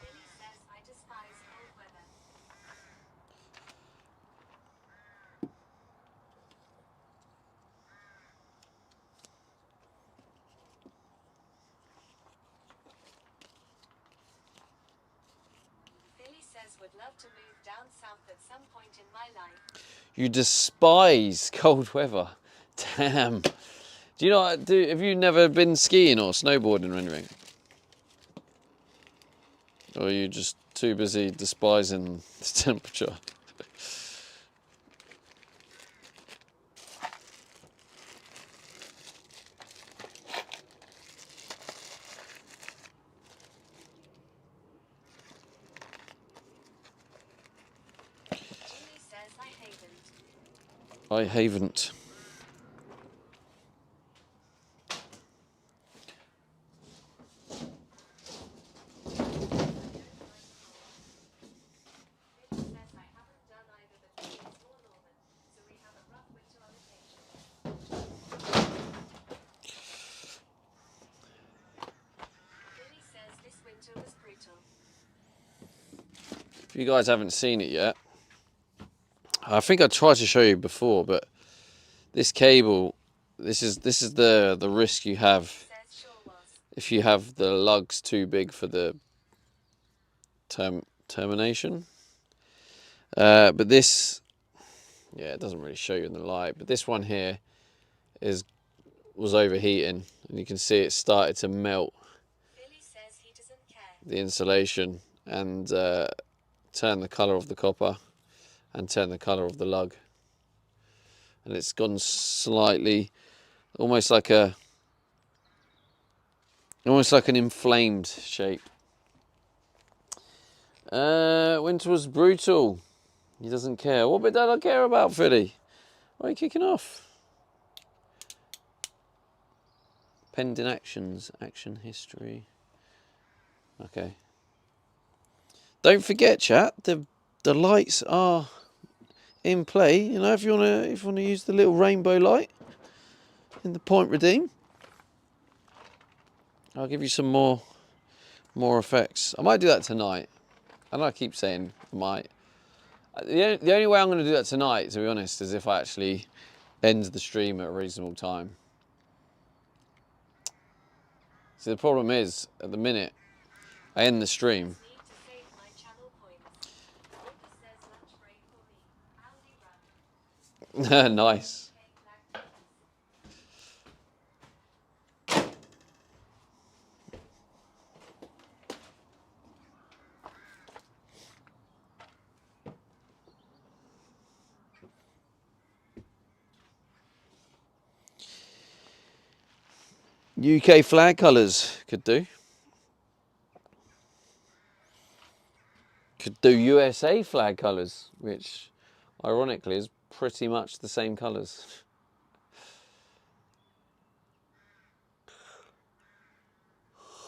Billy says I despise cold weather. Billy says would love to move down south at some point in my life. You despise cold weather. Damn. Do you know what, have you never been skiing or snowboarding or anything? Or are you just too busy despising the temperature? Jimmy says I haven't. I haven't. Billy says I haven't done either, but Billy is more northern, so we have a rough winter on occasion. Billy says this winter was brutal. If you guys haven't seen it yet, I think I tried to show you before, but this cable, this is the risk you have Says sure was. if you have the lugs too big for the termination. But this, yeah, it doesn't really show you in the light, but this one here was overheating, and you can see it started to melt Billy says he doesn't care. the insulation and turn the colour of the copper and turn the colour of the lug, and it's gone slightly, almost like an inflamed shape. Winter was brutal. He doesn't care. What bit don't I care about, Philly? Why are you kicking off? Pending actions, action history. Okay. Don't forget, chat. The lights are in play. You know, if you wanna use the little rainbow light in the point redeem. I'll give you some more effects. I might do that tonight. I know I keep saying might. The only way I'm going to do that tonight, to be honest, is if I actually end the stream at a reasonable time. See, the problem is, at the minute, I end the stream. Need to save my channel points. Lucas says lunch break for me. Aldi run. Nice. UK flag colours could do. Could do USA flag colours, which ironically is pretty much the same colours.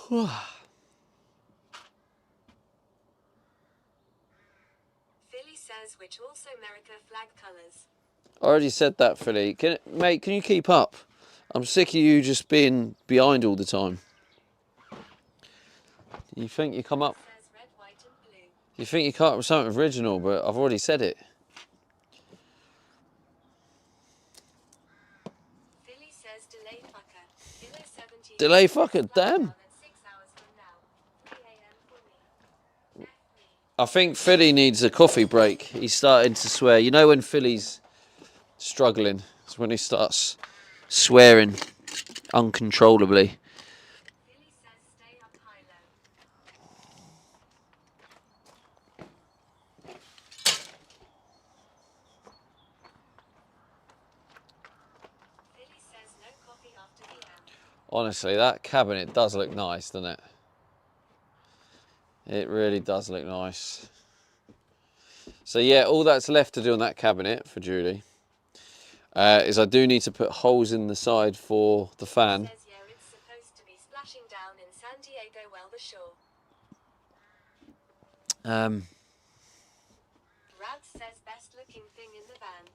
Philly says which also America flag colours. I already said that, Philly. Mate, can you keep up? I'm sick of you just being behind all the time. You think you come up? Says red, white and blue. You think you come up with something original, but I've already said it. Philly says delay fucker. Kilo 70. Delay fucker, damn. At 6 hours from now. 3 a.m. for me. F me. I think Philly needs a coffee break. He's starting to swear. You know when Philly's struggling? It's when he starts swearing uncontrollably. Philly says stay up high low. Philly says no coffee after the M. Honestly, that cabinet does look nice, doesn't it? It really does look nice. So yeah, all that's left to do on that cabinet for Julie is I do need to put holes in the side for the fan. Says yeah, it's supposed to be splashing down in San Diego. Well, the shore. Rad says best looking thing in the van.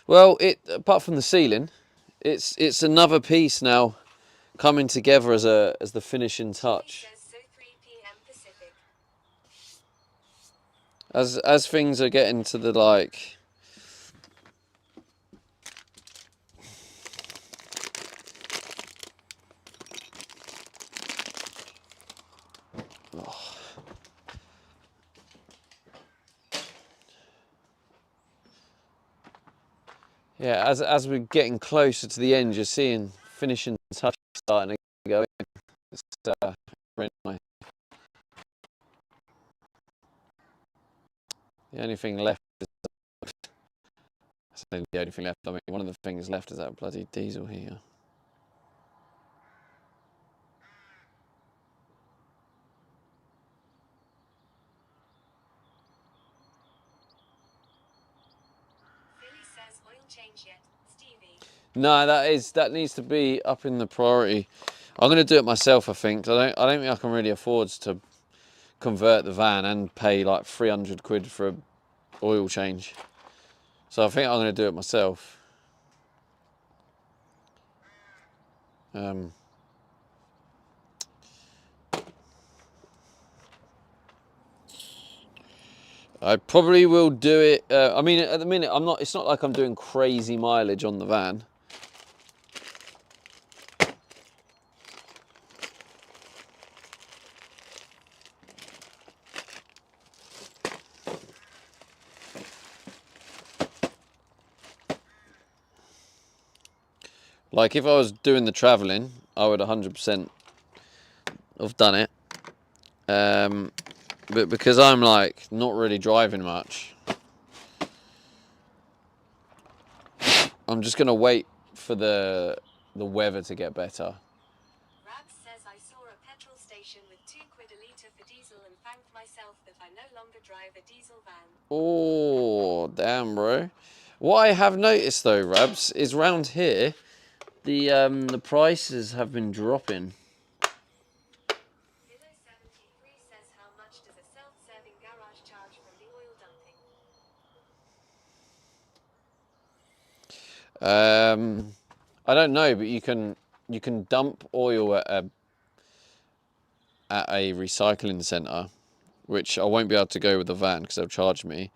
Well, apart from the ceiling, it's another piece now coming together as the finishing touch. Says so 3 p.m. Pacific. As things are getting to the like. Yeah, as we're getting closer to the end, you're seeing finishing touch starting to go in. It's very nice. The only thing left is the only thing left. I mean, one of the things left is that bloody diesel here. Philly says oil change yet, Stevie. No, that needs to be up in the priority. I'm going to do it myself, I think. I don't think I can really afford to convert the van and pay like 300 quid for a oil change. So I think I'm going to do it myself. I probably will do it. I mean, at the minute, I'm not. It's not like I'm doing crazy mileage on the van. Like if I was doing the travelling, I would 100% have done it. But because I'm like not really driving much, I'm just gonna wait for the weather to get better. Rabs says I saw a petrol station with 2 quid a litre for diesel and thanked myself that I no longer drive a diesel van. Oh, damn, bro. What I have noticed though, Rabs, is round here, the prices have been dropping. Kilo 73 says how much does a self-serving garage charge from the oil dumping? I don't know, but you can dump oil at at a recycling centre, which I won't be able to go with the van because they'll charge me.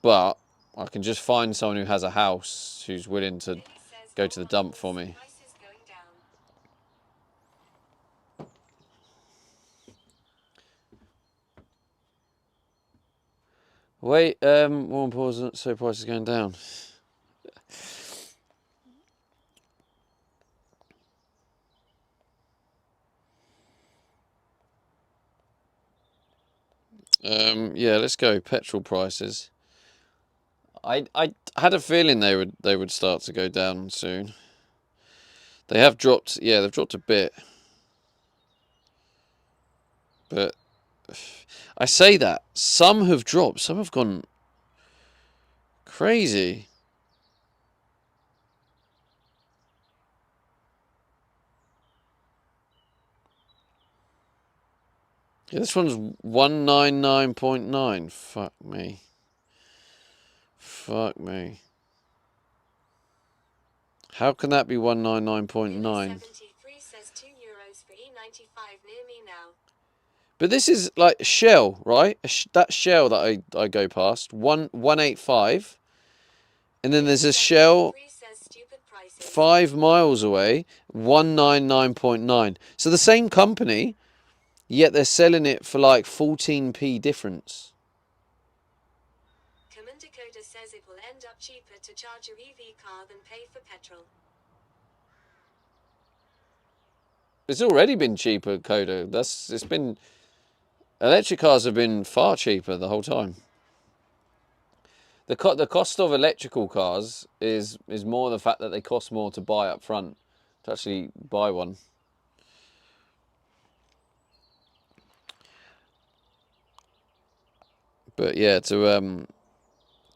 But I can just find someone who has a house who's willing to go to the dump for me. Wait, one pause, so price is going down. Yeah, let's go. Petrol prices. I had a feeling they would start to go down soon. They have dropped. Yeah, they've dropped a bit. But I say that some have dropped. Some have gone crazy. Yeah, this one's 199.9. Fuck me. Fuck me. How can that be 199.9? Says €2 for E95 near me now. But this is like Shell, right? That Shell that I go past, 185. And then there's a Shell 5 miles away, 199.9. So the same company, yet they're selling it for like 14p difference. Dakota says it will end up cheaper to charge your EV car than pay for petrol. It's already been cheaper, Coda. It's been electric cars have been far cheaper the whole time. The cost of electrical cars is more the fact that they cost more to buy up front, to actually buy one. But yeah, to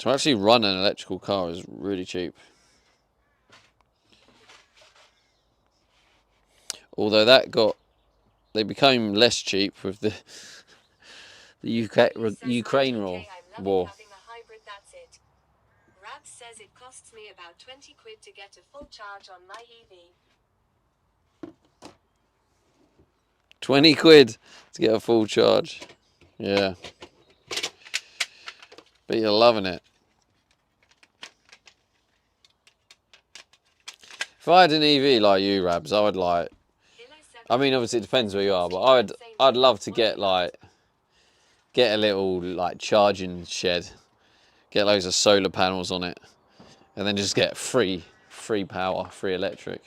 actually run an electrical car is really cheap. Although they became less cheap with the Ukraine war. Rab says it costs me about 20 quid to get a full charge on my EV. 20 quid to get a full charge. Yeah. But you're loving it. If I had an EV like you, Rabs, I would like... I mean, obviously it depends where you are, but I'd love to get a little like charging shed, get loads of solar panels on it, and then just get free power, free electric.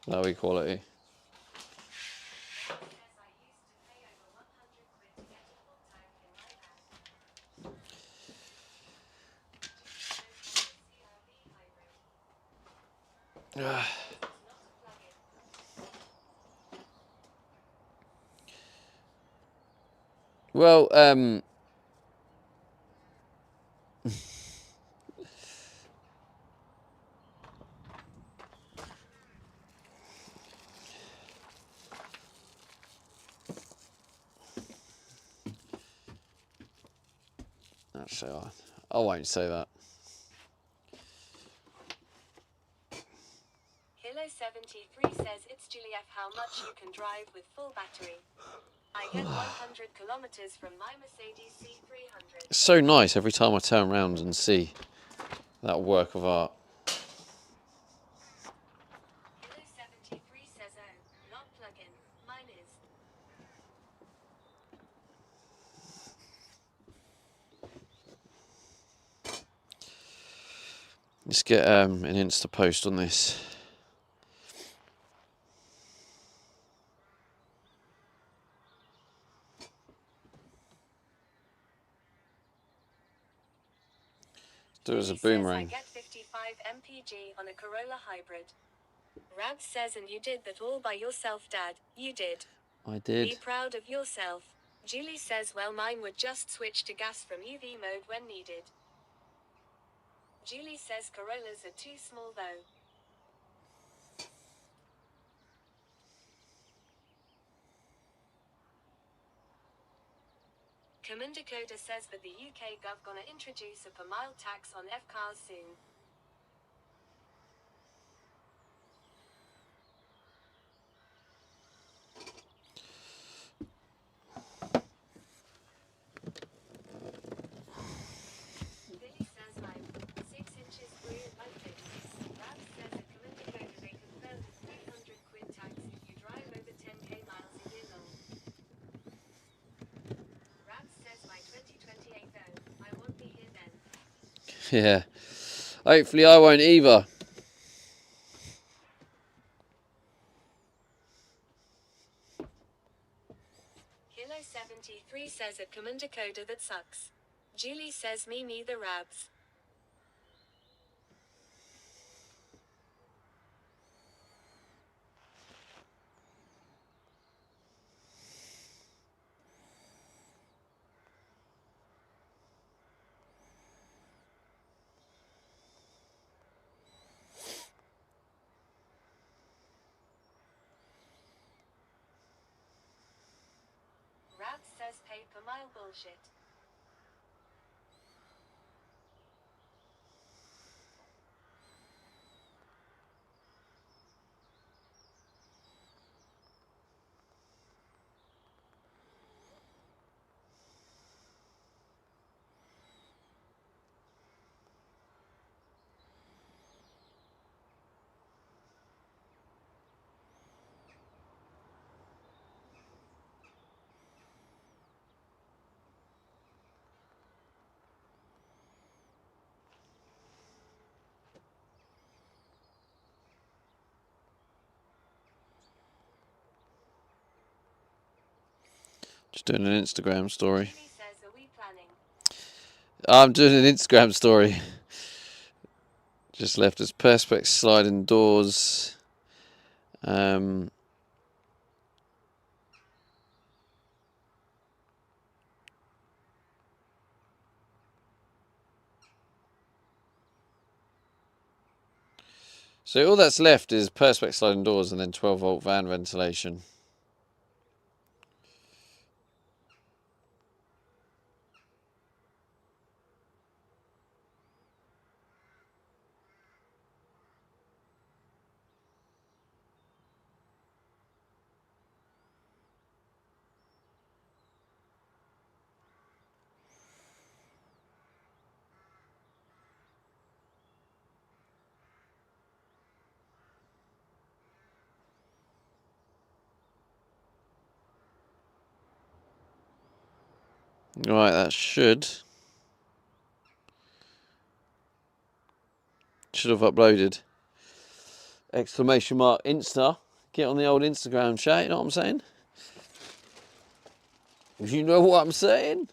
That'll be quality. Well, actually, I won't say that. Hilo73 says it's Juliet how much you can drive with full battery. I get 100 kilometers from my Mercedes C300. It's so nice every time I turn around and see that work of art. Hilo73 says oh, not plug-in, mine is. Let's get an Insta post on this. Do it as a boomerang. I get 55 mpg on a Corolla hybrid. Rab says, and you did that all by yourself, Dad. You did. I did. Be proud of yourself. Julie says, well, mine would just switch to gas from EV mode when needed. Julie says Corollas are too small though. Dakota says that the UK Gov gonna introduce a per mile tax on F-cars soon. Yeah. Hopefully I won't either. Kilo 73 says a command decoder that sucks. Julie says me neither rabs. Rabs says pay per mile bullshit. Just doing an Instagram story. Julie says are we planning? I'm doing an Instagram story. Just left us Perspex sliding doors. So all that's left is Perspex sliding doors and then 12-volt van ventilation. Right, that should have uploaded. Exclamation mark Insta. Get on the old Instagram chat, you know what I'm saying? You know what I'm saying?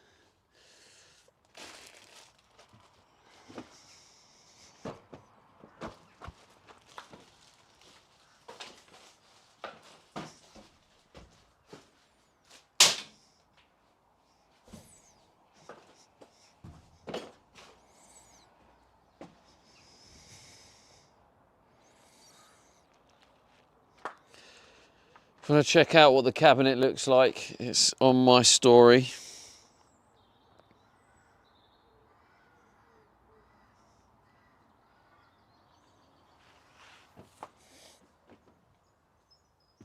If you want to check out what the cabinet looks like, it's on my story.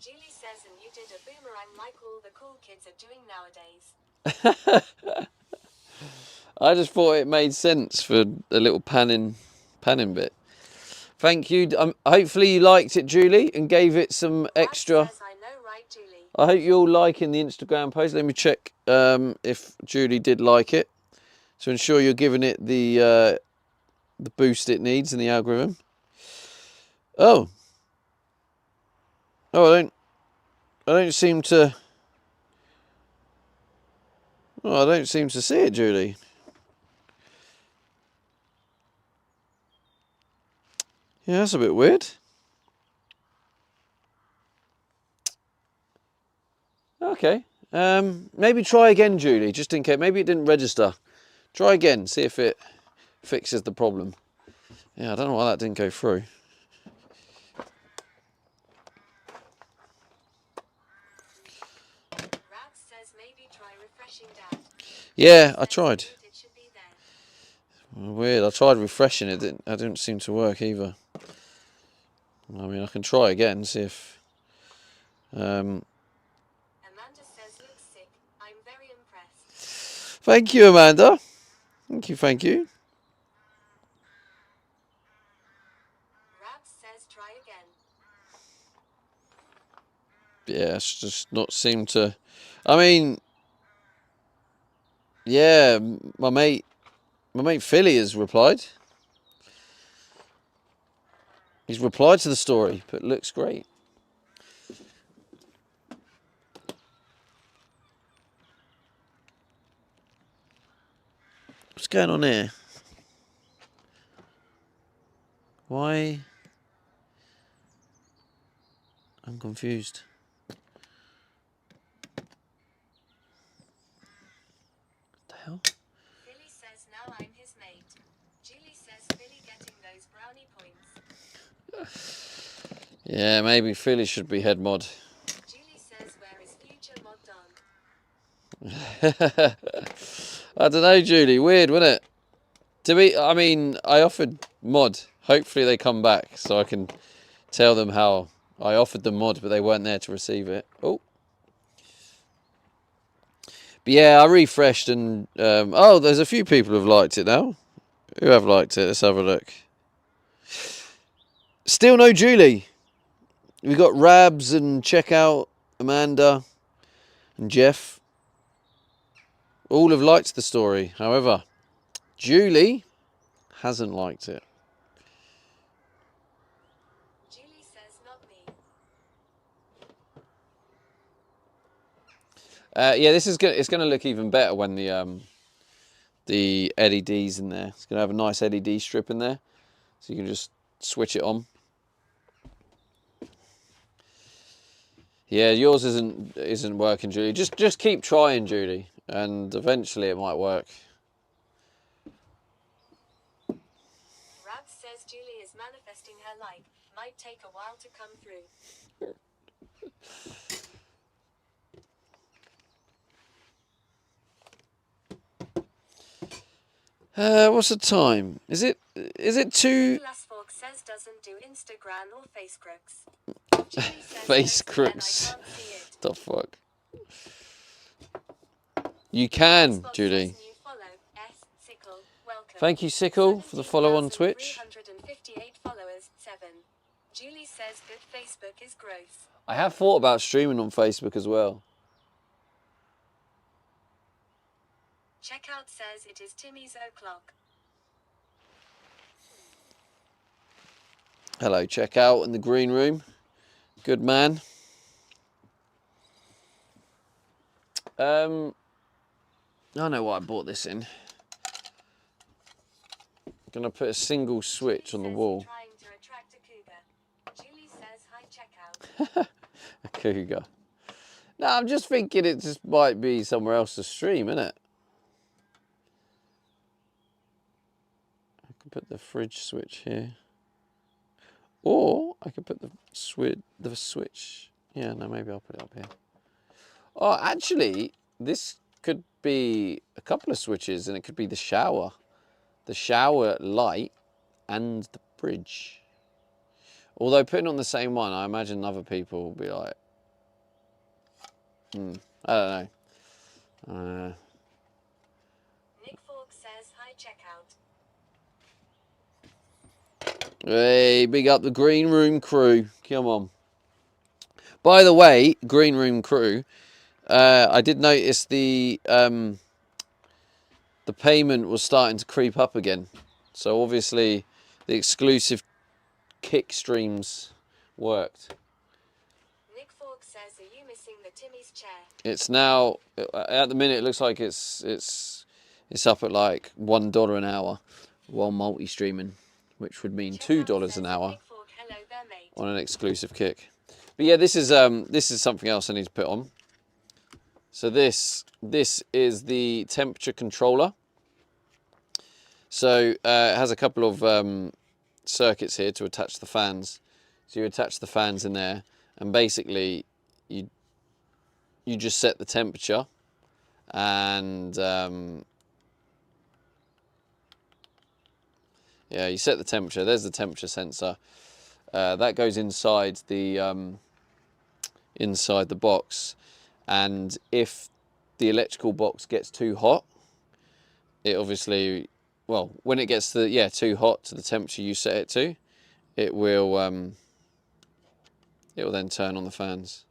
Julie says and you did a boomerang like all the cool kids are doing nowadays. I just thought it made sense for a little panning bit. Thank you. Hopefully you liked it, Julie, and gave it some extra. Says, I know, right, Julie? I hope you're all liking the Instagram post. Let me check if Julie did like it, to ensure you're giving it the boost it needs in the algorithm. Oh, I don't seem to. Oh, I don't seem to see it, Julie. Yeah, that's a bit weird. Okay. Maybe try again, Julie, just in case. Maybe it didn't register. Try again, see if it fixes the problem. Yeah, I don't know why that didn't go through. Rab says maybe try refreshing that. Yeah, I tried. It should be there. Weird. I tried refreshing it. That didn't seem to work either. I mean, I can try again, see if. Amanda says looks sick. I'm very impressed. Thank you, Amanda. Thank you. Rab says try again. Yeah, it's just not seem to. I mean, yeah, my mate Philly has replied. He's replied to the story, but looks great. What's going on here? Why? I'm confused. What the hell? Philly says now I'm his mate. Julie says Philly getting those brownie points. Yeah, maybe Philly should be head mod. Julie says where is future mod done? I don't know, Julie. Weird, wasn't it? I mean, I offered mod. Hopefully they come back so I can tell them how I offered them mod, but they weren't there to receive it. Oh. But yeah, I refreshed and... oh, there's a few people who've liked it now. Who have liked it? Let's have a look. Still no Julie. We got Rabs and Checkout, Amanda and Jeff. All have liked the story. However, Julie hasn't liked it. Julie says not me. Yeah, this is good. It's going to look even better when the LED's in there. It's going to have a nice LED strip in there, so you can just switch it on. Yeah, yours isn't working, Julie. Just keep trying, Julie, and eventually it might work. Rab says Julie is manifesting her like. Might take a while to come through. What's the time? Is it 2? Glassfork says doesn't do Instagram or face crooks. Julie says Face post again, crooks. I can't see it. The fuck? You can, Xbox Julie. says new follow. S. Sickle. Welcome. Thank you, Sickle, for the follow on Twitch. 17,358 followers. 7. Julie says good Facebook is gross. I have thought about streaming on Facebook as well. Checkout says it is Timmy's o'clock. Hello, Checkout in the green room. Good man. I know what I bought this in. I'm gonna put a single switch on the wall. Trying to attract a cougar. Julie says hi, Checkout. A cougar. No, I'm just thinking it just might be somewhere else to stream, innit? I could put the fridge switch here. Or I could put the switch. Yeah, no, maybe I'll put it up here. Oh, actually, this could be a couple of switches, and it could be the shower light, and the fridge. Although putting on the same one, I imagine other people will be like, I don't know. Nick Fork says hi, Checkout. Hey, big up the green room crew. Come on. By the way, green room crew, I did notice the payment was starting to creep up again. So obviously the exclusive kick streams worked. Nick Fork says, are you missing the Timmy's chair? It's now, at the minute, it looks like it's up at like $1 an hour while multi-streaming, which would mean $2 an hour on an exclusive kick. But yeah, this is something else I need to put on. So this is the temperature controller. So it has a couple of circuits here to attach the fans. So you attach the fans in there, and basically you just set the temperature, and yeah, you set the temperature. There's the temperature sensor. That goes inside the box, and if the electrical box gets too hot, it obviously, well, when it gets too hot to the temperature you set it to, it will then turn on the fans.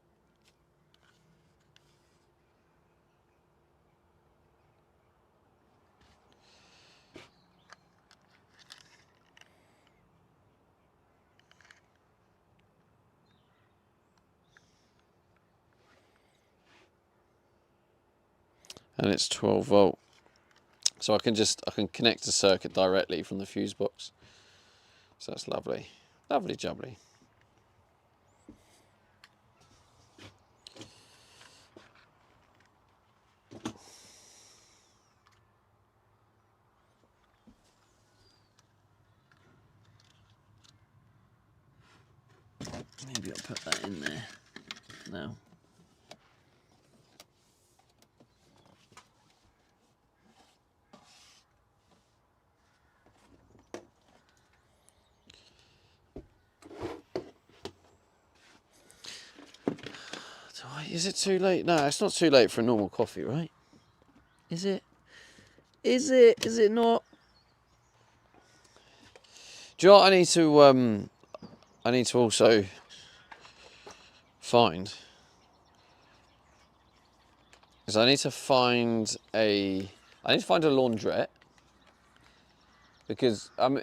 and it's 12 volt. So I can connect the circuit directly from the fuse box. So that's lovely, lovely jubbly. Maybe I'll put that in there now. Is it too late? No, it's not too late for a normal coffee, right? Is it? Is it? Is it not? Do you know what I need to also find? Because I need to find a laundrette. Because I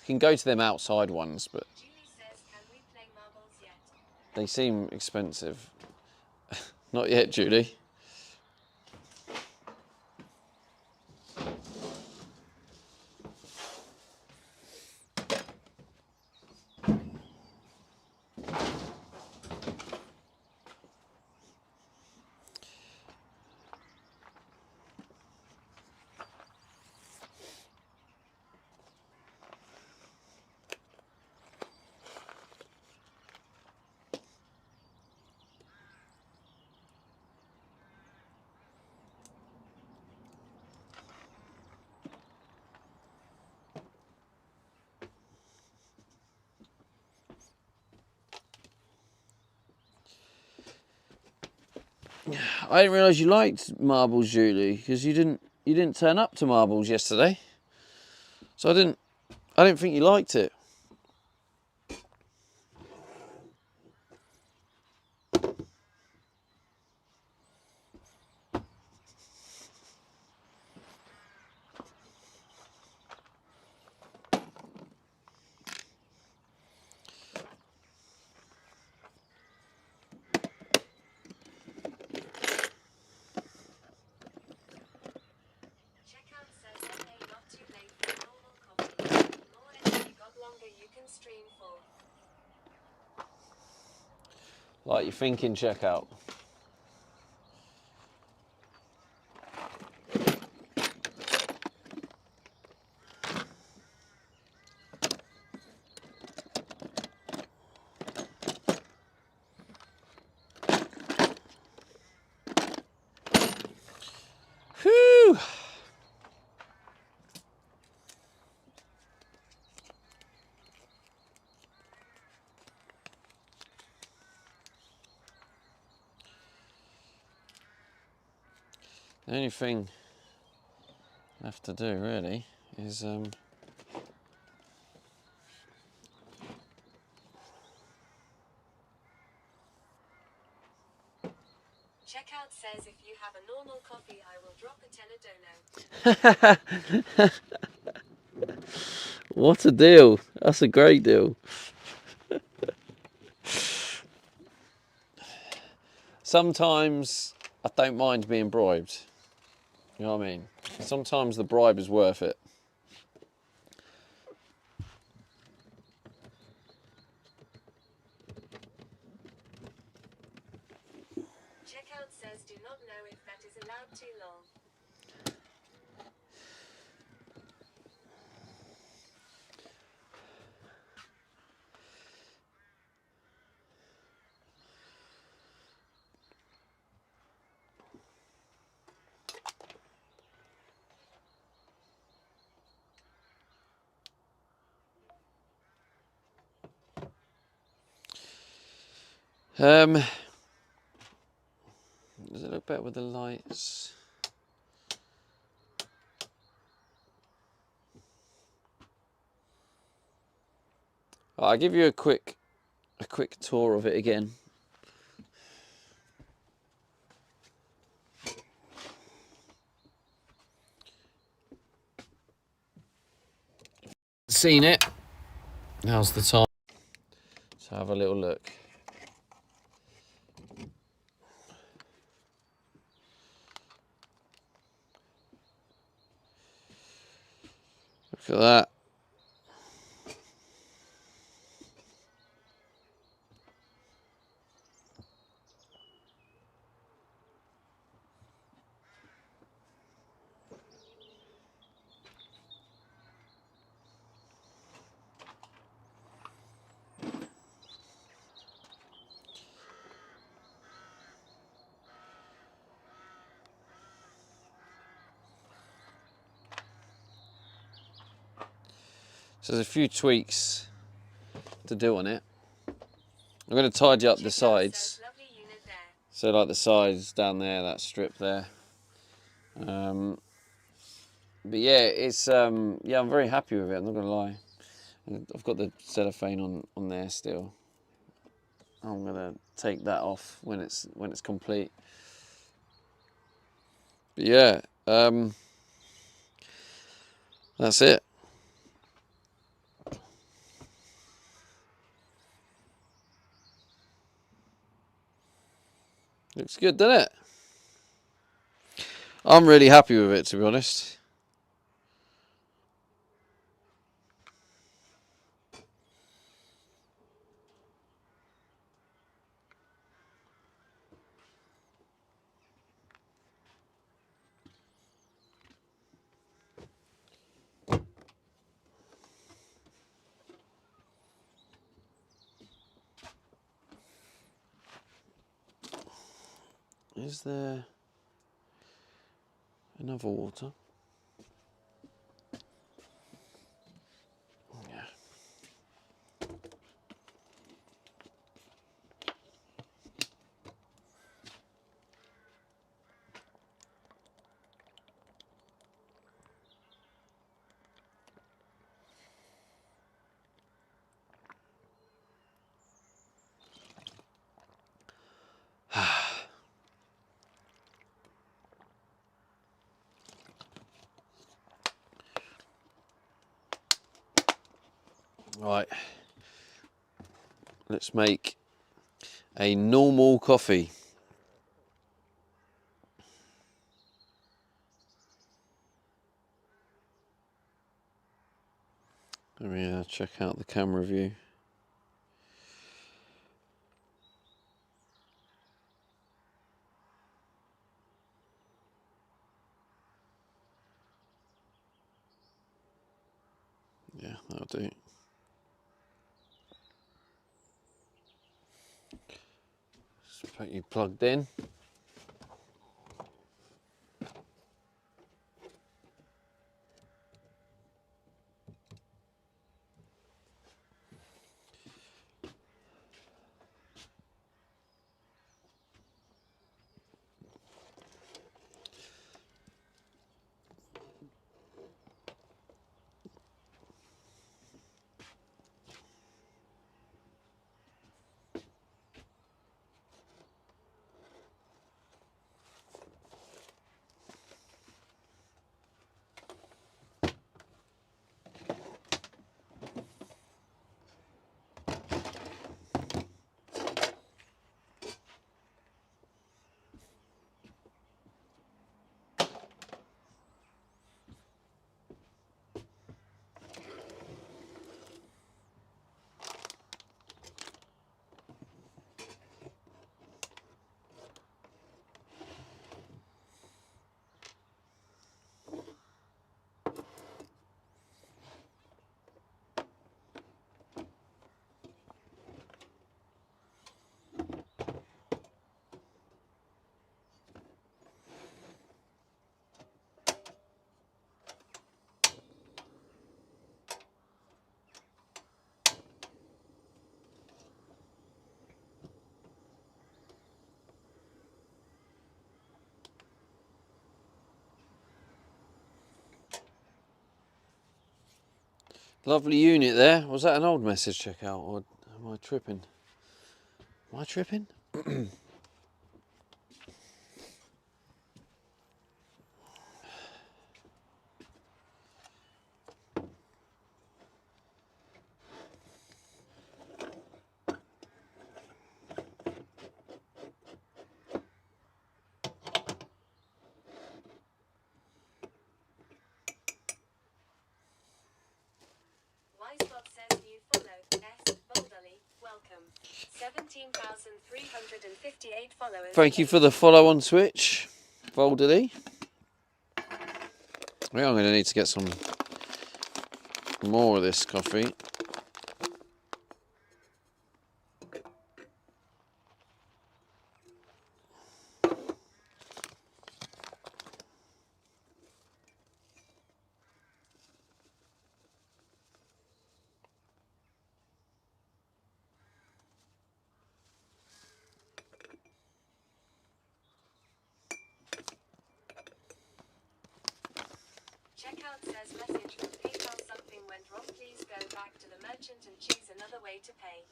can go to them outside ones, but Julie says, can we play marbles yet? they seem expensive. Not yet, Julie. I didn't realise you liked marbles, Julie, because you didn't turn up to marbles yesterday. So I didn't think you liked it. Checkout says LA not too late for a normal coffee. The more energy got longer you can stream for. Like you're thinking checkout. Whew. The only thing I have to do really is Checkout says if you have a normal coffee I will drop a $10 dono. what a deal. That's a great deal. Sometimes I don't mind being bribed. You know what I mean? Sometimes the bribe is worth it. Checkout says do not know if that is allowed too long. Does it look better with the lights? I'll give you a quick tour of it again. Seen it? Now's the time to have a little look. Look at that. So there's a few tweaks to do on it. I'm going to tidy up the sides. So like the sides down there, that strip there. But yeah, it's yeah, I'm very happy with it. I'm not going to lie. I've got the cellophane on there still. I'm going to take that off when it's complete. But yeah, that's it. Looks good, doesn't it? I'm really happy with it, to be honest. Is there another water? Yeah. Right. Let's make a normal coffee. Let me check out the camera view. Yeah, that'll do. Just put you plugged in. Lovely unit there. Was that an old message checkout or am I tripping? Am I tripping? 17,358 followers. Thank you for the follow on Twitch, Voldily. I think I'm going to need to get some more of this coffee. Checkout says message from PayPal, something went wrong. Please go back to the merchant and choose another way to pay.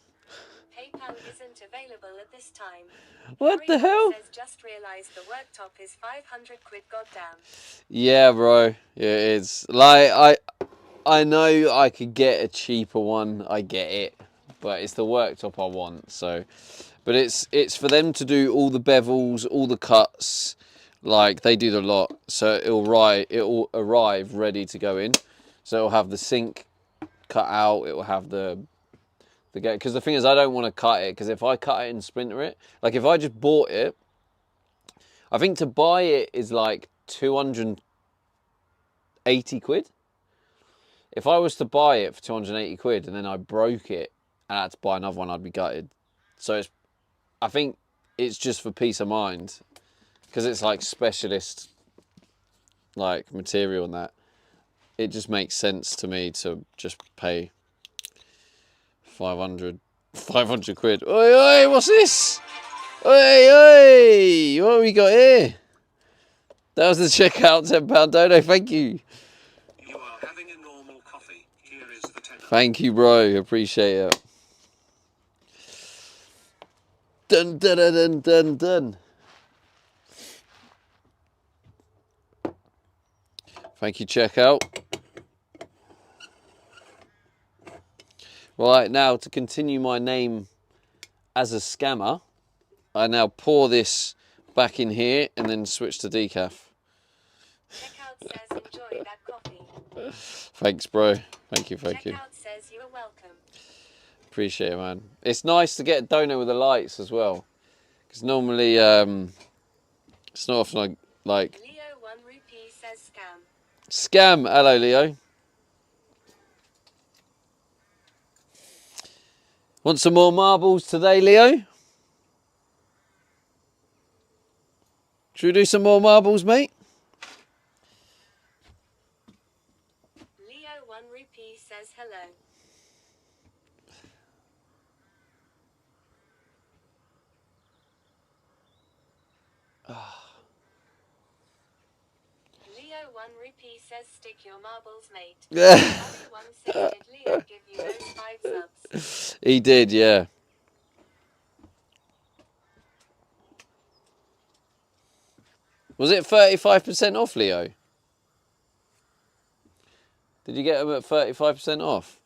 PayPal isn't available at this time. What the hell? Says just realized the worktop is 500 quid. Goddamn. Yeah, bro. Yeah, it is. Like, I know I could get a cheaper one. I get it, but it's the worktop I want. So, but it's for them to do all the bevels, all the cuts. Like, they do the lot, so it'll arrive ready to go in. So it'll have the sink cut out. It will have the because the thing is, I don't want to cut it, because if I cut it and splinter it, like if I just bought it, I think to buy it is like 280 quid. If I was to buy it for 280 quid and then I broke it and I had to buy another one, I'd be gutted. So I think it's just for peace of mind, because it's like specialist like material and that. It just makes sense to me to just pay 500 quid. Oi, oi, what's this? Oi, oi, what have we got here? That was the checkout £10 dono, thank you. You are having a normal coffee. Here is the tenner. Thank you, bro, appreciate it. Dun, dun, dun, dun, dun, dun. Thank you, checkout. Right, now to continue my name as a scammer, I now pour this back in here and then switch to decaf. Checkout says enjoy that coffee. Thanks, bro. Thank you. Checkout says you are welcome. Appreciate it, man. It's nice to get a donor with the lights as well, because normally it's not often like Leo 1 rupee says scam. Scam. Hello, Leo. Want some more marbles today, Leo? Should we do some more marbles, mate? Leo 1 rupee says hello. Leo 1 rupee says stick your marbles, mate. Only one said, did Leo give you those 5 subs? He did, yeah. Was it 35% off, Leo? Did you get them at 35% off?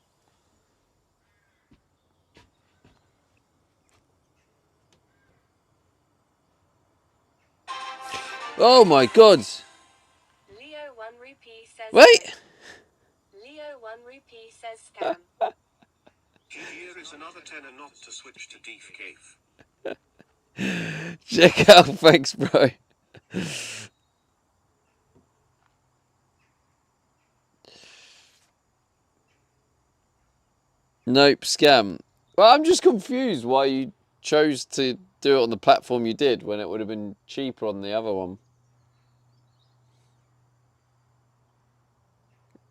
Oh my God! Leo 1 rupee says Wait! Leo 1 rupee says scam. Here is another tenner not to switch to decaf. Check out, thanks, bro. Nope, scam. Well, I'm just confused why you chose to do it on the platform you did when it would have been cheaper on the other one.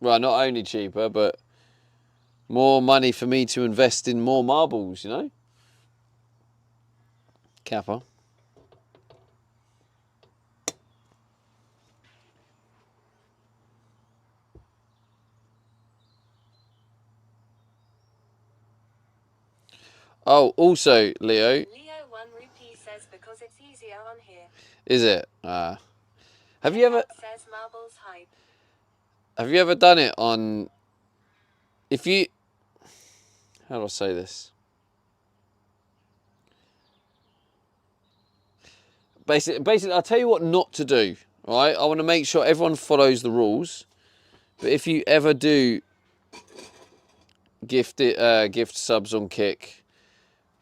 Well, not only cheaper, but more money for me to invest in more marbles, you know? Kappa. Oh, also, Leo. Leo 1 rupee says because it's easier on here. Is it? Have you ever... Says marbles hype. Have you ever done it on... If you... How do I say this? Basically, I'll tell you what not to do, all right? I want to make sure everyone follows the rules. But if you ever do gift subs on Kick,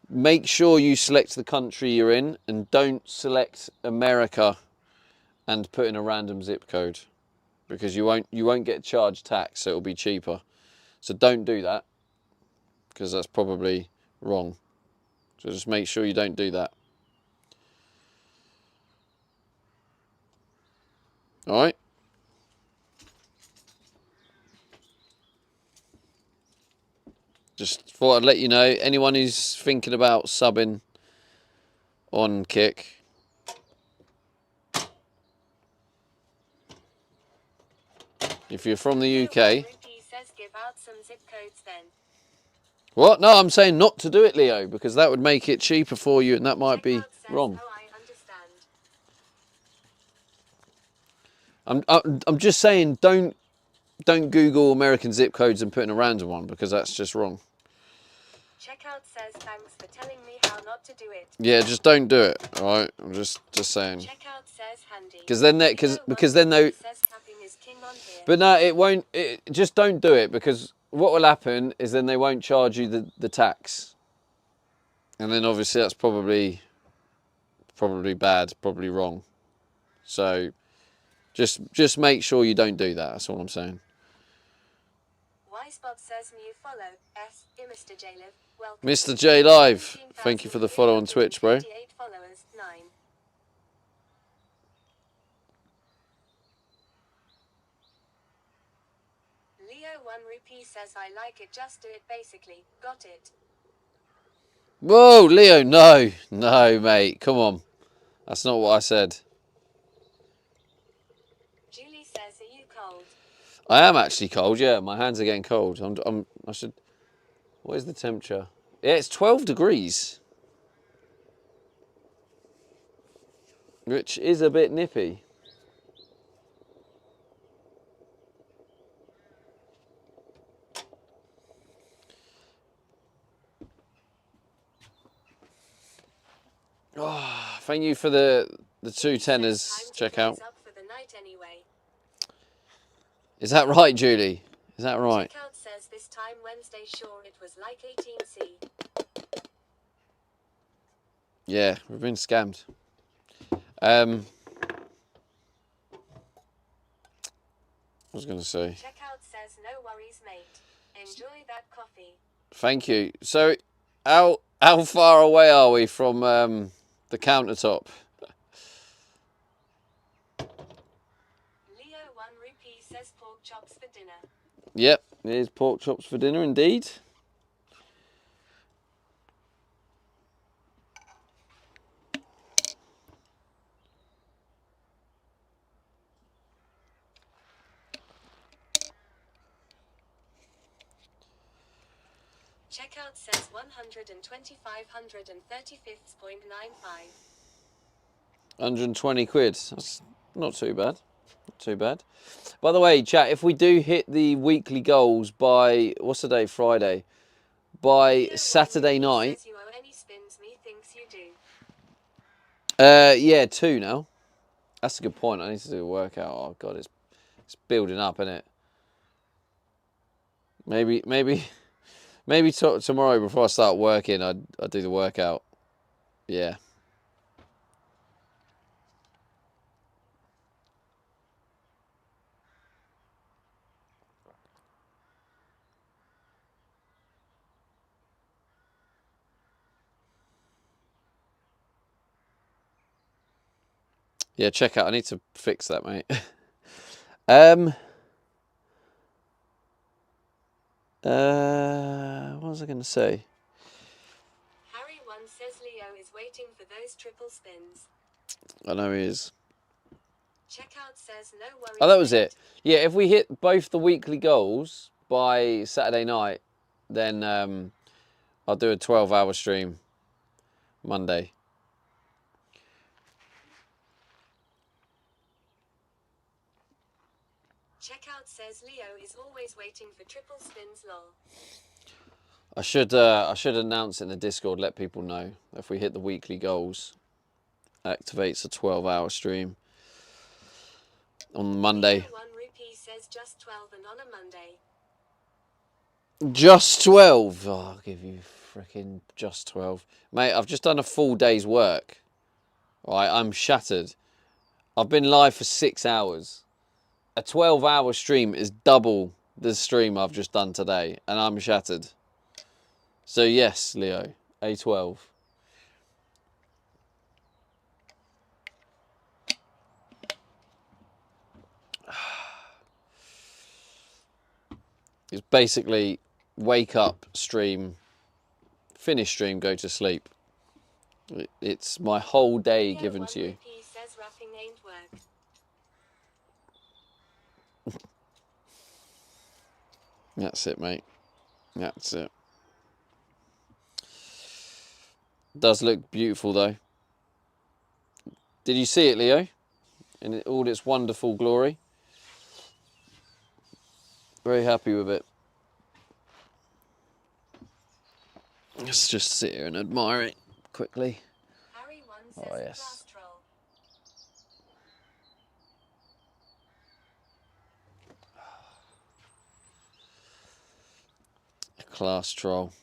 make sure you select the country you're in and don't select America and put in a random zip code, because you won't get charged tax, so it'll be cheaper. So don't do that, because that's probably wrong. So just make sure you don't do that. All right. Just thought I'd let you know. Anyone who's thinking about subbing on Kick, if you're from the UK. What? No, I'm saying not to do it, Leo, because that would make it cheaper for you, and that might be wrong. I'm just saying don't Google American zip codes and put in a random one, because that's just wrong. Checkout says thanks for telling me how not to do it. Yeah, just don't do it. All right, I'm just saying. Checkout says handy. Because then they. But no, it won't. Just don't do it, because what will happen is then they won't charge you the tax, and then obviously that's probably bad, probably wrong. So just make sure you don't do that. That's all I'm saying. Wisebot says new follow. Mr. J Live. Welcome. Mr. J Live, thank you for the follow on Twitch, bro. Followers, 9. Leo 1 rupee says I like it, just do it basically. Got it. Whoa, Leo, no, mate, come on. That's not what I said. Julie says, are you cold? I am actually cold, yeah. My hands are getting cold. I should. What is the temperature? Yeah, it's 12 degrees. Which is a bit nippy. Oh, thank you for the 2 tenors. Check out. Is that right, Julie? Is that right? Checkout says this time Wednesday, sure it was like 18C. Yeah, we've been scammed. I was going to say. Checkout says no worries, mate. Enjoy that coffee. Thank you. So, how far away are we from the countertop? Leo 1 rupee says pork chops for dinner. Yep, here's pork chops for dinner indeed. Checkout says 125/135.95. 120 quid. That's not too bad. Not too bad. By the way, chat, if we do hit the weekly goals by, what's the day? Friday. By Saturday night. You owe any spins, me thinks you do. Yeah, 2 now. That's a good point. I need to do a workout. Oh god, it's building up, isn't it? Maybe tomorrow before I start working, I'd do the workout. Yeah. Yeah, check out. I need to fix that, mate. What was I going to say? Harry 1 says Leo is waiting for those triple spins. I know he is. Checkout says no worries. Oh, that was it. Yeah, if we hit both the weekly goals by Saturday night, then I'll do a 12-hour stream Monday. Checkout says Leo is always waiting for triple spins, lol. I should announce in the Discord, let people know if we hit the weekly goals, activates a 12-hour stream on Monday. 1 rupee says just 12 and on a Monday. Just 12. Oh, I'll give you Freaking just 12. Mate, I've just done a full day's work. Right, I'm shattered. I've been live for 6 hours. A 12-hour stream is double the stream I've just done today, and I'm shattered. So yes, Leo, A12. It's basically wake up, stream, finish stream, go to sleep. It's my whole day given to you. Says rapping ain't work. That's it, mate. That's it. Does look beautiful, though. Did you see it, Leo? In all its wonderful glory? Very happy with it. Let's just sit here and admire it quickly. Harry one Oh, says yes. class troll. Class troll.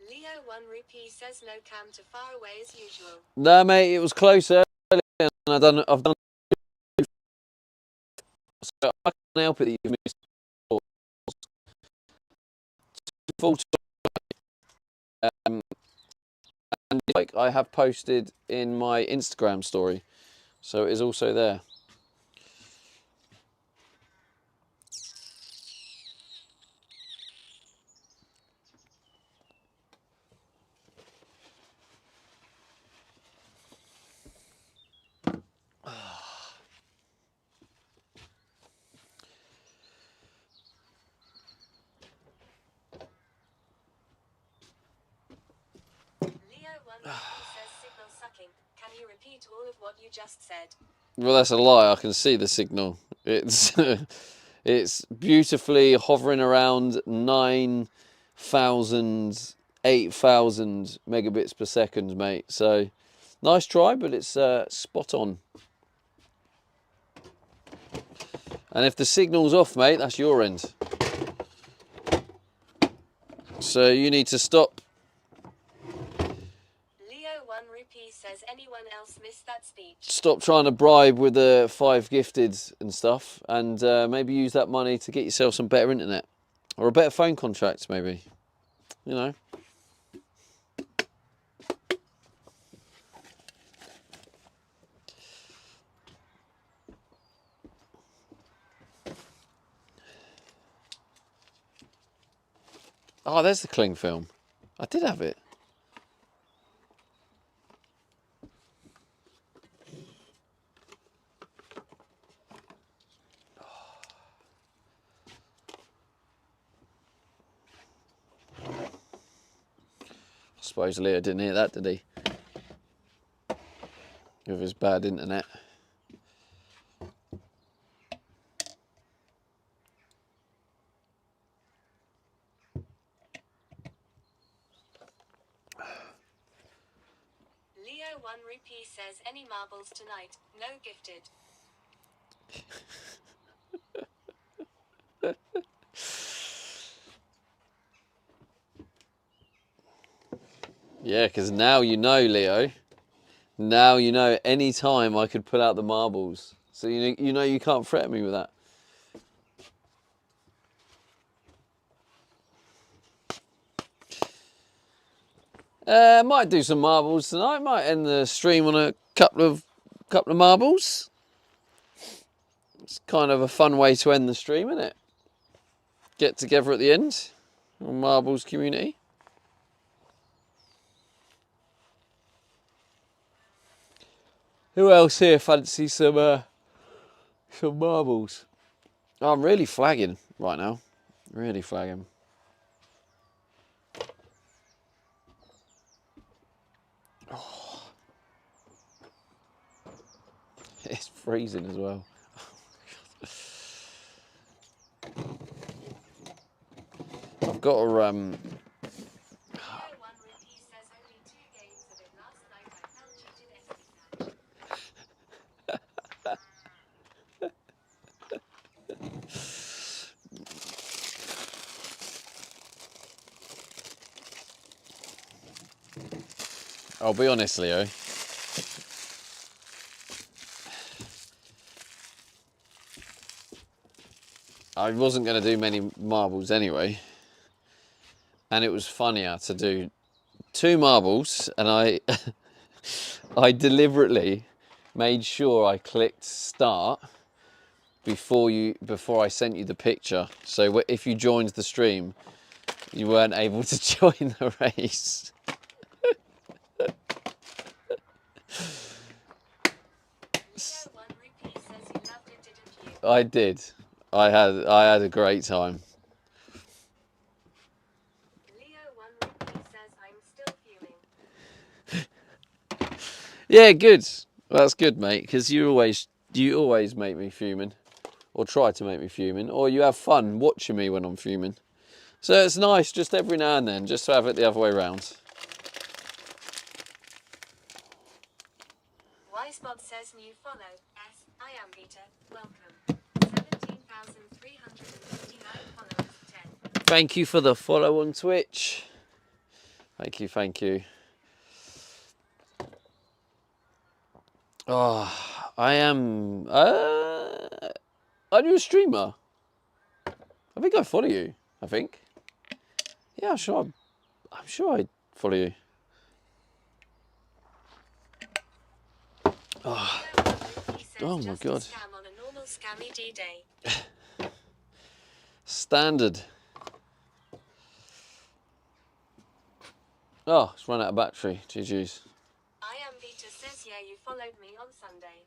Leo 1 rupee says no cam to far away as usual. No, mate, it was closer. And I've done. So I can't help it that you've missed full. And like I have posted in my Instagram story, so it is also there. Leo 1 rupee says signal sucking. Can you repeat all of what you just said? Well, that's a lie. I can see the signal. It's it's beautifully hovering around 9,000, 8,000 megabits per second, mate. So nice try, but it's spot on. And if the signal's off, mate, that's your end. So you need to stop. Leo 1 rupee says anyone else missed that speech? Stop trying to bribe with the 5 gifted and stuff, and maybe use that money to get yourself some better internet or a better phone contract, maybe. You know. Oh, there's the cling film. I did have it. I suppose Leo didn't hear that, did he? With his bad internet. Leo 1 rupee says any marbles tonight? No gifted. Yeah, because now you know, Leo. Now you know any time I could pull out the marbles. So you know you can't threaten me with that. Might do some marbles tonight. Might end the stream on a couple of marbles. It's kind of a fun way to end the stream, isn't it? Get together at the end on marbles community. Who else here fancy some marbles? Oh, I'm really flagging right now. Really flagging. Oh. It's freezing as well. I've got to Leo 1 rupee says only 2 games of it last night. I felt cheated every time. I'll be honest, Leo. I wasn't going to do many marbles anyway. And it was funnier to do 2 marbles, and I I deliberately made sure I clicked start before I sent you the picture. So if you joined the stream, you weren't able to join the race. I did. I had a great time. Yeah, good. That's good, mate. Because you always make me fuming, or try to make me fuming, or you have fun watching me when I'm fuming. So it's nice just every now and then, just to have it the other way around. Wisebot says new follow. S. I am Vita. Welcome. 17,359 followers. 10. Thank you for the follow on Twitch. Thank you, thank you. Oh, I am. Are you a streamer? I think I follow you. I think. Yeah, I'm sure I follow you. Oh my god. Standard. Oh, it's run out of battery. GG's. I am Vita says yeah, you followed me on Sunday.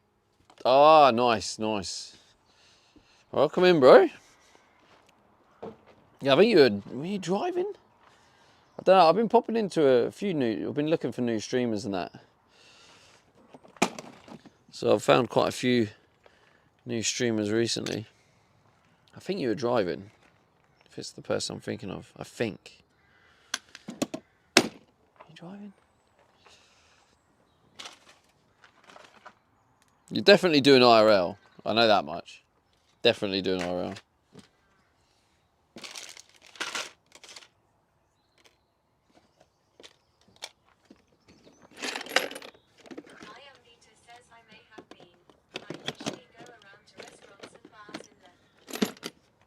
Ah, nice, nice. Welcome in, bro. Yeah, I think were you driving? I don't know, I've been popping into I've been looking for new streamers and that. So I've found quite a few new streamers recently. I think you were driving. If it's the person I'm thinking of, I think. Are you driving? You're definitely doing IRL. I know that much. Definitely doing IRL.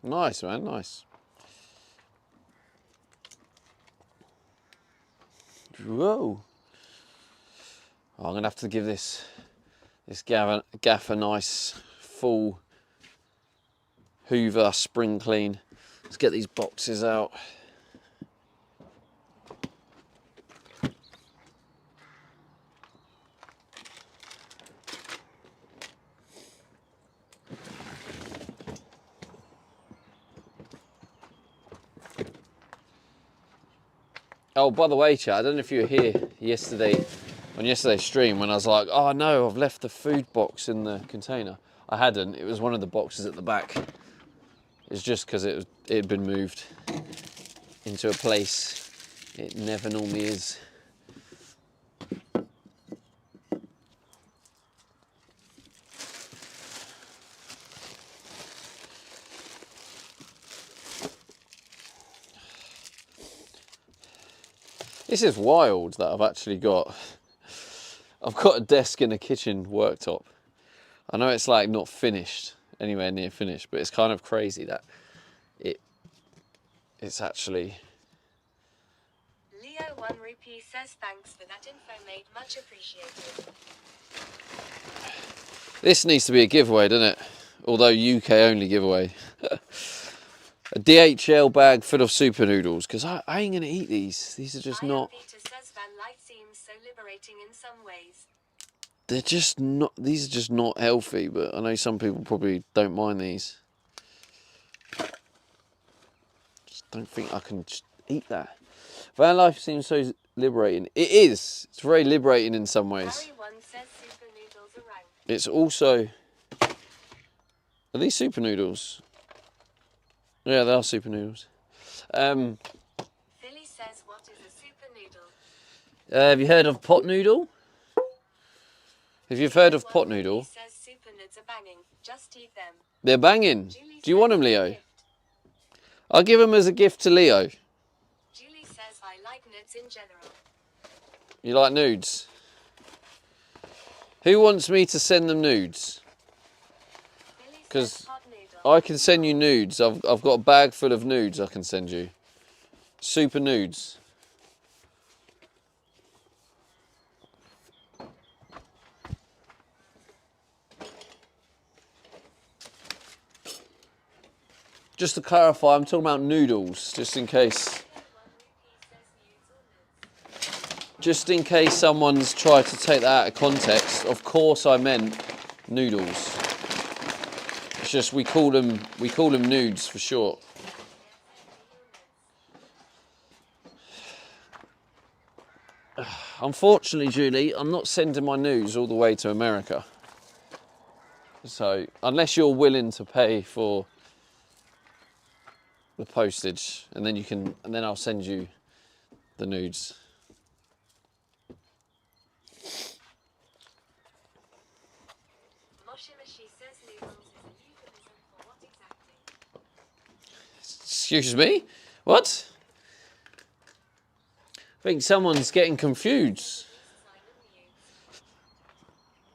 Nice, man, nice. Whoa. Oh, I'm going to have to give this gaff a nice full Hoover spring clean. Let's get these boxes out. Oh, by the way, chat, I don't know if you were here on yesterday's stream when I was like, oh no, I've left the food box in the container. I hadn't. It was one of the boxes at the back. It's just because it had been moved into a place it never normally is. This is wild that I've got a desk in a kitchen worktop. I know it's like not finished, anywhere near finished, but it's kind of crazy that it's actually... Leo 1 rupee says thanks for that info, mate, much appreciated. This needs to be a giveaway, doesn't it? Although UK only giveaway. A DHL bag full of super noodles, because I ain't going to eat these. These are just not... Peter says VanLife seems so liberating in some ways. They're just not... These are just not healthy, but I know some people probably don't mind these. Just don't think I can just eat that. VanLife seems so liberating. It is. It's very liberating in some ways. Harry 1 says super noodles are rank. It's also... Are these super noodles? Yeah, they are super noodles. Philly says, what is a super noodle? Have you heard of pot noodle? If you've heard of pot noodle... Says super nuds are banging. Just eat them. They're banging. Julie Do you want them, Leo? I'll give them as a gift to Leo. Julie says, I like nuts in general. You like nudes? Who wants me to send them nudes? Because I can send you nudes. I've got a bag full of nudes I can send you. Super nudes. Just to clarify, I'm talking about noodles, just in case. Just in case someone's tried to take that out of context. Of course I meant noodles. It's just we call them nudes for short. Unfortunately, Julie, I'm not sending my nudes all the way to America. So, unless you're willing to pay for the postage, and then I'll send you the nudes. Excuse me? What? I think someone's getting confused.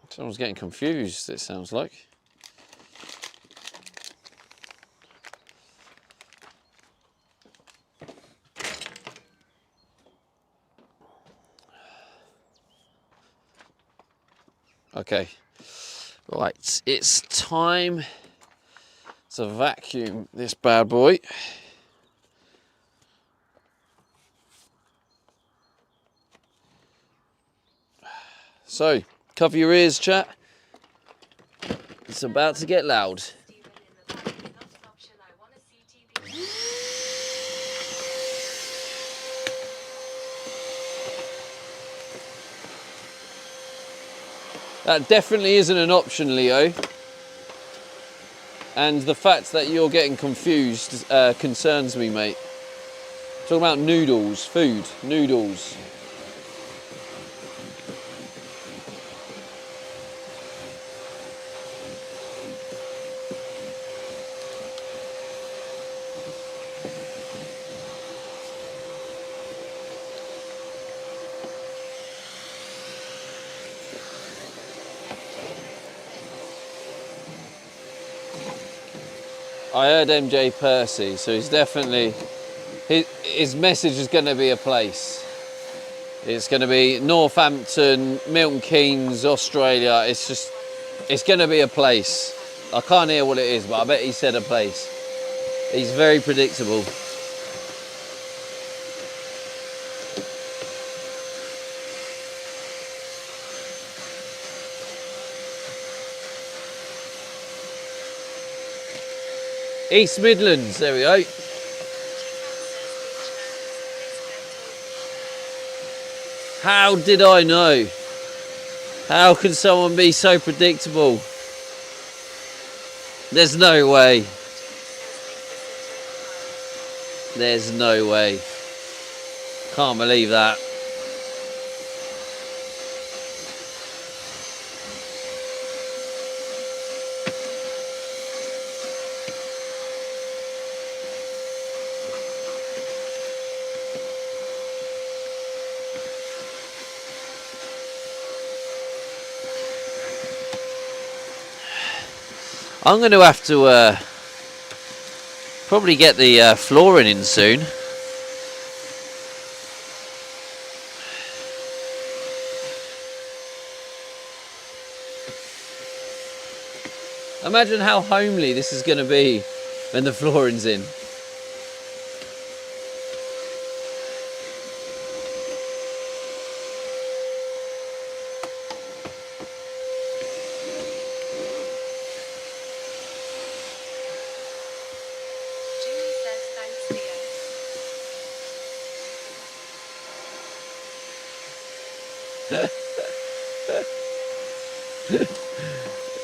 Someone's getting confused, it sounds like. Okay. Right, it's time to vacuum this bad boy. So, cover your ears, chat. It's about to get loud. That definitely isn't an option, Leo. And the fact that you're getting confused concerns me, mate. Talking about noodles, food, noodles. I heard MJ Percy, so he's definitely, his message is going to be a place. It's going to be Northampton, Milton Keynes, Australia. It's going to be a place. I can't hear what it is, but I bet he said a place. He's very predictable. East Midlands, there we go. How did I know? How can someone be so predictable? There's no way. There's no way. Can't believe that. I'm going to have to probably get the flooring in soon. Imagine how homely this is going to be when the flooring's in.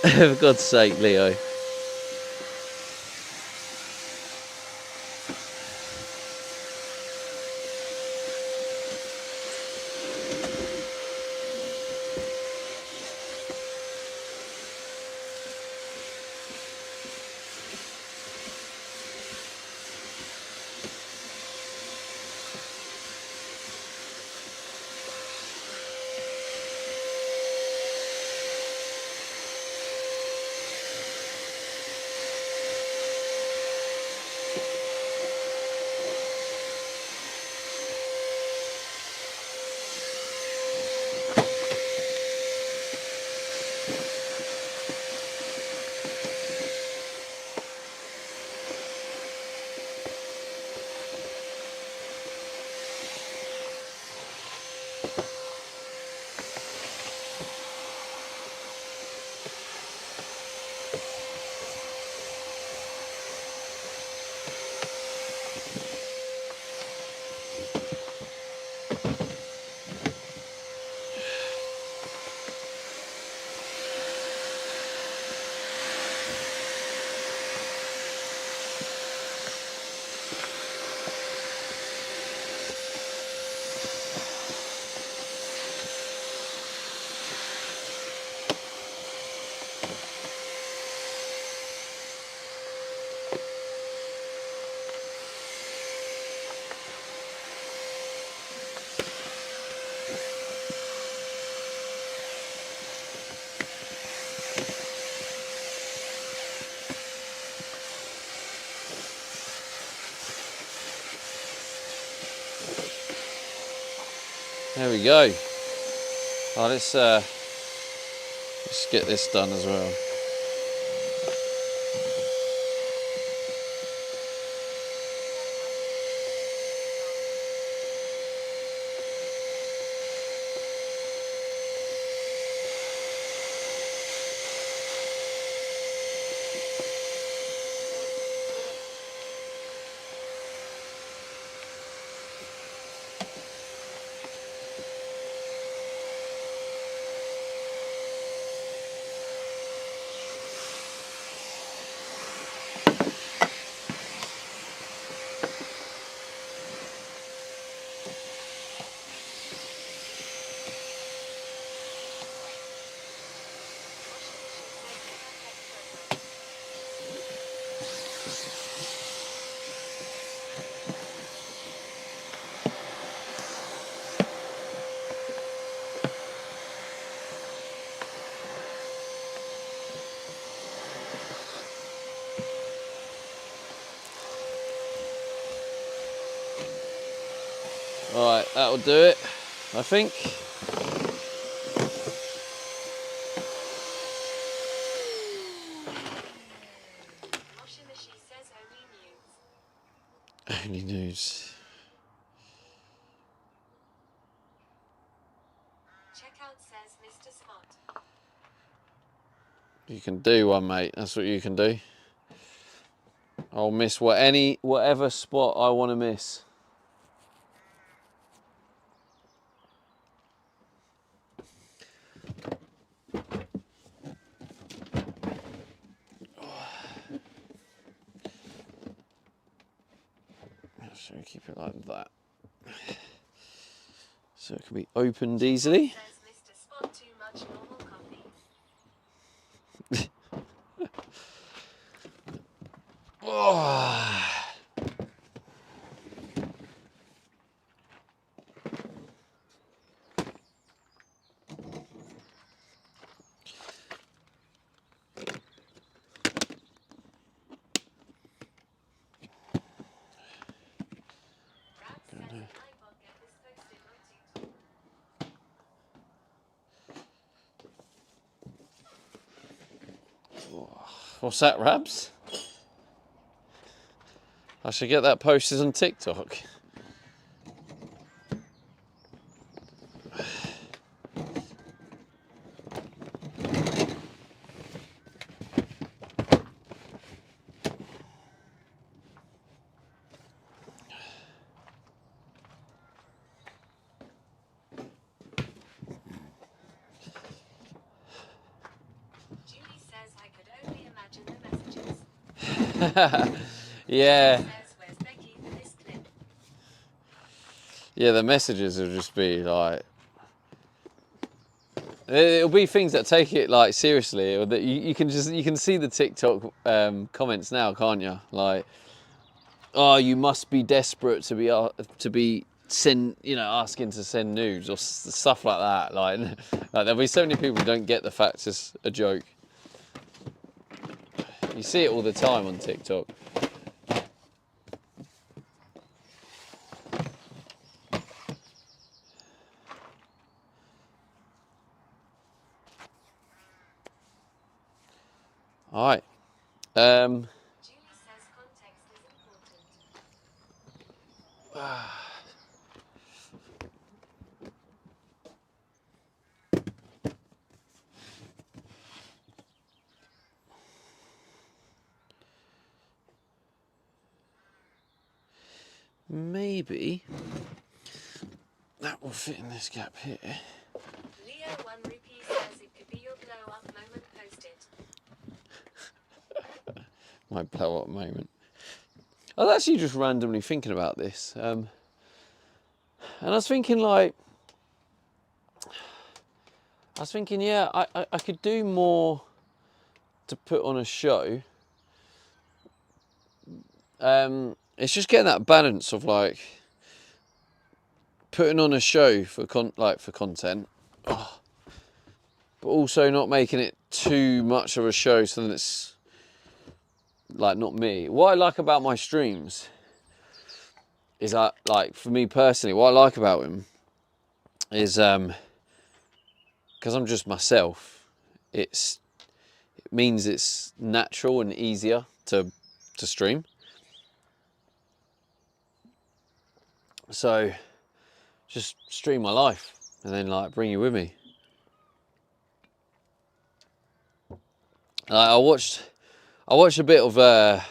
For God's sake, Leo. There we go. Oh, let's get this done as well. Alright, that'll do it, I think. Moshimishi says only Only news. news. Checkout says Mr. Spot. You can do one, mate. That's what you can do. I'll miss whatever spot I want to miss. So we keep it like that, so it can be opened easily. Says Mr. Spot too much normal coffee. Oh. Rab says if I bot get this posted on TikTok. What's that, Rabs? I should get that posted on TikTok. Julie says I could only imagine the messages. Yeah. Says where's Becky for this clip? Yeah, the messages will just be like, it'll be things that take it like seriously, or that you can see the TikTok comments now, can't you? Like, oh, you must be desperate to be asking to send nudes or stuff like that. Like there'll be so many people who don't get the fact it's a joke. You see it all the time on TikTok. All right. Julie says context is important. Maybe that will fit in this gap here. Leo 1 rupee says it could be your blow up moment, post it. My blow up moment. I was actually just randomly thinking about this, and I was thinking yeah, I could do more to put on a show. It's just getting that balance of like putting on a show for content, but also not making it too much of a show so that it's like not me. What I like about my streams is that, like, for me personally, what I like about them is because I'm just myself. It means it's natural and easier to stream. So just stream my life and then like bring you with me. I watched a bit of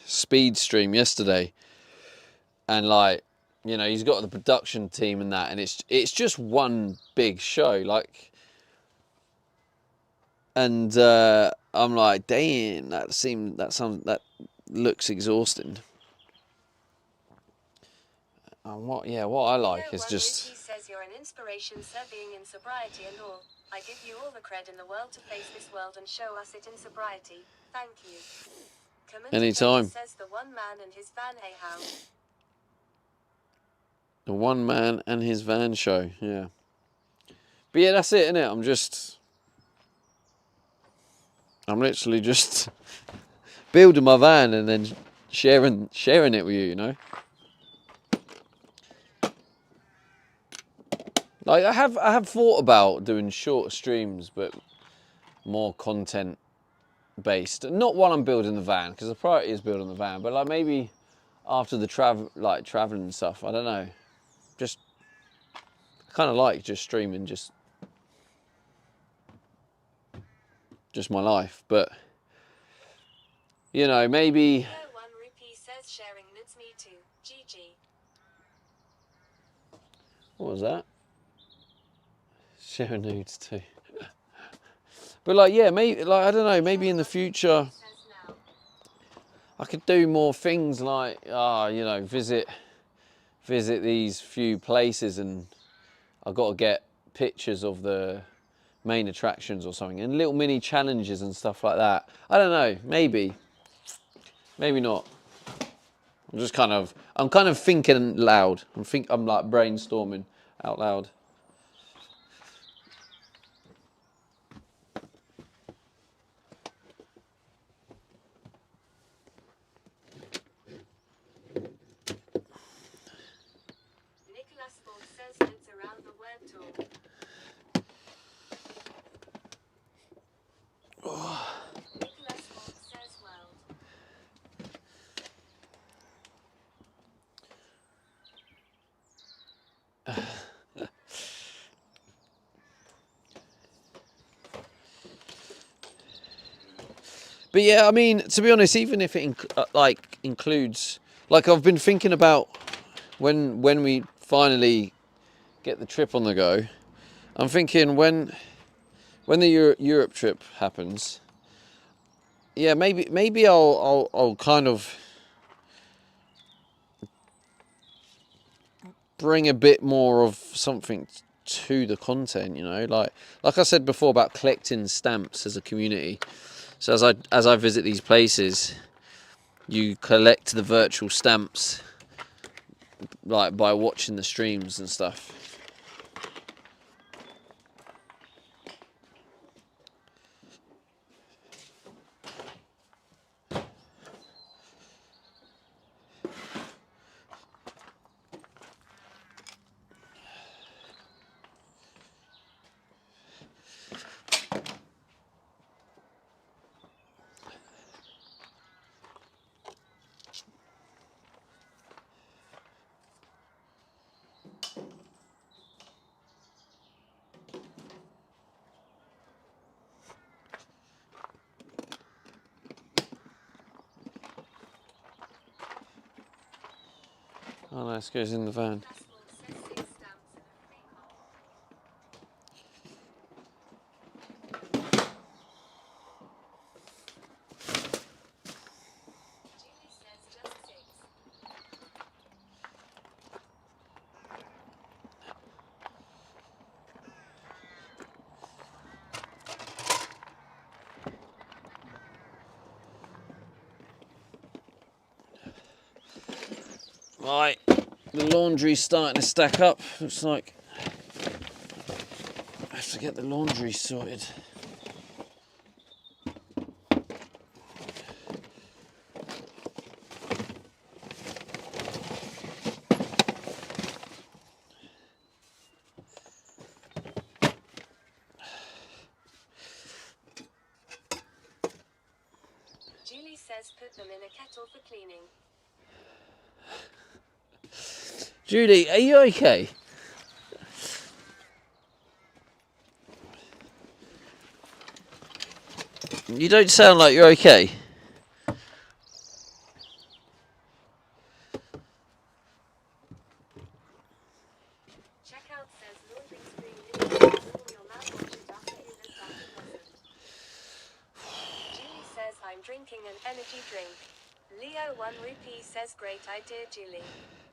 speed stream yesterday, and like, you know, he's got the production team and that, and it's just one big show, like, and I'm like, dang, that looks exhausting. And what I like is just. He says you're an inspiration, sir, being in sobriety and all. I give you all the cred in the world to face this world and show us it in sobriety. Thank you. Anytime. Says the one man and his van. Hey, how? The one man and his van show, yeah. But yeah, that's it, innit? I'm literally just building my van and then sharing it with you, you know? Like, I have thought about doing short streams, but more content based. Not while I'm building the van, because the priority is building the van, but like maybe after the traveling and stuff, I don't know. Just kind of like just streaming just my life, but you know, maybe. One rupee says sharing nudes, me too. GG. What was that? Sharing nudes too. But like, yeah, maybe, like, I don't know, maybe in the future I could do more things like, you know, visit these few places, and I've got to get pictures of the main attractions or something, and little mini challenges and stuff like that. I don't know, maybe not. I'm kind of thinking loud. I'm like brainstorming out loud. Nicholas Ford says it's around the web tour. Nicholas Ford says world. But yeah, I mean, to be honest, even if it includes, like, I've been thinking about when we finally get the trip on the go. I'm thinking when the Europe trip happens, yeah, maybe I'll kind of bring a bit more of something to the content, you know, like I said before about collecting stamps as a community. So as I visit these places, you collect the virtual stamps, like by watching the streams and stuff. Oh no, this goes in the van. Right, the laundry's starting to stack up. Looks like I have to get the laundry sorted. says put them in a kettle for cleaning. Julie, are you okay? You don't sound like you're okay. Checkout says laundry screen linen rule your mouthwash it after you looked at it wasn't. Julie says I'm drinking an energy drink. Leo 1 rupee says great idea Julie.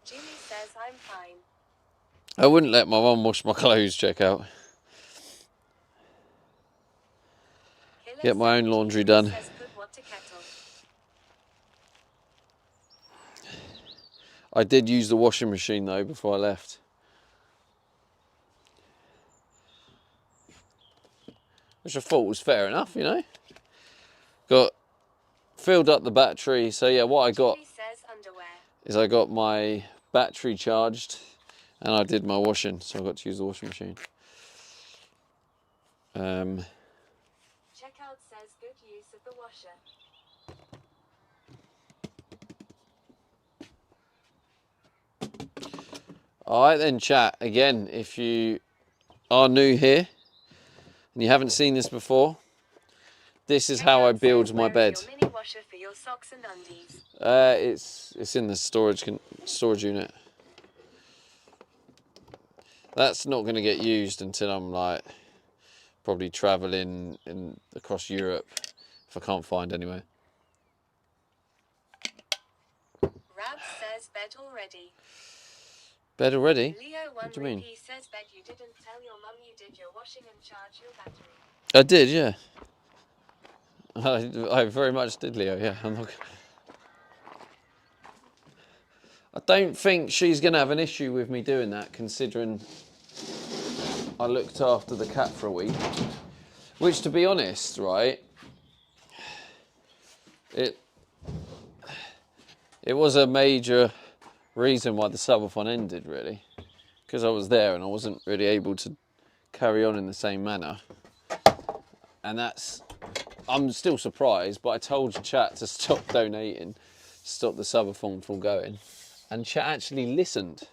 Julie says I'm fine. I wouldn't let my mum wash my clothes, check out. Killer Get my own 73 laundry done. says put what to kettle. I did use the washing machine though before I left. Which I thought was fair enough, you know. Filled up the battery, so yeah, what I got Julie says underwear. is I got my battery charged and I did my washing, so I got to use the washing machine. Checkout says good use of the washer. Alright then chat, again, if you are new here and you haven't seen this before, this is how I build my bed. Your mini washer for your socks and undies. It's in the storage unit. That's not going to get used until I'm like probably traveling across Europe if I can't find anywhere. Rab says bed already. Bed already? Leo 1 What do you mean? rupee says bet you didn't tell your mum you did your washing and charge your battery. I did, yeah. I very much did, Leo. Yeah, I don't think she's going to have an issue with me doing that, considering I looked after the cat for a week. Which, to be honest, right, it was a major reason why the subathon ended, really, because I was there and I wasn't really able to carry on in the same manner. And I'm still surprised, but I told chat to stop donating, stop the subathon from going, and chat actually listened.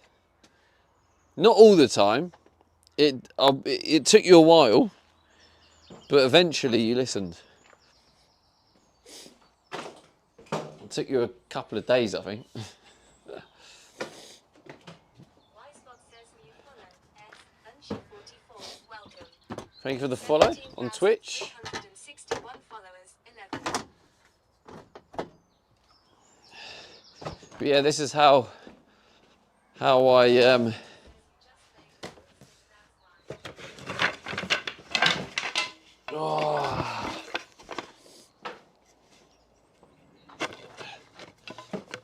Not all the time. It took you a while, but eventually you listened. It took you a couple of days, I think. Thank you for the follow on Twitch. But yeah, this is how I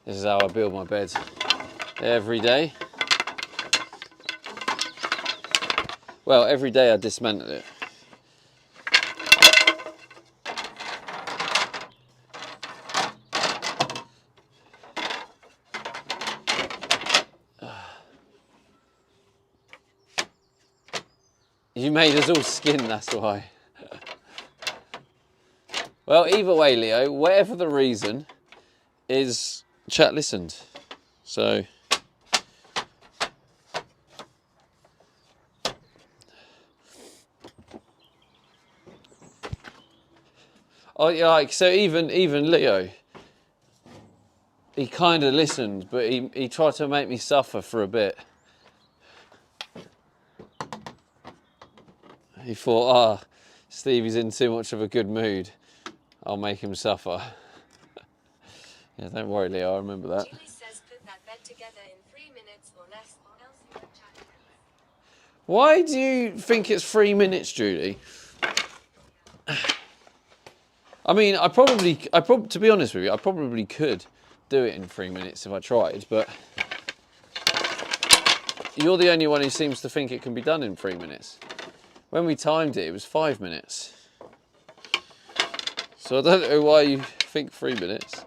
this is how I build my bed every day. Well, every day I dismantle it. You made us all skin, that's why. Well, either way, Leo, whatever the reason is, chat listened. So oh yeah, like so even Leo, he kind of listened, but he tried to make me suffer for a bit. He thought, Stevie's in too much of a good mood. I'll make him suffer. Yeah, don't worry, Leo, I remember that. Julie says put that bed together in 3 minutes or less, or else you won't chat again. Why do you think it's 3 minutes, Julie? I mean, to be honest with you, I probably could do it in 3 minutes if I tried, but you're the only one who seems to think it can be done in 3 minutes. When we timed it, it was 5 minutes. So I don't know why you think 3 minutes.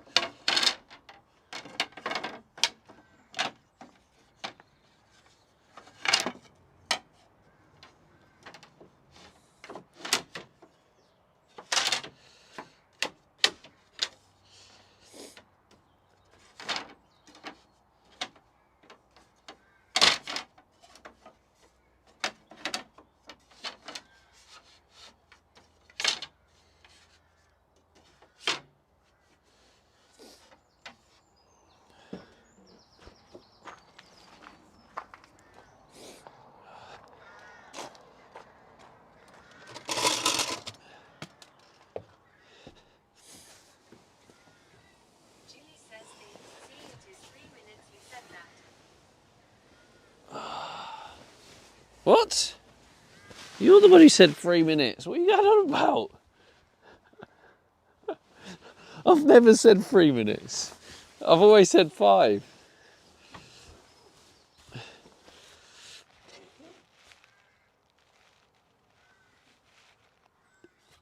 What? You're the one who said 3 minutes. What are you going on about? I've never said 3 minutes. I've always said 5.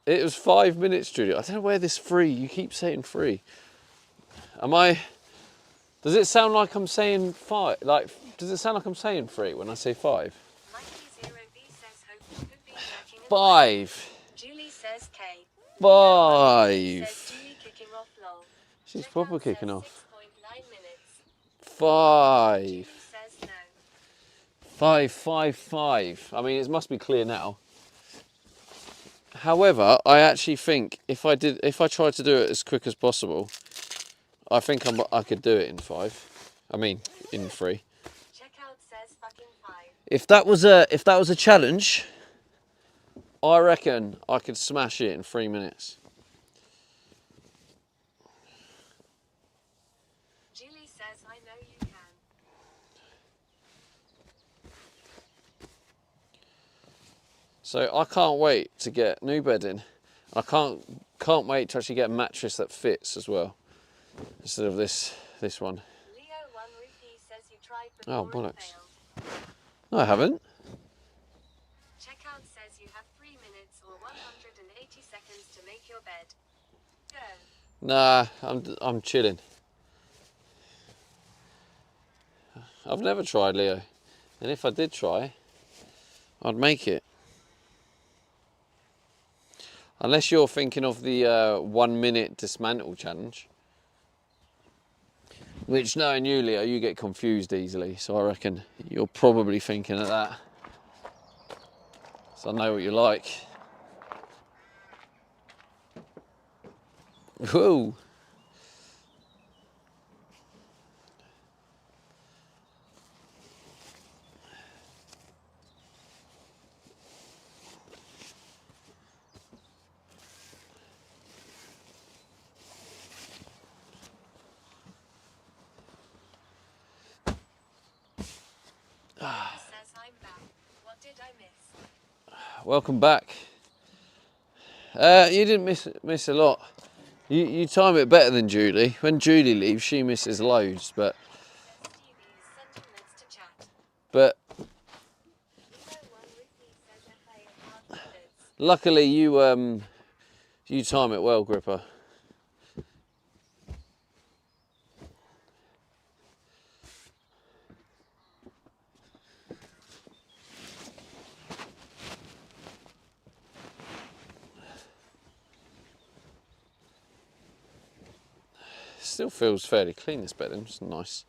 It was 5 minutes, Judy. I don't know where this 3. You keep saying 3. Am I? Does it sound like I'm saying 5? Like, does it sound like I'm saying 3 when I say 5? Mikey 0B says hope you could be working at 5. Julie says K. 5. Says Julie kicking off lol. She's Checkout proper says kicking off. 6.9 minutes. 5. Julie says no. 5, 5, 5. I mean, it must be clear now. However, I actually think if I tried to do it as quick as possible, I think I could do it in 5. I mean, in 3. Checkout says fucking 5. If that was a challenge, I reckon I could smash it in 3 minutes. Julie says I know you can. So I can't wait to get new bedding. I can't wait to actually get a mattress that fits as well, instead of this one. Leo 1 Rupee says you tried Oh, before and bollocks. failed. No, I haven't. Checkout says you have 3 minutes or 180 seconds to make your bed. Go. Nah, I'm chilling. I've never tried, Leo, and if I did try, I'd make it. Unless you're thinking of the 1 minute dismantle challenge, which, knowing you, Leo, you get confused easily. So I reckon you're probably thinking of that. So I know what you like. Whoa. Says I'm back. What did I miss? Welcome back. You didn't miss a lot. You time it better than Julie. When Julie leaves, she misses loads, but Says Stevie is sending minutes to chat. but Leo 1 Rupee says FA and hard minutes. luckily you time it well, Gripper. Still feels fairly clean, this bedding. It's nice.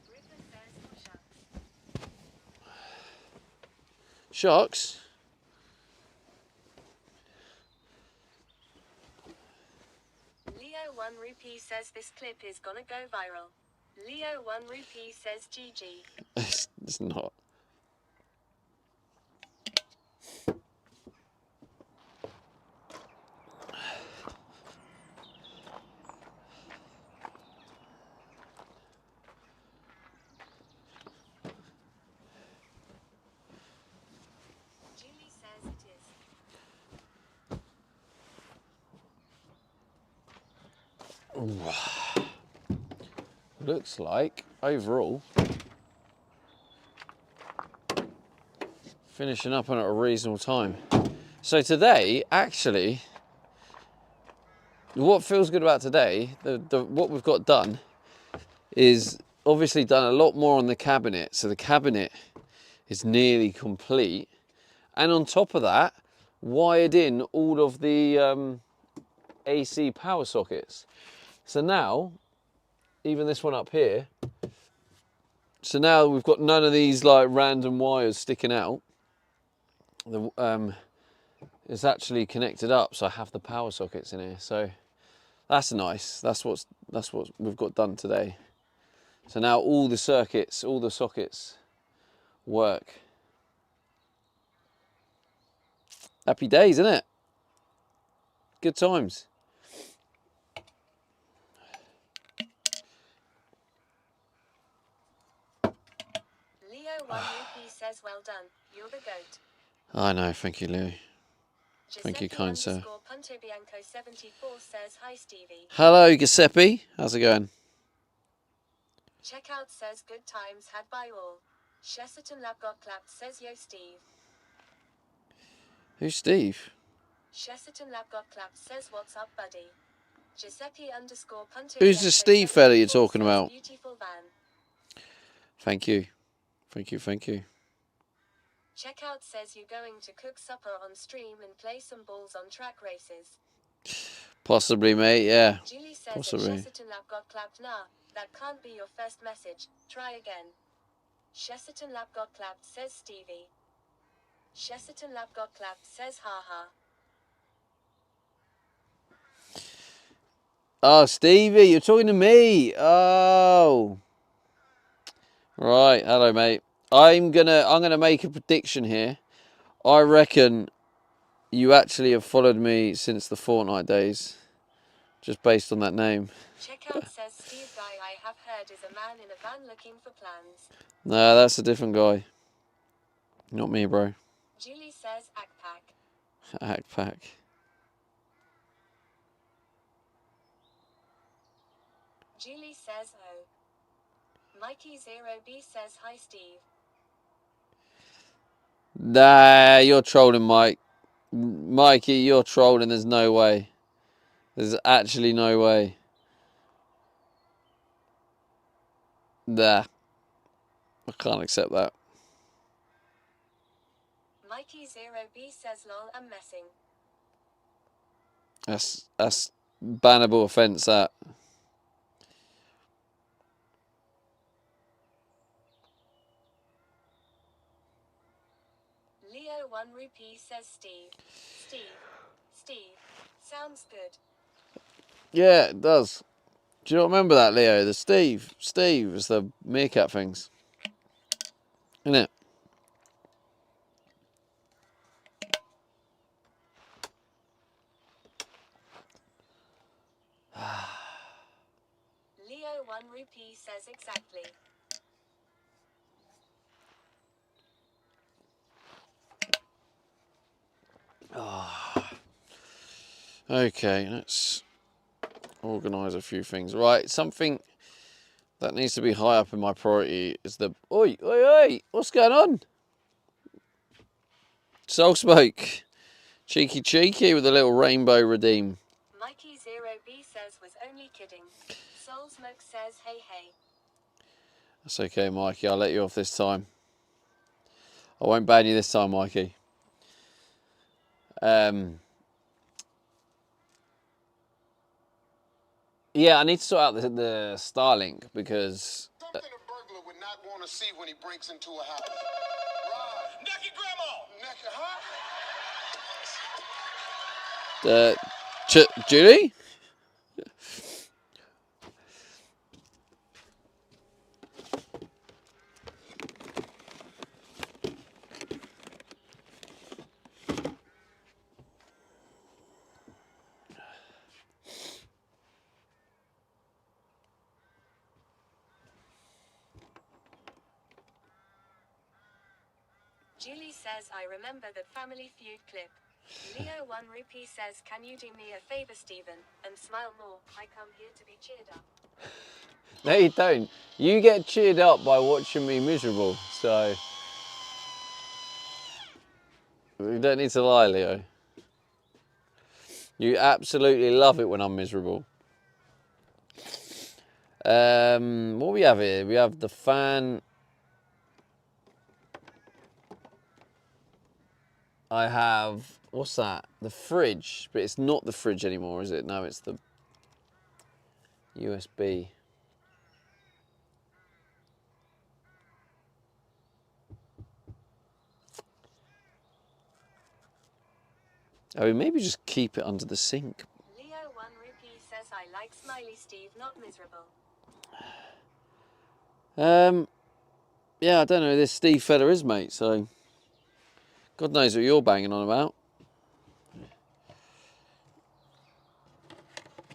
Ripper says for shucks. Sharks? Leo 1 Rupee says this clip is gonna go viral. Leo 1 Rupee says GG. It's not. Julie says it is. Looks like, overall, finishing up on it at a reasonable time. So today, actually, what feels good about today, what we've got done, is obviously done a lot more on the cabinet. So the cabinet is nearly complete. And on top of that, wired in all of the AC power sockets. So now, even this one up here, so now we've got none of these like random wires sticking out. It's actually connected up, so I have the power sockets in here. So that's nice. That's what we've got done today. So now all the circuits, all the sockets work. Happy days, isn't it? Good times. Leo 1 says, well done, you're the goat. I know, thank you, Lou. Thank you, kind sir. Punto Bianco 74 says, hi Stevie. Hello, Giuseppe. How's it going? Checkout says, good times had by all. Chesterton Lab got clapped says, yo Steve. Who's Steve? Chesterton Lab got clapped says, what's up buddy? Giuseppe underscore Punto Who's the Bianco Steve fella you're 74 talking says, about? beautiful van. Thank you. Thank you, thank you. Checkout says you going to cook supper on stream and play some balls on track races. Possibly, mate, yeah. Julie says Possibly. Chesterton Lab got clapped. Nah, that can't be your first message. Try again. Chesterton Lab got clapped says Stevie. Chesterton Lab got clapped says haha. Oh, Stevie, you're talking to me. Oh. Right, hello, mate. I'm gonna make a prediction here. I reckon you actually have followed me since the Fortnite days, just based on that name. Checkout says Steve guy I have heard is a man in a van looking for plans. No, that's a different guy. Not me, bro. Julie says Akpak. Hackpack. Julie says oh. Mikey 0B says hi Steve. Nah, you're trolling, Mike. Mikey, you're trolling. There's no way. There's actually no way. Nah. I can't accept that. Mikey 0B says lol I'm messing. That's bannable offence, that. Leo 1 rupee says Steve. Sounds good. Yeah, it does. Do you not remember that, Leo? The Steve is the meerkat things. Isn't it? Leo 1 rupee says exactly. Okay, let's organise a few things. Right, something that needs to be high up in my priority is the... Oi, oi, oi! What's going on? Soul Smoke. Cheeky with a little rainbow redeem. Mikey 0B says was only kidding. Soul Smoke says hey hey. That's okay, Mikey. I'll let you off this time. I won't ban you this time, Mikey. Yeah, I need to sort out the Starlink because... Something a burglar would not want to see when he breaks into a house. Right. Naked grandma! Naked, huh? Julie? Julie says I remember the Family Feud clip. Leo 1 rupee says can you do me a favor Stephen, and smile more, I come here to be cheered up. No, you don't. You get cheered up by watching me miserable, so... You don't need to lie, Leo. You absolutely love it when I'm miserable. What we have here? We have the fan. I have... What's that? The fridge. But it's not the fridge anymore, is it? No, it's the USB. I mean, maybe just keep it under the sink. Leo 1 rupee says I like smiley Steve, not miserable. Yeah, I don't know who this Steve fella is, mate, so... God knows what you're banging on about.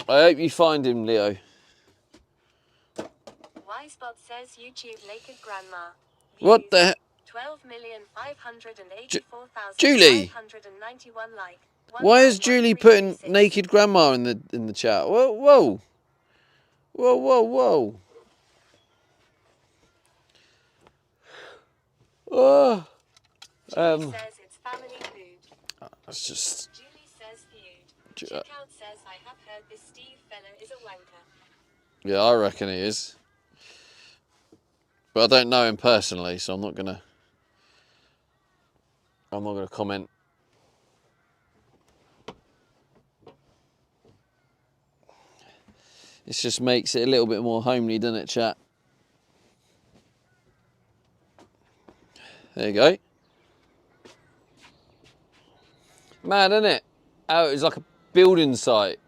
I hope you find him, Leo. Wisebot says YouTube naked grandma. What the heck? Julie! 12,584,591 like. Why is Julie putting naked grandma in the chat? Whoa, whoa. Whoa, whoa, whoa. Oh. Julie says it's family food. That's just... Julie says feud. Checkout says I have heard this Steve fella is a wanker. Yeah, I reckon he is. But I don't know him personally, so I'm not gonna comment. This just makes it a little bit more homely, doesn't it, chat? There you go. Mad, isn't it? How it's like a building site.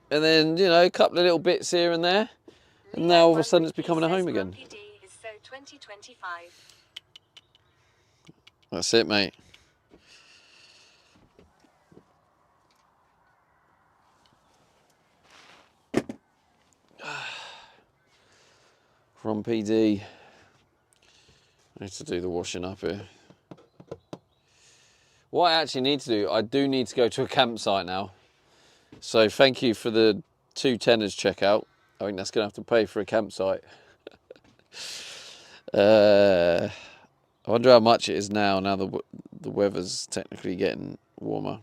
And then, you know, a couple of little bits here and there. And now all of a sudden it's becoming a home again. That's it, mate. From PD. I need to do the washing up here. What I actually need to do, I do need to go to a campsite now. So thank you for the 2 tenors checkout. I think that's going to have to pay for a campsite. I wonder how much it is now the weather's technically getting warmer.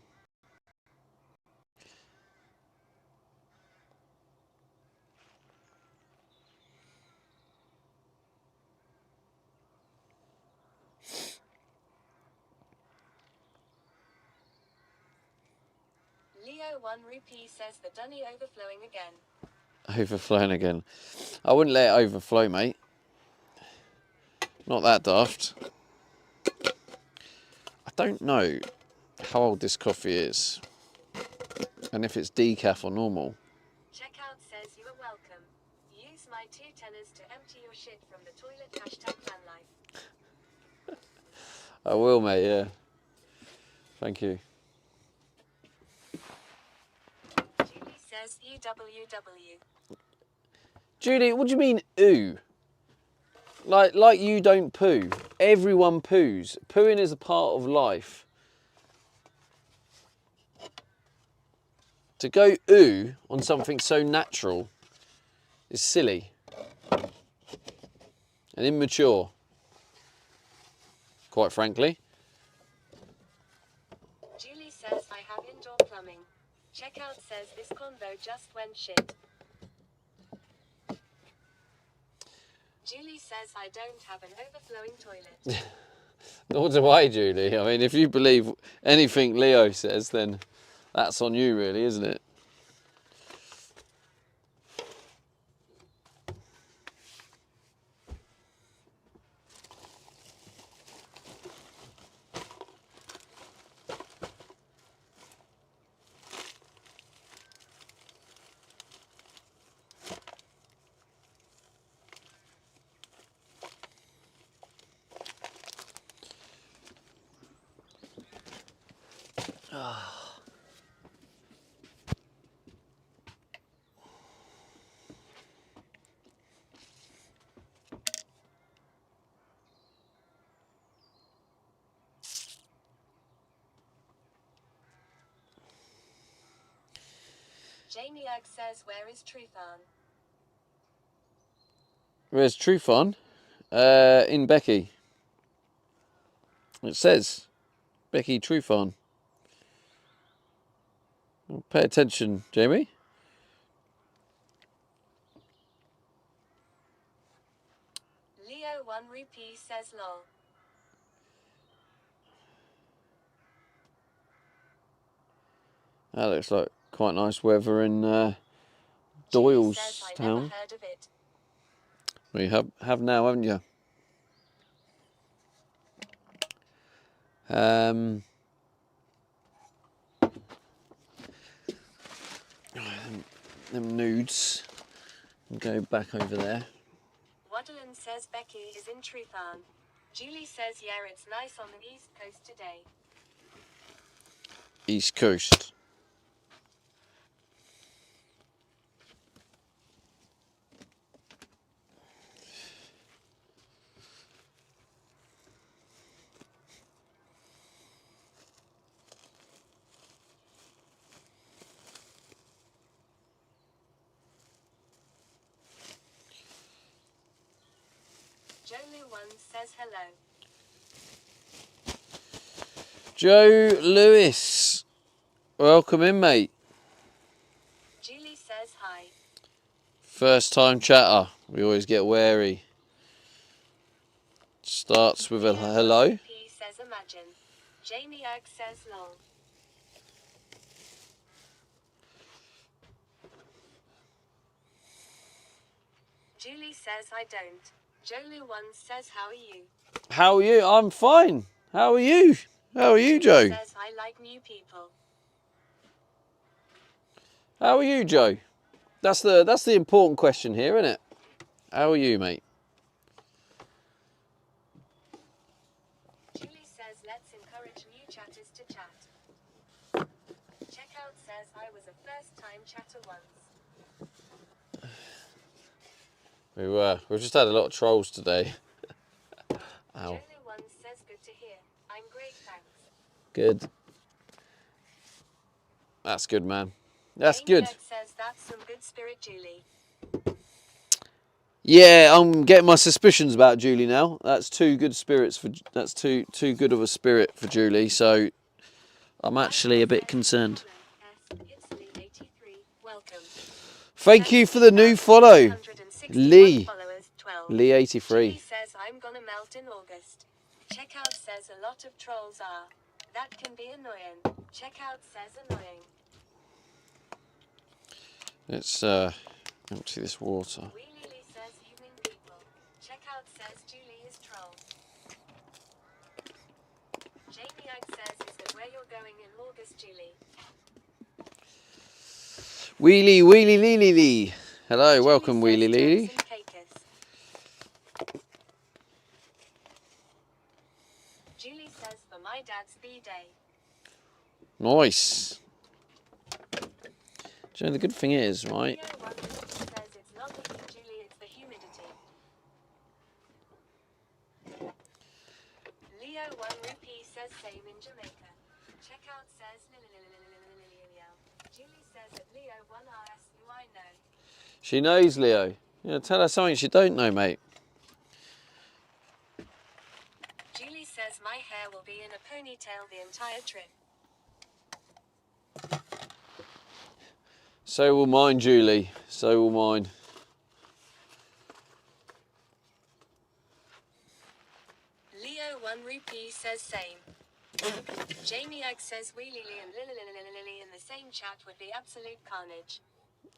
Leo 1 rupee says the dunny overflowing again. Overflowing again. I wouldn't let it overflow, mate. Not that daft. I don't know how old this coffee is. And if it's decaf or normal. Checkout says you are welcome. Use my 2 tenors to empty your shit from the toilet. #VanLife. I will, mate, yeah. Thank you. Julie says UWW. Julie, what do you mean, ooh? Like you don't poo. Everyone poos. Pooing is a part of life. To go ooh on something so natural is silly and immature, quite frankly. Julie says I have indoor plumbing. Checkout says this condo just went shit. Julie says I don't have an overflowing toilet. Nor do I, Julie. I mean, if you believe anything Leo says, then that's on you, really, isn't it? Jamie Ugg says where is Trufan? Where's Trufan? In Becky. It says Becky Trufan. Pay attention, Jamie. Leo 1 rupee says lol. That looks like quite nice weather in Doylestown. Heard of it. Well, you have now, haven't you? Them nudes. Go back over there. Waddlen says Becky is in Trufan. Julie says yeah, it's nice on the East Coast today. East Coast. Jolu1 says hello. Joe Lewis, welcome in, mate. Julie says hi. First time chatter. We always get wary. Starts with a hello. P says imagine. Jamie Ag says lol. Julie says I don't. Jolu1 says how are you? How are you? I'm fine. How are you? How are you, Joe? Julie says I like new people. How are you, Joe? That's the important question here, isn't it? How are you, mate? Julie says let's encourage new chatters to chat. Checkout says I was a first time chatter once. We were. We've just had a lot of trolls today. Ow. Jolu1 says good to hear. I'm great, thanks. Good. That's good, man. That's Jamie good. Ag says that's some good spirit, Julie. Yeah, I'm getting my suspicions about Julie now. That's too good spirits for. That's too good of a spirit for Julie. So I'm actually a bit concerned. Welcome. Thank you for the new follow, Lee. Lee83. Julie says I'm gonna melt in August. Checkout says a lot of trolls are. That can be annoying. Checkout says annoying. Let's empty this water. Wee Lily says evening people. Checkout says Julie is troll. Jamie Ag says is that where you're going in August, Julie? Wheelie, wheelie, leely, lee. Hello, Julie welcome, says wheelie, leely. Johnson Cakes. Julie says for my dad's B-day. Nice. Do you know, the good thing is, right? Leo1 says it's not the heat, Julie, it's the humidity. Leo1 Rupee says same in Jamaica. Checkout says Julie says that Leo1 asks who I know. She knows, Leo. Yeah, tell her something she don't know, mate. Julie says my hair will be in a ponytail the entire trip. So will mine, Julie. So will mine. Leo1 Rupee says same. Jamie Ag says wee Lily and Lily in the same chat would be absolute carnage.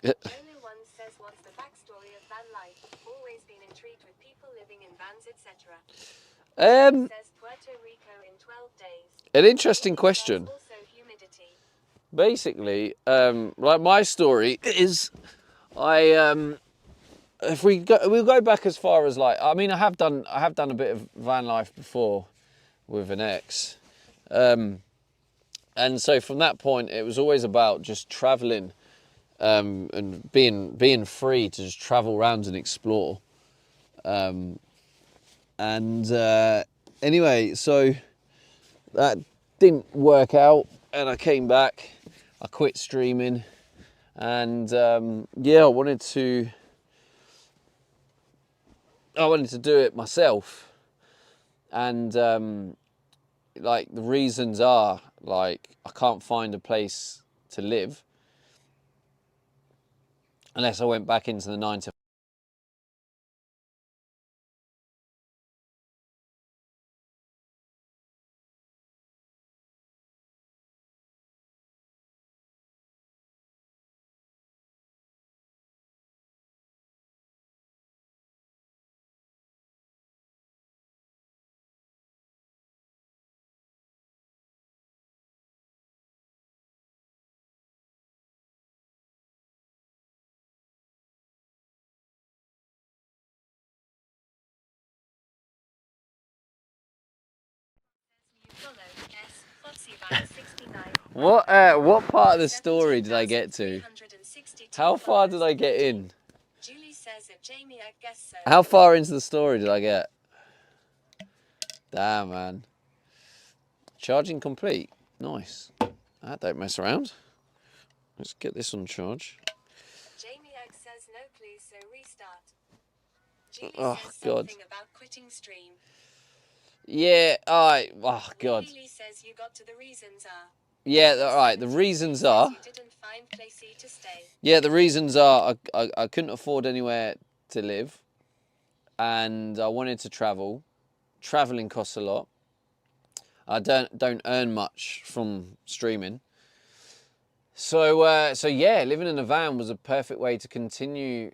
Jolu1 says what's the backstory of VanLife? Always been intrigued with people living in vans, etc. Says Puerto Rico in 12 days. An interesting question. Also humidity. Basically, like my story is, if we'll go back as far as like, I mean, I have done a bit of van life before with an ex, and so from that point it was always about just traveling, and being free to just travel around and explore, anyway, so that didn't work out, and I came back. I quit streaming, and yeah, I wanted to do it myself, and like the reasons are, like, I can't find a place to live unless I went back into the 9 to What part of the story did I get to? How far did I get in? Julie says that Jamie, I guess so. How far into the story did I get? Damn, man. Charging complete. Nice. That don't mess around. Let's get this on charge. Jamie X says no, please, so restart. Julie Oh says God. something about quitting stream. Yeah. Alright. Oh God. Lily says you got to the reasons are. Yeah. All right. The reasons are. You didn't find placey to stay. Yeah. The reasons are. I couldn't afford anywhere to live, and I wanted to travel. Traveling costs a lot. I don't earn much from streaming. So so yeah, living in a van was a perfect way to continue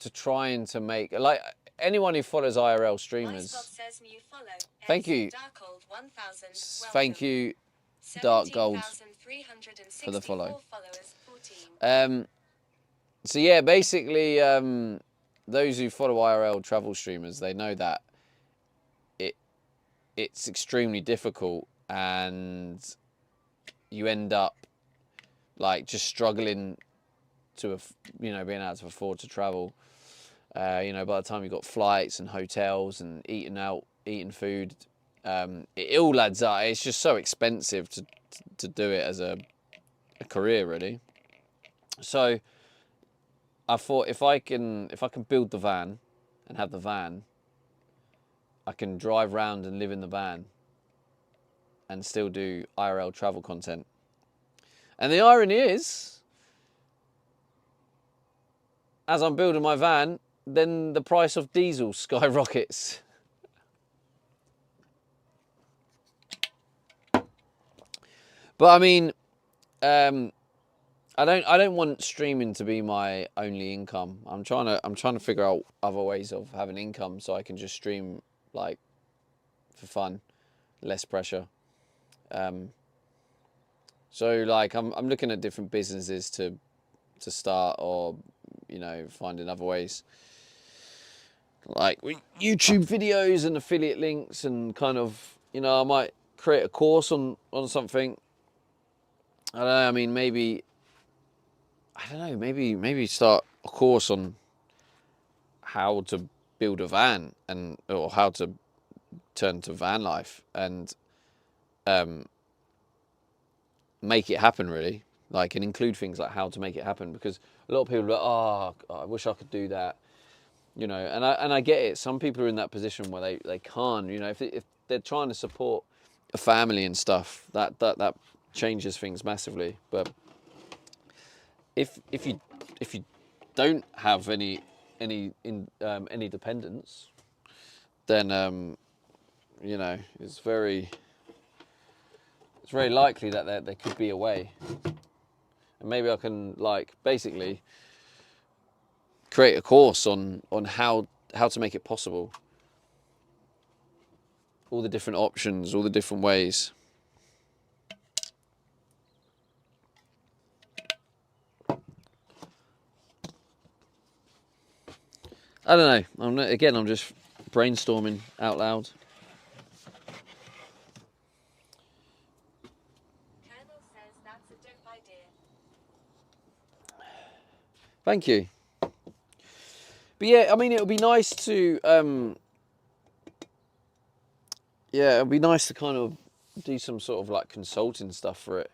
to try and to make, like, anyone who follows IRL streamers. Says new follow. Thank you. Darkhold 1000. Thank you, Dark Gold, for the follow. So yeah, basically, those who follow IRL travel streamers, they know that it's extremely difficult, and you end up like just struggling to, being able to afford to travel. By the time you've got flights and hotels and eating food, it all adds up. It's just so expensive to do it as a career, really. So I thought if I can build the van and have the van, I can drive around and live in the van and still do IRL travel content. And the irony is, as I'm building my van, then the price of diesel skyrockets. But I mean, I don't want streaming to be my only income. I'm trying to figure out other ways of having income so I can just stream, like, for fun, less pressure. So like I'm looking at different businesses to start, or finding other ways, like YouTube videos and affiliate links, and kind of, I might create a course on something. I don't know. I mean, maybe start a course on how to build a van, or how to turn to van life, and make it happen, really, like, and include things like how to make it happen, because a lot of people are like, oh, I wish I could do that, and I get it. Some people are in that position where they can't, if they're trying to support a family and stuff, that changes things massively. But if you don't have any dependence, then it's very likely that there could be a way, and maybe I can, like, basically create a course on how to make it possible, all the different options, all the different ways. I don't know. I'm just brainstorming out loud. Colonel says that's a dope idea. Thank you. But yeah, I mean, it would be nice to, it would be nice to kind of do some sort of like consulting stuff for it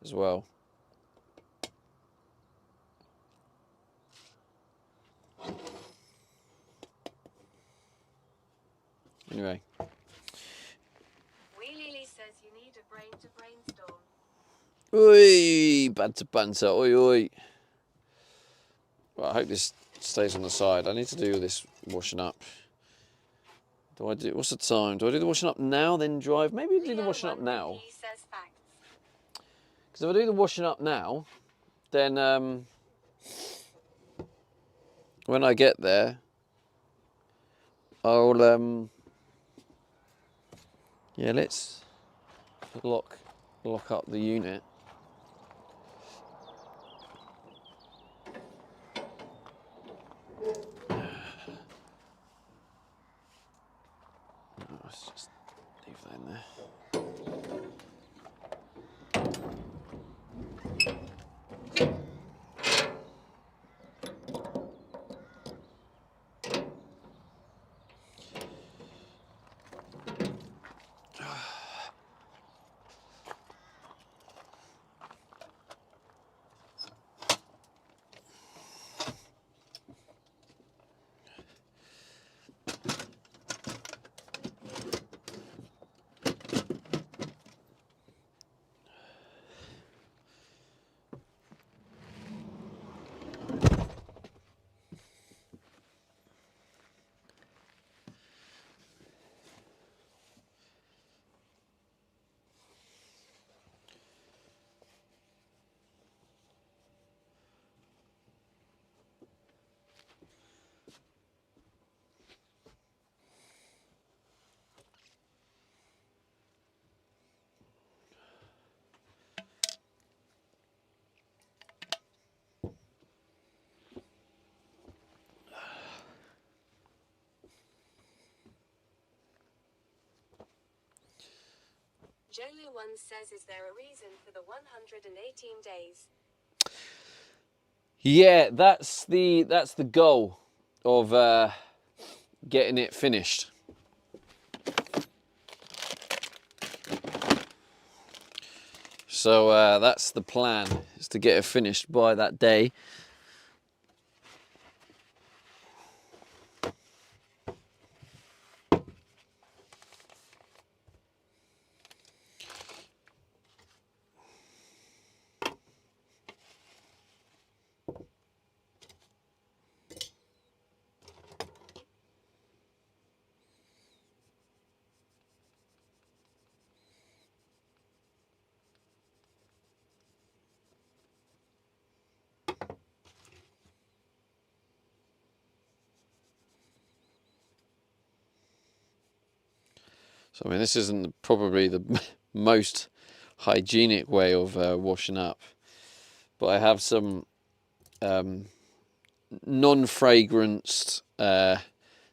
as well. Anyway. Wee Lily says you need a brain to brainstorm. Oi, banter, oi, oi. Well, I hope this stays on the side. I need to do this washing up. What's the time? Do I do the washing up now, then drive? Maybe do the washing up now. Because if I do the washing up now, then when I get there, I'll let's lock up the unit. Let's just leave that in there. Jolu1 says, is there a reason for the 118 days? Yeah, that's the goal of getting it finished. So that's the plan, is to get it finished by that day. So I mean, this isn't probably the most hygienic way of washing up, but I have some non-fragranced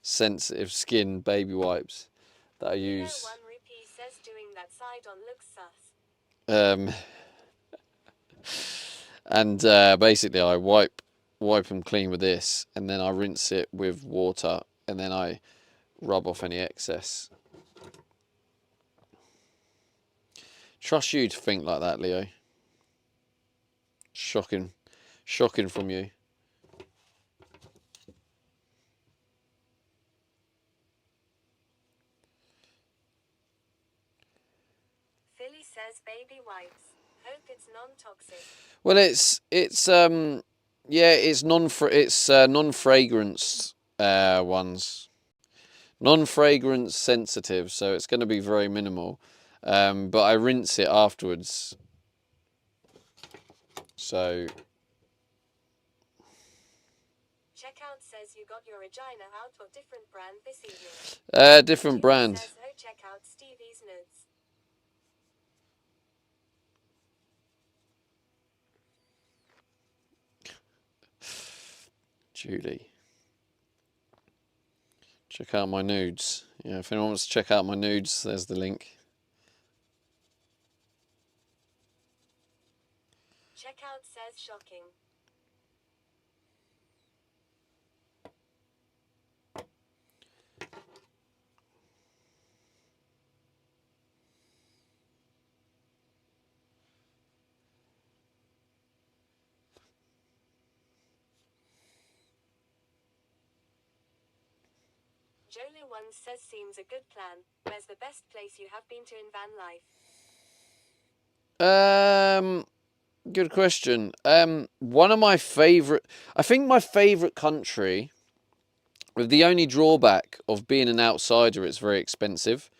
sensitive skin baby wipes that I use. 1 rupee says doing that side on looks sus. And basically I wipe them clean with this, and then I rinse it with water, and then I rub off any excess. Trust you to think like that, Leo. Shocking from you. Philly says baby wipes. Hope it's non-toxic. Well, it's yeah, it's non-fragranced ones. Non-fragrance sensitive, so it's going to be very minimal. But I rinse it afterwards. So Checkout says you got your Regina out for different brand this evening. different Julie brand. says, oh, check out Stevie's nudes. Julie. Check out my nudes. Yeah, if anyone wants to check out my nudes, there's the link. Checkout says shocking. Jolly1 says seems a good plan. Where's the best place you have been to in VanLife? Good question. One of my favorite, I think my favorite country, with the only drawback of being an outsider, it's very expensive.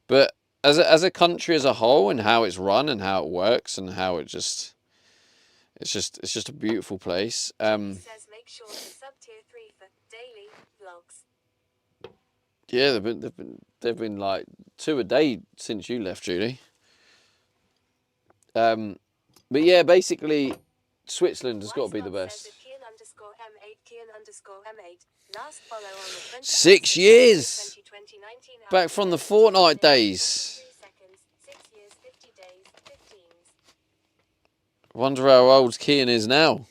But as a country as a whole, and how it's run and how it works and how it just, it's just a beautiful place. Says make sure to sub tier 3 for daily vlogs. Yeah, they've been like 2 a day since you left, Julie. But yeah, basically Switzerland has got to be the best. Last follow on the 6 years back from the Fortnite days. 6 years, 50 days, 15s. Wonder how old Kian is now.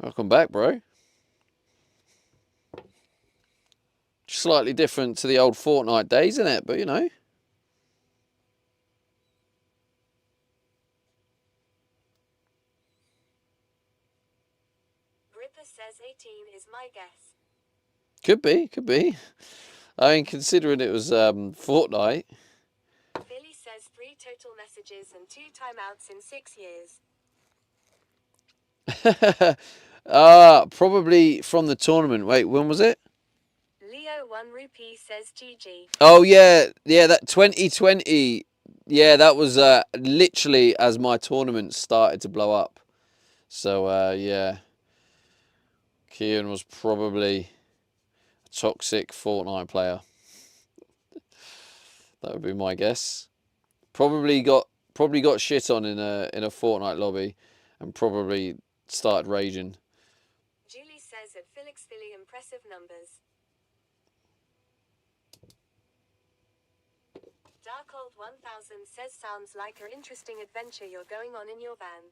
Welcome back, bro. Slightly different to the old Fortnite days, isn't it? But you know. Ripper says 18 is my guess. Could be. I mean, considering it was Fortnite. Philly says 3 total messages and 2 timeouts in 6 years. Probably from the tournament. Wait, when was it? Leo 1 rupee says GG. Oh yeah, that 2020. Yeah, that was literally as my tournament started to blow up. So yeah, Kian was probably a toxic Fortnite player. That would be my guess. Probably got shit on in a Fortnite lobby, and probably started raging. Julie says that Felix Philly impressive numbers. Darkold 1000 says sounds like an interesting adventure you're going on in your van.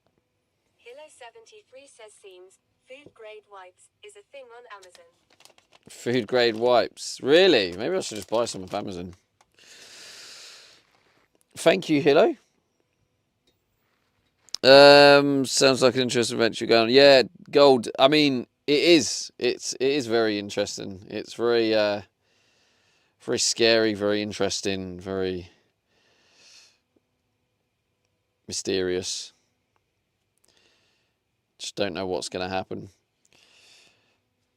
Hilo 73 says seems food grade wipes is a thing on Amazon. Food grade wipes. Really? Maybe I should just buy some off Amazon. Thank you, Hilo. Sounds like an interesting adventure going on. Yeah, gold. I mean, it is. It is very interesting. It's very very scary, very interesting, very mysterious. Just don't know what's going to happen.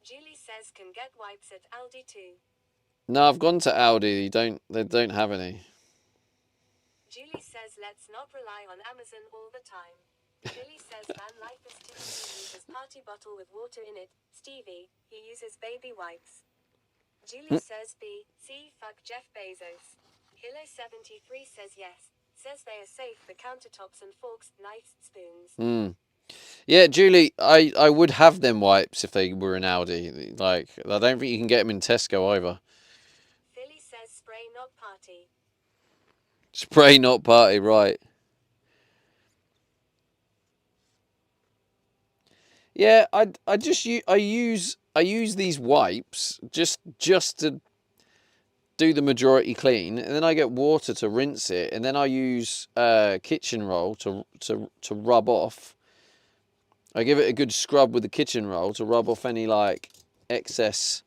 Julie says can get wipes at Aldi too. No, I've gone to Aldi. They don't have any. Julie says let's not rely on Amazon all the time. Billy says VanLife is typically uses party bottle with water in it. Stevie, he uses baby wipes. Julie says fuck Jeff Bezos. Hilo 73 says yes. Says they are safe for countertops and forks, knives, spoons. Yeah, Julie, I would have them wipes if they were in Aldi. Like, I don't think you can get them in Tesco either. Philly says spray not party. Spray not party, right. Yeah, I use these wipes just to do the majority clean, and then I get water to rinse it, and then I use kitchen roll to rub off. I give it a good scrub with the kitchen roll to rub off any like excess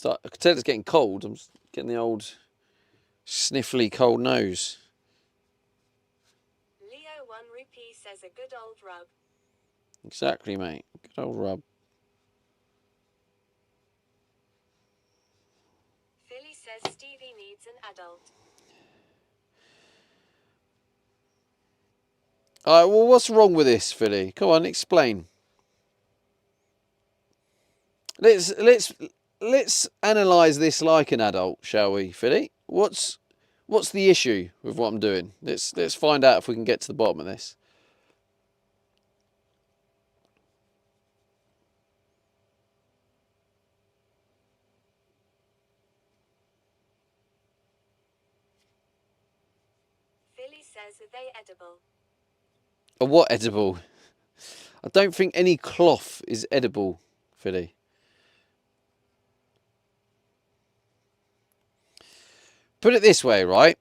I can tell it's getting cold. I'm getting the old sniffly cold nose. Leo 1 rupee says a good old rub. Exactly, mate. Good old rub. Philly says Stevie needs an adult. Alright, well, what's wrong with this, Philly? Come on, explain. Let's analyse this like an adult, shall we, Philly? What's the issue with what I'm doing? Let's find out if we can get to the bottom of this. Philly says are they edible? A what edible? I don't think any cloth is edible, Philly. Put it this way, right?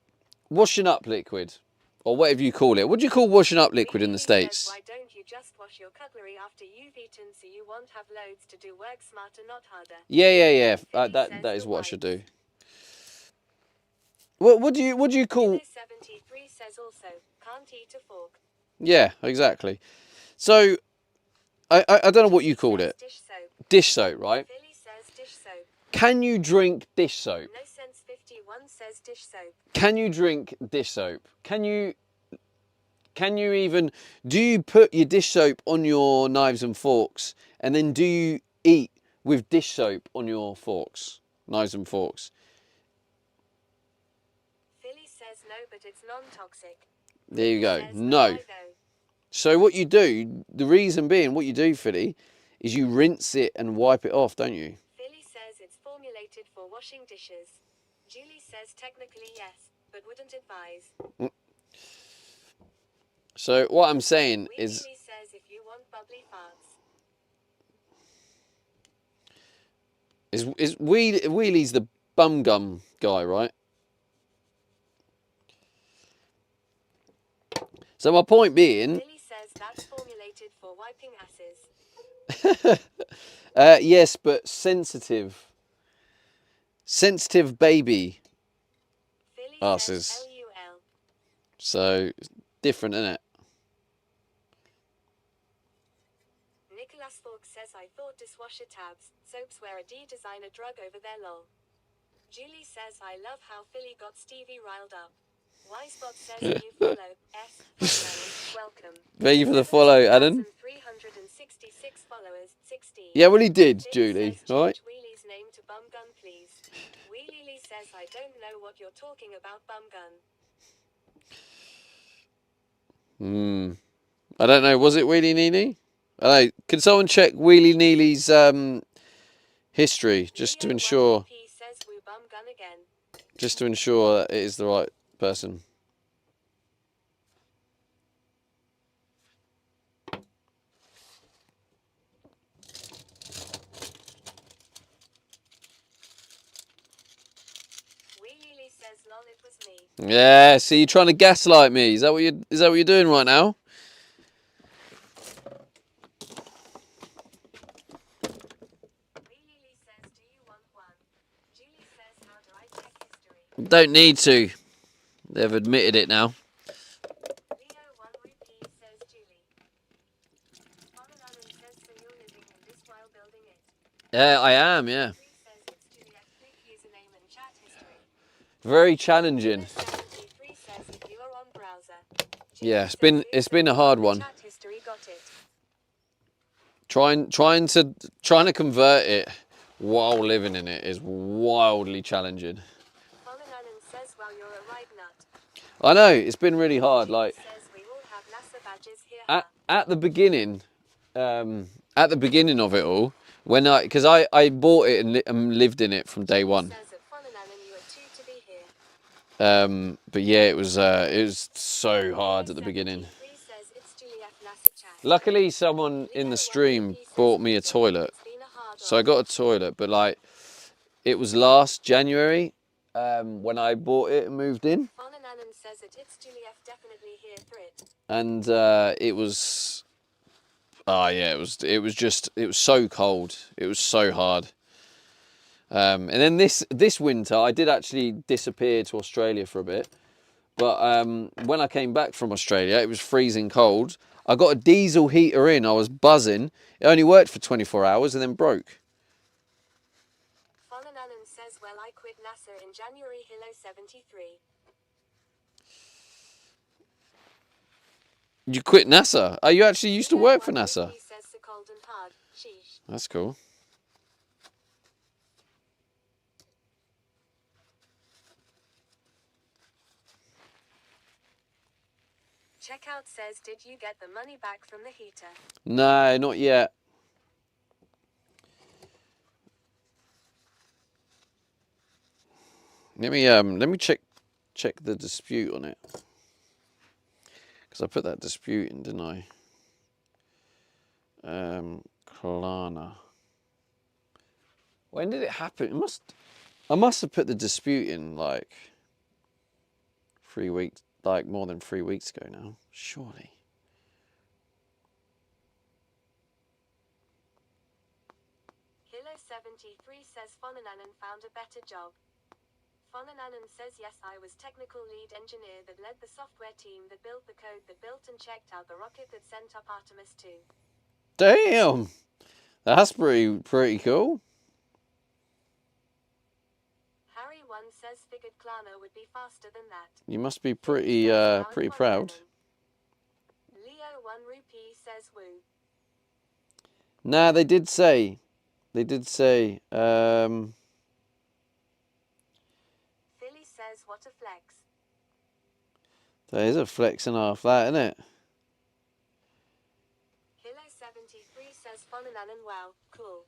Washing up liquid, or whatever you call it. What do you call washing up liquid in the States? Says, why don't you just wash your cutlery after you've eaten so you won't have loads to do work smarter, not harder? Yeah. That is what I should do. What do you call? 73 says also can't eat a fork. Yeah, exactly. So I don't know what you called it. Dish soap. Dish soap, right? Philly says dish soap. Can you drink dish soap? No sense 51 says dish soap. Can you drink dish soap? Can you even, do you put your dish soap on your knives and forks, and then do you eat with dish soap on your forks, knives and forks? Philly says no, but it's non-toxic. There you go. Says No. So what you do, the reason being, what you do, Philly, is you rinse it and wipe it off, don't you? Philly says it's formulated for washing dishes. Julie says technically yes, but wouldn't advise. So what I'm saying is, Wheelie says if you want bubbly farts. Wheelie's the bum gum guy, right? So my point being, Philly says that's formulated for wiping asses. yes, but sensitive baby Philly asses. says LUL. So it's different, isn't it? Nicholas Fork says I thought dishwasher tabs, soaps were a D-designer drug over there lol. Julie says I love how Philly got Stevie riled up. Wisebot says you follow S. Welcome. Thank you for the follow, Adam. 366 followers, 16. Yeah, well he did, Philly Julie. says All right. change Wheelie's name to Bum Gun, please. Wheelie Lee says I don't know what you're talking about, bum gun. I don't know. Was it Wheelie Neely? I don't know. Can someone check Wheelie Neely's history just to Leo ensure 1P says woo bum gun again. that it is the right person? Wheelie Lee says lol it was me. Yeah. See, you're trying to gaslight me. Is that what you're doing right now? Wheelie Lee says do you want one? Julie says how do I check history? Don't need to. They've admitted it now. Leo 1P says Julie. Colin Allen says so you're living in this while building it. Yeah, I am. Yeah. 3 says it's Juliet. Click username and chat history. Very challenging. 73 says if you are on browser. Yeah, it's been a hard one. Chat history got it. Trying to convert it while living in it is wildly challenging. Colin Allen says well you're a right nut. I know it's been really hard. Like Says we all have NASA badges here. at the beginning of it all, because I bought it and lived in it from day one. Says at Colin Allen you are two to be here. But yeah, it was so hard at the beginning. 73 says it's Juliet NASA chat. Luckily, someone in the stream bought me a toilet, It's been a hard so I got a toilet. But like, it was last January when I bought it and moved in, Colin Allen says it's Juliet definitely here for it. and it was, yeah, it was so cold. It was so hard. And then this winter, I did actually disappear to Australia for a bit. But when I came back from Australia, it was freezing cold. I got a diesel heater in. I was buzzing. It only worked for 24 hours and then broke. Colin Allen says well I quit NASA in January. Hello 73. You quit NASA? Oh, you actually used to work for NASA? He says so cold and hard. Sheesh. That's cool. Checkout says did you get the money back from the heater? No, not yet. Let me check the dispute on it, because I put that dispute in, didn't I? Klarna. When did it happen? I must have put the dispute in like 3 weeks, like more than 3 weeks ago now, surely. Hilo 73 says Colin Allen found a better job. Colin Allen says yes I was technical lead engineer that led the software team that built the code that built and checked out the rocket that sent up Artemis 2. Damn, that's pretty cool. Harry 1 says figured Klarna would be faster than that. You must be pretty proud. Leo 1 Rupee says woo. Nah, they did say. Philly says what a flex. There is a flex and a half that, isn't it? Hilo 73 says Colin Allen wow, cool.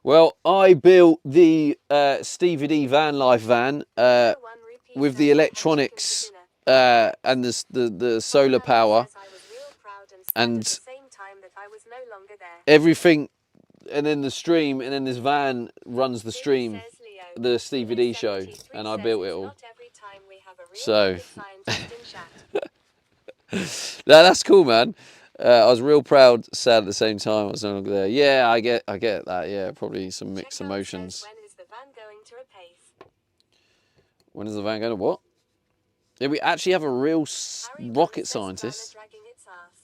Well, I built the Stevie D VanLife van Leo 1 Rupee with says the I had electronics chicken for dinner. and the solar power Says I was real proud and sad and at the same time that I was no longer there. everything, and then the stream, and then this van runs the Philly stream, says Leo. the Stevie D Hilo show, 73 and I says built it it's all. Not every time we have a real So- rocket scientist in chat. No, that's cool, man. I was real proud, sad at the same time. I was no longer there. Yeah, I get that. Yeah, probably some mixed Checkout emotions. says, when is the van going to replace? When is the van going to what? Yeah, we actually have a real Harry rocket says scientist. Klarna dragging its ass.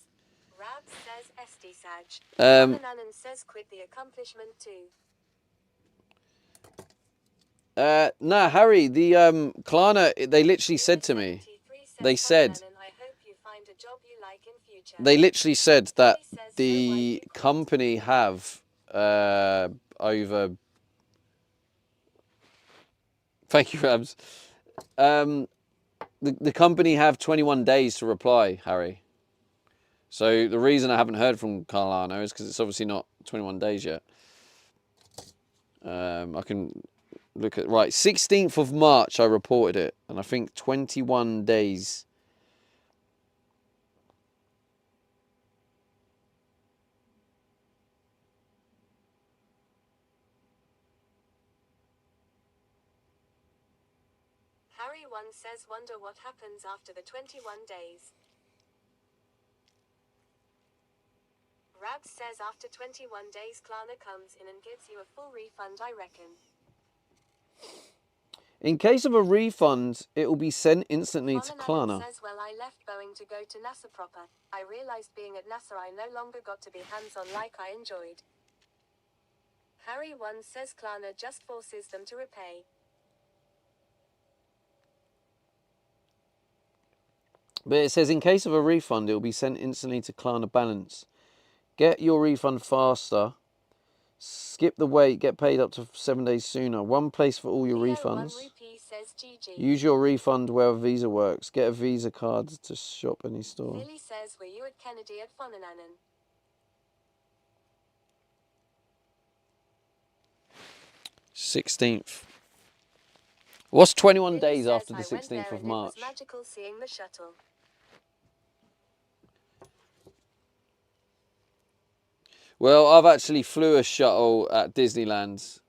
Rab says SD Sag. Um, Colin Allen says quit the accomplishment too. Nah, Harry, the Klarna, they literally said to me, 73 says they Colin said- Allen, I hope you find a job you like in future. they literally said that Philly says, the no way. company have over. Thank you, Rabs. The company have 21 days to reply, Harry. So the reason I haven't heard from Carlano is because it's obviously not 21 days yet. I can look at, right, 16th of March I reported it, and I think 21 days. Harry1 says, wonder what happens after the 21 days. Rabs says after 21 days Klarna comes in and gives you a full refund, I reckon. In case of a refund, it will be sent instantly to Klarna Klarna. says, well, I left Boeing to go to NASA proper. I realized being at NASA I no longer got to be hands-on like I enjoyed. Harry1 says Klarna just forces them to repay. But it says in case of a refund, it will be sent instantly to Klarna balance. Get your refund faster. Skip the wait. Get paid up to 7 days sooner. One place for all your refunds. Says GG. Use your refund where Visa works. Get a Visa card to shop any store. Philly says, were you at Kennedy at Fonananen? 16th. What's 21 Philly days says, after the I went 16th there of and March? It was magical seeing the shuttle. Well, I've actually flew a shuttle at Disneyland,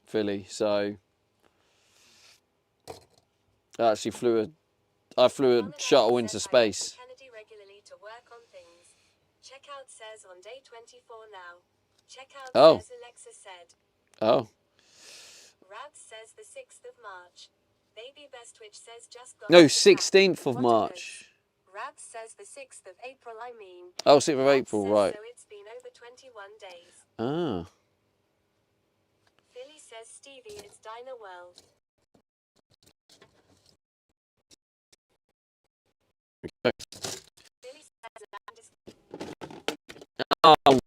Philly. So I flew a shuttle into space. Kennedy regularly to work on things. Checkout says on day 24 now. Checkout says Alexa said. Oh. Rabs says the 6th of March. Baby Bestwitch says just got. No, 16th of March. Rabs says the 6th of April, I mean. Oh, 6th of Rabs April, says, right. so it's been over 21 days. Ah. Philly says, Stevie, it's Diner World. Philly says, Oh,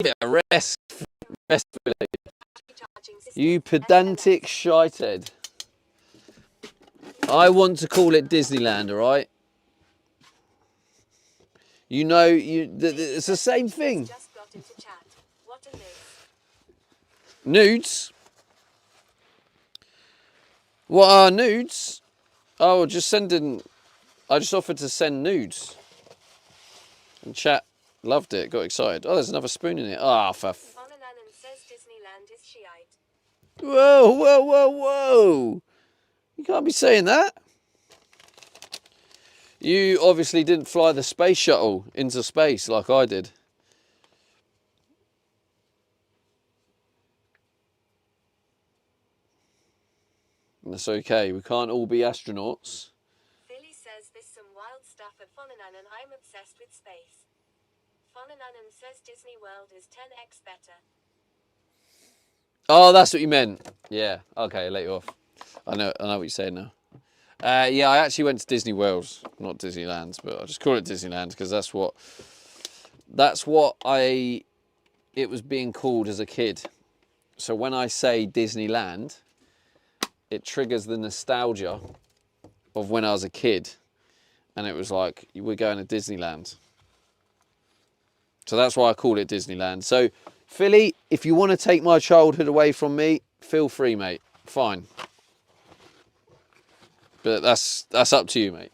give it a rest. Rest, Philly. You pedantic shithead. I want to call it Disneyland, all right? You know, it's the same thing. Just got into chat. What a Nudes? What are nudes? Oh, just sending. I just offered to send nudes. And chat loved it, got excited. Oh, there's another spoon in it. Ah, for. Fonananen says Disneyland is Shiite. Whoa, whoa, whoa, whoa. You can't be saying that. You obviously didn't fly the space shuttle into space like I did. That's okay. We can't all be astronauts. Philly says there's some wild stuff at Fonananen. I'm obsessed with space. Fonananen says Disney World is 10x better. Oh, that's what you meant. Yeah. Okay, I'll let you off. I know what you're saying now. Yeah, I actually went to Disney World, not Disneyland, but I just call it Disneyland because that's what it was being called as a kid. So when I say Disneyland, it triggers the nostalgia of when I was a kid, and it was like we're going to Disneyland. So that's why I call it Disneyland. So Philly, if you want to take my childhood away from me, feel free, mate. Fine. But that's up to you, mate.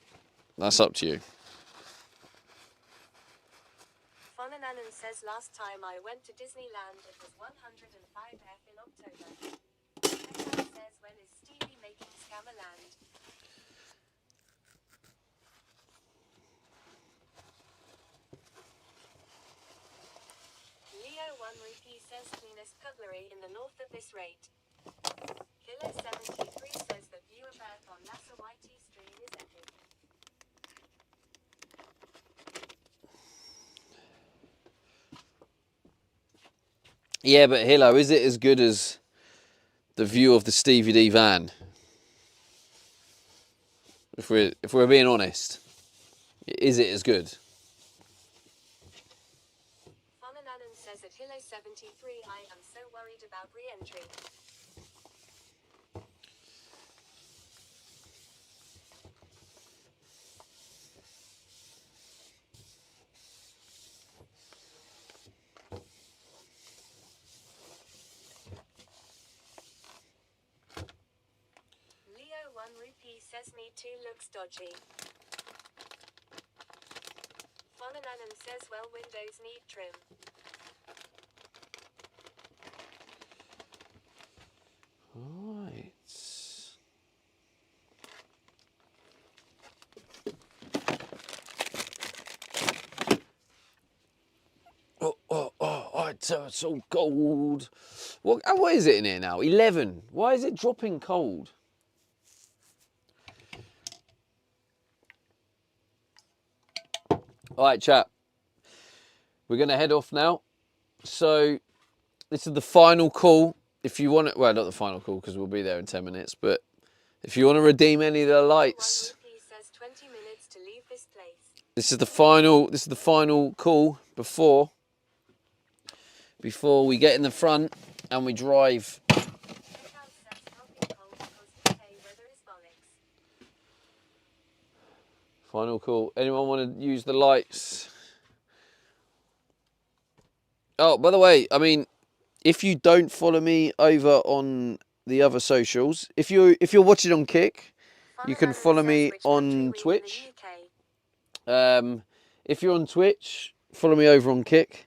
That's up to you. Fonananen says last time I went to Disneyland it was 105F in October. Checkout says when is Stevie making Scammerland? Leo1 Rupee says cleanest cutlery in the north at this rate. Killer73 says the view of Earth on NASA YT stream is epic. Yeah, but Hilo, is it as good as the view of the Stevie D van? If we're being honest, is it as good? Fonananen says at Hilo73 about re-entry. Leo 1 Rupee says me too looks dodgy. Fonanan says well windows need trim. Right. Oh, it's all cold. What is it in here now? 11. Why is it dropping cold? All right, chap. We're going to head off now. So this is the final call. If you want it, well, not the final call because we'll be there in 10 minutes, but if you want to redeem any of the lights, says 20 minutes to leave this place. this is the final call before we get in the front and we drive. Final call. Anyone want to use the lights? Oh, by the way, I mean, if you don't follow me over on the other socials, if you're watching on Kick, you can follow me on Twitch. If you're on Twitch, follow me over on Kick.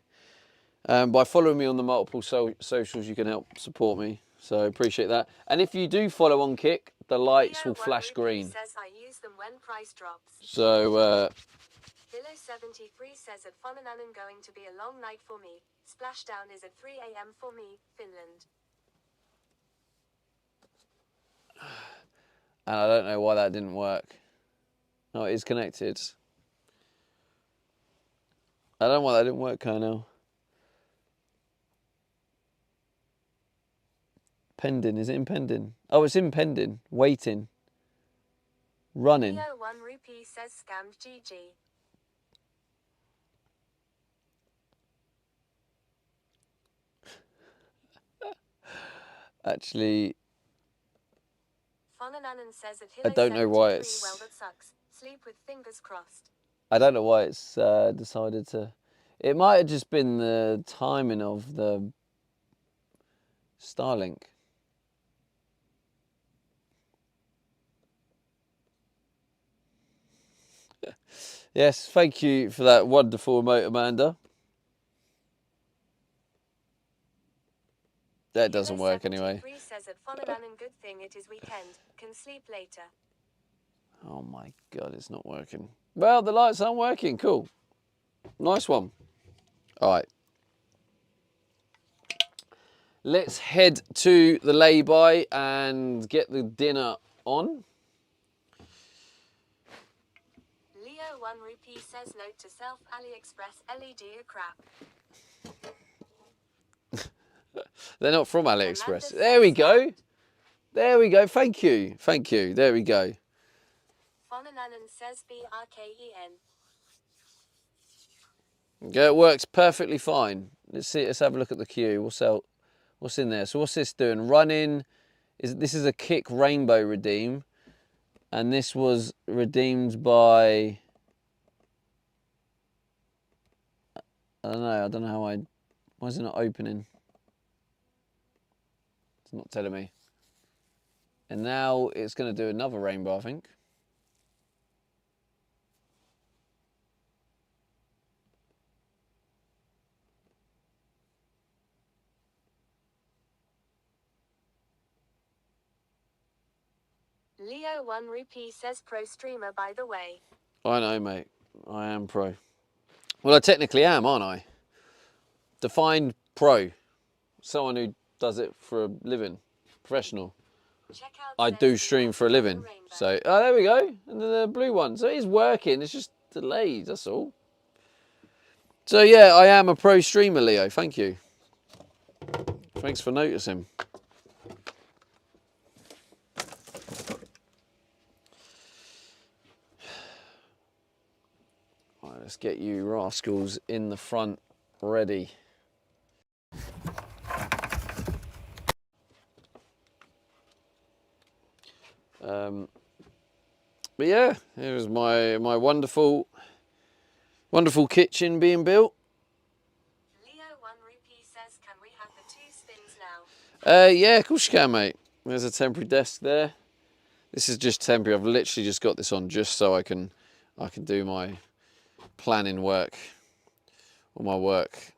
By following me on the multiple socials, you can help support me. So I appreciate that. And if you do follow on Kick, the lights will flash green. Says I use them when price drops. So Hilo 73 says at Fonanan going to be a long night for me. Splashdown is at 3 a.m. for me, Finland. And I don't know why that didn't work. Oh, it is connected. I don't know why that didn't work, Colonel. Pending, is it in pending? Oh, it's in pending. Waiting. Running. Leo 1 Rupee says scammed GG. Actually, Fonanan says at I don't know why it's... Well, that sucks. Sleep with fingers crossed. I don't know why it's decided to... It might have just been the timing of the Starlink. Yes, thank you for that wonderful emote, Amanda. That doesn't work anyway. Says at Fonanan, good thing it is weekend. Can sleep later. Oh my God, it's not working. Well, the lights aren't working. Cool. Nice one. All right. Let's head to the lay-by and get the dinner on. Leo 1 Rupee says note to self, AliExpress LED a crap. They're not from AliExpress. There we go. There we go. Thank you. Thank you. There we go. Fonanan says BRKEN. Okay, it works perfectly fine. Let's see. Let's have a look at the queue. What's in there? So what's this doing? Running. This is a Kick Rainbow redeem, and this was redeemed by... I don't know how I... Why is it not opening? It's not telling me. And now it's going to do another rainbow, I think. Leo 1 Rupee says pro streamer by the way. I know, mate. I am pro. Well, I technically am, aren't I? Defined pro. Someone who does it for a living. Professional. I do stream for a living. So, oh, there we go. And then the blue one. So it is working. It's just delayed, that's all. So, yeah, I am a pro streamer, Leo. Thank you. Thanks for noticing. All right, let's get you rascals in the front ready. But yeah, here's my wonderful kitchen being built. Leo 1 Rupee says, can we have the 2 spins now? Yeah, of course you can, mate. There's a temporary desk there. This is just temporary. I've literally just got this on just so I can do my planning work, all my work.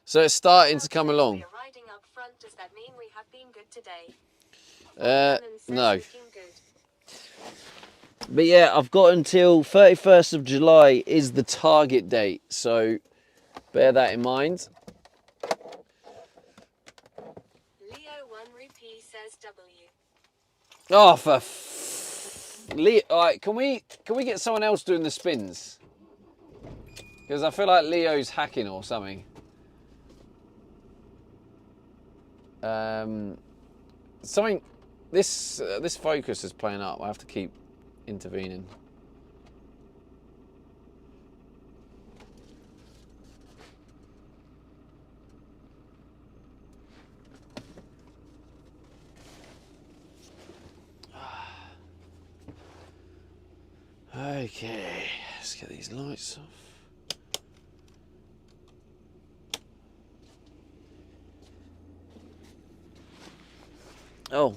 So it's starting to come along. We're riding up front. Does that mean we have been good today? No. Looking good. But yeah, I've got until 31st of July is the target date, so bear that in mind. Leo 1 Rupee says W. Oh, Leo, all right, can we get someone else doing the spins? Because I feel like Leo's hacking or something. Something. This focus is playing up. I have to keep intervening. Okay, let's get these lights off. Oh.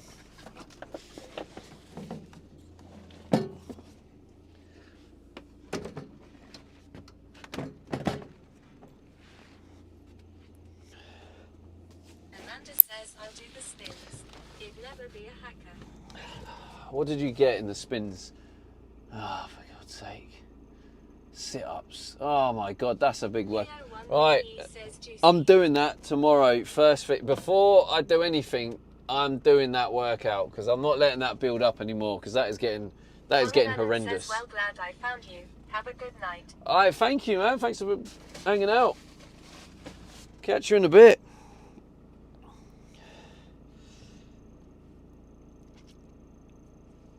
Amanda says, I'll do the spins. It'd never be a hacker. What did you get in the spins? Oh, for God's sake. Sit-ups. Oh my God, that's a big work. Right, I'm doing that tomorrow. First thing, before I do anything, I'm doing that workout because I'm not letting that build up anymore because that is getting horrendous. Says, well, glad I found you. Have a good night. All right, thank you, man. Thanks for hanging out. Catch you in a bit.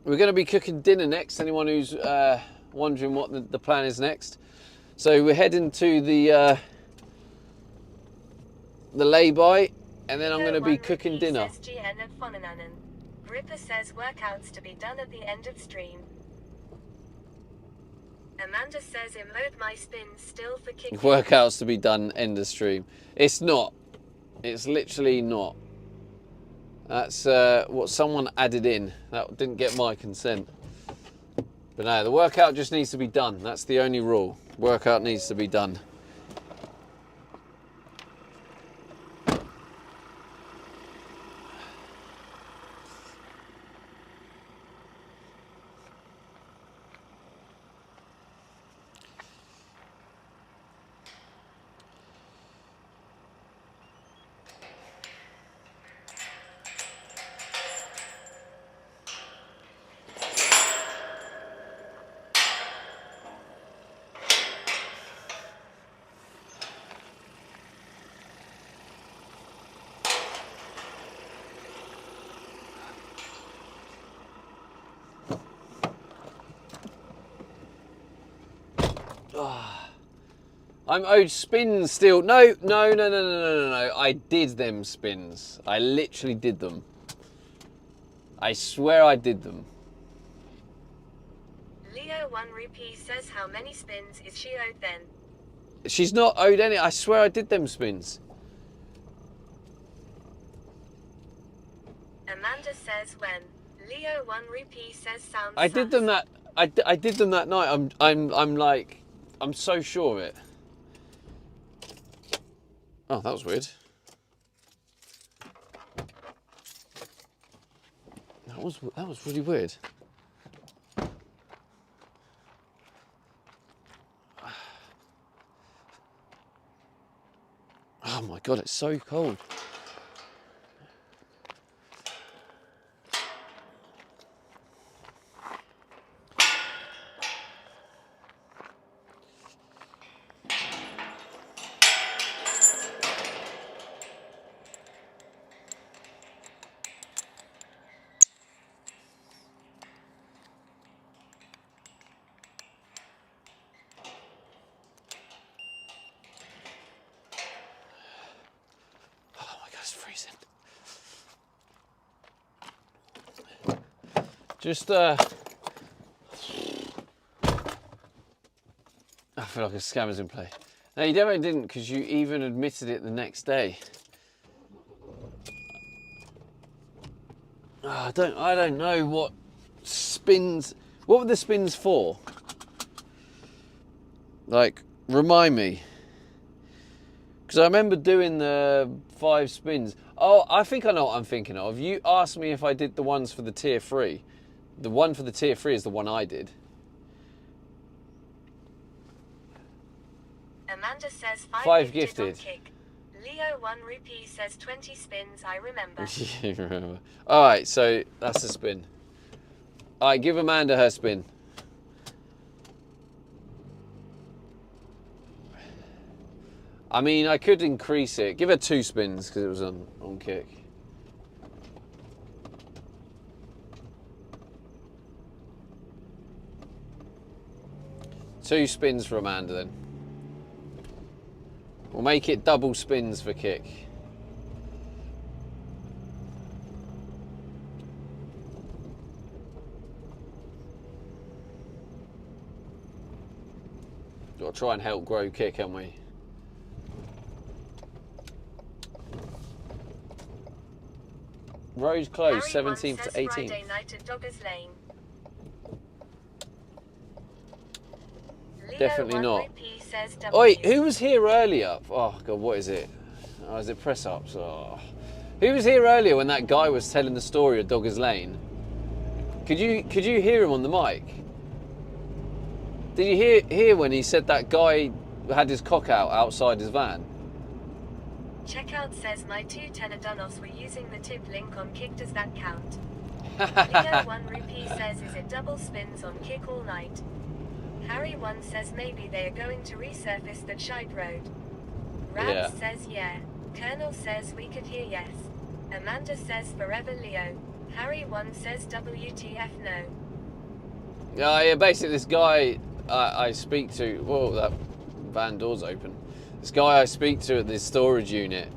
We're going to be cooking dinner next. Anyone who's wondering what the plan is next. So we're heading to the lay-by, and then I'm going to be cooking dinner. Ripper says workouts to be done at the end of stream. Amanda says emote my spins still for kicking. Workouts to be done end of stream. It's not. It's literally not. That's what someone added in. That didn't get my consent. But no, the workout just needs to be done. That's the only rule. Workout needs to be done. I'm owed spins still. No. I did them spins. I literally did them. I swear I did them. Leo 1 Rupee says how many spins is she owed then? She's not owed any. I swear I did them spins. Amanda says when. Leo 1 Rupee says sounds. I did them that. I did them that night. I'm like, I'm so sure of it. Oh, that was weird. That was really weird. Oh my God, it's so cold. Just I feel like a scammer's in play. No, you definitely didn't, because you even admitted it the next day. Oh, I don't know what spins. What were the spins for? Like, remind me. Because I remember doing the 5 spins. Oh, I think I know what I'm thinking of. You asked me if I did the ones for the tier 3. The one for the tier 3 is the one I did. Amanda says 5 gifted. On gifted. Kick. Leo 1 rupee says 20 spins, I remember. You remember. Alright, so that's the spin. Alright, give Amanda her spin. I mean, I could increase it. Give her 2 spins because it was on Kick. Two spins for Amanda then. We'll make it double spins for Kick. Got to try and help grow Kick, haven't we? Road closed, 17th to 18th. Friday night at Doggers Lane. Definitely not. Says Oi, who was here earlier? Oh god, what is it? Oh, is it press ups? Oh. Who was here earlier when that guy was telling the story of Doggers Lane? Could you hear him on the mic? Did you hear when he said that guy had his cock out outside his van? Checkout says my 2 tenner donos were using the tip link on Kick. Does that count? Leo 1 rupee says, is it double spins on Kick all night? Harry 1 says maybe they are going to resurface that shite road. Rams says yeah. Colonel says we could hear yes. Amanda says forever Leo. Harry 1 says WTF no. Yeah, basically this guy I speak to, whoa, that van door's open. This guy I speak to at this storage unit,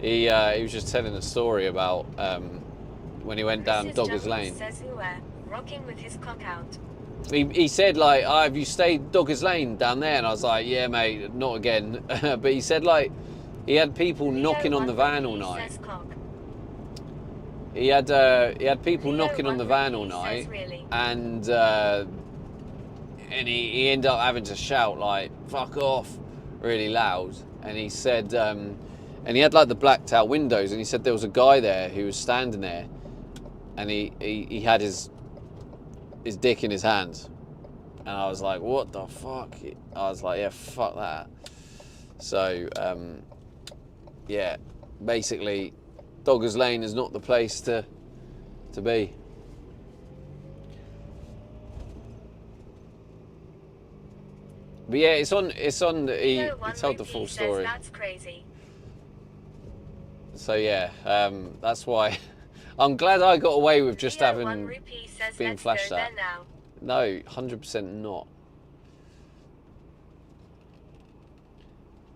he was just telling a story about when he went down Doggers Lane. Says rocking with his cock out. He said like, oh, have you stayed Doggers Lane down there? And I was like, yeah mate, not again. But he said like, he had people knocking on the van all night. He had people knocking on the van all night, and he ended up having to shout like "fuck off" really loud. And he said, and he had like the blacked out windows, and he said there was a guy there who was standing there, and he had his dick in his hand, and I was like, what the fuck? I was like, yeah, fuck that. So yeah, basically Doggers Lane is not the place to be. But yeah, it's on. He told the full story. That's crazy. So yeah, that's why I'm glad I got away with just having being flashed at. No, 100% not.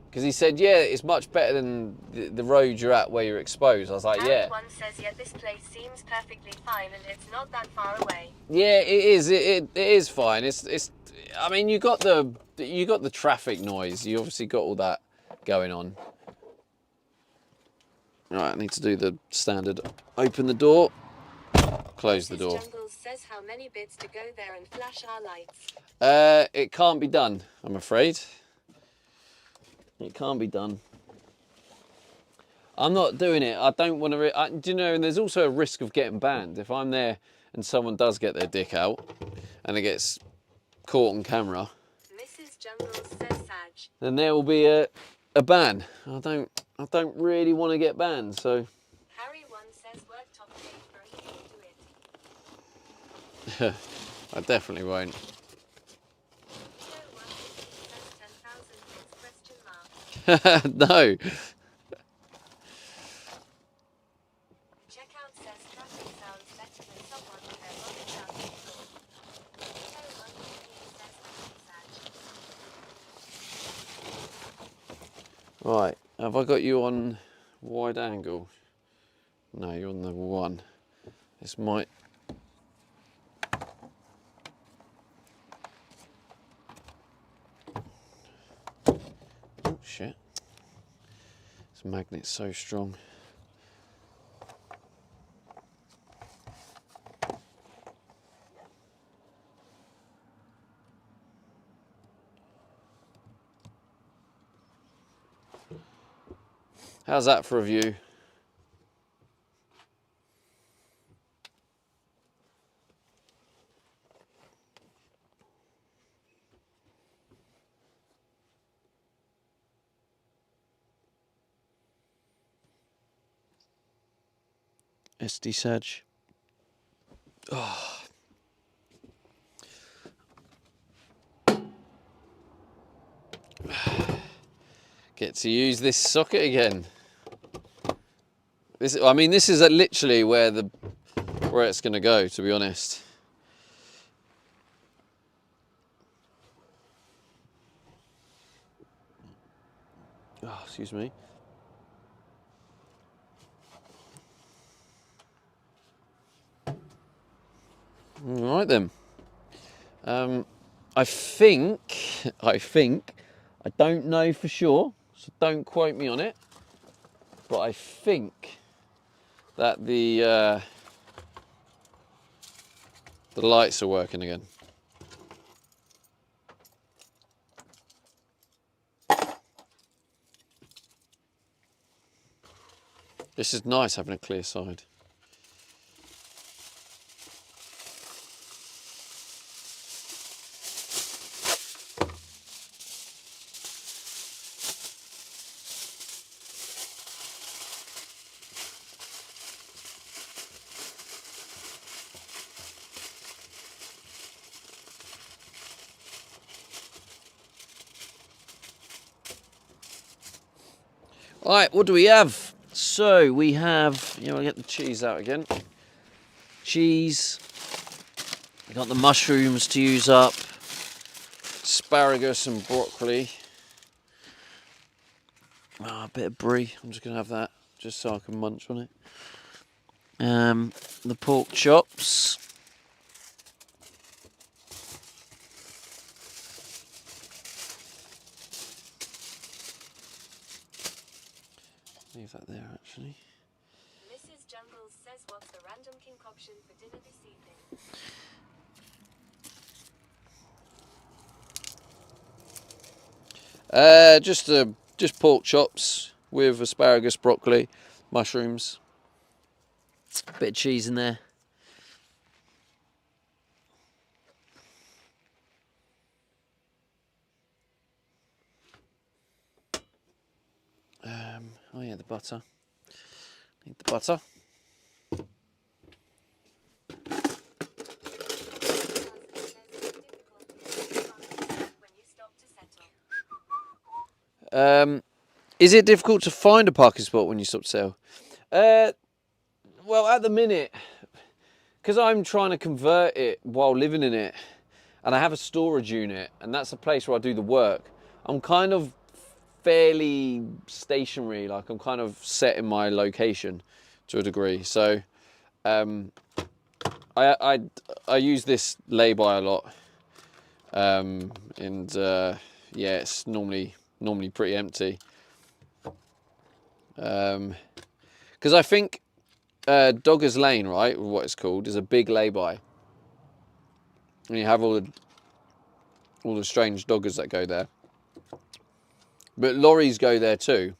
Because he said, yeah, it's much better than the road you're at where you're exposed. I was like, yeah. One says, yeah, this place seems perfectly fine and it's not that far away. Yeah, it is. It is fine. It's. I mean, you got the traffic noise. You obviously got all that going on. Right, I need to do the standard. Open the door. Close the door. Jungles says how many bits to go there and flash our lights. It can't be done, I'm afraid. It can't be done. I'm not doing it. I don't want to. Do you know? And there's also a risk of getting banned if I'm there and someone does get their dick out and it gets caught on camera. Mrs. Jungles says Sag. Then there will be a ban. I don't really want to get banned. So. Harry 1 says work top page for easy, do it. I definitely won't. No. Checkout says traffic sounds better than someone with their body down the floor. Right, have I got you on wide angle? No, you're on the 1. This might magnet's so strong. How's that for a view? SD Sag. Oh. Get to use this socket again. This, I mean, this is literally where it's going to go, to be honest. Oh, excuse me. All right then. I think, I don't know for sure, so don't quote me on it, but I think that the lights are working again. This is nice having a clear side. All right, what do we have? So we have, you know, I'll get the cheese out again. Cheese. We got the mushrooms to use up. Asparagus and broccoli. Oh, a bit of brie. I'm just gonna have that just so I can munch on it. The pork chops. Leave that there actually. Mrs. Jungles says, what's the random concoction for dinner this evening? Just pork chops with asparagus, broccoli, mushrooms. Bit of cheese in there. Oh yeah, the butter. Need the butter. Is it difficult to find a parking spot when you stop to sell? Well, at the minute, because I'm trying to convert it while living in it, and I have a storage unit, and that's the place where I do the work, I'm kind of fairly stationary, like I'm kind of set in my location to a degree. So I use this lay-by a lot, and yeah, it's normally pretty empty. Because I think Doggers Lane, right, what it's called, is a big lay-by, and you have all the strange doggers that go there. But lorries go there too,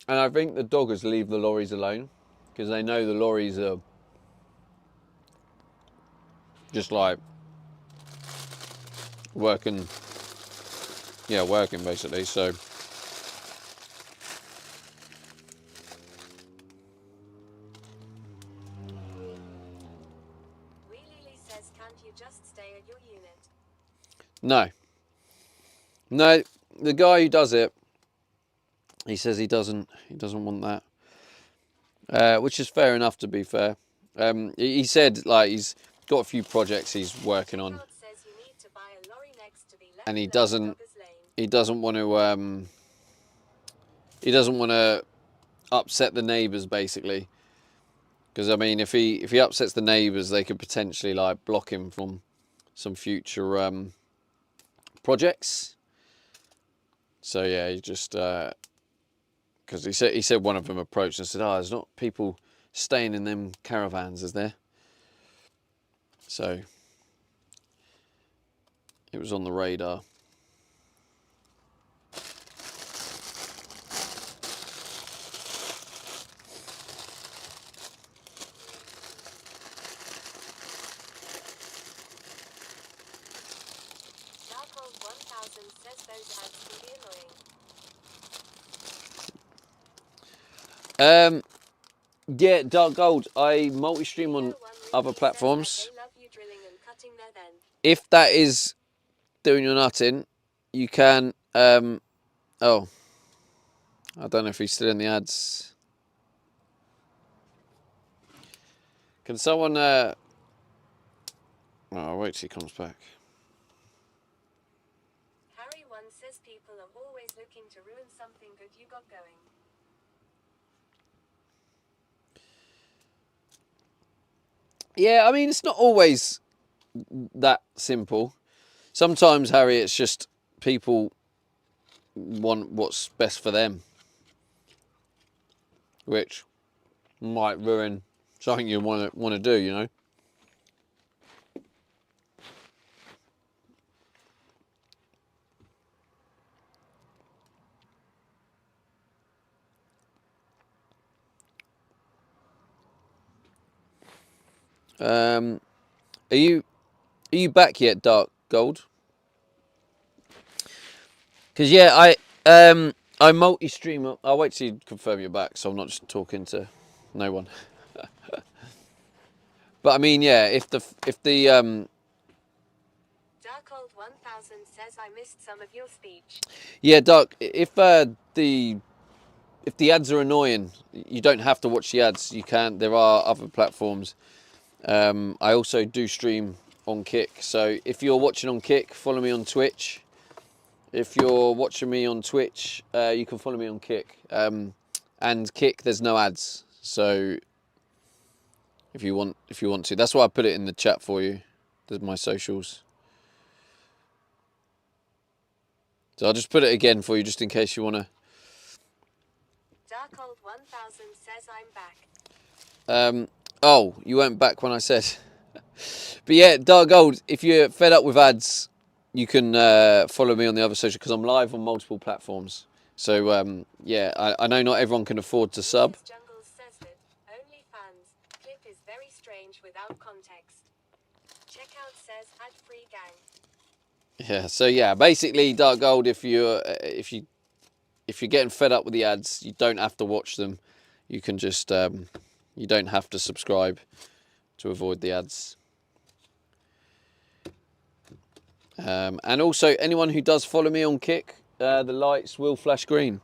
and I think the doggers leave the lorries alone because they know the lorries are just like working basically. So Wheelie says, can't you just stay at your unit? no, the guy who does it, he says he doesn't want that, which is fair enough, to be fair. He said like he's got a few projects he's working on, Says you need to buy a lorry next to be left and he alone at doesn't want to upset the neighbours basically, because I mean if he upsets the neighbours, they could potentially like block him from some future projects. So yeah, he just Because he said one of them approached and said, "Oh, there's not people staying in them caravans, is there?" So it was on the radar. Darkhold 1000 says those ads can be annoying. Yeah, Dark Gold. I multi-stream on other platforms. They love you drilling and cutting there then. If that is doing your nutting, you can. Oh, I don't know if he's still in the ads. Can someone? Oh, I'll wait till he comes back. Harry 1 says people are always looking to ruin something good you got going. Yeah, I mean, it's not always that simple. Sometimes, Harry, it's just people want what's best for them, which might ruin something you want to do, you know. Are you back yet, Dark Gold? Because yeah, I multi-stream. I'll wait till you confirm you're back, so I'm not just talking to no one. But I mean, yeah, if the Darkhold 1000 says I missed some of your speech. yeah, Dark, if the ads are annoying, you don't have to watch the ads. You can. There are other platforms. I also do stream on Kick. So if you're watching on Kick, follow me on Twitch. If you're watching me on Twitch, you can follow me on Kick. And Kick, there's no ads. So if you want to, that's why I put it in the chat for you. There's my socials. So I'll just put it again for you, just in case you want to. Darkhold 1000 says I'm back. Oh, you weren't back when I said. But yeah, Dark Gold, if you're fed up with ads, you can follow me on the other social, because I'm live on multiple platforms. So yeah, I know not everyone can afford to sub. Jungle says that only fans clip is very strange without context. Checkout says ad-free gang. Yeah, so yeah, basically, Dark Gold, if you're getting fed up with the ads, you don't have to watch them. You can just you don't have to subscribe to avoid the ads. And also, anyone who does follow me on Kick, the lights will flash green.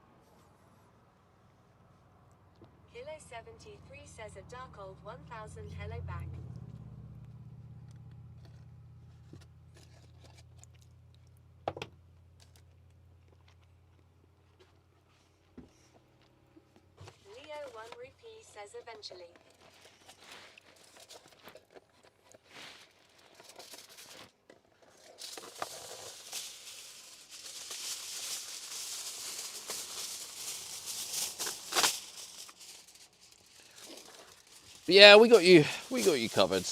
Kilo 73 says a Darkhold 1000 hello back. Leo 1 rupee says eventually. But yeah, we got you covered.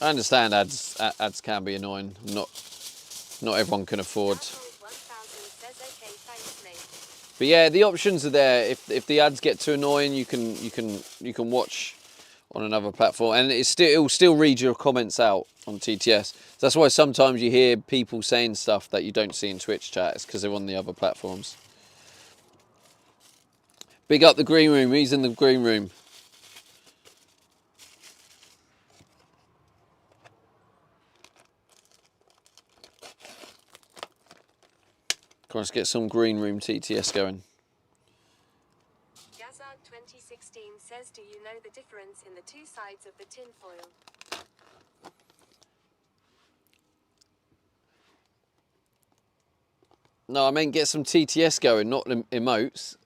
I understand ads can be annoying. Not everyone can afford. Darkhold 1000 says okay, thanks mate. But yeah, the options are there. If the ads get too annoying, you can watch on another platform, and it'll still read your comments out on TTS. So that's why sometimes you hear people saying stuff that you don't see in Twitch chat. It's because they're on the other platforms. Big up the green room. He's in the green room. Come on, let's get some green room TTS going. Gazard 2016 says do you know the difference in the two sides of the tin foil? No, I meant get some TTS going, not emotes.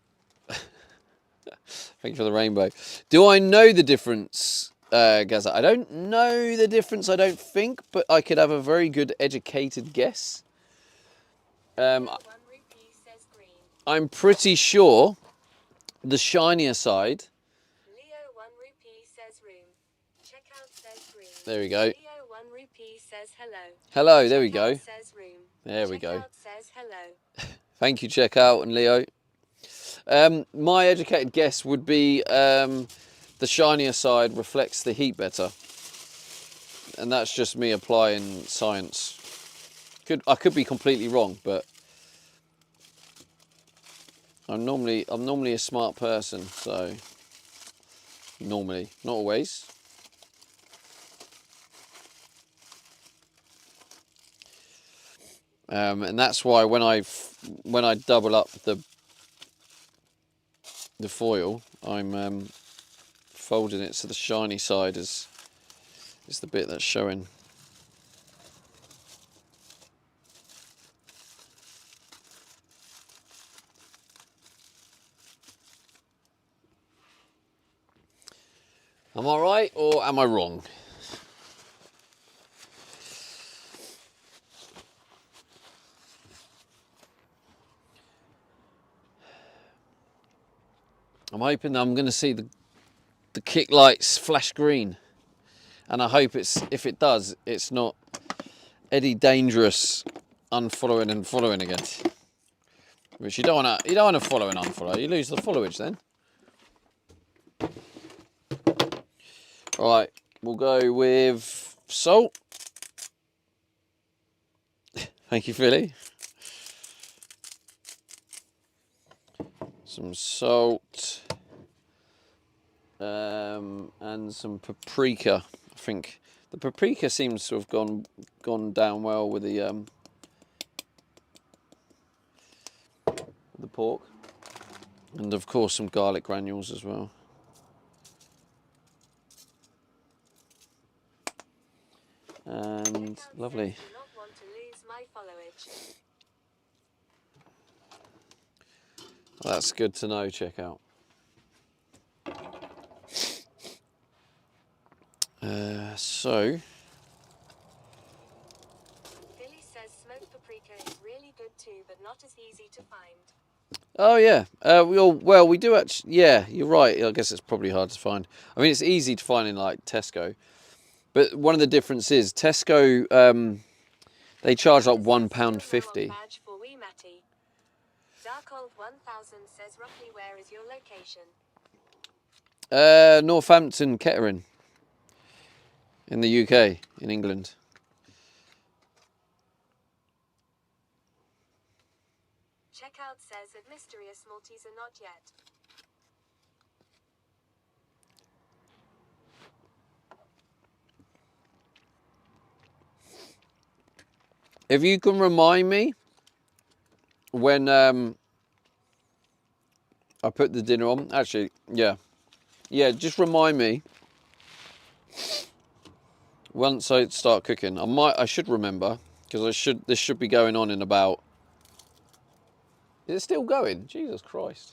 Thank you for the rainbow. Do I know the difference, Gaza? I don't know the difference, I don't think, but I could have a very good educated guess. Leo 1 rupee says green. I'm pretty sure the shinier side. Leo 1 rupee says room. Checkout says green. There we go. Leo 1 rupee says hello. Hello, there we go. Checkout says room. There we go. Checkout says hello. Thank you, Checkout and Leo. My educated guess would be the shinier side reflects the heat better. And that's just me applying science. I could be completely wrong, but I'm normally a smart person, so normally, not always. And that's why when I double up the foil, I'm folding it so the shiny side is the bit that's showing. Am I right or am I wrong? I'm hoping that I'm going to see the kick lights flash green, and I hope if it does, it's not Eddie Dangerous unfollowing and following again. Which you don't want to follow and unfollow. You lose the followage then. All right, we'll go with salt. Thank you, Philly. Some salt. And some paprika. I think the paprika seems to have gone down well with the pork. And of course some garlic granules as well. And lovely. Do not want to lose my followage. Well, that's good to know, Checkout. So Billy says smoked paprika is really good too, but not as easy to find. oh yeah, we do actually. Yeah, you're right. I guess it's probably hard to find. I mean, it's easy to find in like Tesco, but one of the differences is Tesco. They charge like £1.50. Badge for wee Matty. Darkold 1000 says roughly where is your location? Northampton, Kettering, in the UK, in England. Checkout says that mysterious Maltese are not yet. If you can remind me when I put the dinner on, actually, yeah, just remind me once I start cooking. I should remember because this should be going on in about. Is it still going? Jesus Christ.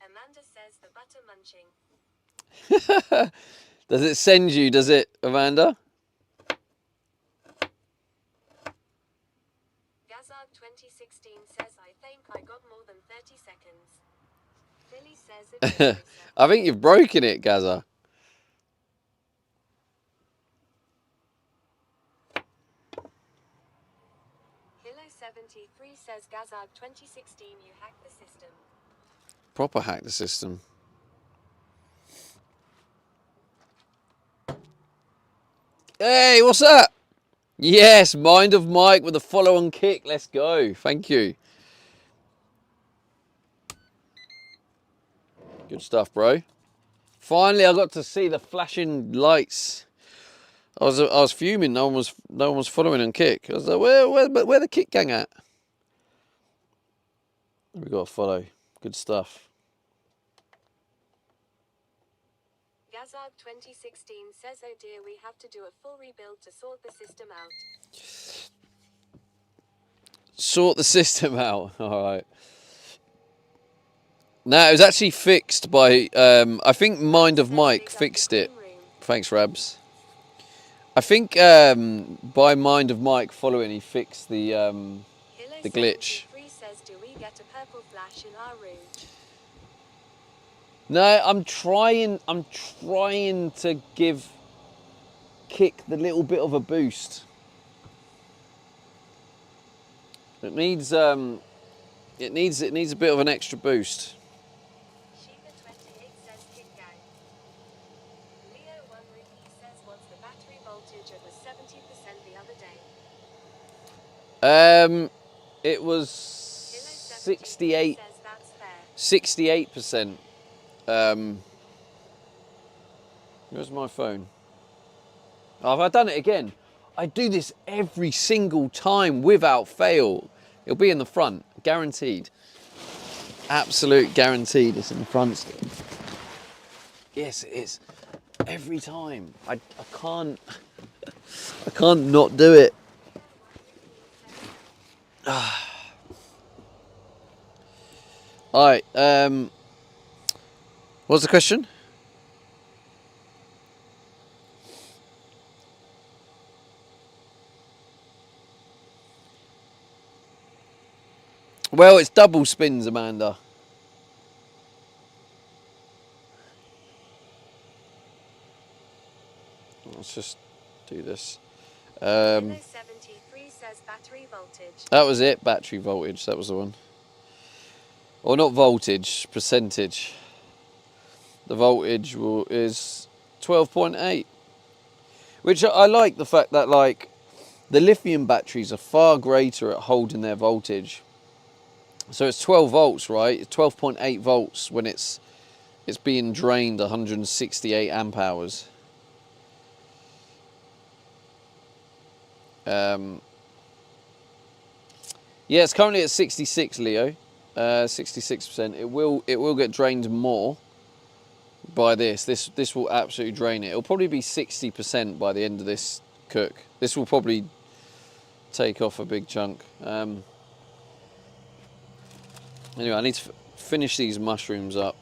Amanda says the butter munching. Does it send you, does it, Amanda? Gazard 2016 says I think I got more than 30 seconds. Billy says it. I think you've broken it, Gaza. Hilo 73 says Gazard 2016 you hacked the system. Proper hack the system. Hey, what's that? Yes, Mind of Mike with a follow-on kick. Let's go. Thank you. Good stuff, bro. Finally, I got to see the flashing lights. I was fuming. No one was following on kick. I was like, where the kick gang at? We got to follow. Good stuff. Gazard 2016 says oh dear we have to do a full rebuild to sort the system out. Sort the system out. All right. No, it was actually fixed by, I think Mind of Mike fixed it. Thanks, Rabs. I think by Mind of Mike following, he fixed the glitch. Says, do we get a purple flash in our room? No, I'm trying to kick the little bit of a boost. It needs a bit of an extra boost. Sheena28 says kick gang. Leo 1 Ruby says what's the battery voltage? It was 70% the other day. It was 68. Says that's fair. 68%. Where's my phone? Oh, have I done it again? I do this every single time without fail. It'll be in the front, guaranteed. Absolute guaranteed it's in the front still. Yes, it is. Every time. I can't not do it. Alright, what's the question? Well, it's double spins, Amanda. Let's just do this. 73 says battery voltage. That was it, battery voltage, that was the one. Or not voltage, percentage. The voltage is 12.8. Which I like the fact that, like, the lithium batteries are far greater at holding their voltage. So it's 12 volts, right? It's 12.8 volts when it's being drained 168 amp hours. Yeah, it's currently at 66, Leo. 66%. It will get drained more by this. This will absolutely drain it. It'll probably be 60% by the end of this cook. This will probably take off a big chunk. Anyway, I need to finish these mushrooms up.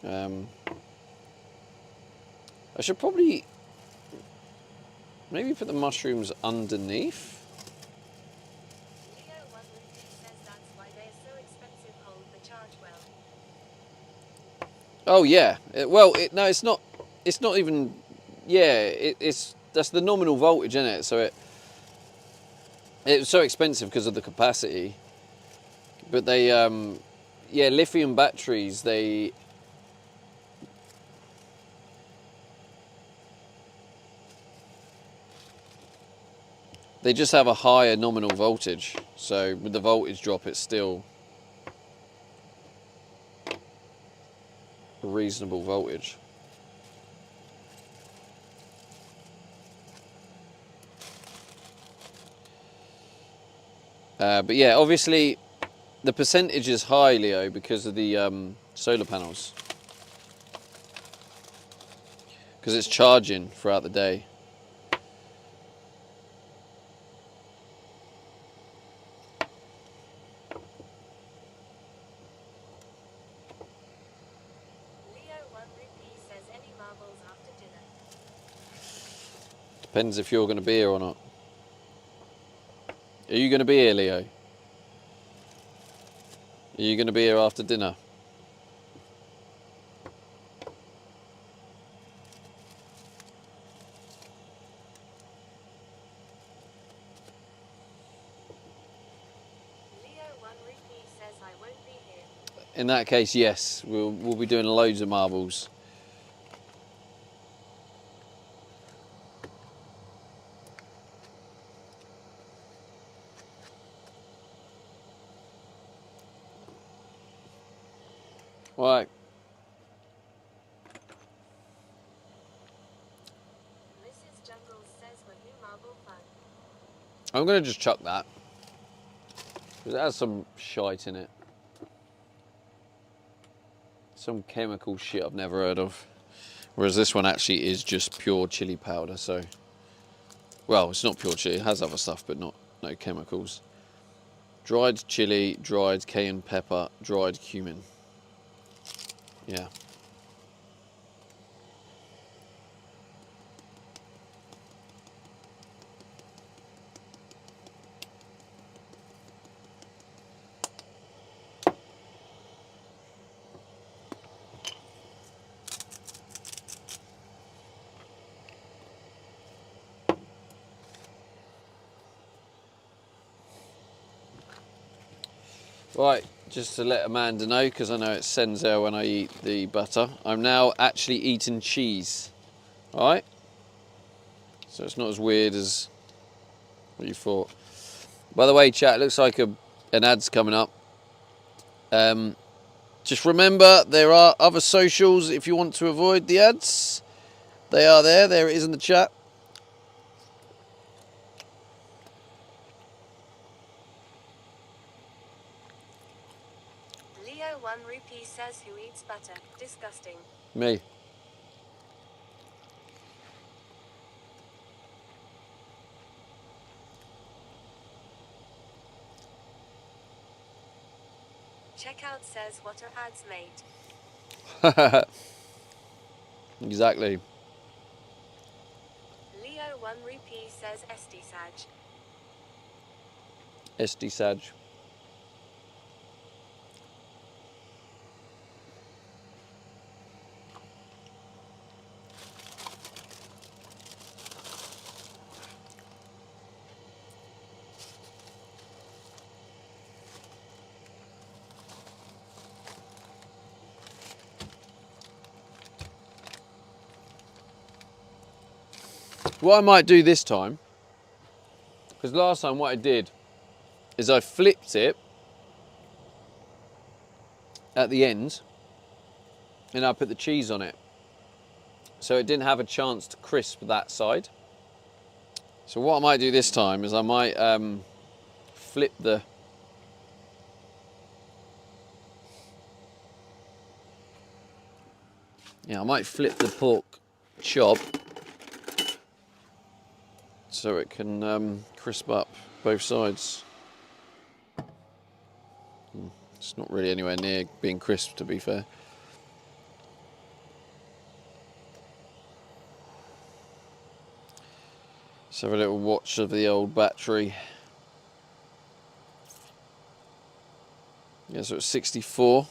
I should probably maybe put the mushrooms underneath. Leo 1 Ruby says that's why they're so expensive. Hold the charge well. Oh yeah. No, it's not. It's not even. Yeah, that's the nominal voltage in it. So it's so expensive because of the capacity. But they, yeah, lithium batteries. They just have a higher nominal voltage. So with the voltage drop, it's still a reasonable voltage. But yeah, obviously the percentage is high, Leo, because of the solar panels. Because it's charging throughout the day. Leo 1 Ruby says any marbles after dinner. Depends if you're going to be here or not. Are you going to be here, Leo? Are you going to be here after dinner? Leo 1 Ruby says I won't be here. In that case, yes. We'll be doing loads of marbles. Right. Mrs. Jungle says when new marble fun. I'm going to just chuck that. Because it has some shite in it. Some chemical shit I've never heard of. Whereas this one actually is just pure chili powder, so... Well, it's not pure chili, it has other stuff, but no chemicals. Dried chili, dried cayenne pepper, dried cumin. Yeah. Right, just to let Amanda know, because I know it sends her when I eat the butter, I'm now actually eating cheese. Alright? So it's not as weird as what you thought. By the way, chat, it looks like an ad's coming up. Just remember, there are other socials if you want to avoid the ads. They are there. There it is in the chat. Leo 1 rupee says who eats butter? Disgusting. Me. Checkout says what are ads, mate? Exactly. Leo 1 rupee says SD Saj. SD Saj. What I might do this time, because last time what I did is I flipped it at the end and I put the cheese on it. So it didn't have a chance to crisp that side. So what I might do this time is I might flip the I might flip the pork chop so it can crisp up both sides. It's not really anywhere near being crisp, to be fair. Let's have a little watch of the old battery. Yeah, so it's 64.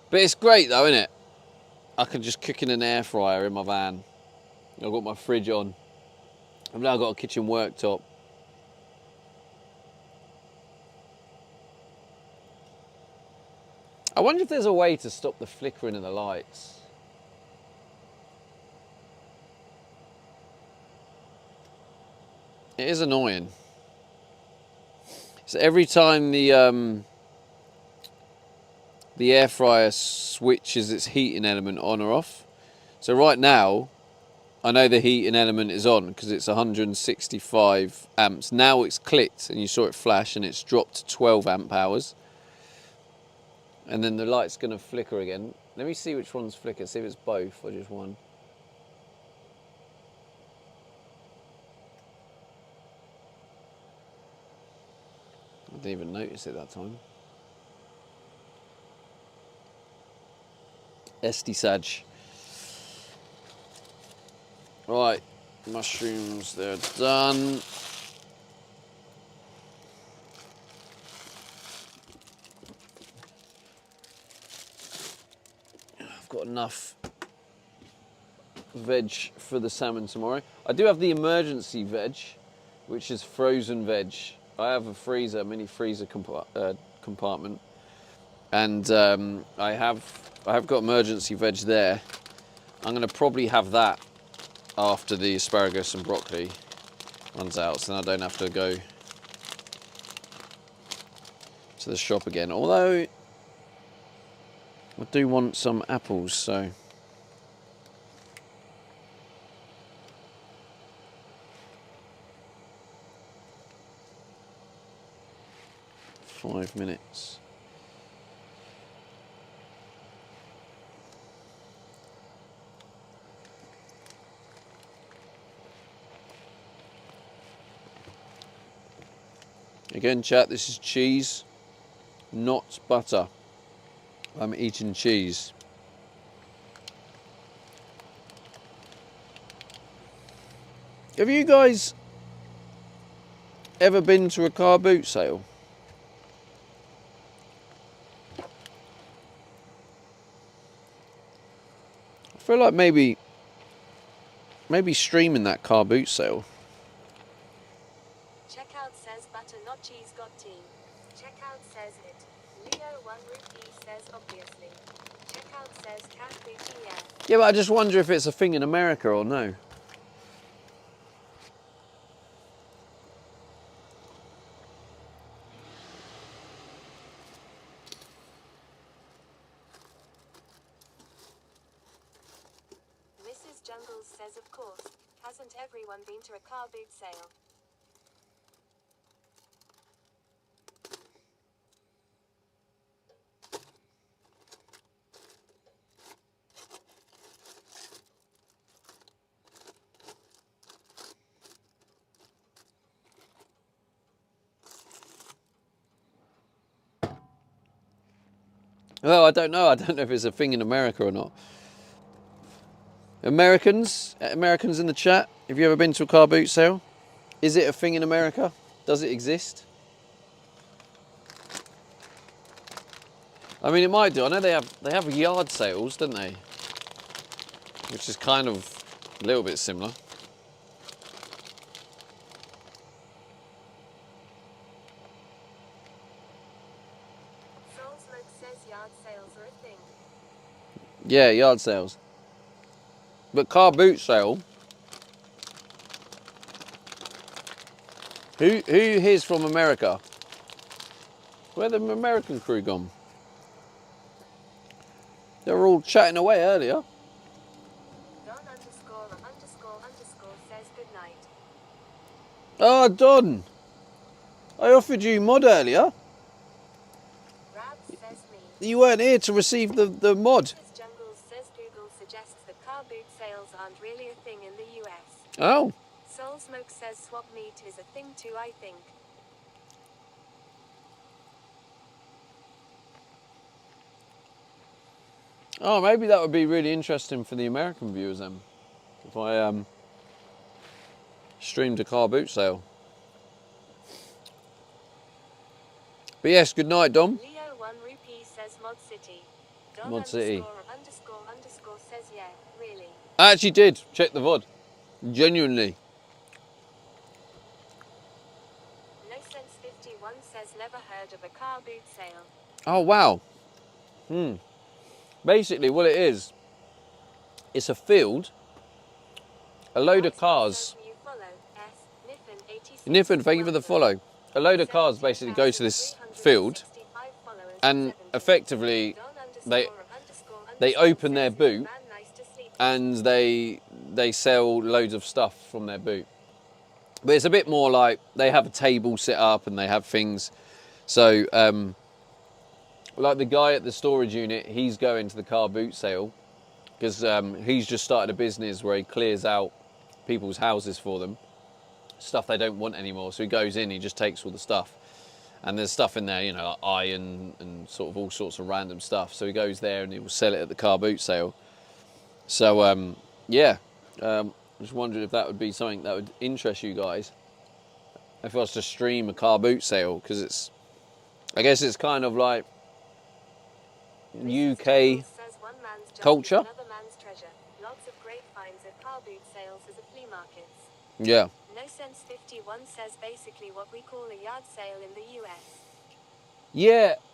But it's great though, isn't it? I can just cook in an air fryer in my van. I've got my fridge on. I've now got a kitchen worktop. I wonder if there's a way to stop the flickering of the lights. It is annoying. So every time the air fryer switches its heating element on or off. So right now, I know the heating element is on because it's 165 amps. Now it's clicked and you saw it flash and it's dropped to 12 amp hours. And then the light's going to flicker again. Let me see which one's flicker, see if it's both or just one. I didn't even notice it that time. SD Saj. Right, mushrooms, they're done. I've got enough veg for the salmon tomorrow. I do have the emergency veg, which is frozen veg. I have a freezer, mini freezer compartment, and I have got emergency veg there. I'm going to probably have that after the asparagus and broccoli runs out, so then I don't have to go to the shop again. Although I do want some apples, so. Five minutes. Again, chat, this is cheese, not butter. I'm eating cheese. Have you guys ever been to a car boot sale? I feel like maybe streaming that car boot sale. Checkout says butter not cheese got tea. Checkout says it. Leo 1 rupee says obviously. Checkout says cat booty yeah. Yeah, but I just wonder if it's a thing in America or no. Mrs. Jungles says of course. Hasn't everyone been to a car boot sale? Well, I don't know. I don't know if it's a thing in America or not. Americans in the chat, have you ever been to a car boot sale? Is it a thing in America? Does it exist? I mean, it might do. I know they have yard sales, don't they? Which is kind of a little bit similar. Soulsmoke says yard sales are a thing. Yeah, yard sales. But car boot sale. Who here's from America? Where the American crew gone? They were all chatting away earlier. Don underscore says good night. Oh, Don. I offered you mod earlier. Rab says me. You weren't here to receive the mod. Mrs. Jungles says Google suggests that car boot sales aren't really a thing in the US. Oh. Soulsmoke says swap meet is a thing too, I think. Oh, maybe that would be really interesting for the American viewers then. If I streamed a car boot sale. But yes, good night, Dom. Leo 1 rupee says Mod City. Don Mod City. underscore says yeah, really. I actually did check the VOD. Genuinely. No Sense 51 says never heard of a car boot sale. Oh, wow. Basically, what it is, it's a field, a load of cars. Niffin, thank you for the follow. A load of cars basically go to this field, and effectively they open their boot and they sell loads of stuff from their boot. But it's a bit more like they have a table set up and they have things. So like the guy at the storage unit, he's going to the car boot sale because he's just started a business where he clears out people's houses for them, stuff they don't want anymore. So he goes in, he just takes all the stuff, and there's stuff in there, you know, like iron and sort of all sorts of random stuff. So he goes there and he will sell it at the car boot sale. So yeah, just wondered if that would be something that would interest you guys, if I was to stream a car boot sale, because I guess it's kind of like UK culture. Another man's treasure. Lots of great finds at car boot sales as a flea markets. Yeah. No Sense 51 says basically what we call a yard sale in the US.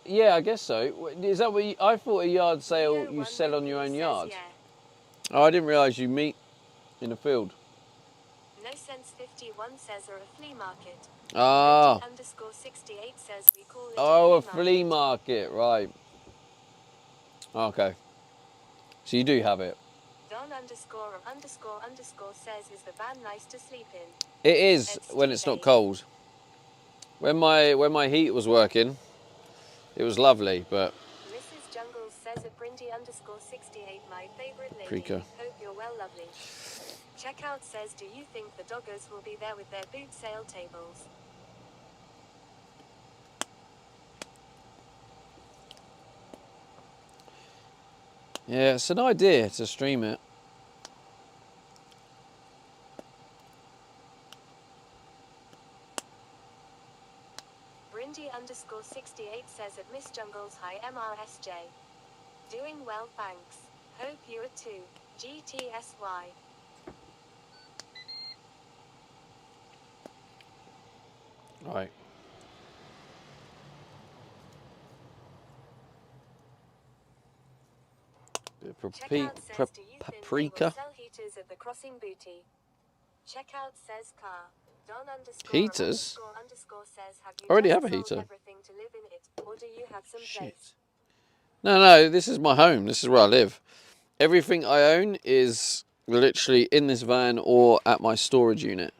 Yeah, I guess so. Is that what I thought a yard sale you sell on your own yard? Yeah. Oh, I didn't realise you meet in a field. No Sense 51 says are a flea market. Ah. Underscore 68 says we call it Oh, a a flea market, right. Okay. So you do have it. Don underscore says is the van nice to sleep in? It is when it's not cold. When my heat was working, it was lovely, but Mrs. Jungles says at Brindy underscore 68 my favourite lady. Creaker. Hope you're well, lovely. Checkout says do you think the doggers will be there with their boot sale tables? Yeah, it's an idea to stream it. Brindy_68 says at Miss Jungles, hi MRSJ. Doing well, thanks. Hope you are too. GTSY. Right. Checkout says, do you think they will Paprika. sell heaters at the crossing booty? Checkout says car. Heaters? Don___ says, have you I already just have a sold heater. everything to live in it, or do you have some place? Shit. No, this is my home. This is where I live. Everything I own is literally in this van or at my storage unit.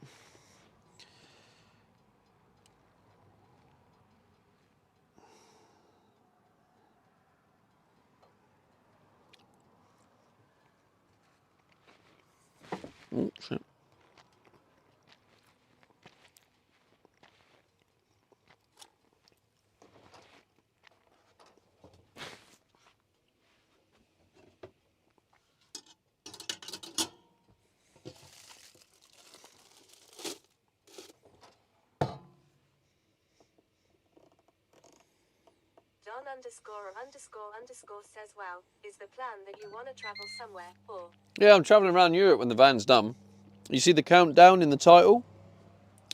Oh, shit. Don___ says, wow, is the plan that you want to travel somewhere, or? Yeah, I'm travelling around Europe when the van's done. You see the countdown in the title?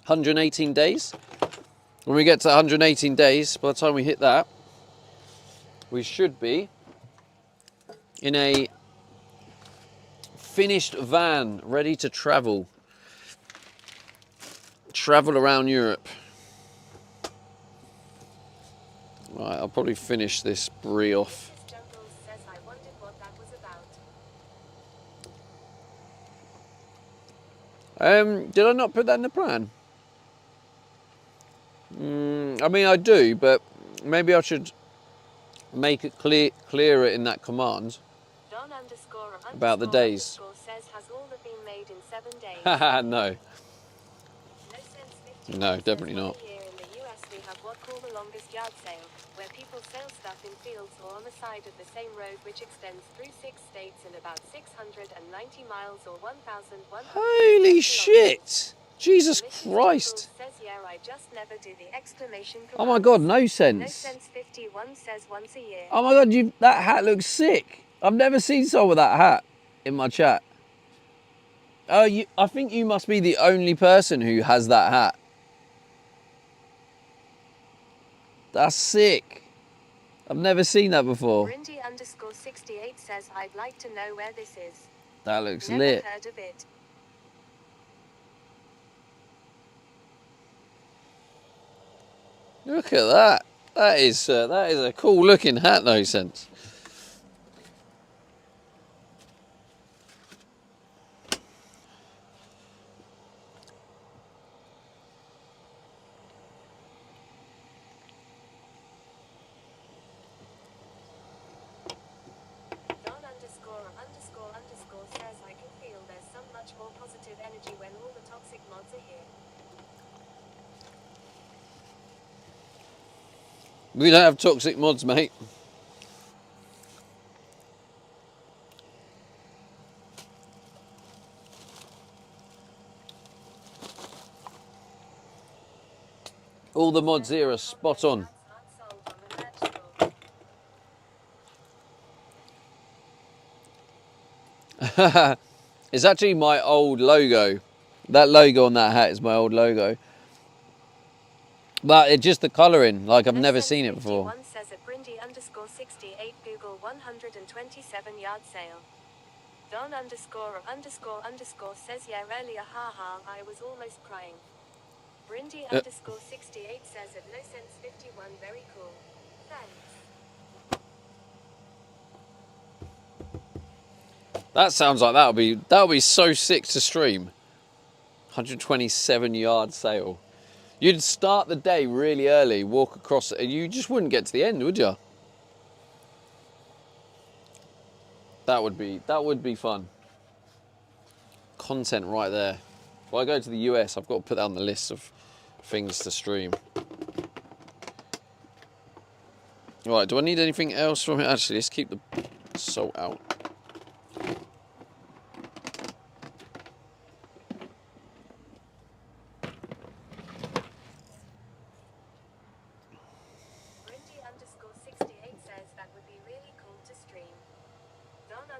118 days. When we get to 118 days, by the time we hit that, we should be in a finished van, ready to travel. Travel around Europe. Right, I'll probably finish this brie off. Miss Jungles says, I wondered what that was about. Did I not put that in the plan? I mean, I do, but maybe I should make it clearer in that command. About the days. Says, has all that been made in 7 days? Haha, no. No sense 51 No, says, definitely one not. a year in the US we have what called the longest yard sale, where people sell stuff in fields or on the side of the same road, which extends through 6 states and about 690 miles or 1,100. Holy shit! Jesus Mrs. Christ! Jungles says, yeah, I just never do the exclamation Oh my commands. god, no No sense. sense 51 says once a year. Oh my god, that hat looks sick. I've never seen someone with that hat in my chat. Oh, I think you must be the only person who has that hat. That's sick. I've never seen that before. Brindy_68 says, I'd like to know where this is. That looks Never lit. heard of it. Look at that. That is a cool looking hat, no sense. Don____ says, I can feel there's so much more positive energy when all the toxic mods are here. We don't have toxic mods, mate. All the mods here are spot on. It's actually my old logo. That logo on that hat is my old logo. But it's just the colouring, like I've never seen it before. Says at Brindy_68 Google 127 yard sale. Don___ says, yeah, earlier, haha, I was almost crying. Brindy_68 says at no sense 51, very cool. Thanks. That sounds like that'll be so sick to stream. 127 yard sail. You'd start the day really early, walk across it, and you just wouldn't get to the end, would you? That would be fun. Content right there. If I go to the US, I've got to put that on the list of things to stream. Right, do I need anything else from it? Actually, let's keep salt out. Brindy_68 says that would be really cool to stream. Don___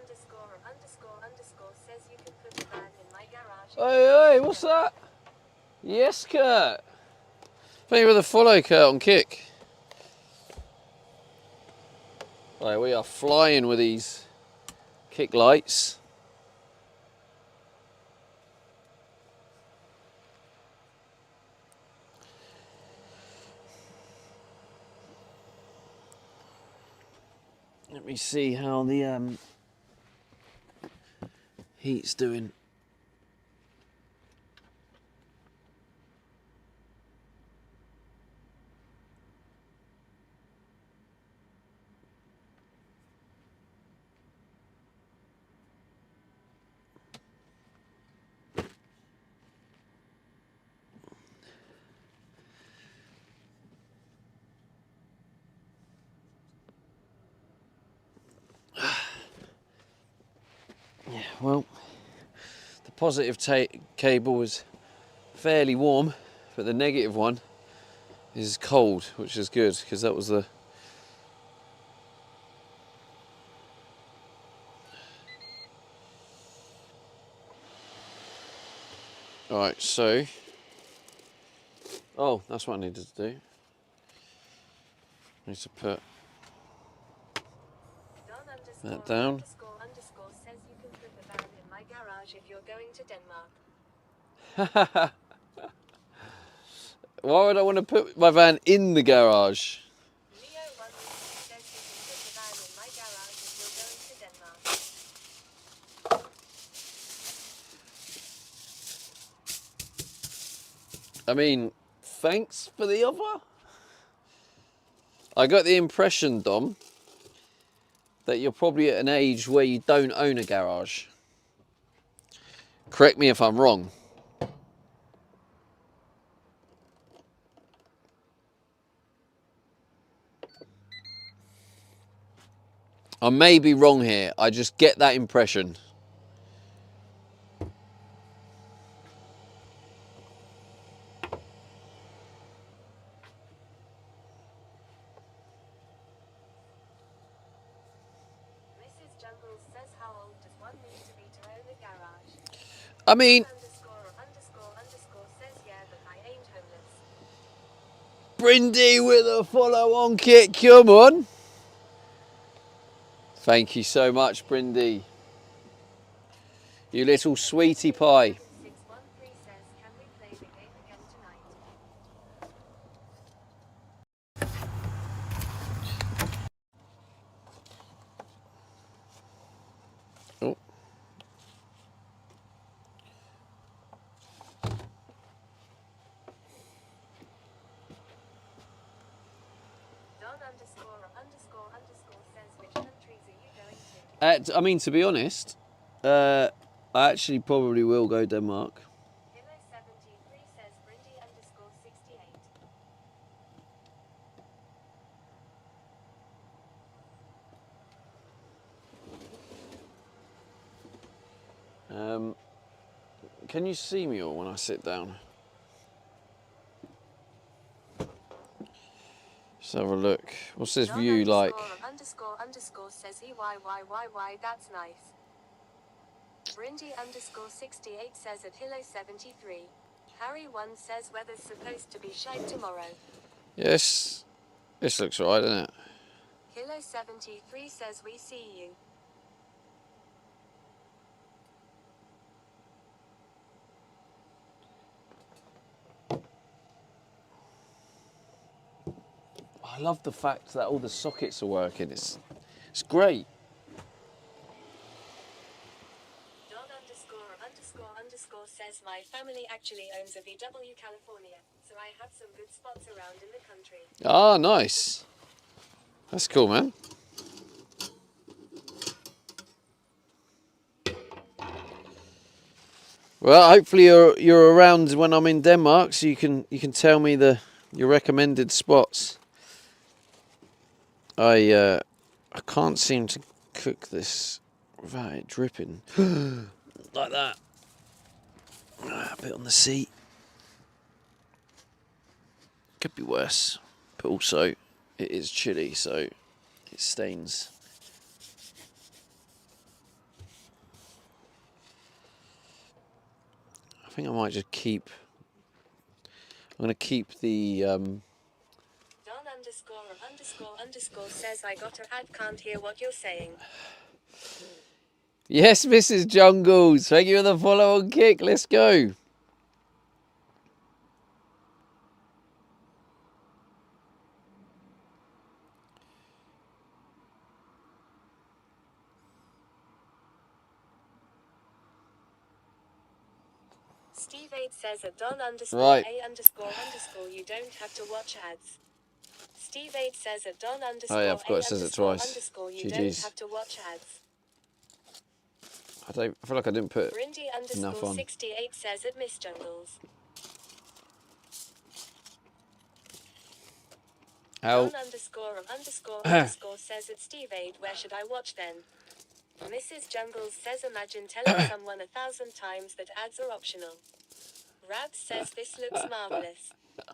says you can put the van in my garage. Hey, what's that? Yes, Kurt. Thank you for the follow, Kurt, on Kick. Right, we are flying with these Kick lights. Let me see how the heat's doing. Yeah, well, the positive cable is fairly warm, but the negative one is cold, which is good because that was the right. So, oh, that's what I needed to do. I need to put that down. Don___ says you can put the van in my garage if you're going to Denmark. Why would I want to put my van in the garage? Leo1 says you can put the van in my garage if you're going to Denmark. I mean, thanks for the offer. I got the impression, Dom, that you're probably at an age where you don't own a garage. Correct me if I'm wrong. I may be wrong here. I just get that impression. Mrs. Jungles says how old does one need to be to own a garage? I mean, Don___ says yeah, but I ain't homeless. Brindy with a follow on Kick. Come on. Thank you so much, Brindy. You little sweetie pie. 613 says, can we play the game again tonight? Oh. Don____ says which countries are you going to? I mean, to be honest, I actually probably will go Denmark. Hilo 73 says Brindy_68. Can you see me all when I sit down? Let's have a look. What's this view like? Don___ says EYYYY, that's nice. Brindy_68 says at Hilo 73. Harry1 says weather's supposed to be shite tomorrow. Yes, this looks right, doesn't it? Hilo 73 says we see you. I love the fact that all the sockets are working. It's great. Don___ says my family actually owns a VW California, so I have some good spots around in the country. Ah, nice. That's cool, man. Well, hopefully you're around when I'm in Denmark, so you can tell me your recommended spots. I can't seem to cook this without it dripping. Like that. A bit on the seat. Could be worse. But also, it is chilly, so it stains. I think I might just keep... I'm going to keep the... Don___ says I got a ad, can't hear what you're saying. Yes, Mrs. Jungles. Thank you for the follow on Kick. Let's go. Steve 8 says at Don___ Right. A___ you don't have to watch ads. Steve 8 says at Don___ Oh yeah, I forgot it says it twice. you don't GG's. have to watch ads. I feel like I didn't put Brindy enough on. 68 says at Miss Jungles. How? Don___ says at Steve 8, where should I watch then? Mrs. Jungles says imagine telling someone 1,000 times that ads are optional. Rabs says this looks marvelous.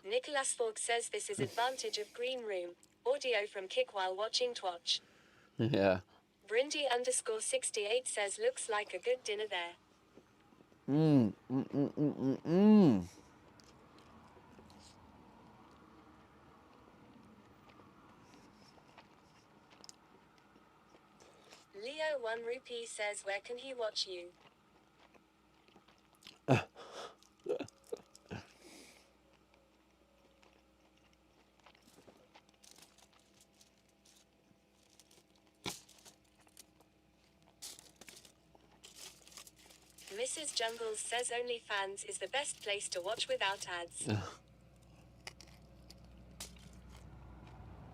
Nicholas Fork says this is advantage of green room. Audio from Kick while watching Twitch. Yeah. Brindy_68 says looks like a good dinner there. Leo 1 Rupee says where can he watch you? Mrs. Jungles says OnlyFans is the best place to watch without ads.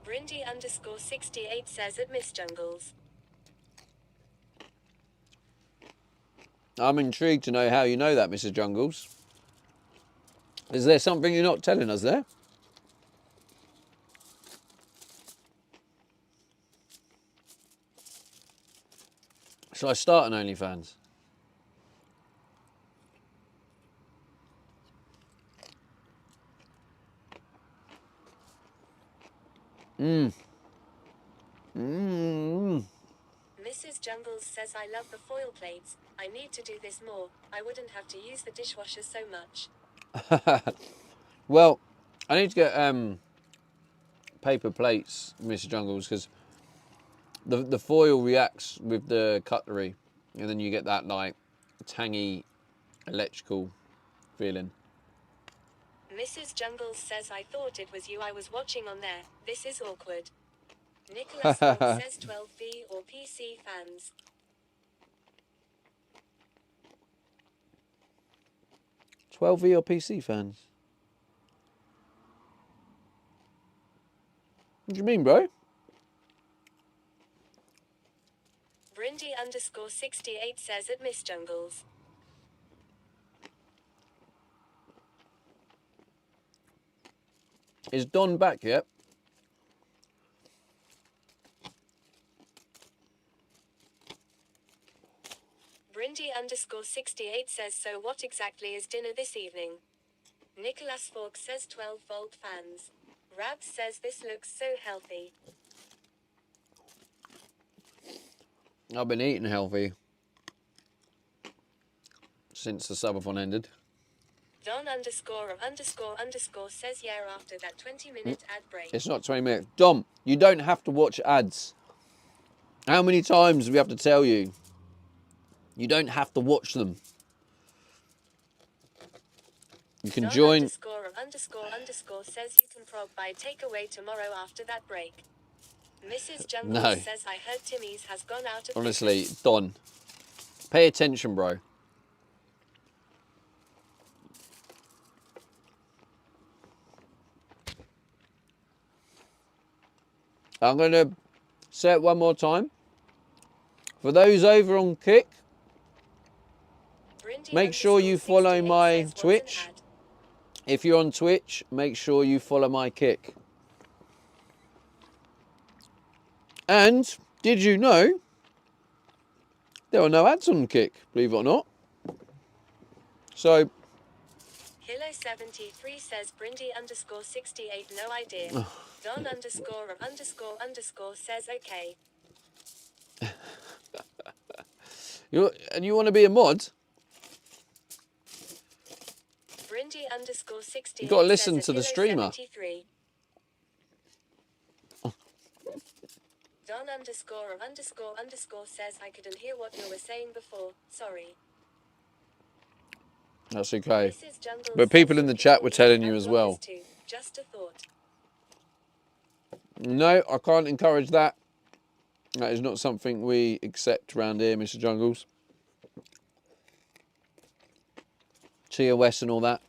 Brindy_68 says at Miss Jungles. I'm intrigued to know how you know that, Mrs. Jungles. Is there something you're not telling us there? Shall I start an OnlyFans? Mrs. Jungles says I love the foil plates. I need to do this more. I wouldn't have to use the dishwasher so much. Well, I need to get paper plates, Mr. Jungles, because the foil reacts with the cutlery, and then you get that like tangy electrical feeling. Mrs. Jungles says I thought it was you I was watching on there. This is awkward. Nicholas Ford says 12V or PC fans. 12V or PC fans? What do you mean, bro? Brindy_68 says at Miss Jungles. Is Don back yet? Brindy_68 says so what exactly is dinner this evening? Nicholas Fork says 12-volt fans. Rabs says this looks so healthy. I've been eating healthy since the subathon ended. Don___ says yeah after that 20-minute ad break. It's not 20 minutes. Dom, you don't have to watch ads. How many times do we have to tell you? You don't have to watch them. You can join. Don___ says you can prob by takeaway tomorrow after that break. Mrs. Jungles No. says I heard Timmy's has gone out of Honestly, business. Don, pay attention, bro. I'm going to say it one more time. For those over on Kick, make sure you follow my Twitch. If you're on Twitch, make sure you follow my Kick. And did you know There are no ads on Kick, believe it or not. So, Hilo73 says Brindy_68 no idea. Don___ says okay. you want to be a mod? Brindy_68 You got to listen says to the streamer. Hilo73. Don___ says I couldn't hear what you were saying before. Sorry. That's okay. Mrs. Jungle But people says in the some chat were people telling you have as well. bloggers too. Just a thought. No, I can't encourage that. That is not something we accept around here, Mr. Jungles. TOS and all that.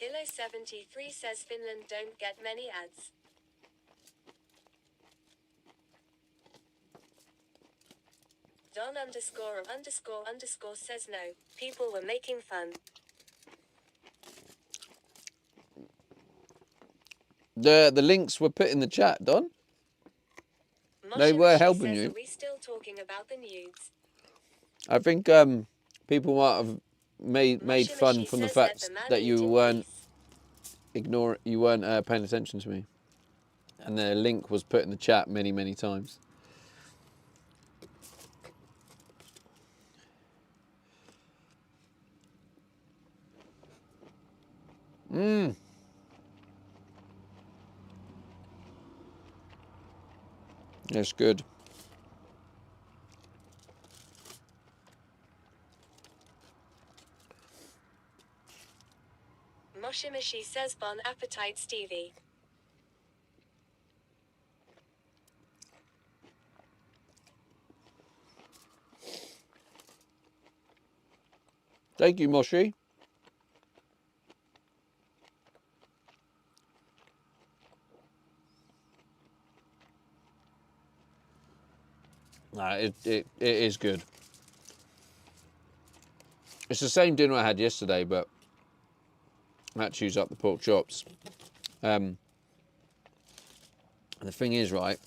Hilo73 says Finland don't get many ads. Don___ says no. People were making fun. The links were put in the chat, Don. They were Moshi helping says, you. are we still talking about the nudes? I think people might have made fun from the says, fact let the man that you eat in weren't peace. you weren't paying attention to me, and the link was put in the chat many times. That's good. Moshi says bon appetite Stevie. Thank you, Moshi. Nah, it is good. It's the same dinner I had yesterday, but I had to use up the pork chops. The thing is, right,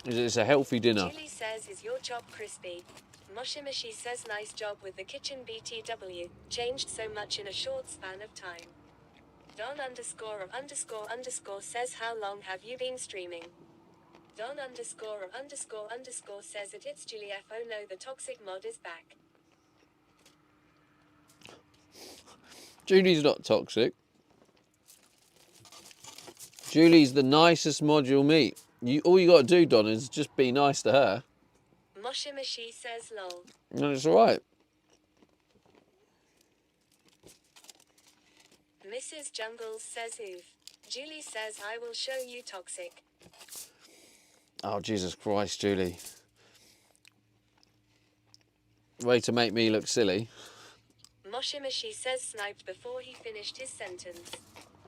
is it's a healthy dinner. Julie says, is your chop crispy? Moshi says, nice job with the kitchen BTW. Changed so much in a short span of time. Don___ says, how long have you been streaming? Don___ says, it's Julie F. Oh no, the toxic mod is back. Julie's not toxic. Julie's the nicest mod you'll meet. All you got to do, Don, is just be nice to her. Moshi says, lol. And it's all right. Mrs. Jungles says, oof. Julie says, I will show you toxic. Oh, Jesus Christ, Julie. Way to make me look silly. Moshi says, sniped before he finished his sentence.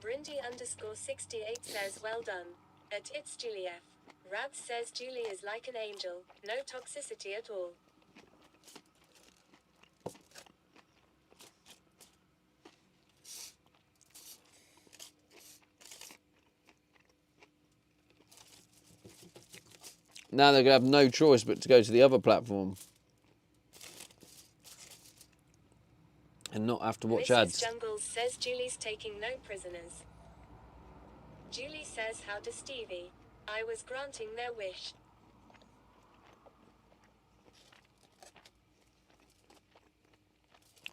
Brindy_68 says, well done. It's Julie F. Rabs says, Julie is like an angel. No toxicity at all. Now they're going to have no choice but to go to the other platform. And not have to watch Mrs. ads. Jungles says, Julie's taking no prisoners. Julie says, how to Stevie. I was granting their wish.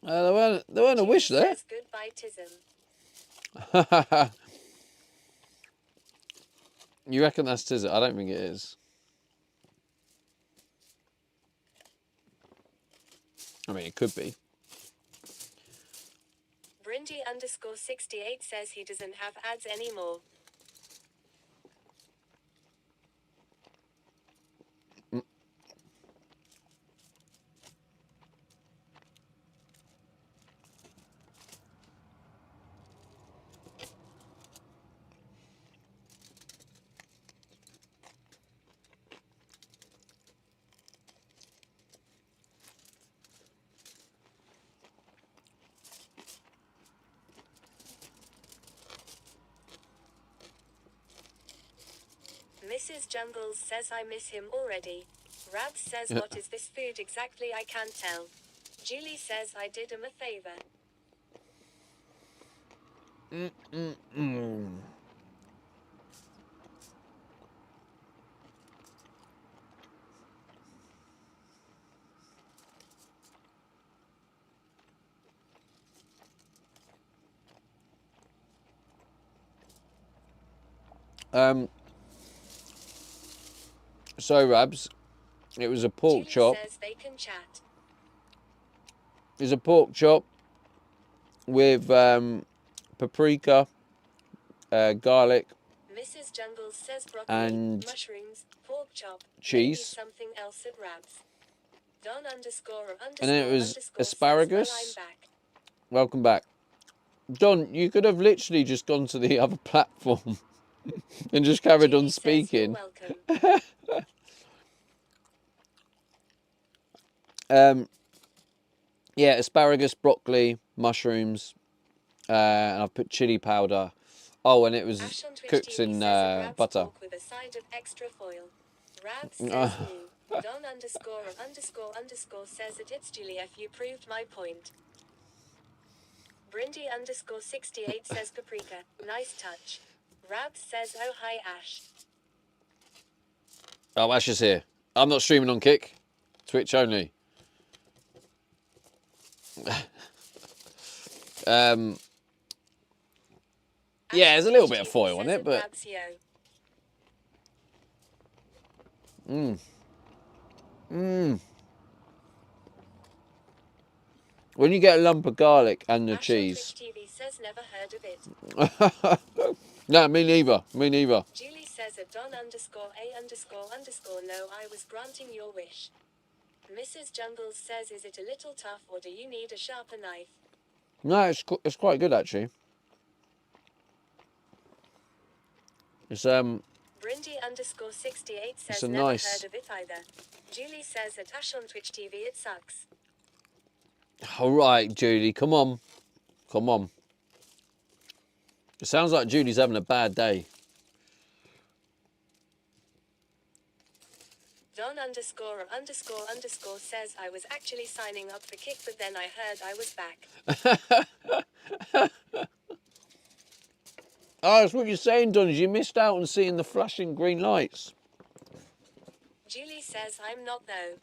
There weren't a wish there. Says, goodbye tism. You reckon that's Tizzy? I don't think it is. I mean, it could be. Brindy_68 says he doesn't have ads anymore. Mrs. Jungles says I miss him already. Rabs says what is this food exactly, I can't tell. Julie says I did him a favor. So Rabs, it was a pork chop. Says they can chat. It was a pork chop with paprika, garlic, Mrs. Jungles says broccoli, and mushrooms, pork chop, cheese. maybe something else at Rabs. Don underscore or underscore And then it was underscore asparagus. says, well, I'm back. Welcome back. Don, you could have literally just gone to the other platform and just carried on speaking. Yeah, asparagus, broccoli, mushrooms, and I've put chili powder. Oh, and it was cooked in butter. With a side of extra foil. Rabs says new. Don underscore or underscore underscore says that it's Julie F. You proved my point. Brindy underscore 68 says paprika. Nice touch. Rabs says oh hi Ash. Oh, Ash is here. I'm not streaming on Kick. Twitch only. Yeah, there's a little bit of foil on it, but... When you get a lump of garlic and the cheese... TV says never heard of it. No, me neither. Me neither. Julie says at Don underscore A underscore underscore no, I was granting your wish. Mrs. Jungles says, is it a little tough or do you need a sharper knife? No, it's quite good actually. It's Brindy underscore 68 says never nice... heard of it either. Julie says at Ash on Twitch TV it sucks. All right, Julie, come on. Come on. It sounds like Julie's having a bad day. Don underscore or underscore underscore says I was actually signing up for Kick, but then I heard I was back. Oh, that's what you're saying, Don, is you missed out on seeing the flashing green lights. Julie says I'm not though.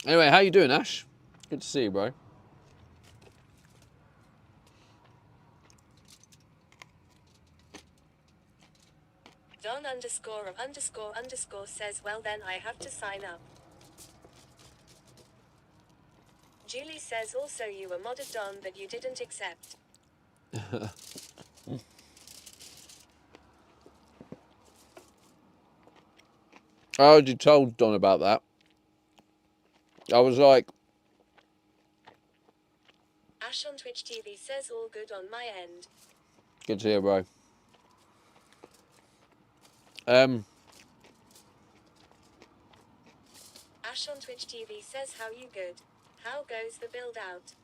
Anyway, how you doing, Ash? Good to see you, bro. Don underscore or underscore underscore says well then I have to sign up. Julie says also you were modded Don but you didn't accept. I already told Don about that. I was like... Ash on Twitch TV says all good on my end. Good to hear, bro. Ash on Twitch TV says how you good. How goes the build out?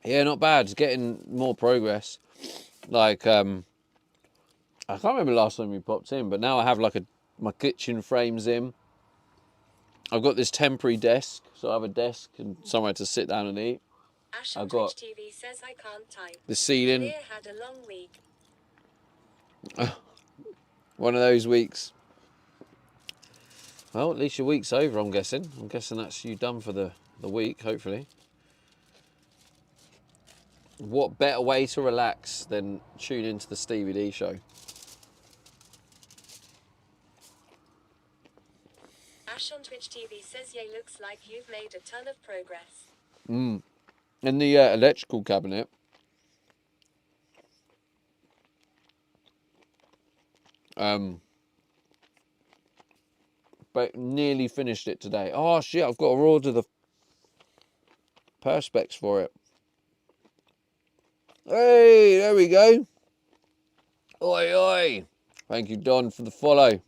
Yeah, not bad. It's getting more progress. Like, I can't remember the last time we popped in, but now I have like my kitchen frames in. I've got this temporary desk, so I have a desk and somewhere to sit down and eat. Ash on I've got Twitch TV says I can't type. the ceiling. Lear had a long week. One of those weeks. Well, at least your week's over, I'm guessing. I'm guessing that's you done for the week, hopefully. What better way to relax than tune into the Stevie D show? Ash on Twitch TV says yeah, looks like you've made a ton of progress. In the electrical cabinet, but nearly finished it today. Oh shit, I've got to order the perspex for it. Hey, there we go. Oi, oi. Thank you, Don, for the follow.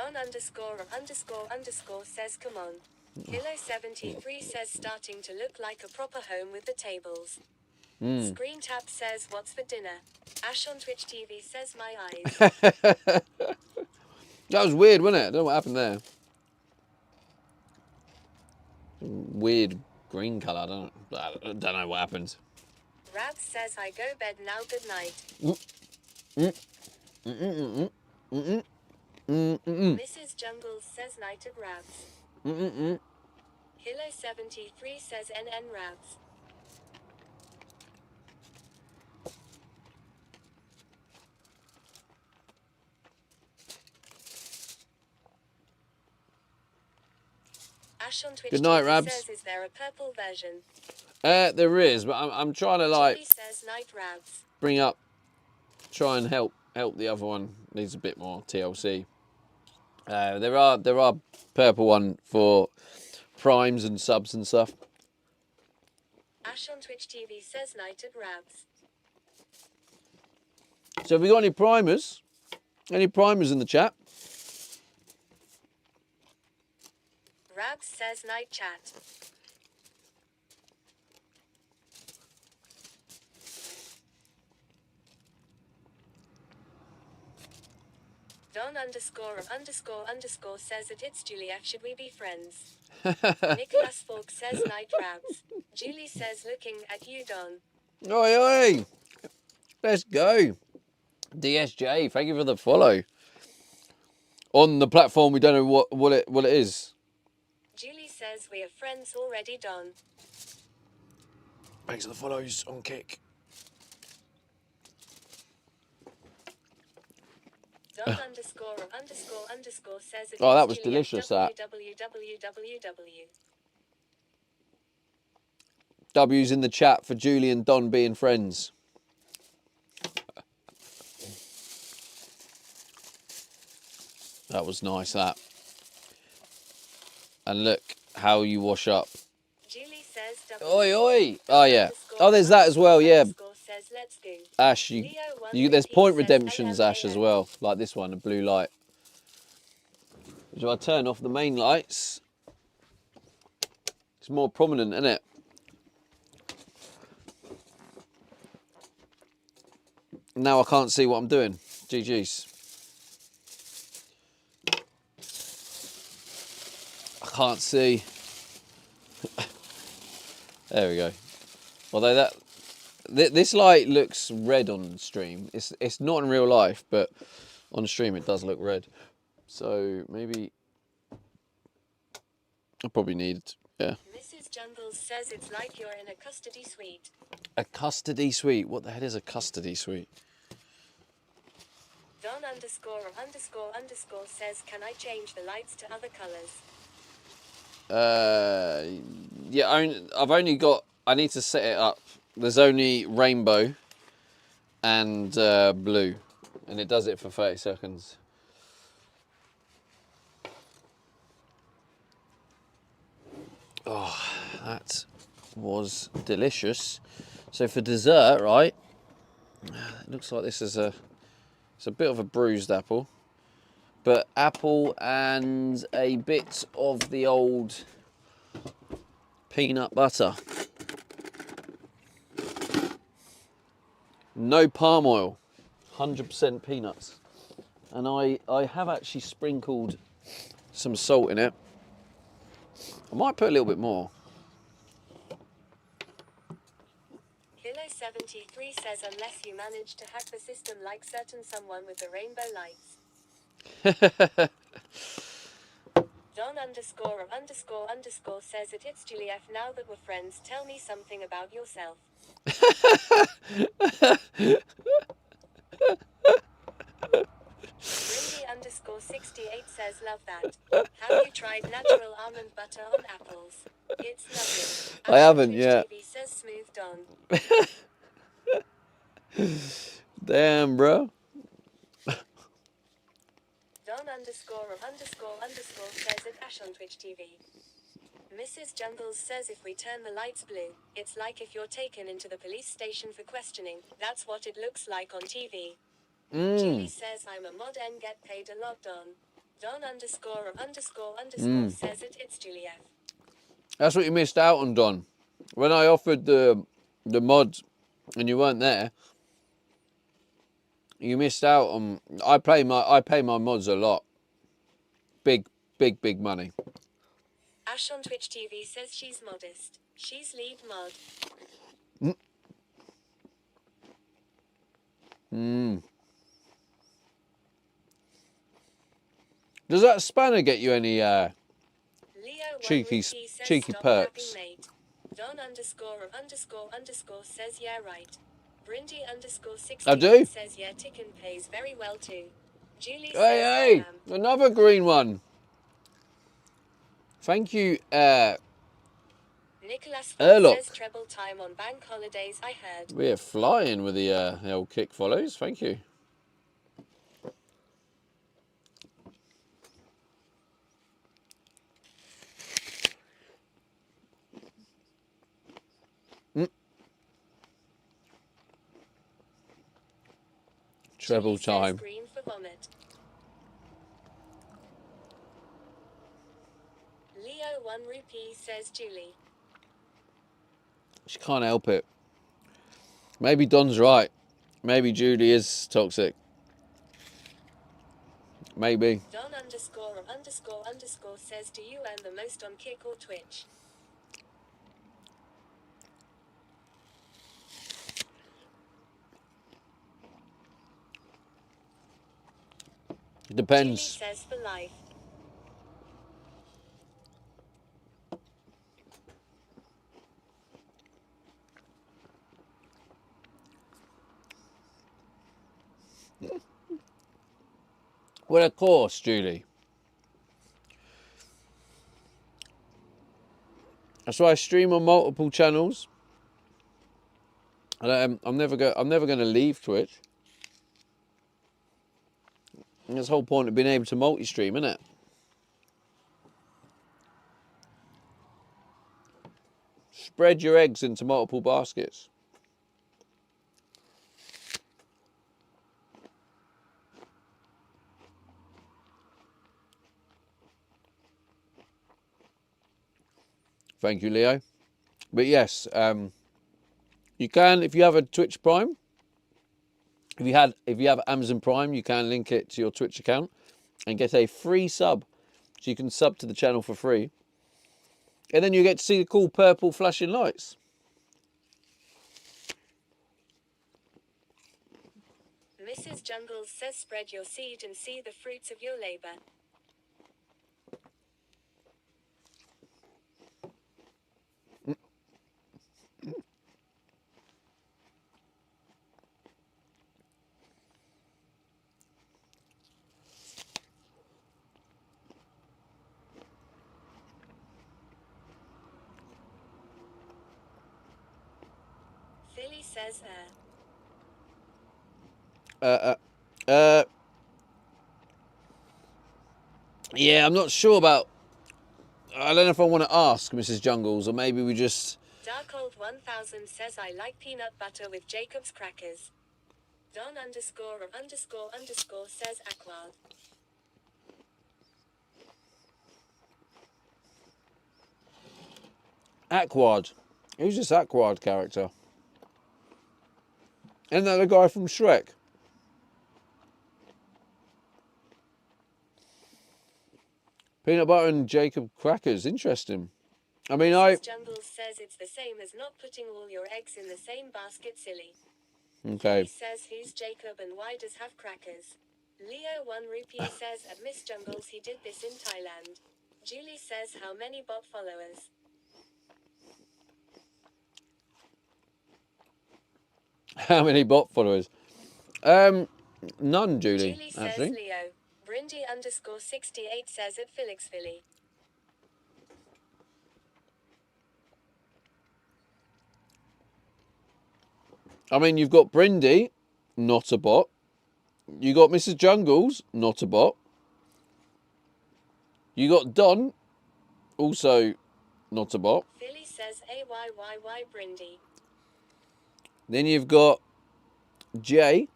Don underscore says come on. Kilo 73 says starting to look like a proper home with the tables. Screen Tap says what's for dinner. Ash on Twitch TV says my eyes. That was weird, wasn't it? I don't know what happened there. Weird green colour. I don't know what happened. Rabs says I go bed now. Good night. Mrs. Jungles says night at Rabs. Hilo 73 says NN Rabs. Ash on Twitch Good night, TV Rabs. says is there a purple version? There is, but I'm trying to like Julie says night Rabs. bring up, try and help the other one. Needs a bit more TLC. There are purple one for primes and subs and stuff. Ash on Twitch TV says night at Rabs. So have we got any primers? Any primers in the chat? Rabs says night chat. Don underscore says that it's Julia. Should we be friends? Nicholas Falk says night Rabs. Julie says looking at you, Don. Oi, oi! Let's go. DSJ, thank you for the follow. On the platform, we don't know what it is. Julie says we are friends already, Don. Thanks for the follows on Kick. Don underscore says Oh, that was Julia, delicious, that. www. W's in the chat for Julie and Don being friends. That was nice, that. And look how you wash up. Julie says Oi, oi! Oh, yeah. Oh, there's that as well, yeah. Says, let's go. Ash, there's point redemptions, Ash, as well. Like this one, a blue light. So I turn off the main lights. It's more prominent, isn't it? Now I can't see what I'm doing. GG's. I can't see. There we go. Although this light looks red on stream. It's not in real life, but on stream it does look red. So maybe I probably need, yeah. Mrs. Jungles says it's like you're in a custody suite. A custody suite? What the hell is a custody suite? Don underscore says, can I change the lights to other colours? Yeah, I need to set it up. There's only rainbow and blue, and it does it for 30 seconds. Oh, that was delicious. So for dessert, right, it looks like this is it's a bit of a bruised apple, but apple and a bit of the old peanut butter. No palm oil, 100% peanuts. And I have actually sprinkled some salt in it. I might put a little bit more. Kilo 73 says unless you manage to hack the system like certain someone with the rainbow lights. Don underscore says it it's Julia. Now that we're friends, tell me something about yourself. Brindy underscore 68 says love that. Have you tried natural almond butter on apples? It's lovely. I haven't yet. TV says smooth Don. Damn, bro. Don underscore says it Ash on Twitch TV. Mrs. Jungles says if we turn the lights blue, it's like if you're taken into the police station for questioning. That's what it looks like on TV. Julie says I'm a mod and get paid a lot, Don. Don underscore says it's Julia. That's what you missed out on, Don. When I offered the mod and you weren't there, you missed out on. I pay my mods a lot. Big money. Ash on Twitch TV says she's modest. She's lead mod. Does that spanner get you any Leo cheeky says, cheeky stop perks? clapping, mate. Don underscore says yeah right. Brindy underscore 60 I do. says yeah Ticken pays very well too. Julie Hey, says another green one. Thank you, Nicholas Erlock. says treble time on bank holidays I heard. We're flying with the old kick follows. Thank you. Treble Julie time. Says green for vomit. Leo 1 rupee says Julie. She can't help it. Maybe Don's right. Maybe Judy is toxic. Maybe. Don underscore says do you earn the most on Kick or Twitch? Depends. Julie says for life. Well, of course, Julie. That's why I stream on multiple channels. And I'm never going to leave Twitch. And that's the whole point of being able to multi-stream, isn't it? Spread your eggs into multiple baskets. Thank you, Leo. But yes, you can, if you have a Twitch Prime, if you have Amazon Prime, you can link it to your Twitch account and get a free sub. So you can sub to the channel for free. And then you get to see the cool purple flashing lights. Mrs. Jungles says spread your seed and see the fruits of your labor. Philly says Yeah, I'm not sure about. I don't know if I want to ask Mrs. Jungles, or maybe we just. Darkold 1000 says I like peanut butter with Jacob's crackers. Don underscore says Aquad. Aquad. Who's this Aquad character? Isn't that the guy from Shrek? Peanut butter and Jacob crackers. Interesting. I mean, Mrs. Jungles says it's the same as not putting all your eggs in the same basket, silly. Okay. He says who's Jacob and why does have crackers? Leo 1 rupee says at Miss Jungles he did this in Thailand. Julie says how many bot followers? How many bot followers? None, Julie. Julie Actually. says Leo. Brindy underscore 68 says at Felix Philly. I mean, you've got Brindy, not a bot. You got Mrs. Jungles, not a bot. You got Don, also not a bot. Philly says AYYY Brindy. Then you've got Jay,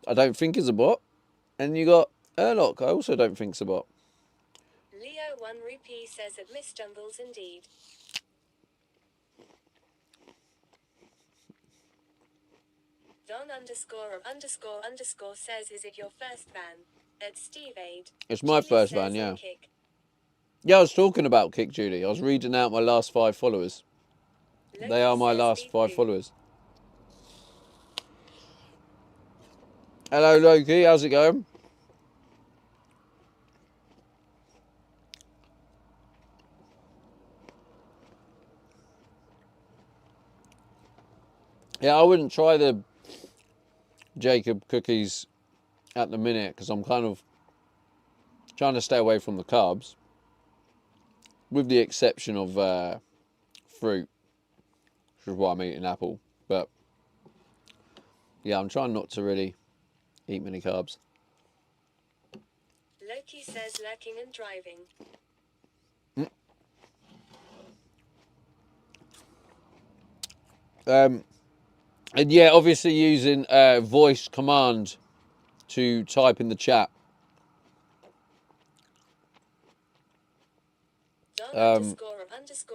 I don't think is a bot. And you got Airlock, I also don't think's a bot. Leo 1 rupee says it Miss Jungles indeed. Don __ says, is it your first van? At Steve Aid. It's my Julie first says van, yeah. on Kick. Yeah, I was talking about Kick, Julie. I was reading out my last 5 followers. They are my says last beep 5 boop. followers. Hello, Loki. How's it going? Yeah, I wouldn't try the Jacob cookies at the minute because I'm kind of trying to stay away from the carbs, with the exception of fruit, which is why I'm eating apple. But yeah, I'm trying not to really eat many carbs. Loki says lurking and driving. And yeah, obviously using voice command to type in the chat. Don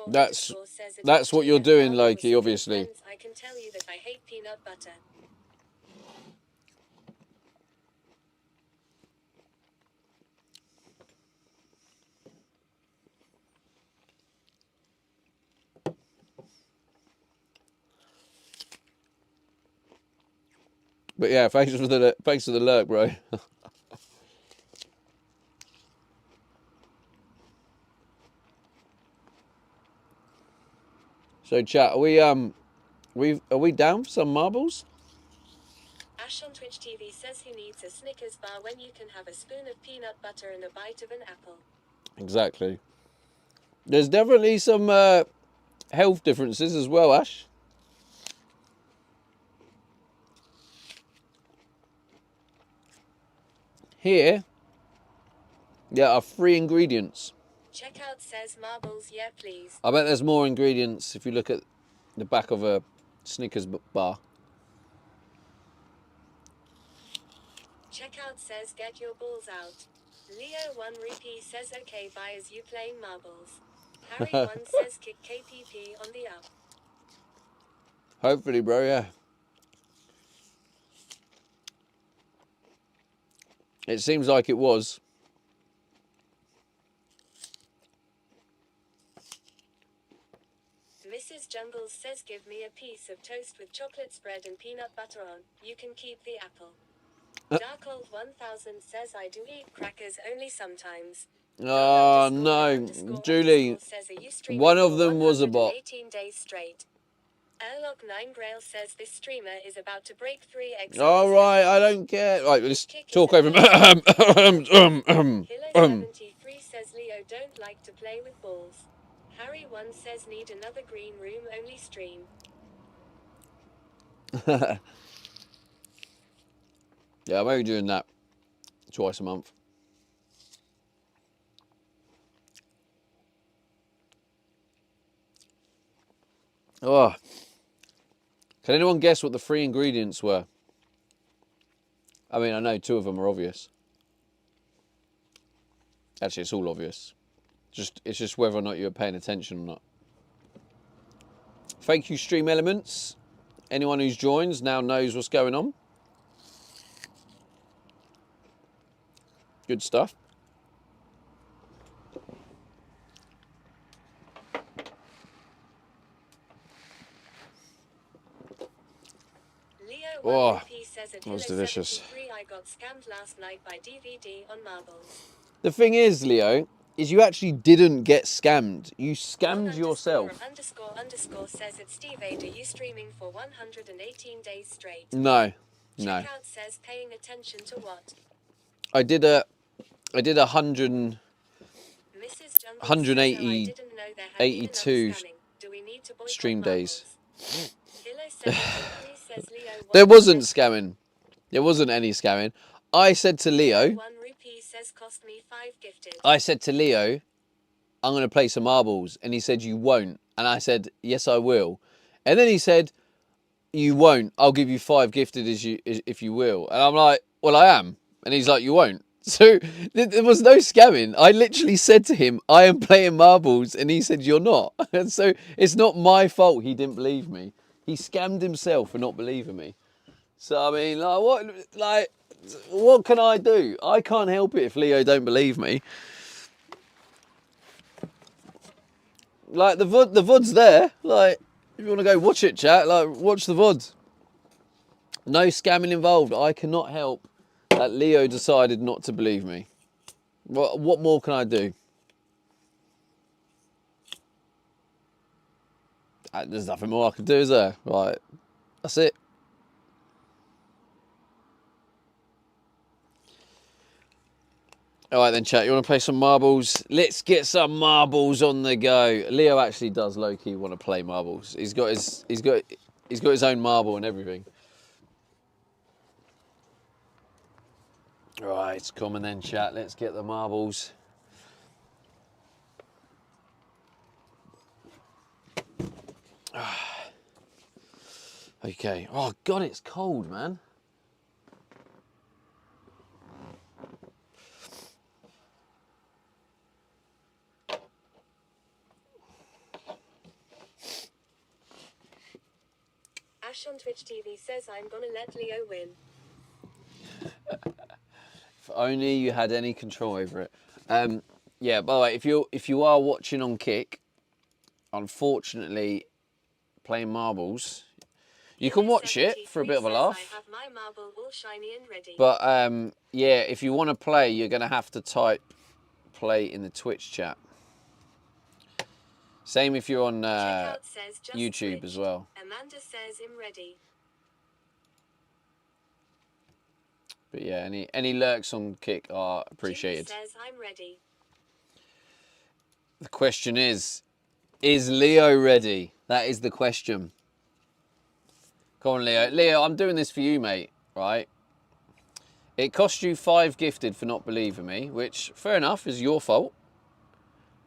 That's says it that's what you're GF doing, Marvel with Loki, some obviously. friends. I can tell you that I hate peanut butter. But yeah, thanks for the lurk, bro. So chat, are we down for some marbles? Ash on Twitch TV says who needs a Snickers bar when you can have a spoon of peanut butter and a bite of an apple. Exactly. There's definitely some health differences as well, Ash. Here, there are 3 ingredients. Checkout says marbles, yeah please. I bet there's more ingredients if you look at the back of a Snickers bar. Checkout says get your balls out. Leo 1 rupee says okay bye as you playing marbles. Harry 1 says kick KPP on the up. Hopefully, bro, yeah. It seems like it was. Mrs. Jungles says give me a piece of toast with chocolate spread and peanut butter on. You can keep the apple. Dark Old 1000 says I do eat crackers only sometimes. Oh, no. Julie, one of them was a bot. 18 days straight. Airlock 9 Grail says this streamer is about to break 3 eggs. All right, I don't care. Right, let's talk over him. Hilo 73 says Leo don't like to play with balls. Harry 1 says need another green room only stream. Yeah, I'm only doing that twice a month. Oh. Can anyone guess what the 3 ingredients were? I mean, I know 2 of them are obvious. Actually, it's all obvious. It's just whether or not you're paying attention or not. Thank you, Stream Elements. Anyone who's joined now knows what's going on. Good stuff. Oh, that was delicious. I got scammed last night by DVD on marbles. The thing is, Leo, is you actually didn't get scammed. You scammed yourself. __ says it's Steve Ada. You streaming for 118 days straight. No. Checkout says paying attention to what? I did 100 180 82 stream days. There wasn't scamming. There wasn't any scamming. I said to Leo, I'm going to play some marbles. And he said, you won't. And I said, yes, I will. And then he said, you won't. I'll give you 5 gifted if you will. And I'm like, well, I am. And he's like, you won't. So there was no scamming. I literally said to him, I am playing marbles, and he said, you're not. And so it's not my fault he didn't believe me. He scammed himself for not believing me. So I mean, what can I do? I can't help it if Leo don't believe me. Like the VOD's there. Like, if you want to go watch it, chat, like watch the VOD. No scamming involved. I cannot help that Leo decided not to believe me. What more can I do? There's nothing more I can do, is there? Right, that's it. All right then, chat. You want to play some marbles? Let's get some marbles on the go. Leo actually does low-key want to play marbles. He's got his own marble and everything. Right, come on then, chat. Let's get the marbles. Okay. Oh God, it's cold, man. Ash on Twitch TV says I'm gonna let Leo win. If only you had any control over it. Yeah. By the way, if you are watching on Kick, unfortunately, playing marbles, you can watch it for a bit of a laugh. I have my marble all shiny and ready. But yeah, if you want to play, you're gonna have to type play in the Twitch chat. Same if you're on YouTube Twitch. as well. Amanda says I'm ready. But yeah, any lurks on Kick are appreciated. Jimmy says I'm ready. The question is Leo ready? That is the question. Come on, Leo. Leo, I'm doing this for you, mate. Right? It cost you 5 gifted for not believing me, which, fair enough, is your fault.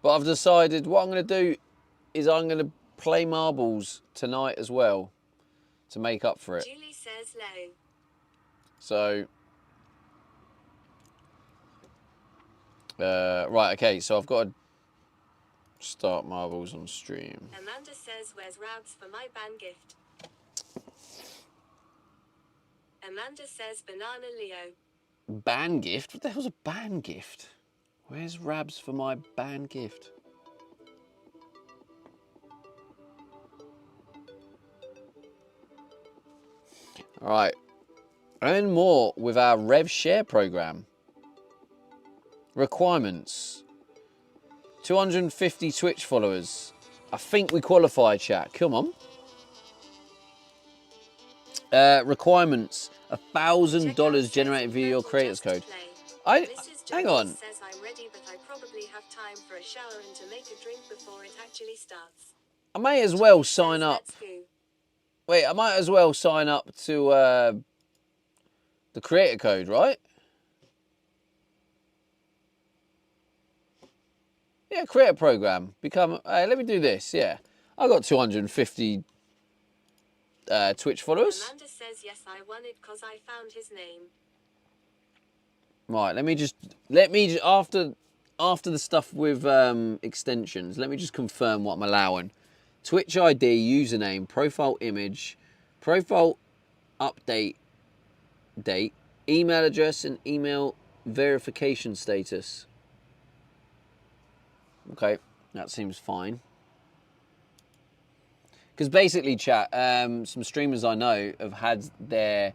But I've decided what I'm going to do is I'm going to play marbles tonight as well to make up for it. Julie says low. So, right, okay, so I've got to start marbles on stream. Amanda says where's Rabs for my ban gift? Amanda says banana Leo. Ban gift? What the hell's a ban gift? Where's Rabs for my ban gift? Alright. Earn more with our Rev Share program. Requirements. 250 Twitch followers. I think we qualify, chat. Come on. Requirements. $1,000 generated via your creators code. Hang on. Says I'm ready, but I probably have time for a shower and to make a drink before it actually starts. I may as well sign up. Wait, I might as well sign up to the creator code, right? Yeah, create a program. Become. Let me do this. Yeah, I got 250 Twitch followers. Amanda says yes, I won it because I found his name. Right. Let me just after the stuff with extensions. Let me just confirm what I'm allowing. Twitch ID, username, profile image, profile update date, email address, and email verification status. Okay, that seems fine. Because basically, chat, some streamers I know have had their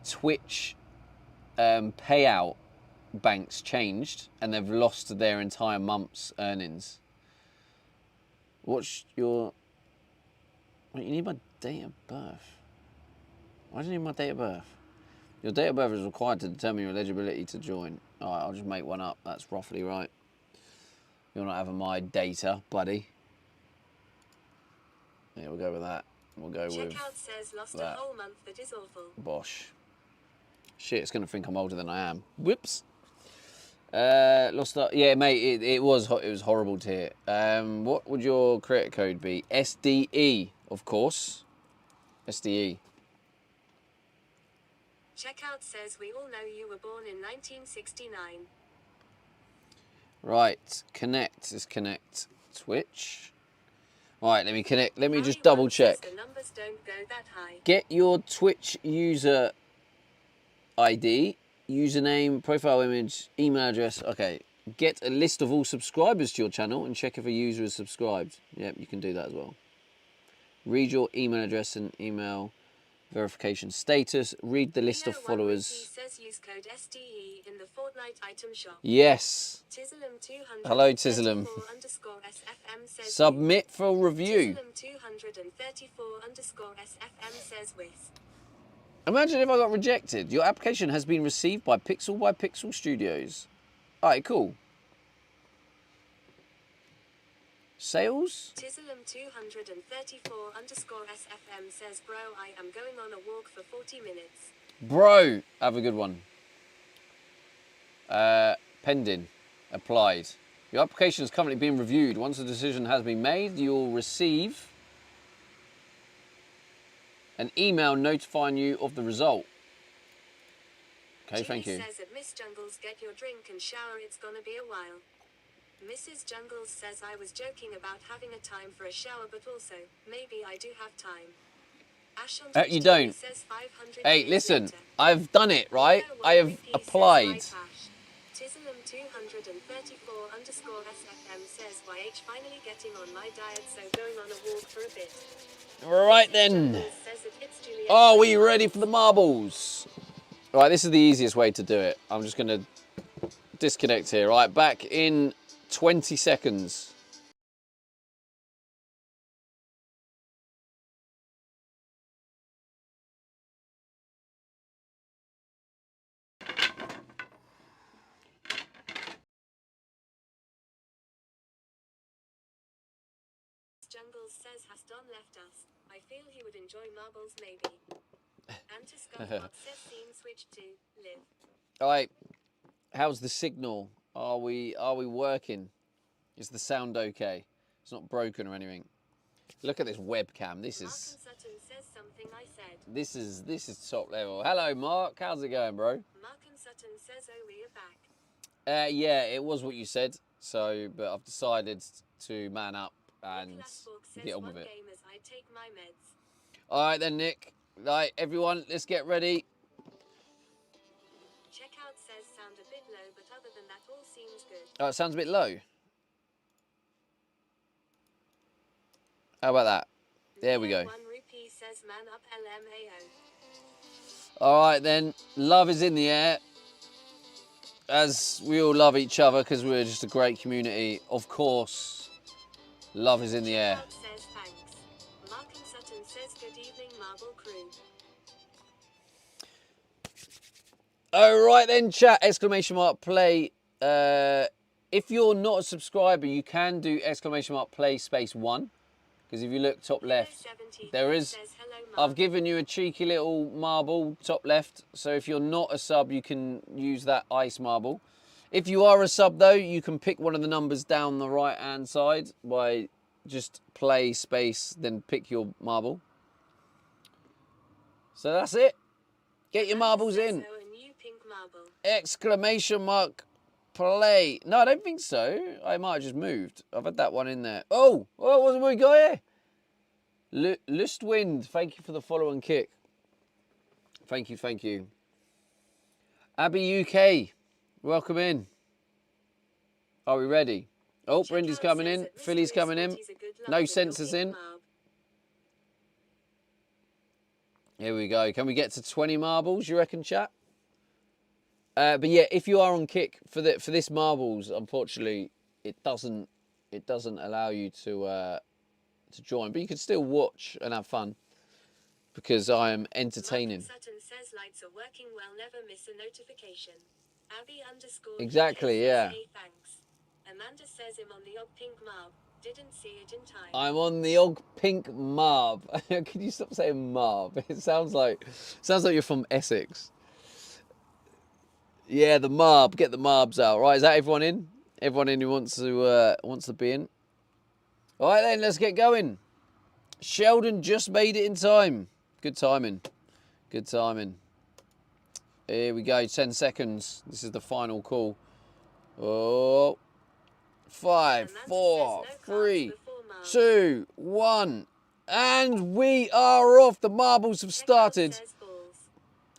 Twitch payout banks changed, and they've lost their entire month's earnings. What's your... Wait, you need my date of birth. Why do you need my date of birth? Your date of birth is required to determine your eligibility to join. Alright, I'll just make one up. That's roughly right. You're not having my data, buddy. Yeah, we'll go with that. We'll go with Checkout says lost that. a whole month, that is awful. Bosh. Shit, it's going to think I'm older than I am. Whoops. Lost that. Yeah, mate, it was horrible to hear. What would your creator code be? SDE, of course. SDE. Checkout says we all know you were born in 1969. Right, connect is connect Twitch. Right, let me connect. Let me just Harry double One says check. the numbers don't go that high. Get your Twitch user ID, username, profile image, email address. Okay, get a list of all subscribers to your channel and check if a user is subscribed. Yep, you can do that as well. Read your email address and email verification status. Read the list of followers. Says use code STE in the Fortnite item shop. Yes. Tizzlem 200 Hello, Tizzlem. _SFM says Submit for review. Tizzlem 234 _SFM says with. Imagine if I got rejected. Your application has been received by Pixel Studios. Alright, cool. Sales? Tizzlem 234 _SFM says, bro, I am going on a walk for 40 minutes. Bro, have a good one. Pending. Applied. Your application is currently being reviewed. Once a decision has been made, you'll receive an email notifying you of the result. Okay, Jimmy thank you. says at Miss Jungles, get your drink and shower, it's gonna be a while. Mrs. Jungles says I was joking about having a time for a shower, but also, maybe I do have time. Ash on Twitch You don't. says 500 Hey, years listen, later. I've done it, right? Leo I have 1 applied. says, Tizzlem 234 _SFM says, YH finally getting on my diet, so going on a walk for a bit. Right then. Are we ready for the marbles? Right, this is the easiest way to do it. I'm just going to disconnect here. Right, back in 20 seconds. Jungles says has Don left us. I feel he would enjoy marbles maybe. Antiscuff says scene switch to live. Alright, how's the signal? Are we working? Is the sound okay? It's not broken or anything. Look at this webcam. This Mark is and Sutton says something I said. this is top level. Hello Mark, how's it going, bro? Mark and Sutton says, oh, we are back. Yeah, it was what you said. So, but I've decided to man up and get on with it. Game as I take my meds. All right then, Nick. Right, everyone, let's get ready. Checkout says sound a bit low, but other than that, all seems good. Oh, it sounds a bit low. How about that? There we go. 1 rupee says man up LMAO. All right then, love is in the air. As we all love each other because we're just a great community. Of course, love is in the air. Checkout says thanks. Mark and Sutton says good evening, Marble Crew. All right then, chat, exclamation mark play. If you're not a subscriber, you can do exclamation mark play space 1. Because if you look top left, there is, I've given you a cheeky little marble top left. So if you're not a sub, you can use that ice marble. If you are a sub though, you can pick one of the numbers down the right hand side by just play space, then pick your marble. So that's it. Get your marbles in. Exclamation mark play. No, I don't think so. I might have just moved. I've had that one in there. Oh, what have we got here? Lustwind, thank you for the follow and kick. Thank you, thank you. Abby UK, welcome in. Are we ready? Oh, Brendy's coming in. Philly's coming in. No sensors in. Here we go. Can we get to 20 marbles, you reckon, chat? But yeah, if you are on kick for this marbles, unfortunately, it doesn't allow you to join, but you can still watch and have fun because I am entertaining. Sutton says lights are working well, never miss a notification. Abby _. Exactly, yeah. Hey, thanks. Amanda says I'm on the Og Pink Marb. Didn't see it in time. I'm on the Og Pink Marb. Can you stop saying Marb? It sounds like you're from Essex. Yeah, the Marb. Get the Marbs out. Right, is that everyone in? Everyone in who wants to be in? All right then, let's get going. Sheldon just made it in time. Good timing. Good timing. Here we go, 10 seconds. This is the final call. Oh, 5, 4, 3, 2, 1. And we are off. The marbles have started.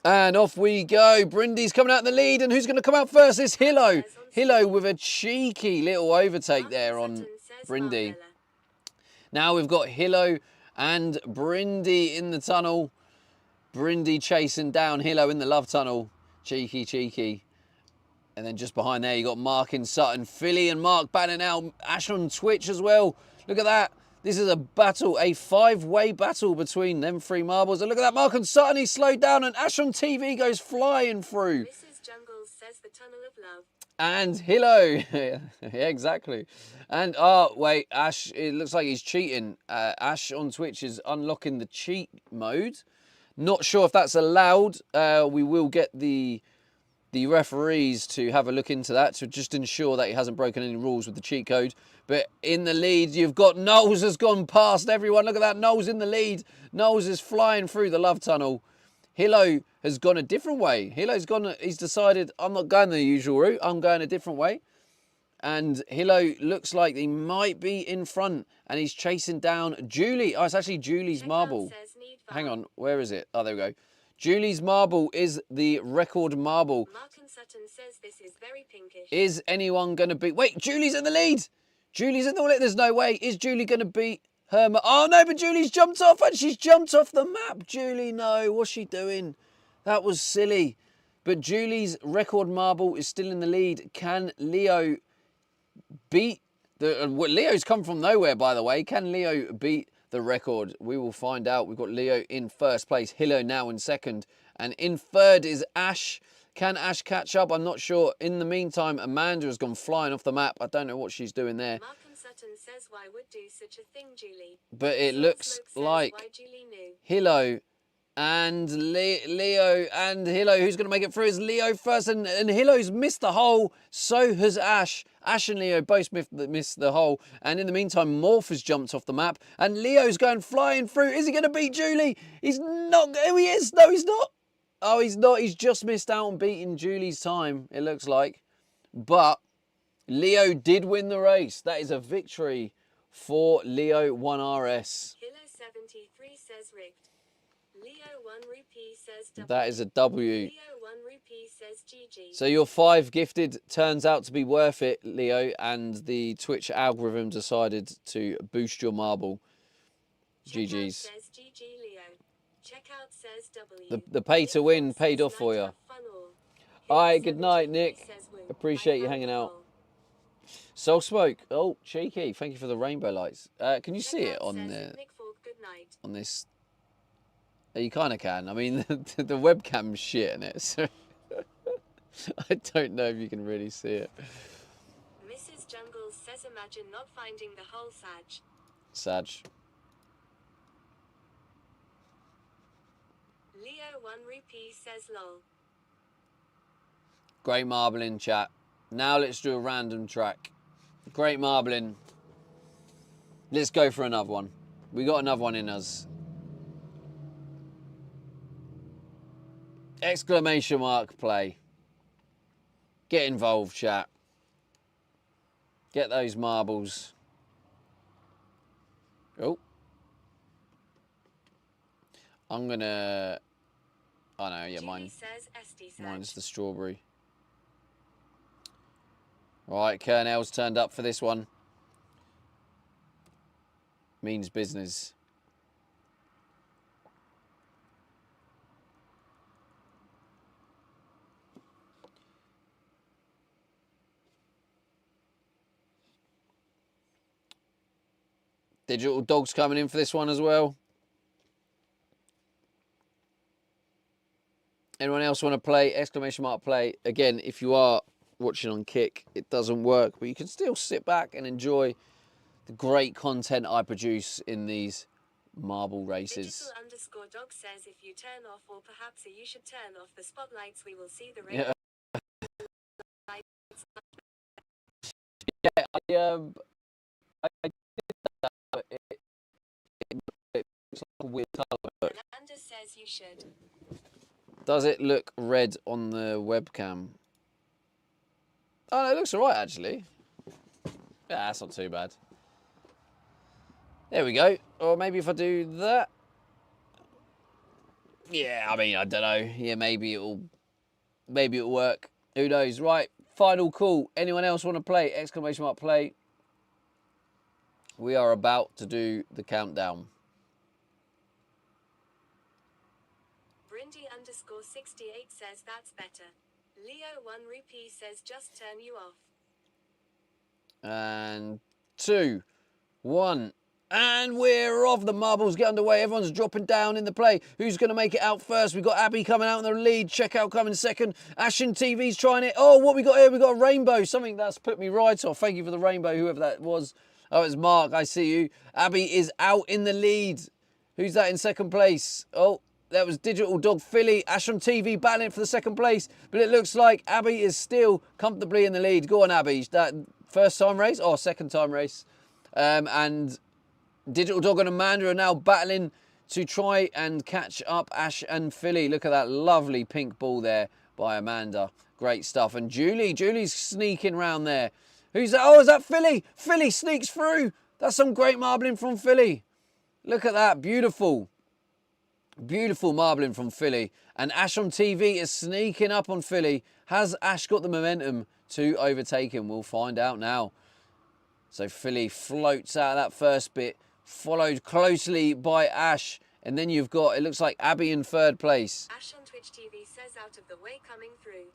And off we go. Brindy's coming out in the lead. And who's going to come out first? It's Hillo. Hillo with a cheeky little overtake there on Brindy. Now we've got Hillo and Brindy in the tunnel. Brindy chasing down Hillo in the love tunnel. Cheeky, cheeky. And then just behind there, you got Mark and Sutton. Philly and Mark batting out. Ash on Twitch as well. Look at that. This is a battle, a 5-way battle between them 3 marbles. And look at that, Mark and Sutton. He slowed down and Ash on TV goes flying through. Mrs. Jungles says the tunnel of love. And Hillo. Yeah, exactly. And, oh, wait, Ash, it looks like he's cheating. Ash on Twitch is unlocking the cheat mode. Not sure if that's allowed. We will get the referees to have a look into that to just ensure that he hasn't broken any rules with the cheat code. But in the lead, you've got Knowles has gone past everyone. Look at that, Knowles in the lead. Knowles is flying through the love tunnel. Hillo has gone a different way. He's decided, I'm not going the usual route. I'm going a different way. And Hillo looks like he might be in front. And he's chasing down Julie. Oh, it's actually Julie's marble. Hang on, where is it? Oh, there we go. Julie's marble is the record marble. Mark and Sutton says this is very pinkish. Is anyone going to beat... Wait, Julie's in the lead. Julie's in the lead. There's no way. Is Julie going to beat her... Oh, no, but Julie's jumped off and she's jumped off the map. Julie, no. What's she doing? That was silly. But Julie's record marble is still in the lead. Can Leo beat... Leo's come from nowhere, by the way. Can Leo beat the record? We will find out. We've got Leo in first place. Hillo now in second. And in third is Ash. Can Ash catch up? I'm not sure. In the meantime, Amanda has gone flying off the map. I don't know what she's doing there. Mark and Sutton says why would do such a thing, Julie. But it looks like Hillo and Leo and Hillo. Who's going to make it through is Leo first. And Hillo's missed the hole. So has Ash. Ash and Leo both missed the hole. And in the meantime, Morph has jumped off the map. And Leo's going flying through. Is he going to beat Julie? He's not. Oh, he is. No, he's not. Oh, he's not. He's just missed out on beating Julie's time, it looks like. But Leo did win the race. That is a victory for Leo 1RS. Hillo 73 says rigged. Leo 1 rupee says W. That is a W. Leo 1 rupee says GG. So your 5 gifted turns out to be worth it, Leo, and the Twitch algorithm decided to boost your marble. GG's. Says GG Leo. Checkout says W. The pay to win paid off for you. Alright, good night, Nick. Appreciate you hanging out. Soul Smoke. Oh, cheeky. Thank you for the rainbow lights. Can you see it on this? You kind of can. I mean, the webcam's shit in it, so I don't know if you can really see it. Mrs. Jungles says imagine not finding the whole Sag. Sag. Leo 1 rupee says lol. Great marbling, chat. Now let's do a random track. Great marbling. Let's go for another one. We got another one in us. Exclamation mark play. Get involved, chat. Get those marbles. Oh. I'm gonna... Oh no, yeah, mine's the strawberry. Alright, Kernel's turned up for this one. Means business. Digital Dog's coming in for this one as well. Anyone else want to play? Exclamation mark play. Again, if you are watching on Kick, it doesn't work, but you can still sit back and enjoy the great content I produce in these marble races. Digital_dog says if you turn off, or perhaps you should turn off the spotlights, we will see the rain. Yeah. It looks like a weird colour. Amanda says you should. Does it look red on the webcam? Oh, no, it looks alright, actually. Yeah, that's not too bad. There we go. Or maybe if I do that. Yeah, I mean, I don't know. Yeah, maybe it'll work. Who knows? Right, final call. Anyone else want to play? Exclamation mark play. We are about to do the countdown. Brindy_68 says that's better. Leo1 Rupee says just turn you off. And 2, 1. And we're off. The marbles get underway. Everyone's dropping down in the play. Who's going to make it out first? We've got Abby coming out in the lead. Checkout coming second. Ashen TV's trying it. Oh, what we got here? We got a rainbow. Something that's put me right off. Thank you for the rainbow, whoever that was. Oh, it's Mark. I see you. Abby is out in the lead. Who's that in second place? Oh, that was Digital Dog Philly. Ashram TV battling for the second place. But it looks like Abby is still comfortably in the lead. Go on, Abby. That first time race? Oh, second time race. And Digital Dog and Amanda are now battling to try and catch up Ash and Philly. Look at that lovely pink ball there by Amanda. Great stuff. And Julie's sneaking round there. Who's that? Oh, is that Philly? Philly sneaks through. That's some great marbling from Philly. Look at that. Beautiful. Beautiful marbling from Philly. And Ash on TV is sneaking up on Philly. Has Ash got the momentum to overtake him? We'll find out now. So Philly floats out of that first bit, followed closely by Ash. And then you've got, it looks like Abby in third place. Ash on Twitch TV says out of the way coming through.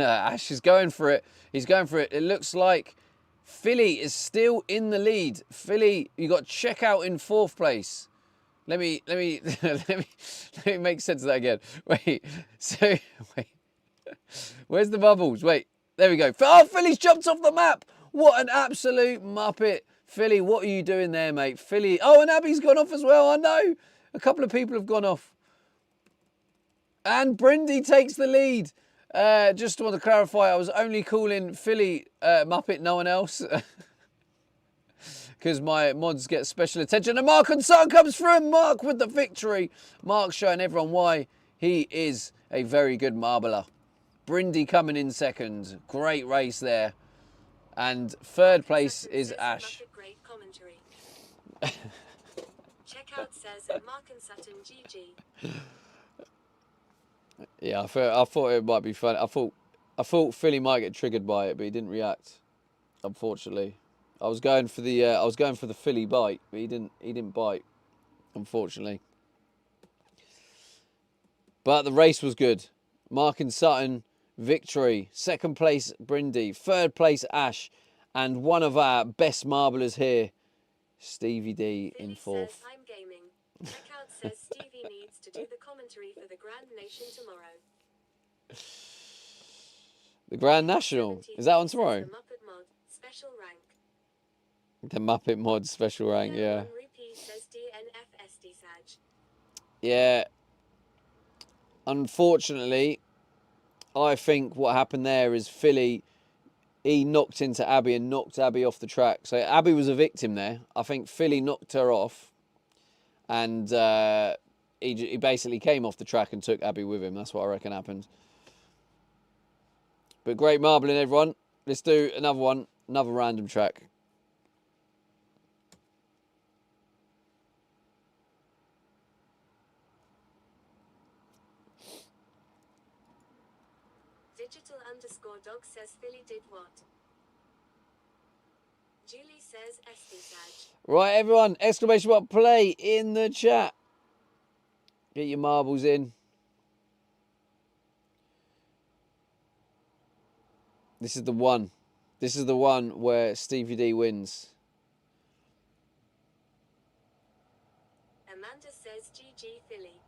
Ash is going for it. He's going for it. It looks like Philly is still in the lead. Philly, you got Checkout in fourth place. Let me let me make sense of that again. Wait. So wait. Where's the bubbles? Wait. There we go. Oh, Philly's jumped off the map. What an absolute muppet. Philly, what are you doing there, mate? Philly. Oh, and Abby's gone off as well. I know. A couple of people have gone off. And Brindy takes the lead. Just want to clarify, I was only calling Philly muppet, no one else. Because my mods get special attention. And Mark and Son comes through. Mark with the victory. Mark showing everyone why he is a very good marbler. Brindy coming in second. Great race there. And third place is Ash. Great commentary. Checkout says Mark and Sutton GG. Yeah, I thought it might be fun. I thought Philly might get triggered by it, but he didn't react. Unfortunately, I was going for the Philly bite, but he didn't bite. Unfortunately, but the race was good. Mark and Sutton victory. Second place Brindy. Third place Ash, and one of our best marblers here, Stevie D, Philly in fourth. says I'm gaming. Checkout says Stevie needs to do the commentary for the Grand Nation tomorrow. The Grand National, is that on tomorrow? The Muppet Mod special rank. The Muppet Mod special rank, yeah. Repeat says DNFSD Sag. Yeah. Unfortunately, I think what happened there is Philly, he knocked into Abby and knocked Abby off the track. So Abby was a victim there. I think Philly knocked her off. And he basically came off the track and took Abby with him. That's what I reckon happened. But great marbling, everyone. Let's do another one. Another random track. Digital_dog says Philly did what? Julie says SD Sag. Right, everyone. Exclamation mark play in the chat. Get your marbles in. This is the one. This is the one where Stevie D wins. Amanda says GG Philly.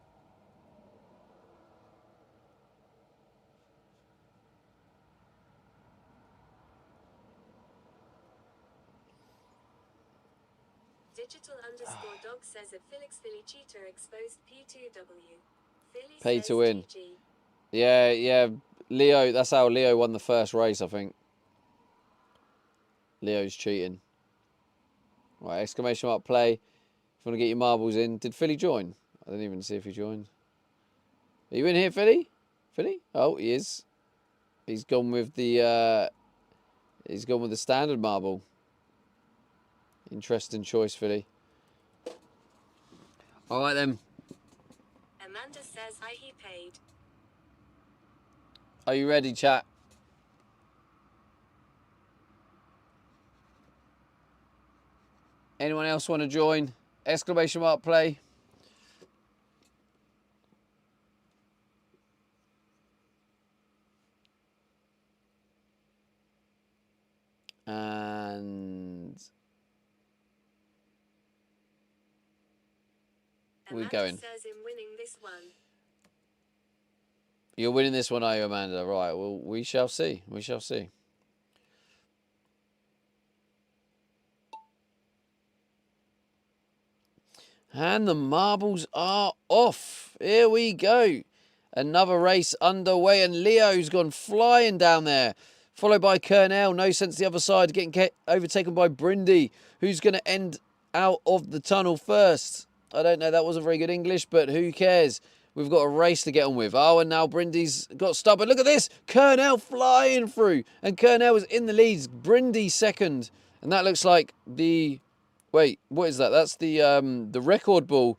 Digital_dog says a Felix Philly cheater exposed P2W. Philly Pay says to win. GG. Yeah. Leo, that's how Leo won the first race, I think. Leo's cheating. Right, exclamation mark play. If you want to get your marbles in. Did Philly join? I didn't even see if he joined. Are you in here, Philly? Philly? Oh, he is. He's gone with the standard marble. Interesting choice, Philly. All right then. Amanda says he paid. Are you ready, chat? Anyone else want to join? Exclamation mark play. And we're Amanda going. says I'm winning this one. You're winning this one, are you, Amanda? Right, well, we shall see. We shall see. And the marbles are off. Here we go. Another race underway, and Leo's gone flying down there. Followed by Kernell. No sense the other side, getting overtaken by Brindy, who's going to end out of the tunnel first. I don't know, that wasn't very good English, but who cares? We've got a race to get on with. Oh, and now Brindy's got stubborn. Look at this. Kernell flying through. And Kernell is in the lead. Brindy second. And that looks like the... Wait, what is that? That's the record ball,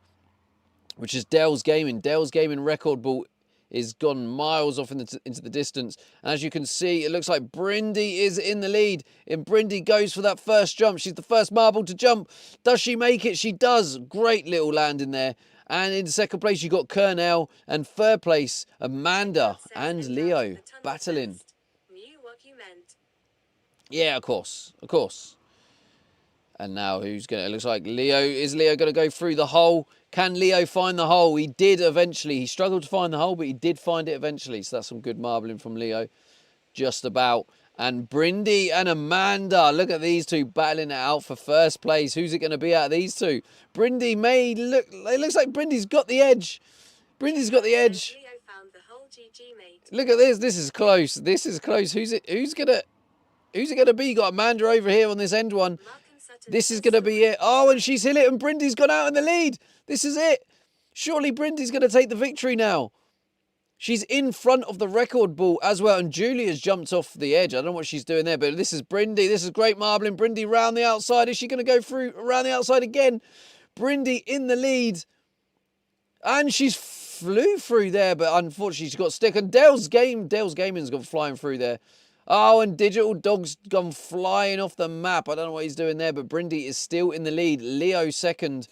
which is Dell's Gaming. Dell's Gaming record ball is gone miles off into the distance. And as you can see, it looks like Brindy is in the lead. And Brindy goes for that first jump. She's the first marble to jump. Does she make it? She does. Great little landing there. And in second place, you got Kernell. And third place, Amanda and Leo battling. Knew what you meant. Yeah, of course. Of course. And now who's going to... It looks like Leo... Is Leo going to go through the hole? Can Leo find the hole? He did eventually. He struggled to find the hole, but he did find it eventually. So that's some good marbling from Leo. Just about. And Brindy and Amanda. Look at these two battling it out for first place. Who's it going to be out of these two? Brindy may look... It looks like Brindy's got the edge. Brindy's got the edge. Leo found the hole, GG, mate. Look at this. This is close. This is close. Who's it going to be? You got Amanda over here on this end one. This is going to be it. Oh, and she's hit it, and Brindy's gone out in the lead. This is it. Surely Brindy's going to take the victory now. She's in front of the record ball as well, and Julia's jumped off the edge. I don't know what she's doing there, but this is Brindy. This is great marbling. Brindy round the outside. Is she going to go through around the outside again? Brindy in the lead. And she's flew through there, but unfortunately she's got stick. And Dell's Gaming's gone flying through there. Oh, and Digital Dog's gone flying off the map. I don't know what he's doing there, but Brindy is still in the lead. Leo second.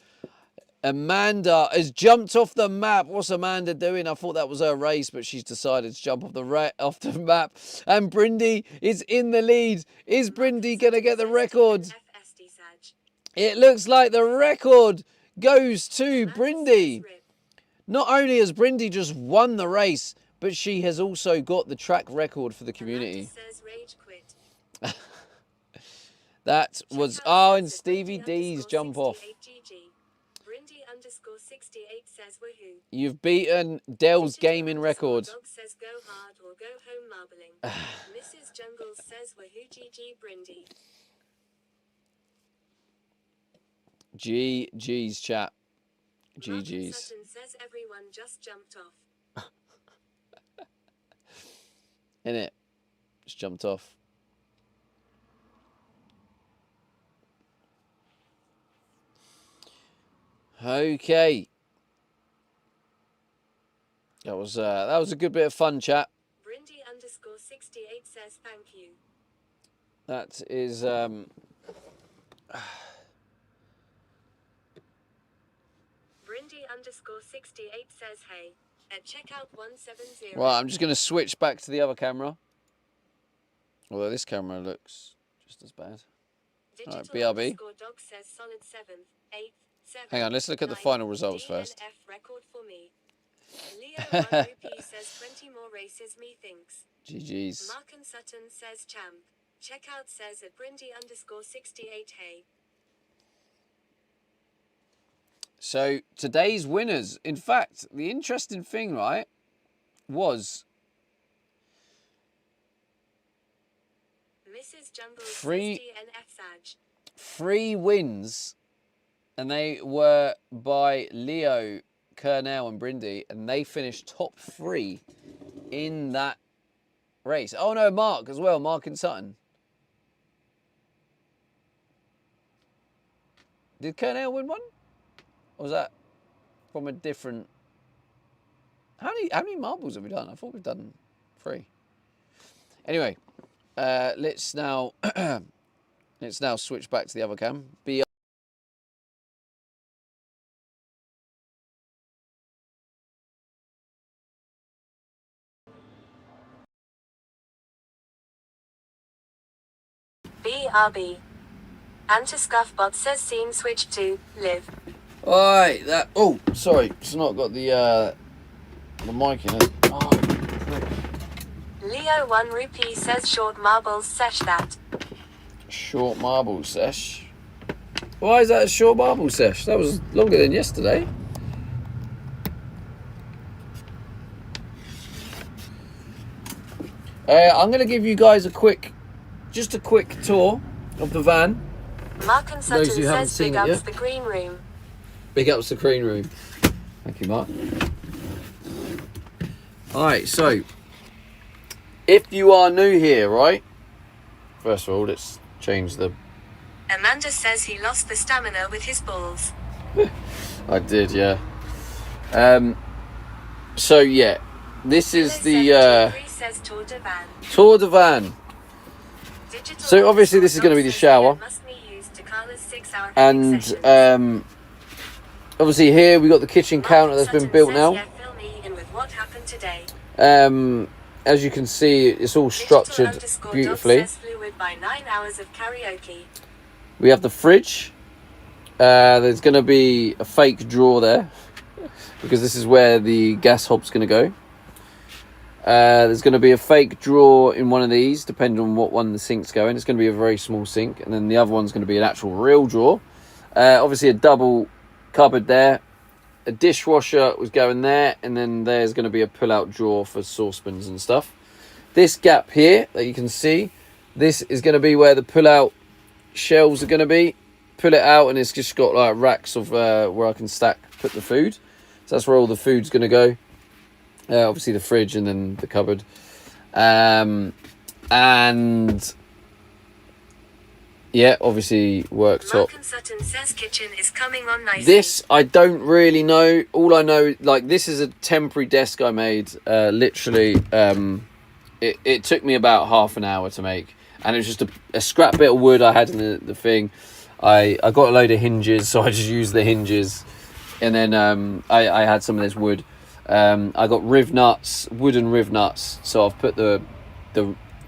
Amanda has jumped off the map. What's Amanda doing? I thought that was her race, but she's decided to jump off the map. And Brindy is in the lead. Is Brindy going to get the record? It looks like the record goes to Brindy. Not only has Brindy just won the race, but she has also got the track record for the community. That was... Oh, and Stevie D's jump off. You've beaten Dell's gaming record. Says go hard or go home marbling. Mrs. Jungles says wahoo, GG Brindy. GG's chat. GG's. Sutton says everyone just jumped off. Innit? Just jumped off. Okay. That was a good bit of fun, chat. Brindy _68 says thank you. That is Brindy _68 says hey. At checkout 170. right. I'm just going to switch back to the other camera. Although this camera looks just as bad. All right, BRB. Dog says solid 7th, 8th, 7th, Hang on, let's look at the final results first. DNF record for me. Leo 1 rupee says 20 more races methinks. GG's. Mark and Sutton says champ. Checkout says at Brindy _68 hey. So today's winners, in fact, the interesting thing, right, was Mrs. Jungle three wins, and they were by Leo, Kernell and Brindy, and they finished top 3 in that race. Oh no, Mark as well, Mark and Sutton. Did Kernell win one? Or was that from a different... How many marbles have we done? I thought we've done 3. Anyway, let's now switch back to the other cam. BRB. Antiscuff bot says scene switch to live. Alright, that... Oh, sorry. It's not got the mic in it. Oh, Leo 1 rupee says short marbles sesh that. short marble sesh. Why is that a short marble sesh? That was longer than yesterday. I'm going to give you guys just a quick tour of the van. Mark and Sutton Those who haven't says seen big it ups yet. the green room. Big ups the green room. Thank you, Mark. Alright, so if you are new here, right? First of all, let's change the... Amanda says he lost the stamina with his balls. I did, yeah. So yeah, this is the Says Tour de Van. Tour de Van. So obviously this is going to be the shower, and obviously here we got the kitchen counter that's been built now. As you can see, it's all structured beautifully. We have the fridge. There's going to be a fake drawer there because this is where the gas hob's going to go. There's going to be a fake drawer in one of these, depending on what one the sink's going. It's going to be a very small sink, and then the other one's going to be an actual real drawer. Obviously a double cupboard there. A dishwasher was going there, and then there's going to be a pull-out drawer for saucepans and stuff. This gap here that you can see, this is going to be where the pull-out shelves are going to be. Pull it out, and it's just got like racks of where I can put the food. So that's where all the food's going to go. Obviously the fridge and then the cupboard. And yeah, obviously worktop. Mark and Sutton says kitchen is coming on nicely. This I don't really know. All I know, like, this is a temporary desk I made. Literally, it took me about half an hour to make, and it was just a scrap bit of wood I had in the thing. I got a load of hinges, so I just used the hinges, and then I had some of this wood. I got wooden riv nuts, so I've put the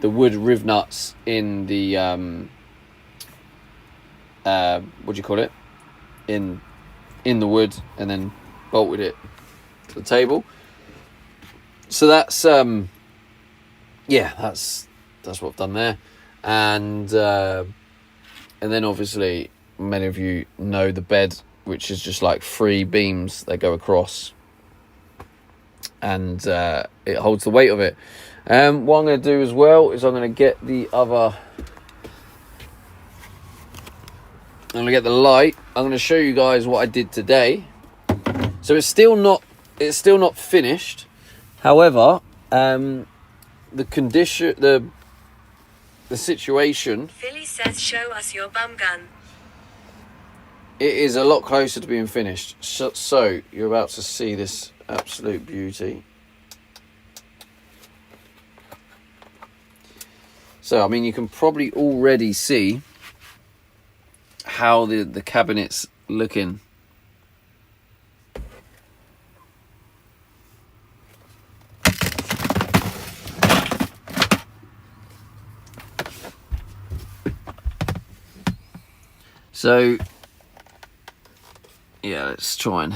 wood riv nuts in the what do you call it, in the wood, and then bolted it to the table. So that's yeah, that's what I've done there. And then obviously many of you know the bed, which is just like 3 beams that go across, and it holds the weight of it. What I'm going to do as well is I'm going to get the light. I'm going to show you guys what I did today. So it's still not finished. However, the condition, the situation, Philly says show us your bum gun. it is a lot closer to being finished. So you're about to see this absolute beauty. So I mean, you can probably already see how the cabinet's looking. So yeah, let's try and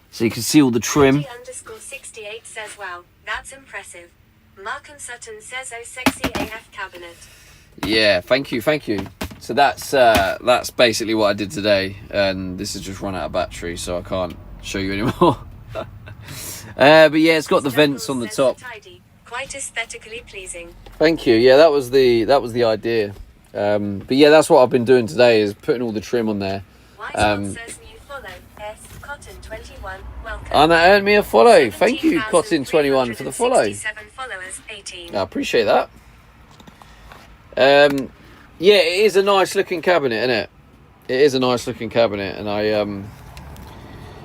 so you can see all the trim. _68 says wow, that's impressive. Mark and Sutton says oh sexy AF cabinet. Yeah, thank you. So that's basically what I did today, and this has just run out of battery, so I can't show you anymore. But yeah, it's got the vents on the top. Tidy, quite aesthetically pleasing. Thank you. Yeah, that was the idea. But yeah, that's what I've been doing today, is putting all the trim on there. Why says new follow S Cotton21, welcome. And that earned me a follow. Thank you, Cotton21, for the follow. 17,367 followers, 18. I appreciate that. Yeah, it is a nice looking cabinet, isn't it? It is a nice looking cabinet, and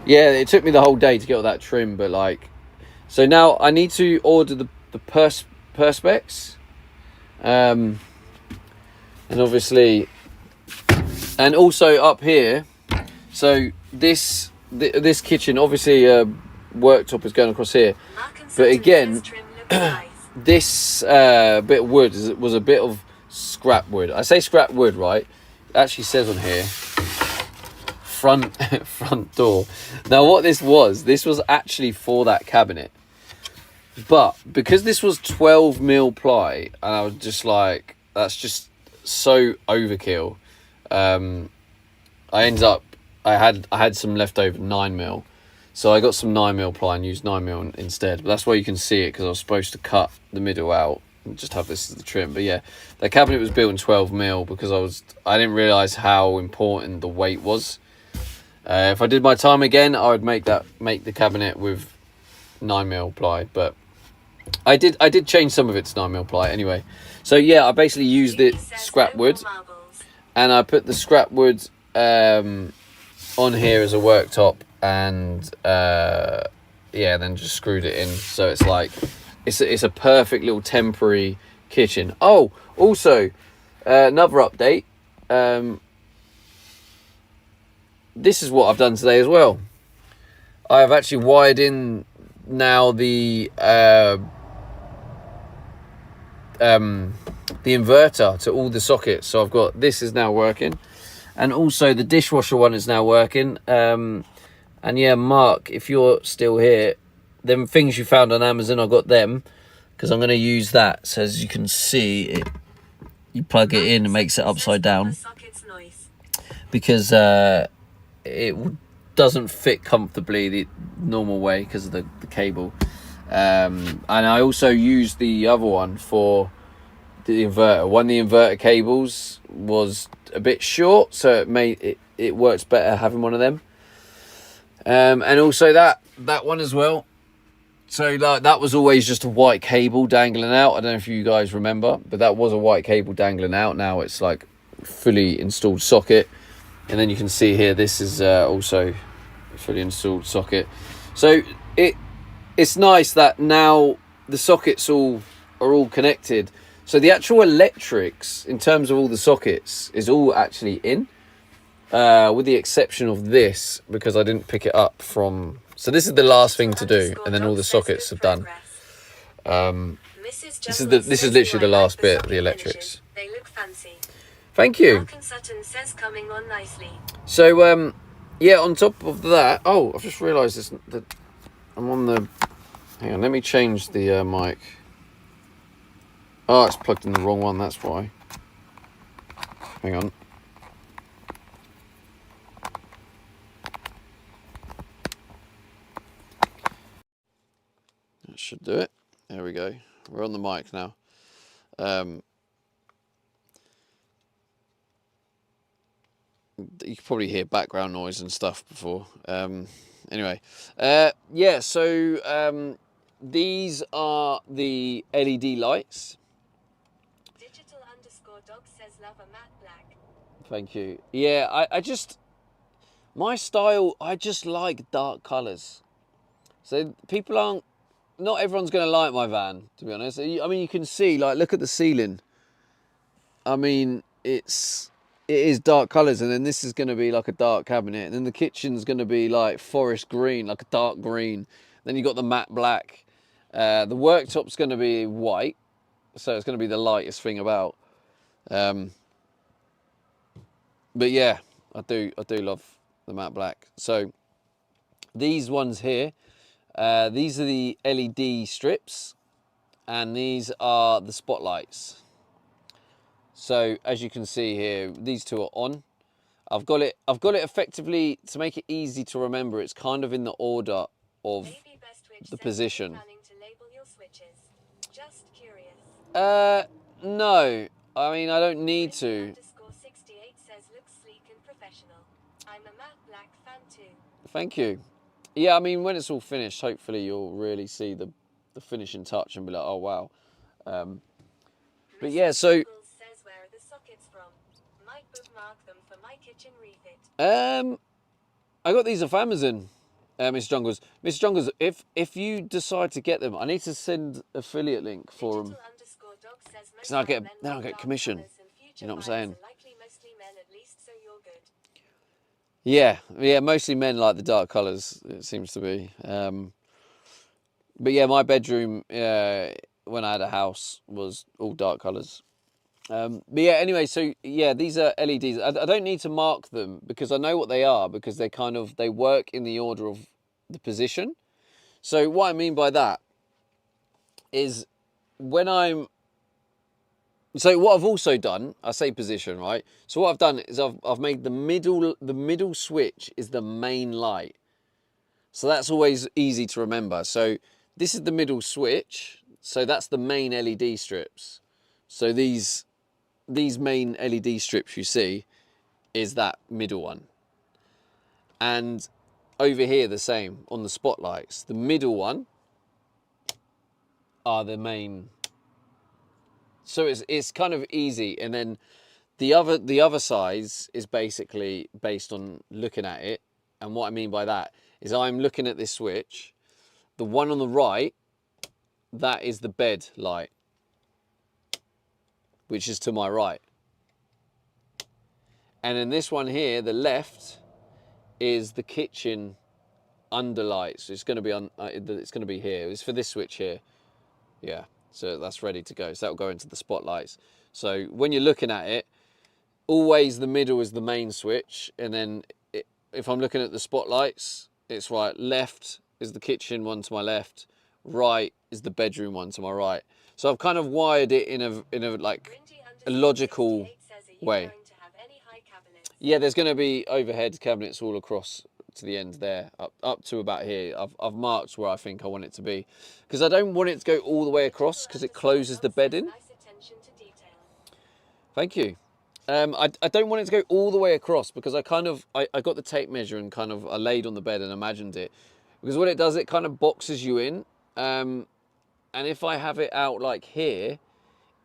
yeah, it took me the whole day to get all that trim, but like, so now I need to order the perspex, and obviously, and also up here. So this kitchen, obviously, worktop is going across here, but again, this bit of wood was a bit of scrap wood. I say scrap wood, right? It actually says on here, front door. Now what this was actually for that cabinet, but because this was 12mm ply, and I was just like, that's just so overkill. I ended up, I had some leftover 9mm, so I got some 9mm ply and used 9mm instead. But that's why you can see it, because I was supposed to cut the middle out and just have this as the trim. But yeah, the cabinet was built in 12mm because I didn't realize how important the weight was. If I did my time again, I would make the cabinet with 9mm ply, but I did change some of it to 9mm ply anyway. So yeah, I basically used it scrap wood, and I put the scrap wood on here as a worktop, and yeah, then just screwed it in. So it's like it's a perfect little temporary kitchen. Oh, also another update. This is what I've done today as well. I have actually wired in now the inverter to all the sockets. So I've got, this is now working, and also the dishwasher one is now working. And yeah, Mark, if you're still here, them things you found on Amazon, I got them because I'm going to use that. So as you can see, you plug it in and makes it upside down, because it doesn't fit comfortably the normal way because of the cable. And I also used the other one for the inverter. One of the inverter cables was a bit short, so it works better having one of them. And also that one as well. So like, that was always just a white cable dangling out. I don't know if you guys remember, but that was a white cable dangling out. Now it's like fully installed socket. And then you can see here, this is also a fully installed socket. So it's nice that now the sockets are all connected. So the actual electrics, in terms of all the sockets, is all actually in, with the exception of this, because I didn't pick it up from. So this is the last thing to do, and then all the sockets have done. This is literally the last bit, the electrics. They look fancy. Thank you. Malcolm Sutton says coming on nicely. So yeah, on top of that, oh, I've just realised this, that I'm on the. Hang on, let me change the mic. Oh, it's plugged in the wrong one, that's why. Hang on. That should do it. There we go. We're on the mic now. You could probably hear background noise and stuff before. Anyway, yeah, so these are the LED lights. Digital_dog says love a matte black. Thank you. Yeah, I just, my style, I just like dark colours. So people aren't, not everyone's going to like my van, to be honest. I mean, you can see, like, look at the ceiling. I mean, it is dark colours, and then this is going to be like a dark cabinet, and then the kitchen's going to be like forest green, like a dark green. Then you got the matte black. The worktop's going to be white, so it's going to be the lightest thing about. But yeah, I do love the matte black. So these ones here, these are the LED strips, and these are the spotlights. So as you can see here, these two are on. I've got it effectively, to make it easy to remember, it's kind of in the order of the position. Just curious. No, I mean, I don't need to. _68 says looks sleek and professional. I'm a matte black fan too. Thank you. Yeah, I mean, when it's all finished, hopefully you'll really see the finishing touch and be like, oh, wow. But yeah, so... Says, where are the sockets from? Might bookmark them for my kitchen refit. I got these off Amazon, Mr. Jungles. Mr. Jungles, if you decide to get them, I need to send affiliate link for them. Because then I'll get commission. You know what I'm saying? Yeah, mostly men like the dark colours, it seems to be. But yeah, my bedroom, when I had a house, was all dark colours. But yeah, anyway, so yeah, these are LEDs. I don't need to mark them because I know what they are, because they work in the order of the position. So what I mean by that is so what I've also done, I say position, right? So what I've done is I've made the middle switch is the main light. So that's always easy to remember. So this is the middle switch. So that's the main LED strips. So these main LED strips you see is that middle one. And over here the same on the spotlights. The middle one are the main. So it's kind of easy, and then the other size is basically based on looking at it. And what I mean by that is I'm looking at this switch. The one on the right, that is the bed light, which is to my right. And then this one here, the left, is the kitchen under light. So it's going to be it's going to be here. It's for this switch here. Yeah. So that's ready to go. So that'll go into the spotlights. So when you're looking at it, always the middle is the main switch, and then if I'm looking at the spotlights, it's right. Left is the kitchen one to my left. Right is the bedroom one to my right. So I've kind of wired it in a like a logical way. Yeah, there's going to be overhead cabinets all across to the end there, up to about here. I've marked where I think I want it to be, because I don't want it to go all the way across because it closes the bed in. Thank you. I don't want it to go all the way across because I got the tape measure and kind of I laid on the bed and imagined it, because what it does, it kind of boxes you in. And if I have it out like here,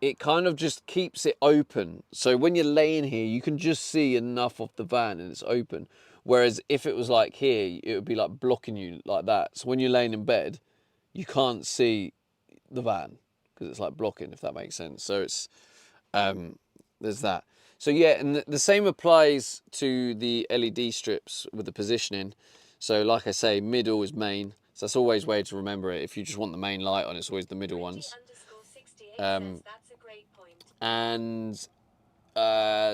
it kind of just keeps it open. So when you're laying here, you can just see enough of the van and it's open. Whereas if it was like here, it would be like blocking you like that. So when you're laying in bed, you can't see the van because it's like blocking, if that makes sense. So it's, there's that. So yeah, and the same applies to the LED strips with the positioning. So like I say, middle is main. So that's always a way to remember it. If you just want the main light on, it's always the middle ones.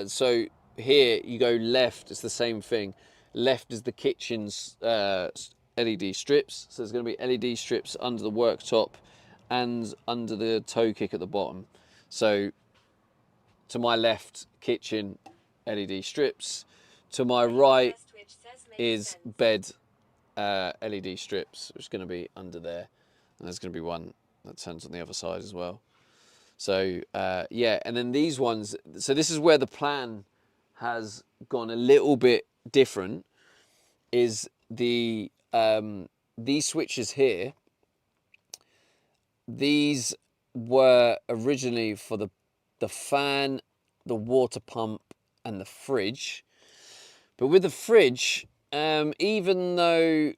So here you go left, it's the same thing. Left is the kitchen's LED strips. So there's going to be LED strips under the worktop and under the toe kick at the bottom. So to my left, kitchen LED strips. To my right is bed LED strips, which is going to be under there. And there's going to be one that turns on the other side as well. So yeah, and then these ones, so this is where the plan has gone a little bit different, is these switches here. These were originally for the fan, the water pump and the fridge. But with the fridge, even though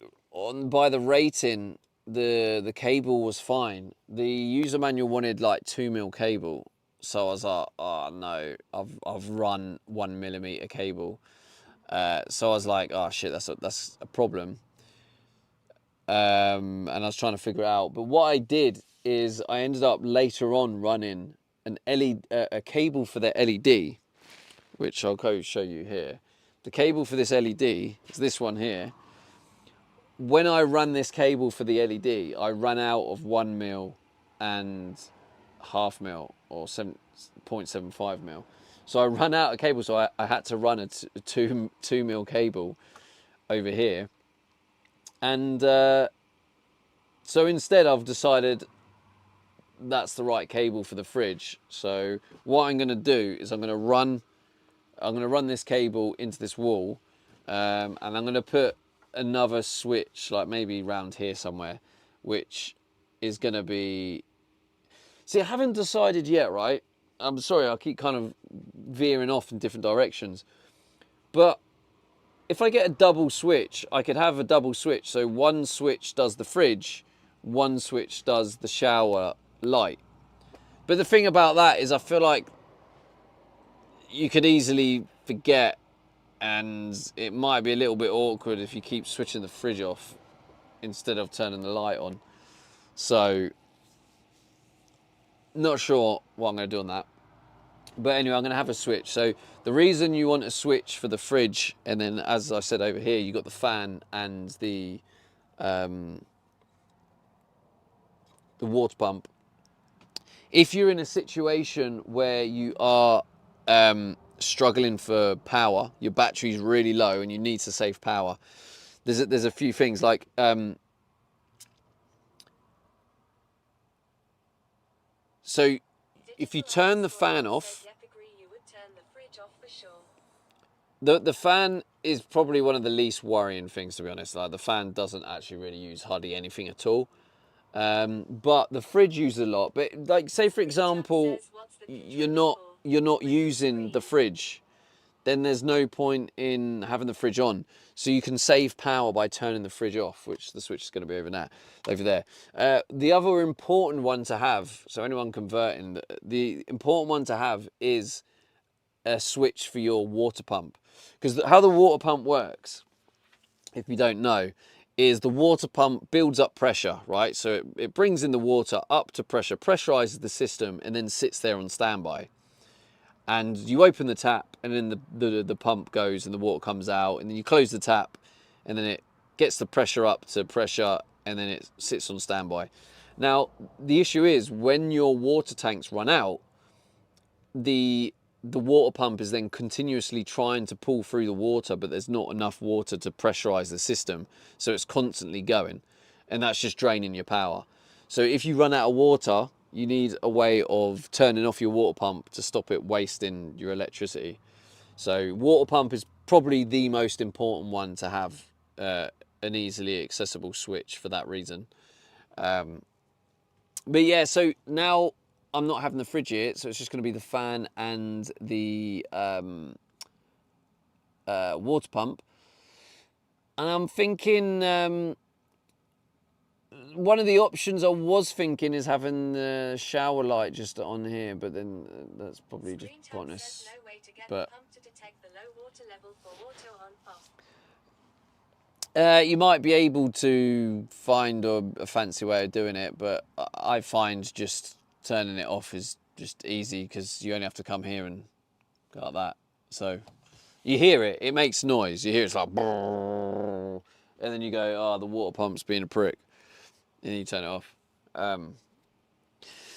by the rating, the cable was fine, the user manual wanted like 2mm cable. So I was like, oh no, I've run 1mm cable. So I was like, oh shit, that's a problem. And I was trying to figure it out. But what I did is I ended up later on running an a cable for the LED, which I'll go show you here. The cable for this LED is this one here. When I run this cable for the LED, I run out of 1mm and 0.5mm or 0.75mm. So I ran out of cable, so I had to run a 2mm cable over here. And so instead I've decided that's the right cable for the fridge. So what I'm going to do is I'm going to run this cable into this wall, and I'm going to put another switch, like maybe around here somewhere, which is going to be... See, I haven't decided yet, right? I'm sorry, I keep kind of veering off in different directions. But if I get a double switch, I could have a double switch. So one switch does the fridge, one switch does the shower light. But the thing about that is I feel like you could easily forget, and it might be a little bit awkward if you keep switching the fridge off instead of turning the light on. So, not sure what I'm going to do on that. But anyway, I'm going to have a switch. So the reason you want a switch for the fridge, and then as I said over here, you got the fan and the water pump. If you're in a situation where you are struggling for power, your battery's really low and you need to save power, there's a few things like so if you turn the fan off, the fan is probably one of the least worrying things, to be honest. Like, the fan doesn't actually really use hardly anything at all. But the fridge uses a lot. But like, say for example, you're not using the fridge, then there's no point in having the fridge on. So you can save power by turning the fridge off, which the switch is going to be over there. The other important one to have, so anyone converting, the important one to have is a switch for your water pump. Because how the water pump works, if you don't know, is the water pump builds up pressure, right? So it brings in the water up to pressure, pressurizes the system, and then sits there on standby. And you open the tap, and then the pump goes and the water comes out, and then you close the tap, and then it gets the pressure up to pressure, and then it sits on standby. Now, the issue is when your water tanks run out, the water pump is then continuously trying to pull through the water, but there's not enough water to pressurize the system, so it's constantly going, and that's just draining your power. So if you run out of water, you need a way of turning off your water pump to stop it wasting your electricity. So water pump is probably the most important one to have an easily accessible switch for that reason. But yeah, so now I'm not having the fridge here, so it's just going to be the fan and the water pump. And I'm thinking one of the options I was thinking is having the shower light just on here, but then that's probably just pointless. But you might be able to find a fancy way of doing it, but I find just turning it off is just easy, because you only have to come here and go like that. So you hear it, it makes noise. You hear it's like, and then you go, oh, the water pump's being a prick. And you turn it off.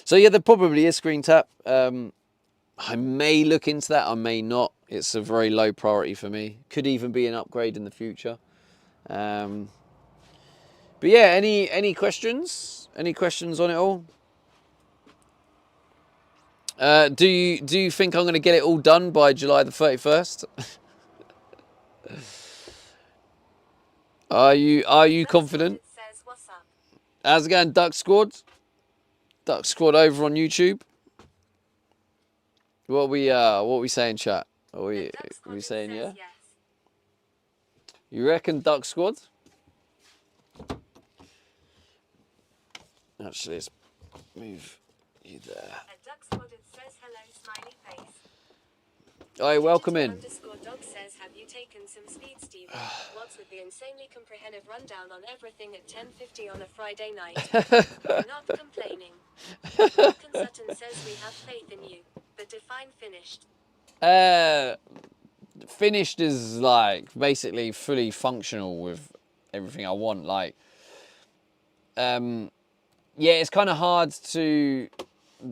So yeah, there probably is screen tap. I may look into that, I may not. It's a very low priority for me. Could even be an upgrade in the future. But yeah, any questions? Any questions on it all? Do you think I'm going to get it all done by July the 31st? Are you confident? How's it going, Duck Squad? Duck Squad over on YouTube. What we saying, chat? Are we saying yeah? You reckon, Duck Squad? Actually, let's move you there. Alright, welcome in. Dog says, have you taken some speed, Steve? What's with the insanely comprehensive rundown on everything at 10:50 on a Friday night? Not complaining. Malcolm Sutton says we have faith in you, but define finished. Finished is like basically fully functional with everything I want. Like, yeah, it's kind of hard to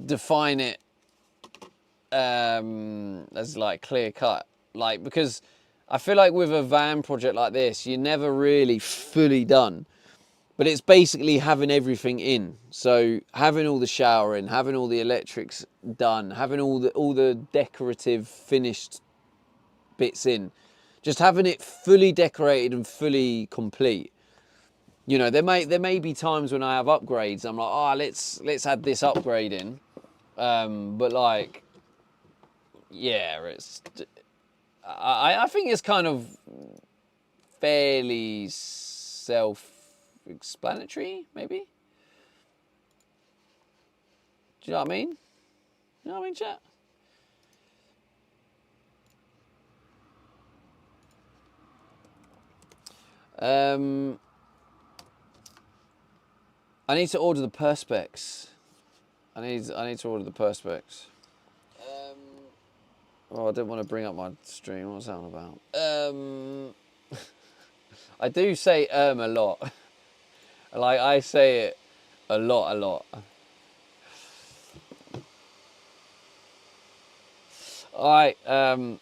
define it as like clear cut, like, because I feel like with a van project like this, you're never really fully done, but it's basically having everything in. So having all the shower in, having all the electrics done, having all the decorative finished bits in, Just having it fully decorated and fully complete. You know, there may be times when I have upgrades. I'm like, oh, let's add this upgrade in. But like, yeah, I think it's kind of fairly self-explanatory, maybe. Do you know what I mean? You know what I mean, chat? I need to order the perspex. I need to order the perspex. Oh, I didn't want to bring up my stream. What's that all about? I do say a lot. Like, I say it a lot. Alright, alright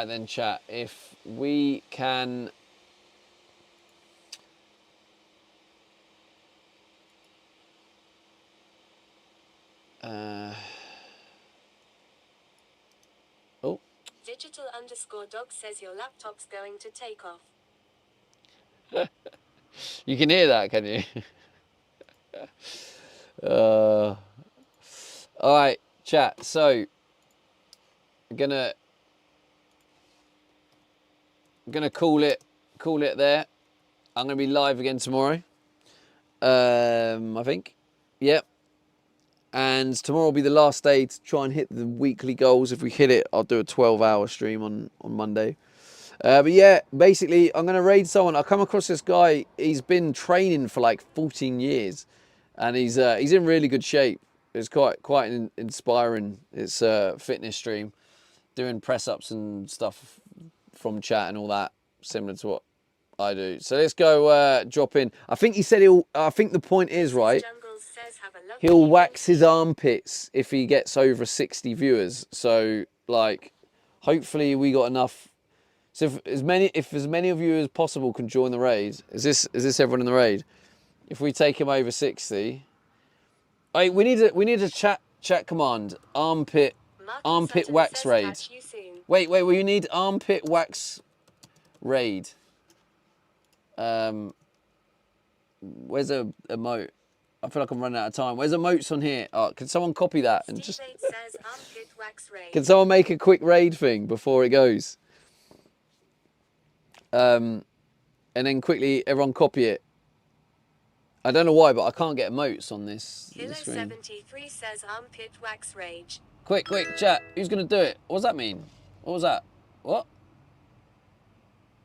then, chat. If we can... Oh. Digital_dog says your laptop's going to take off. You can hear that, can you? Alright, chat. So, I'm gonna call it there. I'm gonna be live again tomorrow. I think. Yep. And tomorrow will be the last day to try and hit the weekly goals. If we hit it, I'll do a 12-hour stream on Monday. But yeah, basically, I'm going to raid someone. I come across this guy. He's been training for like 14 years. And he's in really good shape. It's quite inspiring. It's a fitness stream. Doing press-ups and stuff from chat and all that. Similar to what I do. So let's go drop in. I think he said I think the point is, right, he'll wax his armpits if he gets over 60 viewers. So, like, hopefully we got enough. So if as many of you as possible can join the raid. Is this everyone in the raid? If we take him over 60. Hey, we need a chat command. Armpit wax raid. Wait, we need armpit wax raid. Where's a emote? I feel like I'm running out of time. Where's emotes on here? Oh, can someone copy that and just... says armpit wax raid. Can someone make a quick raid thing before it goes? And then quickly everyone copy it. I don't know why, but I can't get emotes on this screen. Hilo73 says armpit wax rage. Quick, chat. Who's going to do it? What does that mean? What was that? What?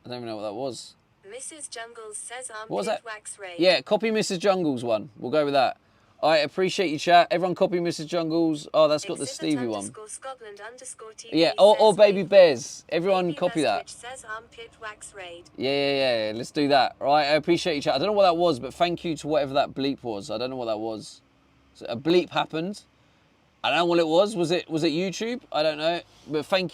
I don't even know what that was. Mrs. Jungles says What was armpit that? wax rage. Yeah, copy Mrs. Jungles one. We'll go with that. I appreciate you, chat. Everyone copy Mrs. Jungles. Oh, that's got the Stevie one. _Scotland_TV Yeah, or Baby Bears. Everyone Baby copy that. Says armpit wax raid. Yeah. Let's do that. All right, I appreciate you, chat. I don't know what that was, but thank you to whatever that bleep was. I don't know what that was. So a bleep happened. I don't know what it was. Was it YouTube? I don't know. But thank